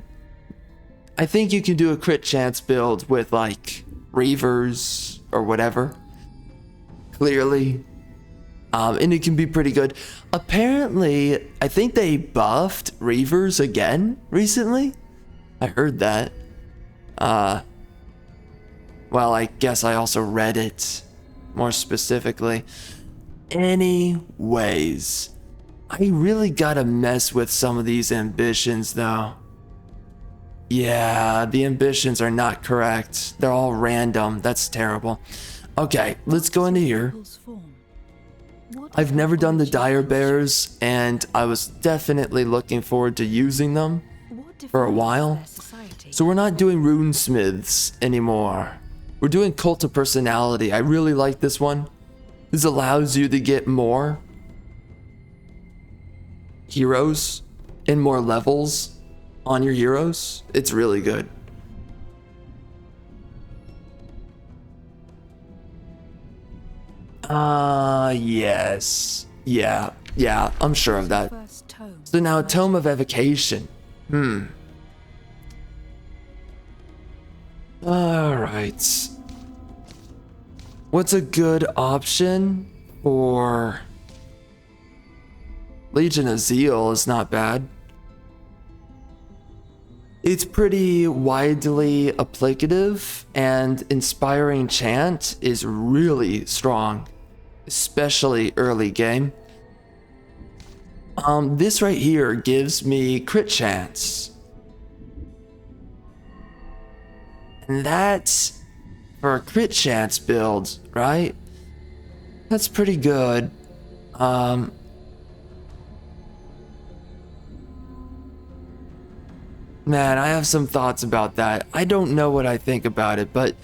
Speaker 1: I think you can do a crit chance build with like Reavers or whatever. Clearly. And it can be pretty good. Apparently, I think they buffed Reavers again recently. I heard that. Well, I guess I also read it more specifically. Anyways, I really gotta mess with some of these ambitions though. Yeah, the ambitions are not correct. They're all random. That's terrible. Okay, let's go into here. I've never done the Dire Bears, and I was definitely looking forward to using them for a while. So we're not doing Runesmiths anymore. We're doing Cult of Personality. I really like this one. This allows you to get more heroes and more levels on your heroes. It's really good. Yes. Yeah, I'm sure of that. So now, Tome of Evocation. Alright. What's a good option for... Legion of Zeal is not bad. It's pretty widely applicative, and Inspiring Chant is really strong, especially early game. This right here gives me crit chance. And that's for a crit chance build, right? That's pretty good. Man, I have some thoughts about that. I don't know what I think about it, but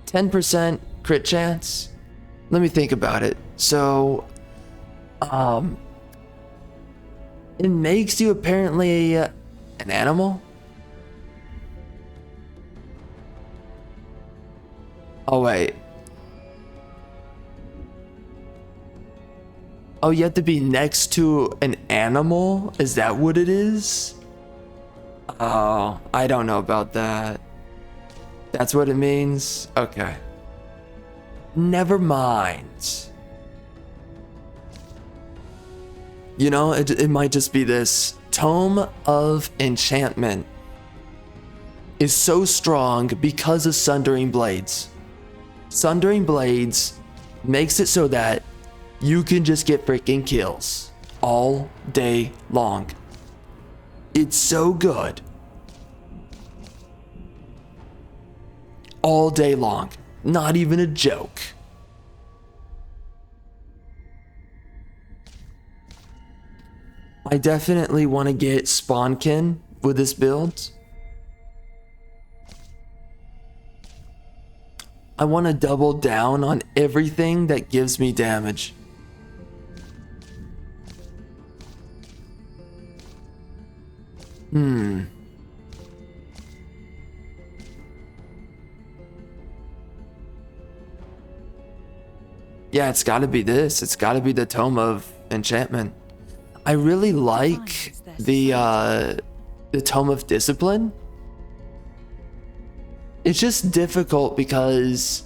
Speaker 1: 10% crit chance? Let me think about it. So, it makes you apparently an animal? Oh, wait. Oh, you have to be next to an animal? Is that what it is? Oh, I don't know about that. That's what it means? Okay. Never mind. You know, it might just be this. Tome of Enchantment is so strong because of Sundering Blades. Sundering Blades makes it so that you can just get freaking kills all day long. It's so good. All day long. Not even a joke. I definitely want to get Spawnkin with this build. I want to double down on everything that gives me damage. Yeah, it's gotta be this. It's gotta be the Tome of Enchantment. I really like the Tome of Discipline. It's just difficult because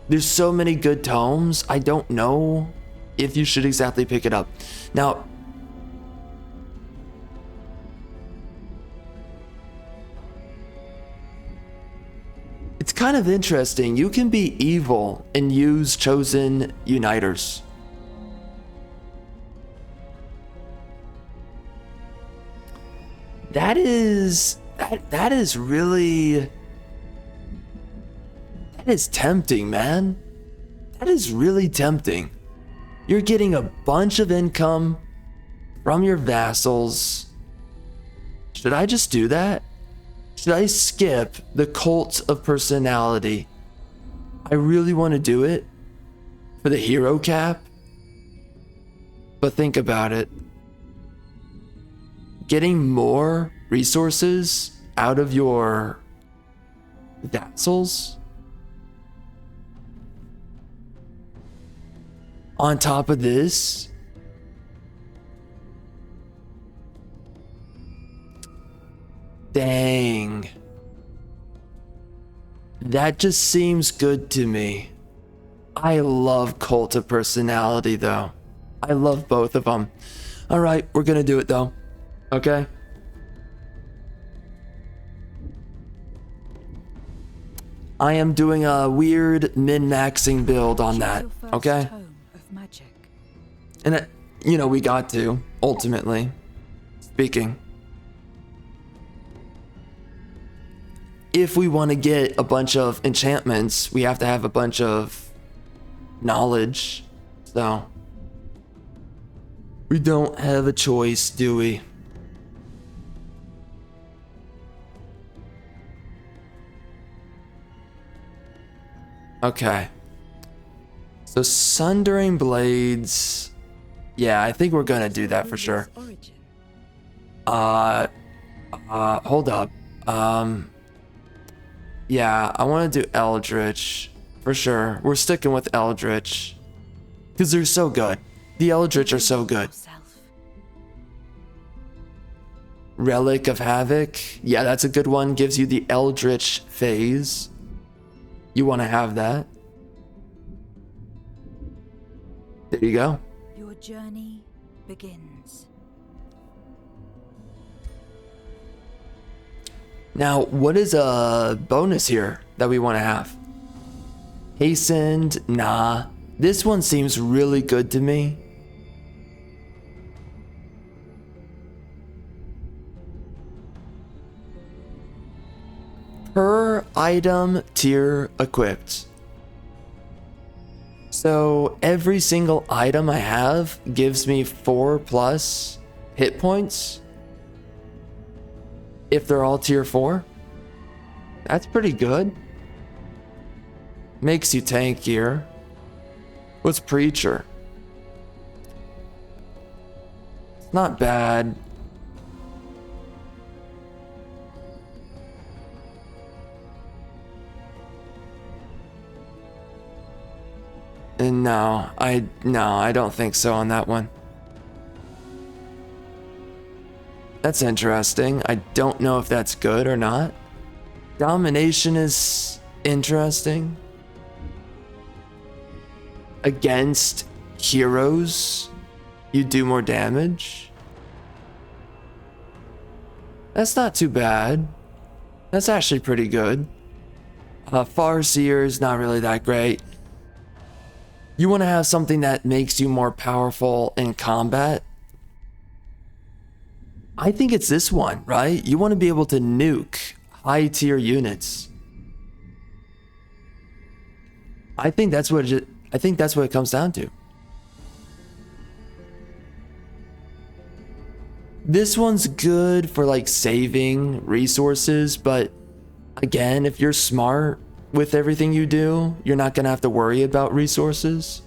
Speaker 1: there's so many good tomes. I don't know if you should exactly pick it up. Now, it's kind of interesting. You can be evil and use Chosen Uniters. That is really, that is tempting, man. That is really tempting. You're getting a bunch of income from your vassals. Should I just do that? Should I skip the Cult of Personality? I really want to do it for the hero cap. But think about it. Getting more resources out of your vassals on top of this, dang, that just seems good to me. I love Cult of Personality though. I love both of them. All right, we're gonna do it though. Okay. I am doing a weird min-maxing build on that, okay? And you know, we got to, ultimately speaking. If we want to get a bunch of enchantments, we have to have a bunch of knowledge. So we don't have a choice, do we? Okay. So Sundering Blades. Yeah, I think we're gonna do that for sure. Hold up. Yeah, I want to do Eldritch for sure. We're sticking with Eldritch because they're so good. The Eldritch are so good. Relic of Havoc. Yeah, that's a good one. Gives you the Eldritch phase. You want to have that. There you go.
Speaker 2: Your journey begins.
Speaker 1: Now, what is a bonus here that we want to have? Hastened? Nah. This one seems really good to me. Per item tier equipped. So every single item I have gives me 4+ hit points. If they're all tier 4. That's pretty good. Makes you tankier. What's Preacher? It's not bad. And no, I don't think so on that one. That's interesting. I don't know if that's good or not. Domination is interesting. Against heroes. You do more damage? That's not too bad. That's actually pretty good. Farseer is not really that great. You want to have something that makes you more powerful in combat? I think it's this one, right? You want to be able to nuke high tier units. I think that's what it comes down to. This one's good for like saving resources, but again, if you're smart with everything you do, you're not gonna have to worry about resources.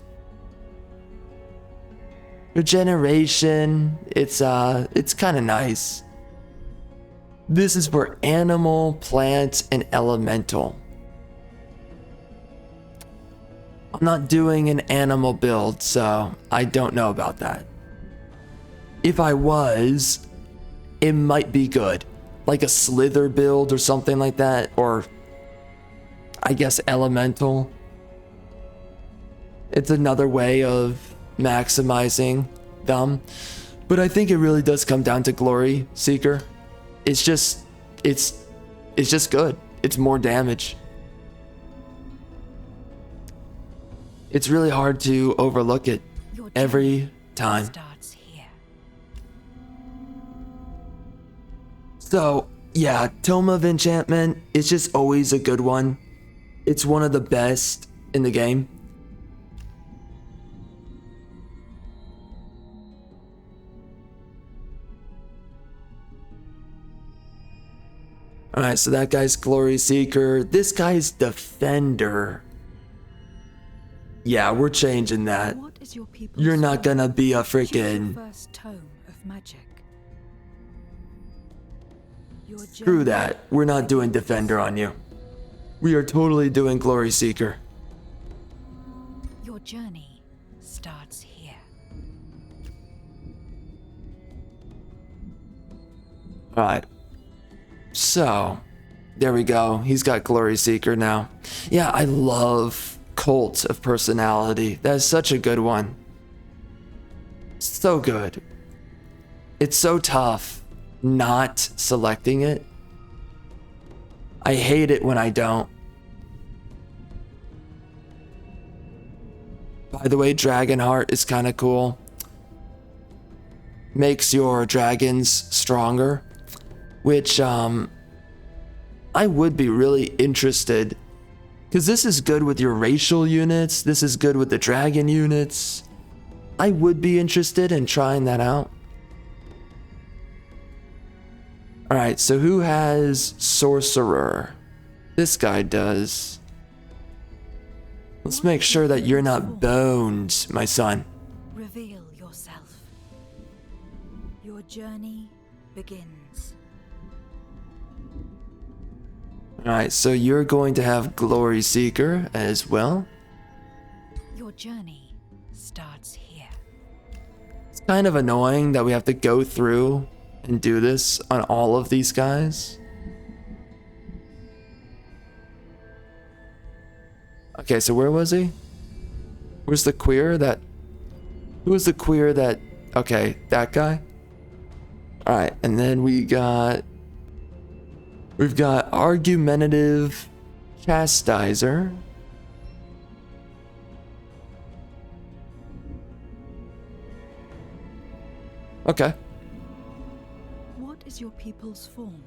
Speaker 1: Regeneration, it's kind of nice. This is for animal, plant, and elemental. I'm not doing an animal build, so I don't know about that. If I was, it might be good. Like a slither build or something like that, or I guess elemental. It's another way of maximizing them. But I think it really does come down to Glory Seeker. It's just good. It's more damage. It's really hard to overlook it every time.
Speaker 2: Starts here.
Speaker 1: So, yeah, Tome of Enchantment is just always a good one. It's one of the best in the game. Alright, so that guy's Glory Seeker. This guy's Defender. Yeah, we're changing that.
Speaker 2: What is your people's
Speaker 1: You're not
Speaker 2: form?
Speaker 1: gonna be a
Speaker 2: Choose your
Speaker 1: freaking...
Speaker 2: first tome of magic. Your
Speaker 1: Screw
Speaker 2: journey
Speaker 1: that. We're not doing Defender on you. We are totally doing Glory Seeker.
Speaker 2: Your journey starts here.
Speaker 1: Alright. So, there we go. He's got Glory Seeker now. Yeah, I love Cult of Personality. That is such a good one. So good. It's so tough not selecting it. I hate it when I don't. By the way, Dragonheart is kind of cool. Makes your dragons stronger. Which, I would be really interested. Because this is good with your racial units. This is good with the dragon units. I would be interested in trying that out. Alright, so who has Sorcerer? This guy does. Let's make sure that you're not boned, my son.
Speaker 2: Reveal yourself. Your journey begins.
Speaker 1: Alright, so you're going to have Glory Seeker as well.
Speaker 2: Your journey starts here.
Speaker 1: It's kind of annoying that we have to go through and do this on all of these guys. Okay, so where was he? Where's the queer that... Who was the queer that... Okay, that guy? Alright, and then we've got Argumentative Chastiser. Okay.
Speaker 2: What is your people's form?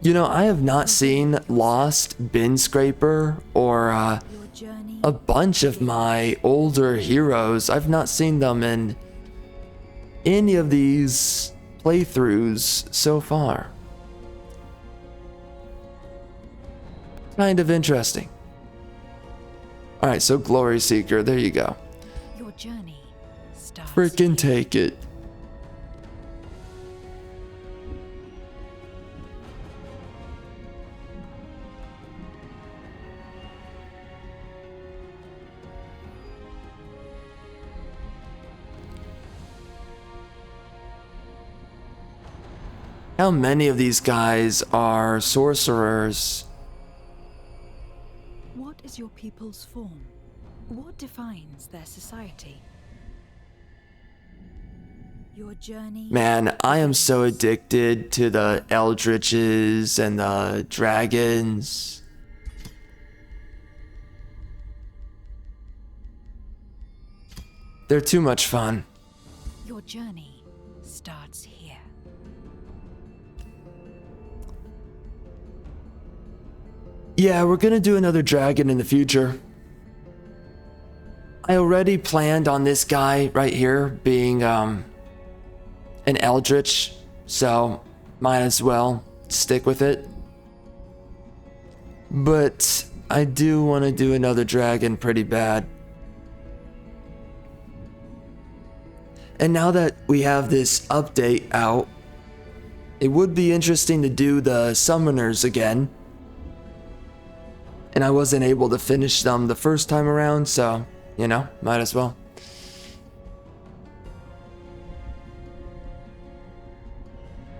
Speaker 1: You know, I have not seen Lost Bin Scraper or
Speaker 2: Your journey
Speaker 1: a bunch of my older heroes. I've not seen them in any of these playthroughs so far. Kind of interesting. Alright, so Glory Seeker, there you go.
Speaker 2: Your journey starts
Speaker 1: Frickin' take it. How many of these guys are sorcerers?
Speaker 2: What is your people's form? What defines their society? Your journey.
Speaker 1: Man, I am so addicted to the eldritches and the dragons. They're too much fun.
Speaker 2: Your journey starts here.
Speaker 1: Yeah, we're gonna do another dragon in the future. I already planned on this guy right here being an eldritch, so might as well stick with it. But I do want to do another dragon pretty bad. And now that we have this update out, it would be interesting to do the summoners again. And I wasn't able to finish them the first time around, so, you know, might as well.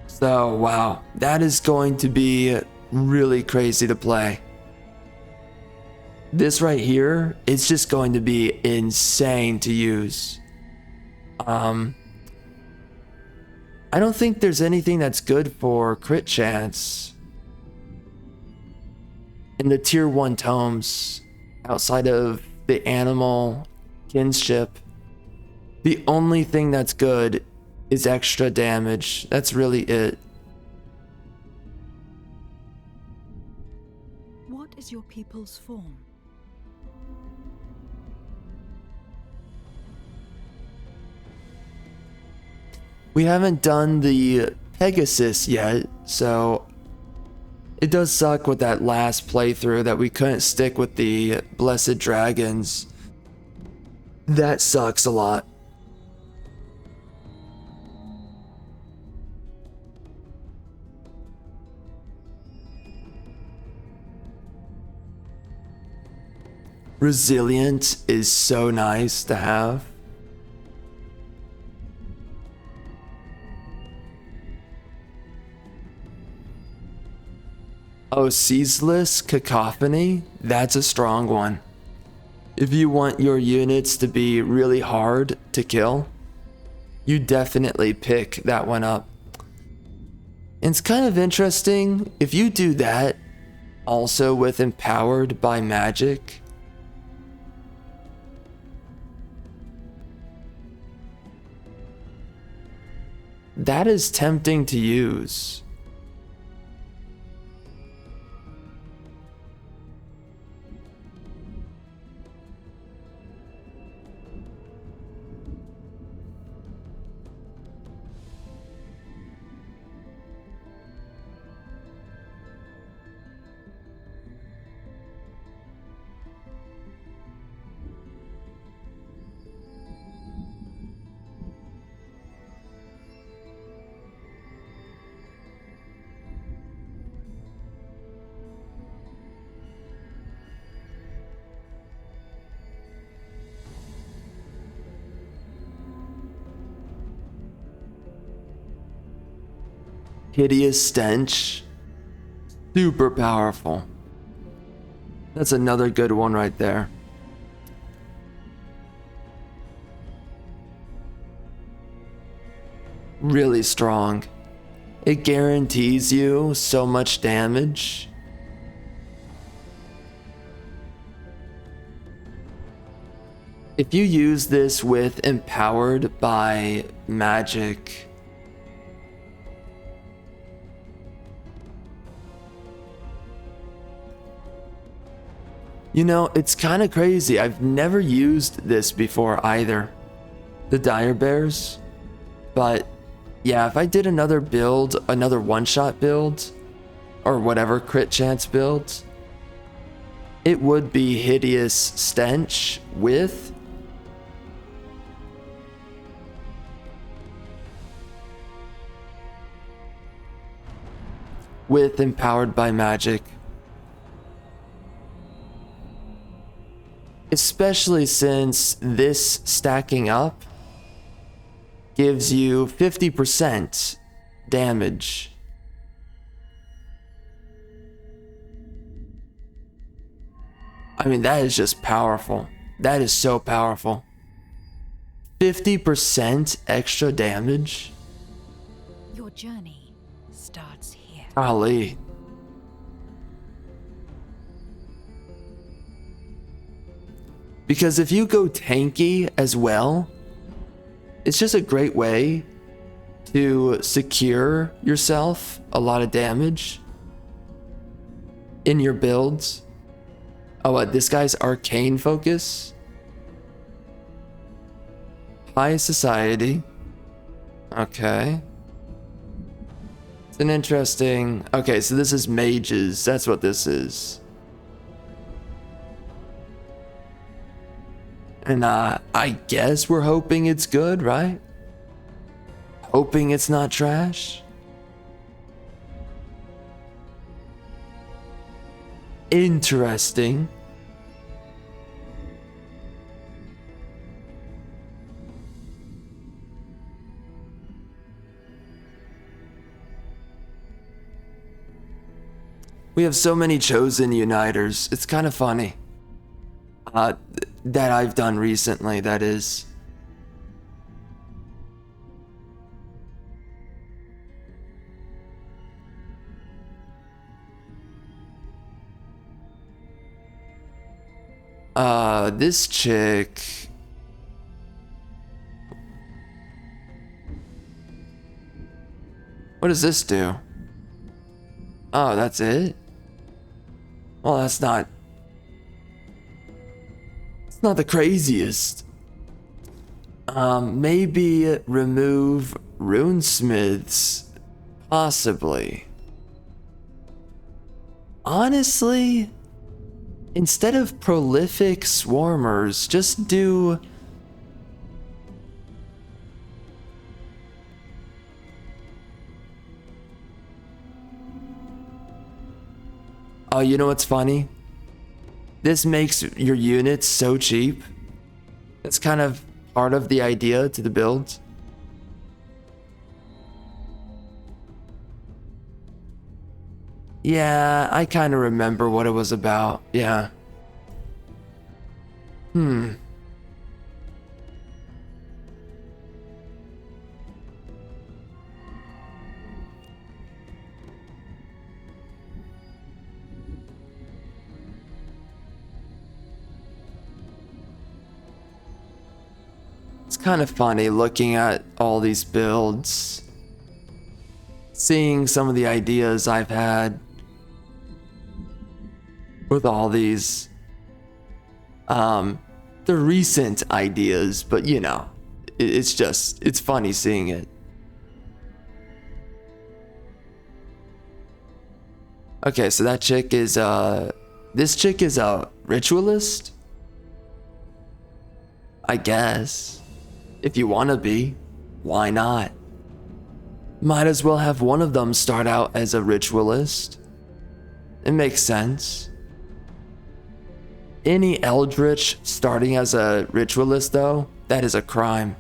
Speaker 1: So, wow, that is going to be really crazy to play. This right here is just going to be insane to use. I don't think there's anything that's good for crit chance in the tier 1 tomes outside of the animal kinship. The only thing that's good is extra damage. That's really it.
Speaker 2: What is your people's form?
Speaker 1: We haven't done the Pegasus yet, so it does suck with that last playthrough that we couldn't stick with the Blessed Dragons. That sucks a lot. Resilient is so nice to have. Oh, Ceaseless Cacophony? That's a strong one. If you want your units to be really hard to kill, you definitely pick that one up. And it's kind of interesting, if you do that also with Empowered by Magic, that is tempting to use. Hideous Stench. Super powerful. That's another good one right there. Really strong. It guarantees you so much damage. If you use this with Empowered by Magic, you know, it's kind of crazy. I've never used this before either. The Dire Bears. But yeah, if I did another build, another one-shot build, or whatever crit chance build, it would be Hideous Stench with Empowered by Magic. Especially since this stacking up gives you 50% damage. I mean, that is just powerful. That is so powerful. 50% extra damage?
Speaker 2: Your journey starts here.
Speaker 1: Golly. Because if you go tanky as well, it's just a great way to secure yourself a lot of damage in your builds. Oh, what? This guy's arcane focus? High society. Okay. It's an interesting... Okay, so this is mages. That's what this is. And I guess we're hoping it's good, right? Hoping it's not trash. Interesting. We have so many chosen uniters. It's kind of funny. That I've done recently, that is. This chick. What does this do? Oh, that's it? Well, that's not... It's not the craziest. Maybe remove runesmiths. Possibly. Honestly, instead of prolific swarmers, just do... Oh, you know what's funny? This makes your units so cheap. It's kind of part of the idea to the build. Yeah, I kind of remember what it was about. Yeah. It's kind of funny looking at all these builds, seeing some of the ideas I've had with all these, the recent ideas, but you know, it's funny seeing it. Okay, so that chick is, this chick is a ritualist? I guess. If you want to be, why not? Might as well have one of them start out as a ritualist. It makes sense. Any eldritch starting as a ritualist, though, that is a crime.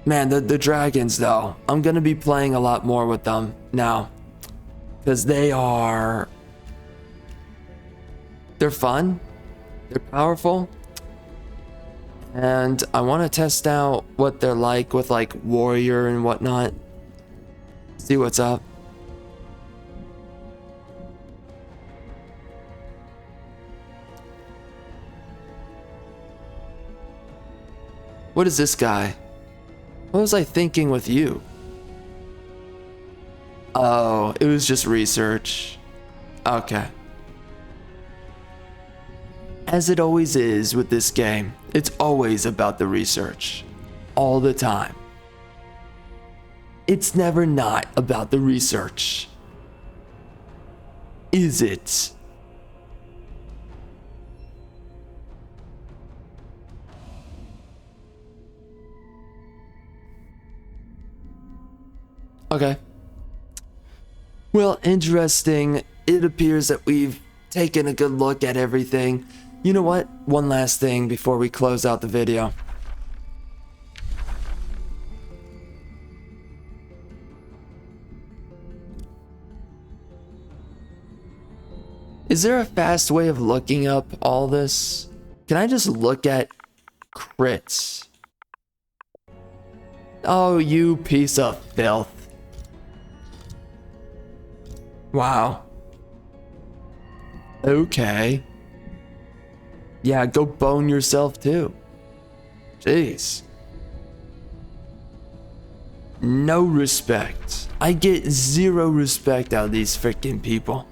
Speaker 1: Man, the dragons, though, I'm gonna be playing a lot more with them now. Because they're fun. They're powerful, and I want to test out what they're like with like warrior and whatnot. See what's up. What is this guy? What was I thinking with you? Oh, it was just research. Okay. As it always is with this game, it's always about the research. All the time. It's never not about the research. Is it? Okay. Well, interesting. It appears that we've taken a good look at everything. You know what? One last thing before we close out the video. Is there a fast way of looking up all this? Can I just look at crits? Oh, you piece of filth. Wow. Okay. Yeah, go bone yourself too. Jeez. No respect. I get zero respect out of these freaking people.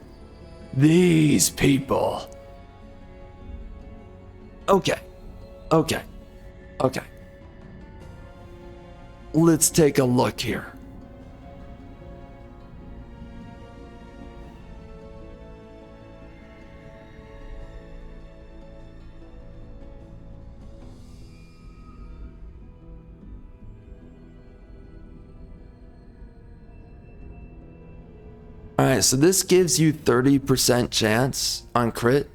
Speaker 1: These people. Okay. Okay. Okay. Let's take a look here. Alright, so this gives you 30% chance on crit.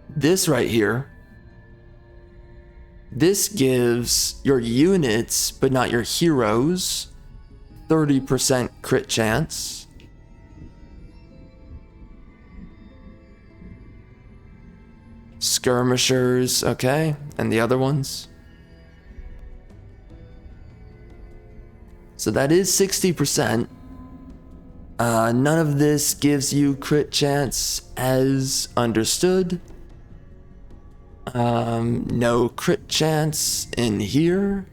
Speaker 1: This right here, this gives your units, but not your heroes, 30% crit chance. Skirmishers, okay, and the other ones. So that is 60%. None of this gives you crit chance as understood. No crit chance in here.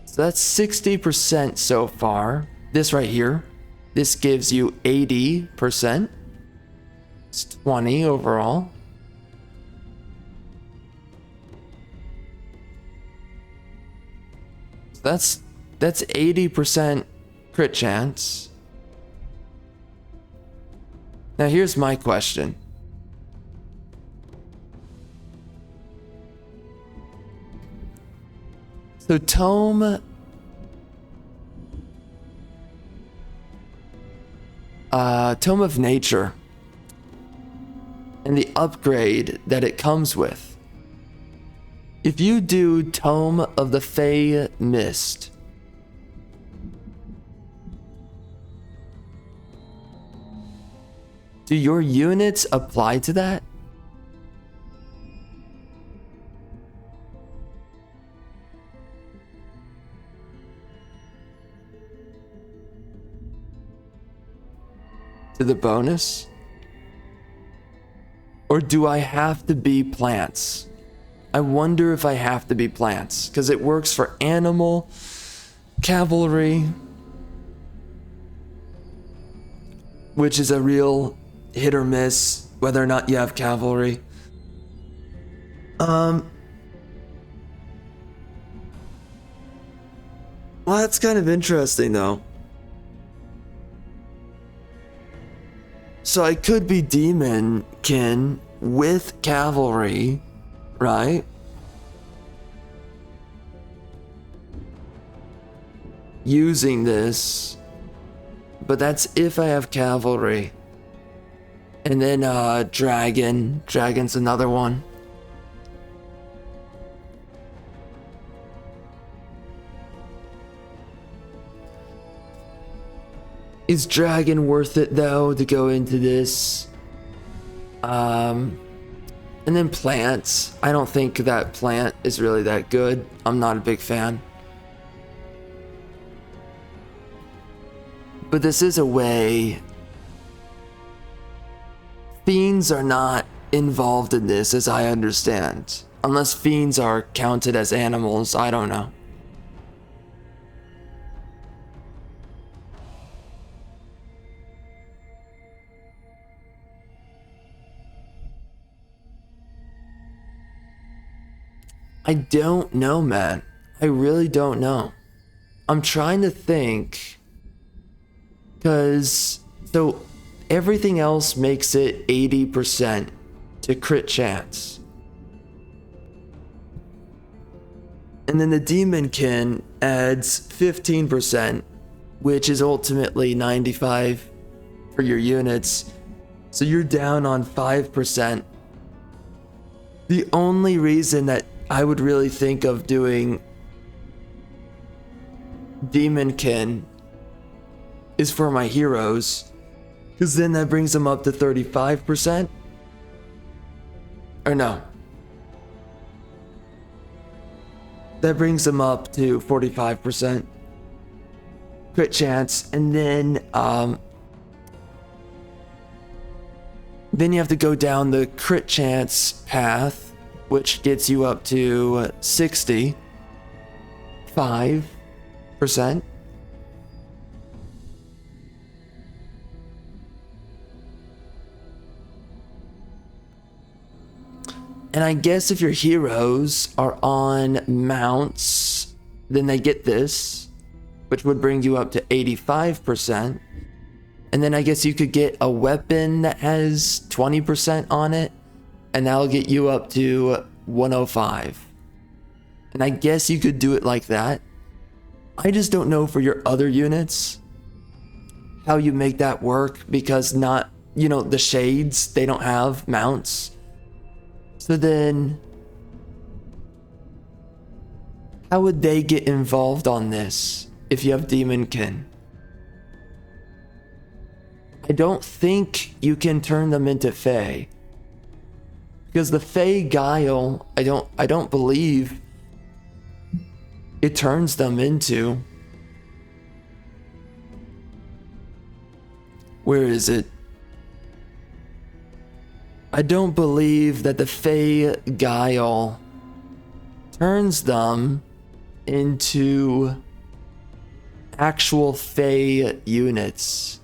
Speaker 1: So that's 60% so far. This right here, this gives you 80%. It's 20 overall. So that's 80% crit chance. Now here's my question. So Tome of Nature and the upgrade that it comes with. If you do Tome of the Fey Mist, do your units apply to that? To the bonus? Or do I have to be plants? I wonder if I have to be plants, because it works for animal, cavalry, which is a real hit or miss, whether or not you have cavalry. Well, that's kind of interesting, though. So I could be demonkin with cavalry, right? Using this, but that's if I have cavalry. And then dragon's another one. Is dragon worth it though to go into this? And then plants. I don't think that plant is really that good. I'm not a big fan. But this is a way. Fiends are not involved in this, as I understand. Unless fiends are counted as animals, I don't know. I don't know, man. I really don't know. I'm trying to think. Because, so everything else makes it 80% to crit chance. And then the Demonkin adds 15%, which is ultimately 95 for your units. So you're down on 5%. The only reason that I would really think of doing Demonkin is for my heroes, because then that brings them up to 35%. Or no. That brings them up to 45% crit chance, and then you have to go down the crit chance path, which gets you up to 65%. And I guess if your heroes are on mounts, then they get this, which would bring you up to 85%. And then I guess you could get a weapon that has 20% on it, and that'll get you up to 105. And I guess you could do it like that. I just don't know for your other units how you make that work, because not, you know, the shades, they don't have mounts. So then, how would they get involved on this if you have Demonkin? I don't think you can turn them into Fae, because the Fae Guile, I don't believe it turns them into. Where is it? I don't believe that the Fae Guile turns them into actual Fae units.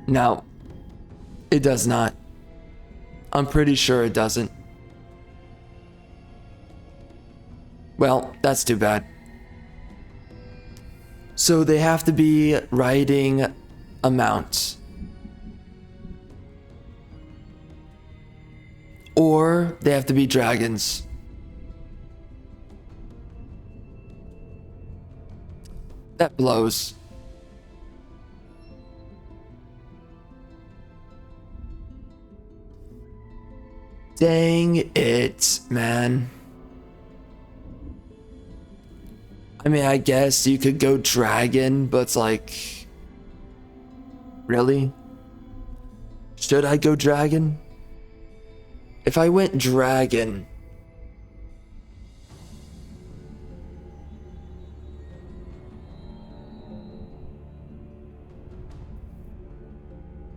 Speaker 1: No, it does not. I'm pretty sure it doesn't. Well, that's too bad. So they have to be riding a mount. Or they have to be dragons. That blows. Dang it, man. I mean, I guess you could go dragon, but it's like, really? Should I go dragon? If I went dragon,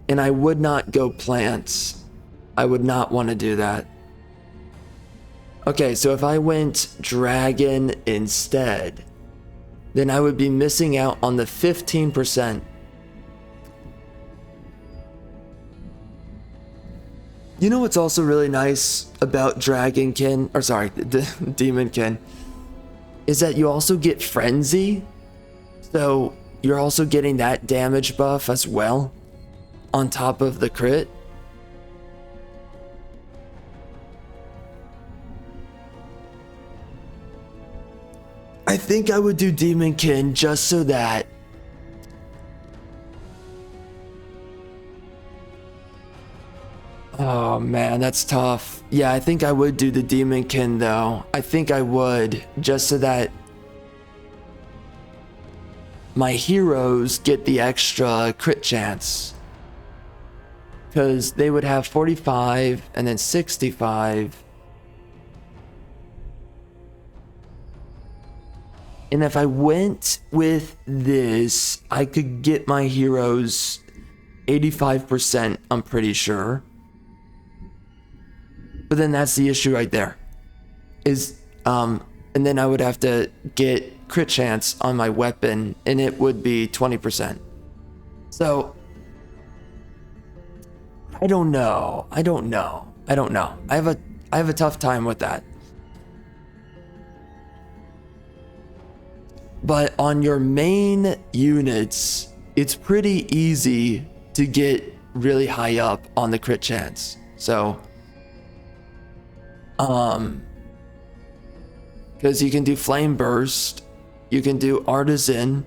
Speaker 1: and I would not go plants, I would not want to do that. Okay, so if I went dragon instead, then I would be missing out on the 15%. You know what's also really nice about Dragonkin, or sorry, Demonkin, is that you also get Frenzy. So you're also getting that damage buff as well, on top of the crit. I think I would do Demonkin just so that oh man, that's tough. Yeah, I think I would do the Demonkin though. I think I would, just so that my heroes get the extra crit chance. Because they would have 45 and then 65. And if I went with this, I could get my heroes 85%, I'm pretty sure. But then that's the issue right there. And then I would have to get crit chance on my weapon, and it would be 20%. So, I don't know. I have a tough time with that. But on your main units, it's pretty easy to get really high up on the crit chance. So, because you can do Flame Burst, you can do Artisan,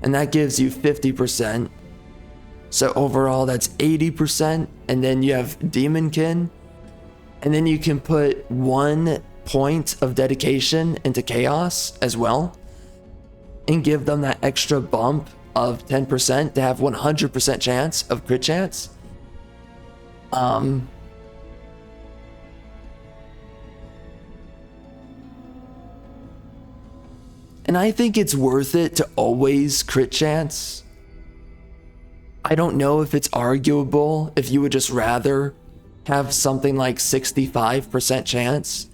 Speaker 1: and that gives you 50%. So overall, that's 80%, and then you have Demonkin, And then you can put 1 point of dedication into chaos as well, and give them that extra bump of 10% to have 100% chance of crit chance. And I think it's worth it to always crit chance. I don't know if it's arguable if you would just rather have something like 65% chance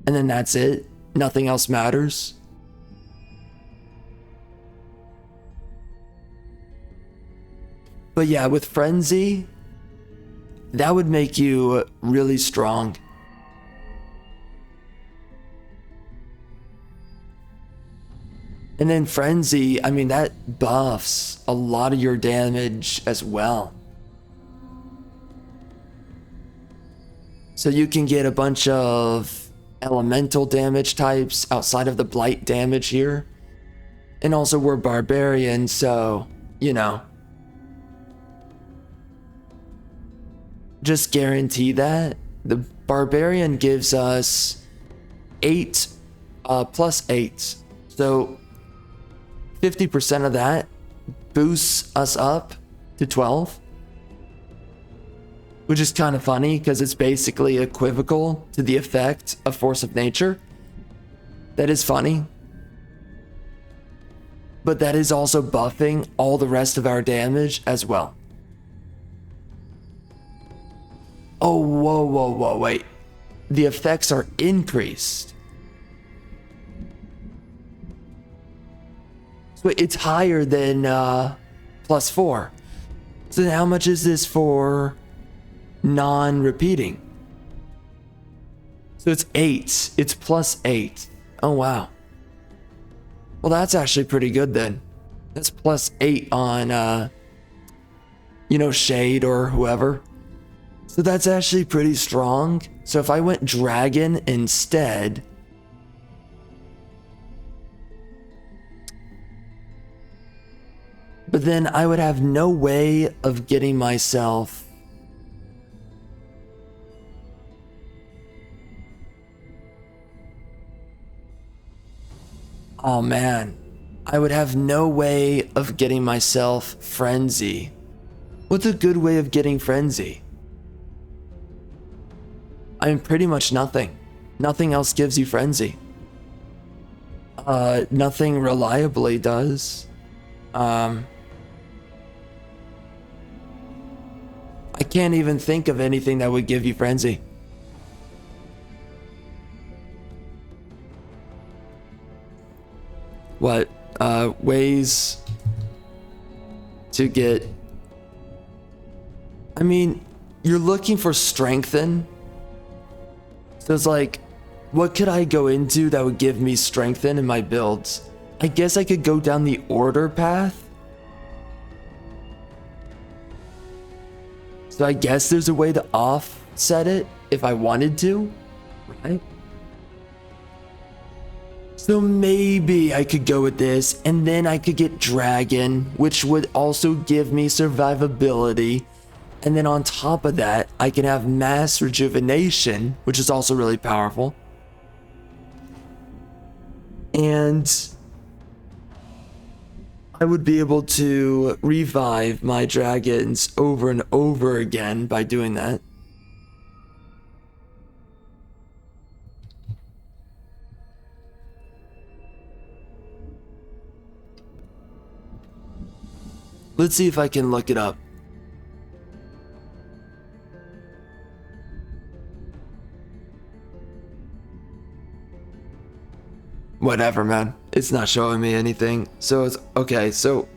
Speaker 1: and then that's it. Nothing else matters. But yeah, with Frenzy, that would make you really strong. And then Frenzy, I mean, that buffs a lot of your damage as well. So you can get a bunch of elemental damage types outside of the blight damage here. And also we're barbarian, so, you know. Just guarantee that. The barbarian gives us 8 plus 8. So 50% of that boosts us up to 12. Which is kind of funny because it's basically equivocal to the effect of Force of Nature. That is funny. But that is also buffing all the rest of our damage as well. Oh, whoa, wait. The effects are increased. So it's higher than plus 4. So then how much is this for non-repeating? So it's 8. It's plus 8. Oh, wow. Well, that's actually pretty good then. That's plus 8 on, Shade or whoever. So that's actually pretty strong. So if I went Dragon instead, but then I would have no way of getting myself oh man, I would have no way of getting myself Frenzy. What's a good way of getting Frenzy? I mean, pretty much nothing. Nothing else gives you Frenzy. Nothing reliably does. I can't even think of anything that would give you Frenzy. What, ways to get... I mean, you're looking for Strengthen. So it's like, what could I go into that would give me Strengthen in my builds? I guess I could go down the order path. So I guess there's a way to offset it if I wanted to, right? So maybe I could go with this and then I could get Dragon, which would also give me survivability. And then on top of that, I can have Mass Rejuvenation, which is also really powerful. And I would be able to revive my dragons over and over again by doing that. Let's see if I can look it up. Whatever, man. It's not showing me anything. So it's okay. So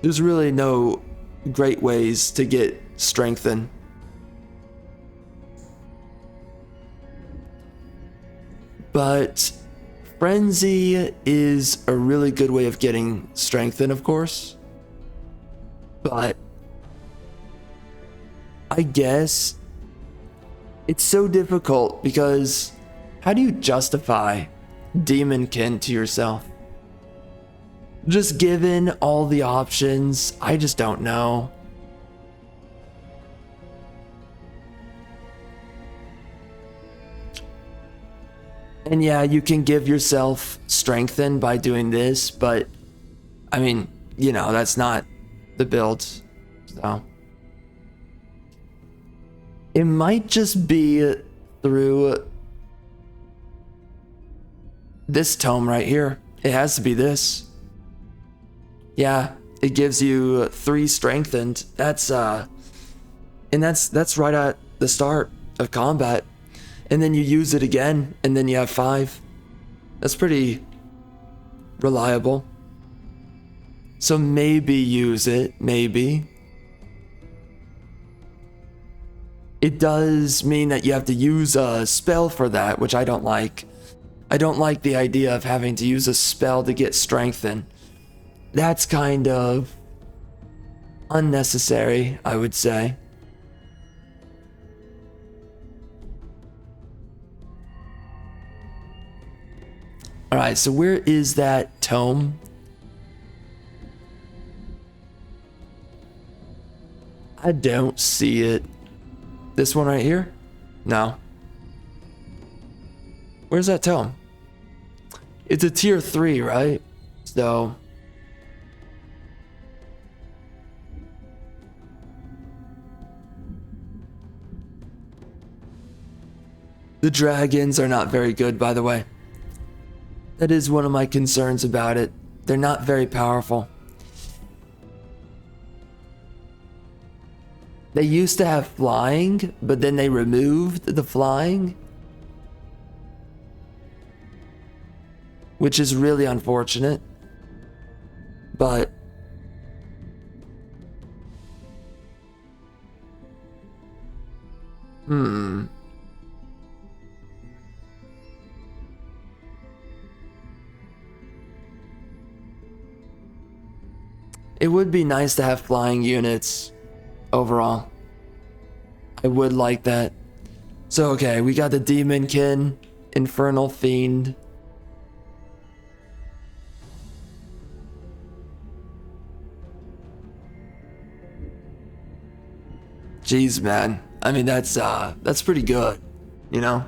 Speaker 1: there's really no great ways to get Strengthen. But Frenzy is a really good way of getting Strengthen, of course. But I guess it's so difficult because how do you justify Demonkin to yourself? Just given all the options, I just don't know. And yeah, you can give yourself strengthen by doing this, but I mean, you know, that's not the build. So it might just be through this tome right here. It has to be this. Yeah, it gives you 3 strengthened. That's right at the start of combat. And then you use it again, and then you have 5. That's pretty reliable. So maybe use it, maybe. It does mean that you have to use a spell for that, which I don't like. I don't like the idea of having to use a spell to get strengthened. That's kind of unnecessary, I would say. Alright, so where is that tome? I don't see it. This one right here? No. Where's that tome? It's a tier 3, right? So the dragons are not very good, by the way. That is one of my concerns about it. They're not very powerful. They used to have flying, but then they removed the flying, which is really unfortunate. But it would be nice to have flying units overall. I would like that. So okay, we got the Demonkin, Infernal Fiend. Jeez, man. I mean, that's pretty good, you know?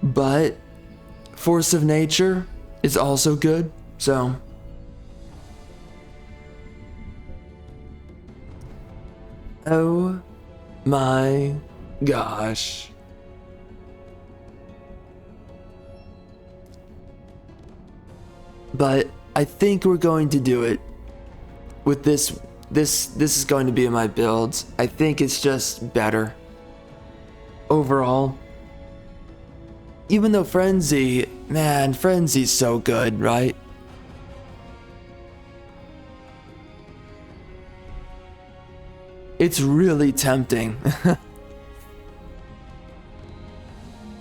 Speaker 1: But Force of Nature is also good, so oh my gosh. But I think we're going to do it with this. This is going to be in my builds. I think it's just better overall. Even though Frenzy, man, Frenzy's so good, right? It's really tempting. But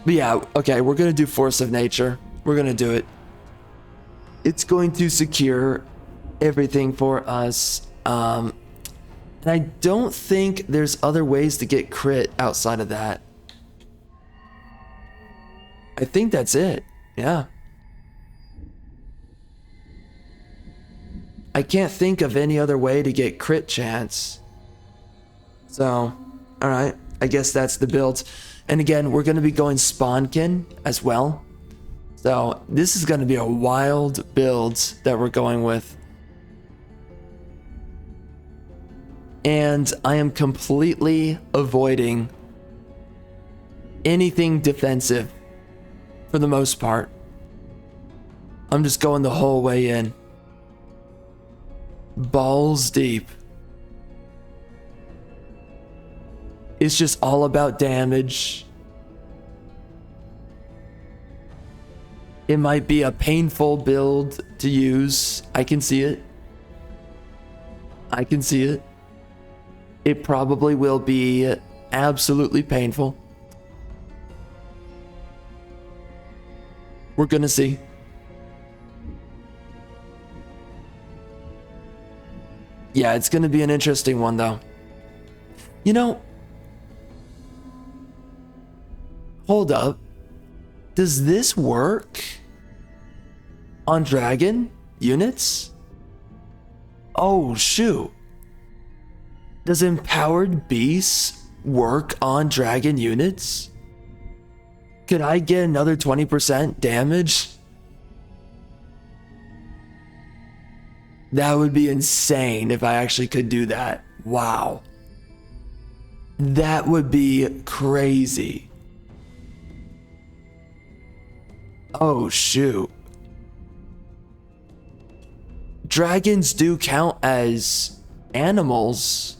Speaker 1: yeah, okay, we're gonna do Force of Nature. We're gonna do it. It's going to secure everything for us. And I don't think there's other ways to get crit outside of that. I think that's it. Yeah. I can't think of any other way to get crit chance. So, alright. I guess that's the build. And again, we're going to be going Spawnkin as well. So, this is going to be a wild build that we're going with. And I am completely avoiding anything defensive for the most part. I'm just going the whole way in. Balls deep. It's just all about damage. It might be a painful build to use. I can see it. I can see it. It probably will be absolutely painful. We're gonna see. Yeah, it's gonna be an interesting one though. You know, hold up. Does this work on dragon units? Oh, shoot. Does empowered beasts work on dragon units? Could I get another 20% damage? That would be insane if I actually could do that. Wow. That would be crazy. Oh, shoot. Dragons do count as animals.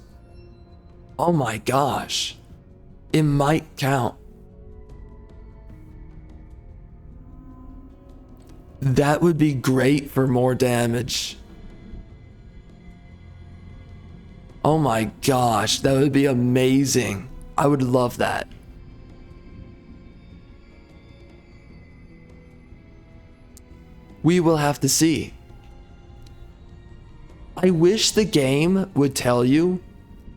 Speaker 1: Oh my gosh. It might count. That would be great for more damage. Oh my gosh, that would be amazing. I would love that. We will have to see. I wish the game would tell you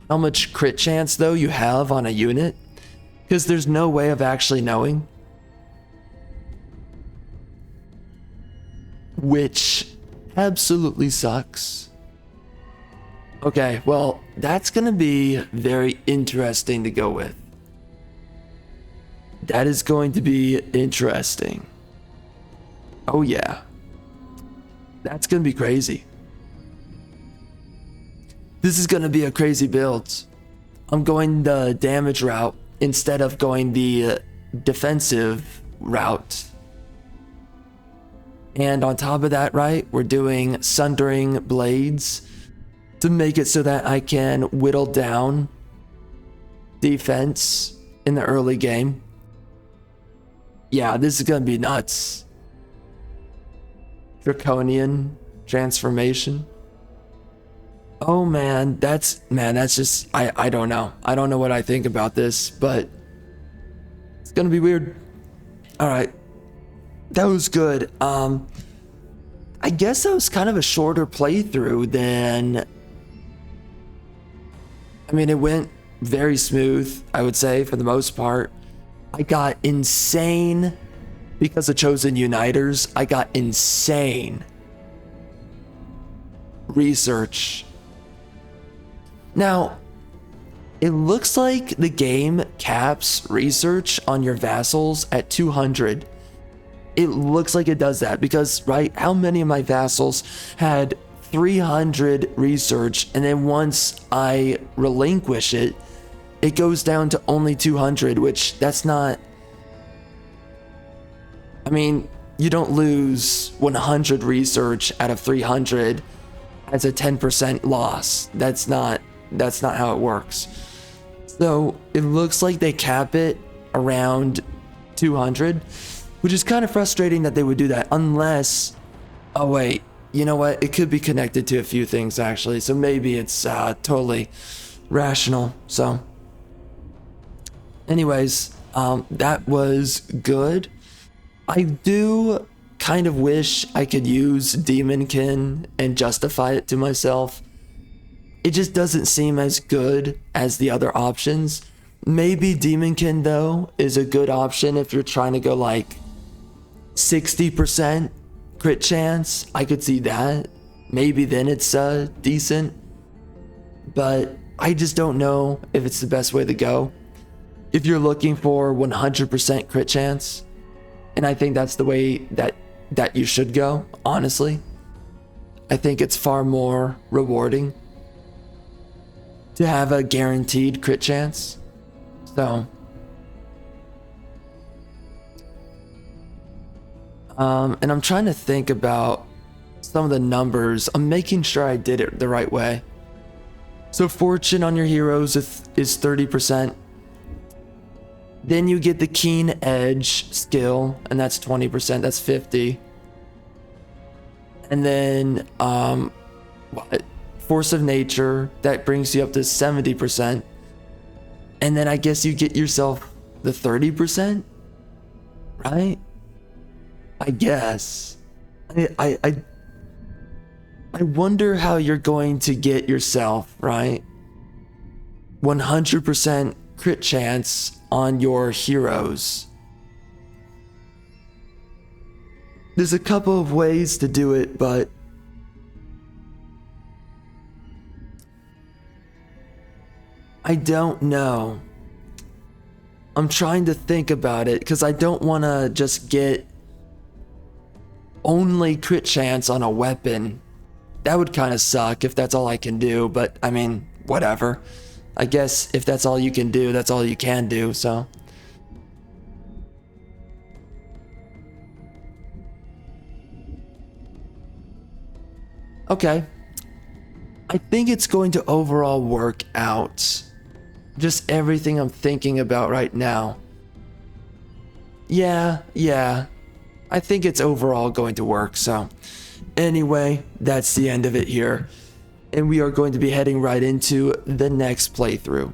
Speaker 1: how much crit chance though you have on a unit, because there's no way of actually knowing. Which absolutely sucks. Okay, well, that's gonna be very interesting to go with. That is going to be interesting. Oh yeah. That's gonna be crazy. This is gonna be a crazy build. I'm going the damage route instead of going the defensive route. And on top of that, right, we're doing Sundering Blades to make it so that I can whittle down defense in the early game. Yeah, this is gonna be nuts. Draconian transformation. Oh man, that's just, I don't know. I don't know what I think about this, but it's gonna be weird. All right. That was good. I guess that was kind of a shorter playthrough than, I mean, it went very smooth, I would say, for the most part. I got insane because of Chosen Uniters. I got insane research. Now, it looks like the game caps research on your vassals at 200. It looks like it does that because, right, how many of my vassals had 300 research, and then once I relinquish it, it goes down to only 200, which that's not, I mean, you don't lose 100 research out of 300 as a 10% loss. That's not how it works. So it looks like they cap it around 200, which is kind of frustrating that they would do that unless, oh wait, you know what? It could be connected to a few things actually. So maybe it's totally rational. So anyways, that was good. I do kind of wish I could use Demonkin and justify it to myself. It just doesn't seem as good as the other options. Maybe Demonkin though is a good option if you're trying to go like 60% crit chance. I could see that. Maybe then it's decent. But I just don't know if it's the best way to go. If you're looking for 100% crit chance, and I think that's the way that you should go, honestly. I think it's far more rewarding to have a guaranteed crit chance. So and I'm trying to think about some of the numbers. I'm making sure I did it the right way. So fortune on your heroes is 30%. Then you get the keen edge skill, and that's 20%, that's 50. And then force of nature, that brings you up to 70%. And then I guess you get yourself the 30%, right? I guess. I wonder how you're going to get yourself, right? 100% crit chance on your heroes. There's a couple of ways to do it, but I don't know. I'm trying to think about it because I don't want to just get only crit chance on a weapon. That would kind of suck if that's all I can do, but I mean, whatever. I guess if that's all you can do, that's all you can do, so. Okay. I think it's going to overall work out. Just everything I'm thinking about right now. Yeah. I think it's overall going to work, so. Anyway, that's the end of it here. And we are going to be heading right into the next playthrough.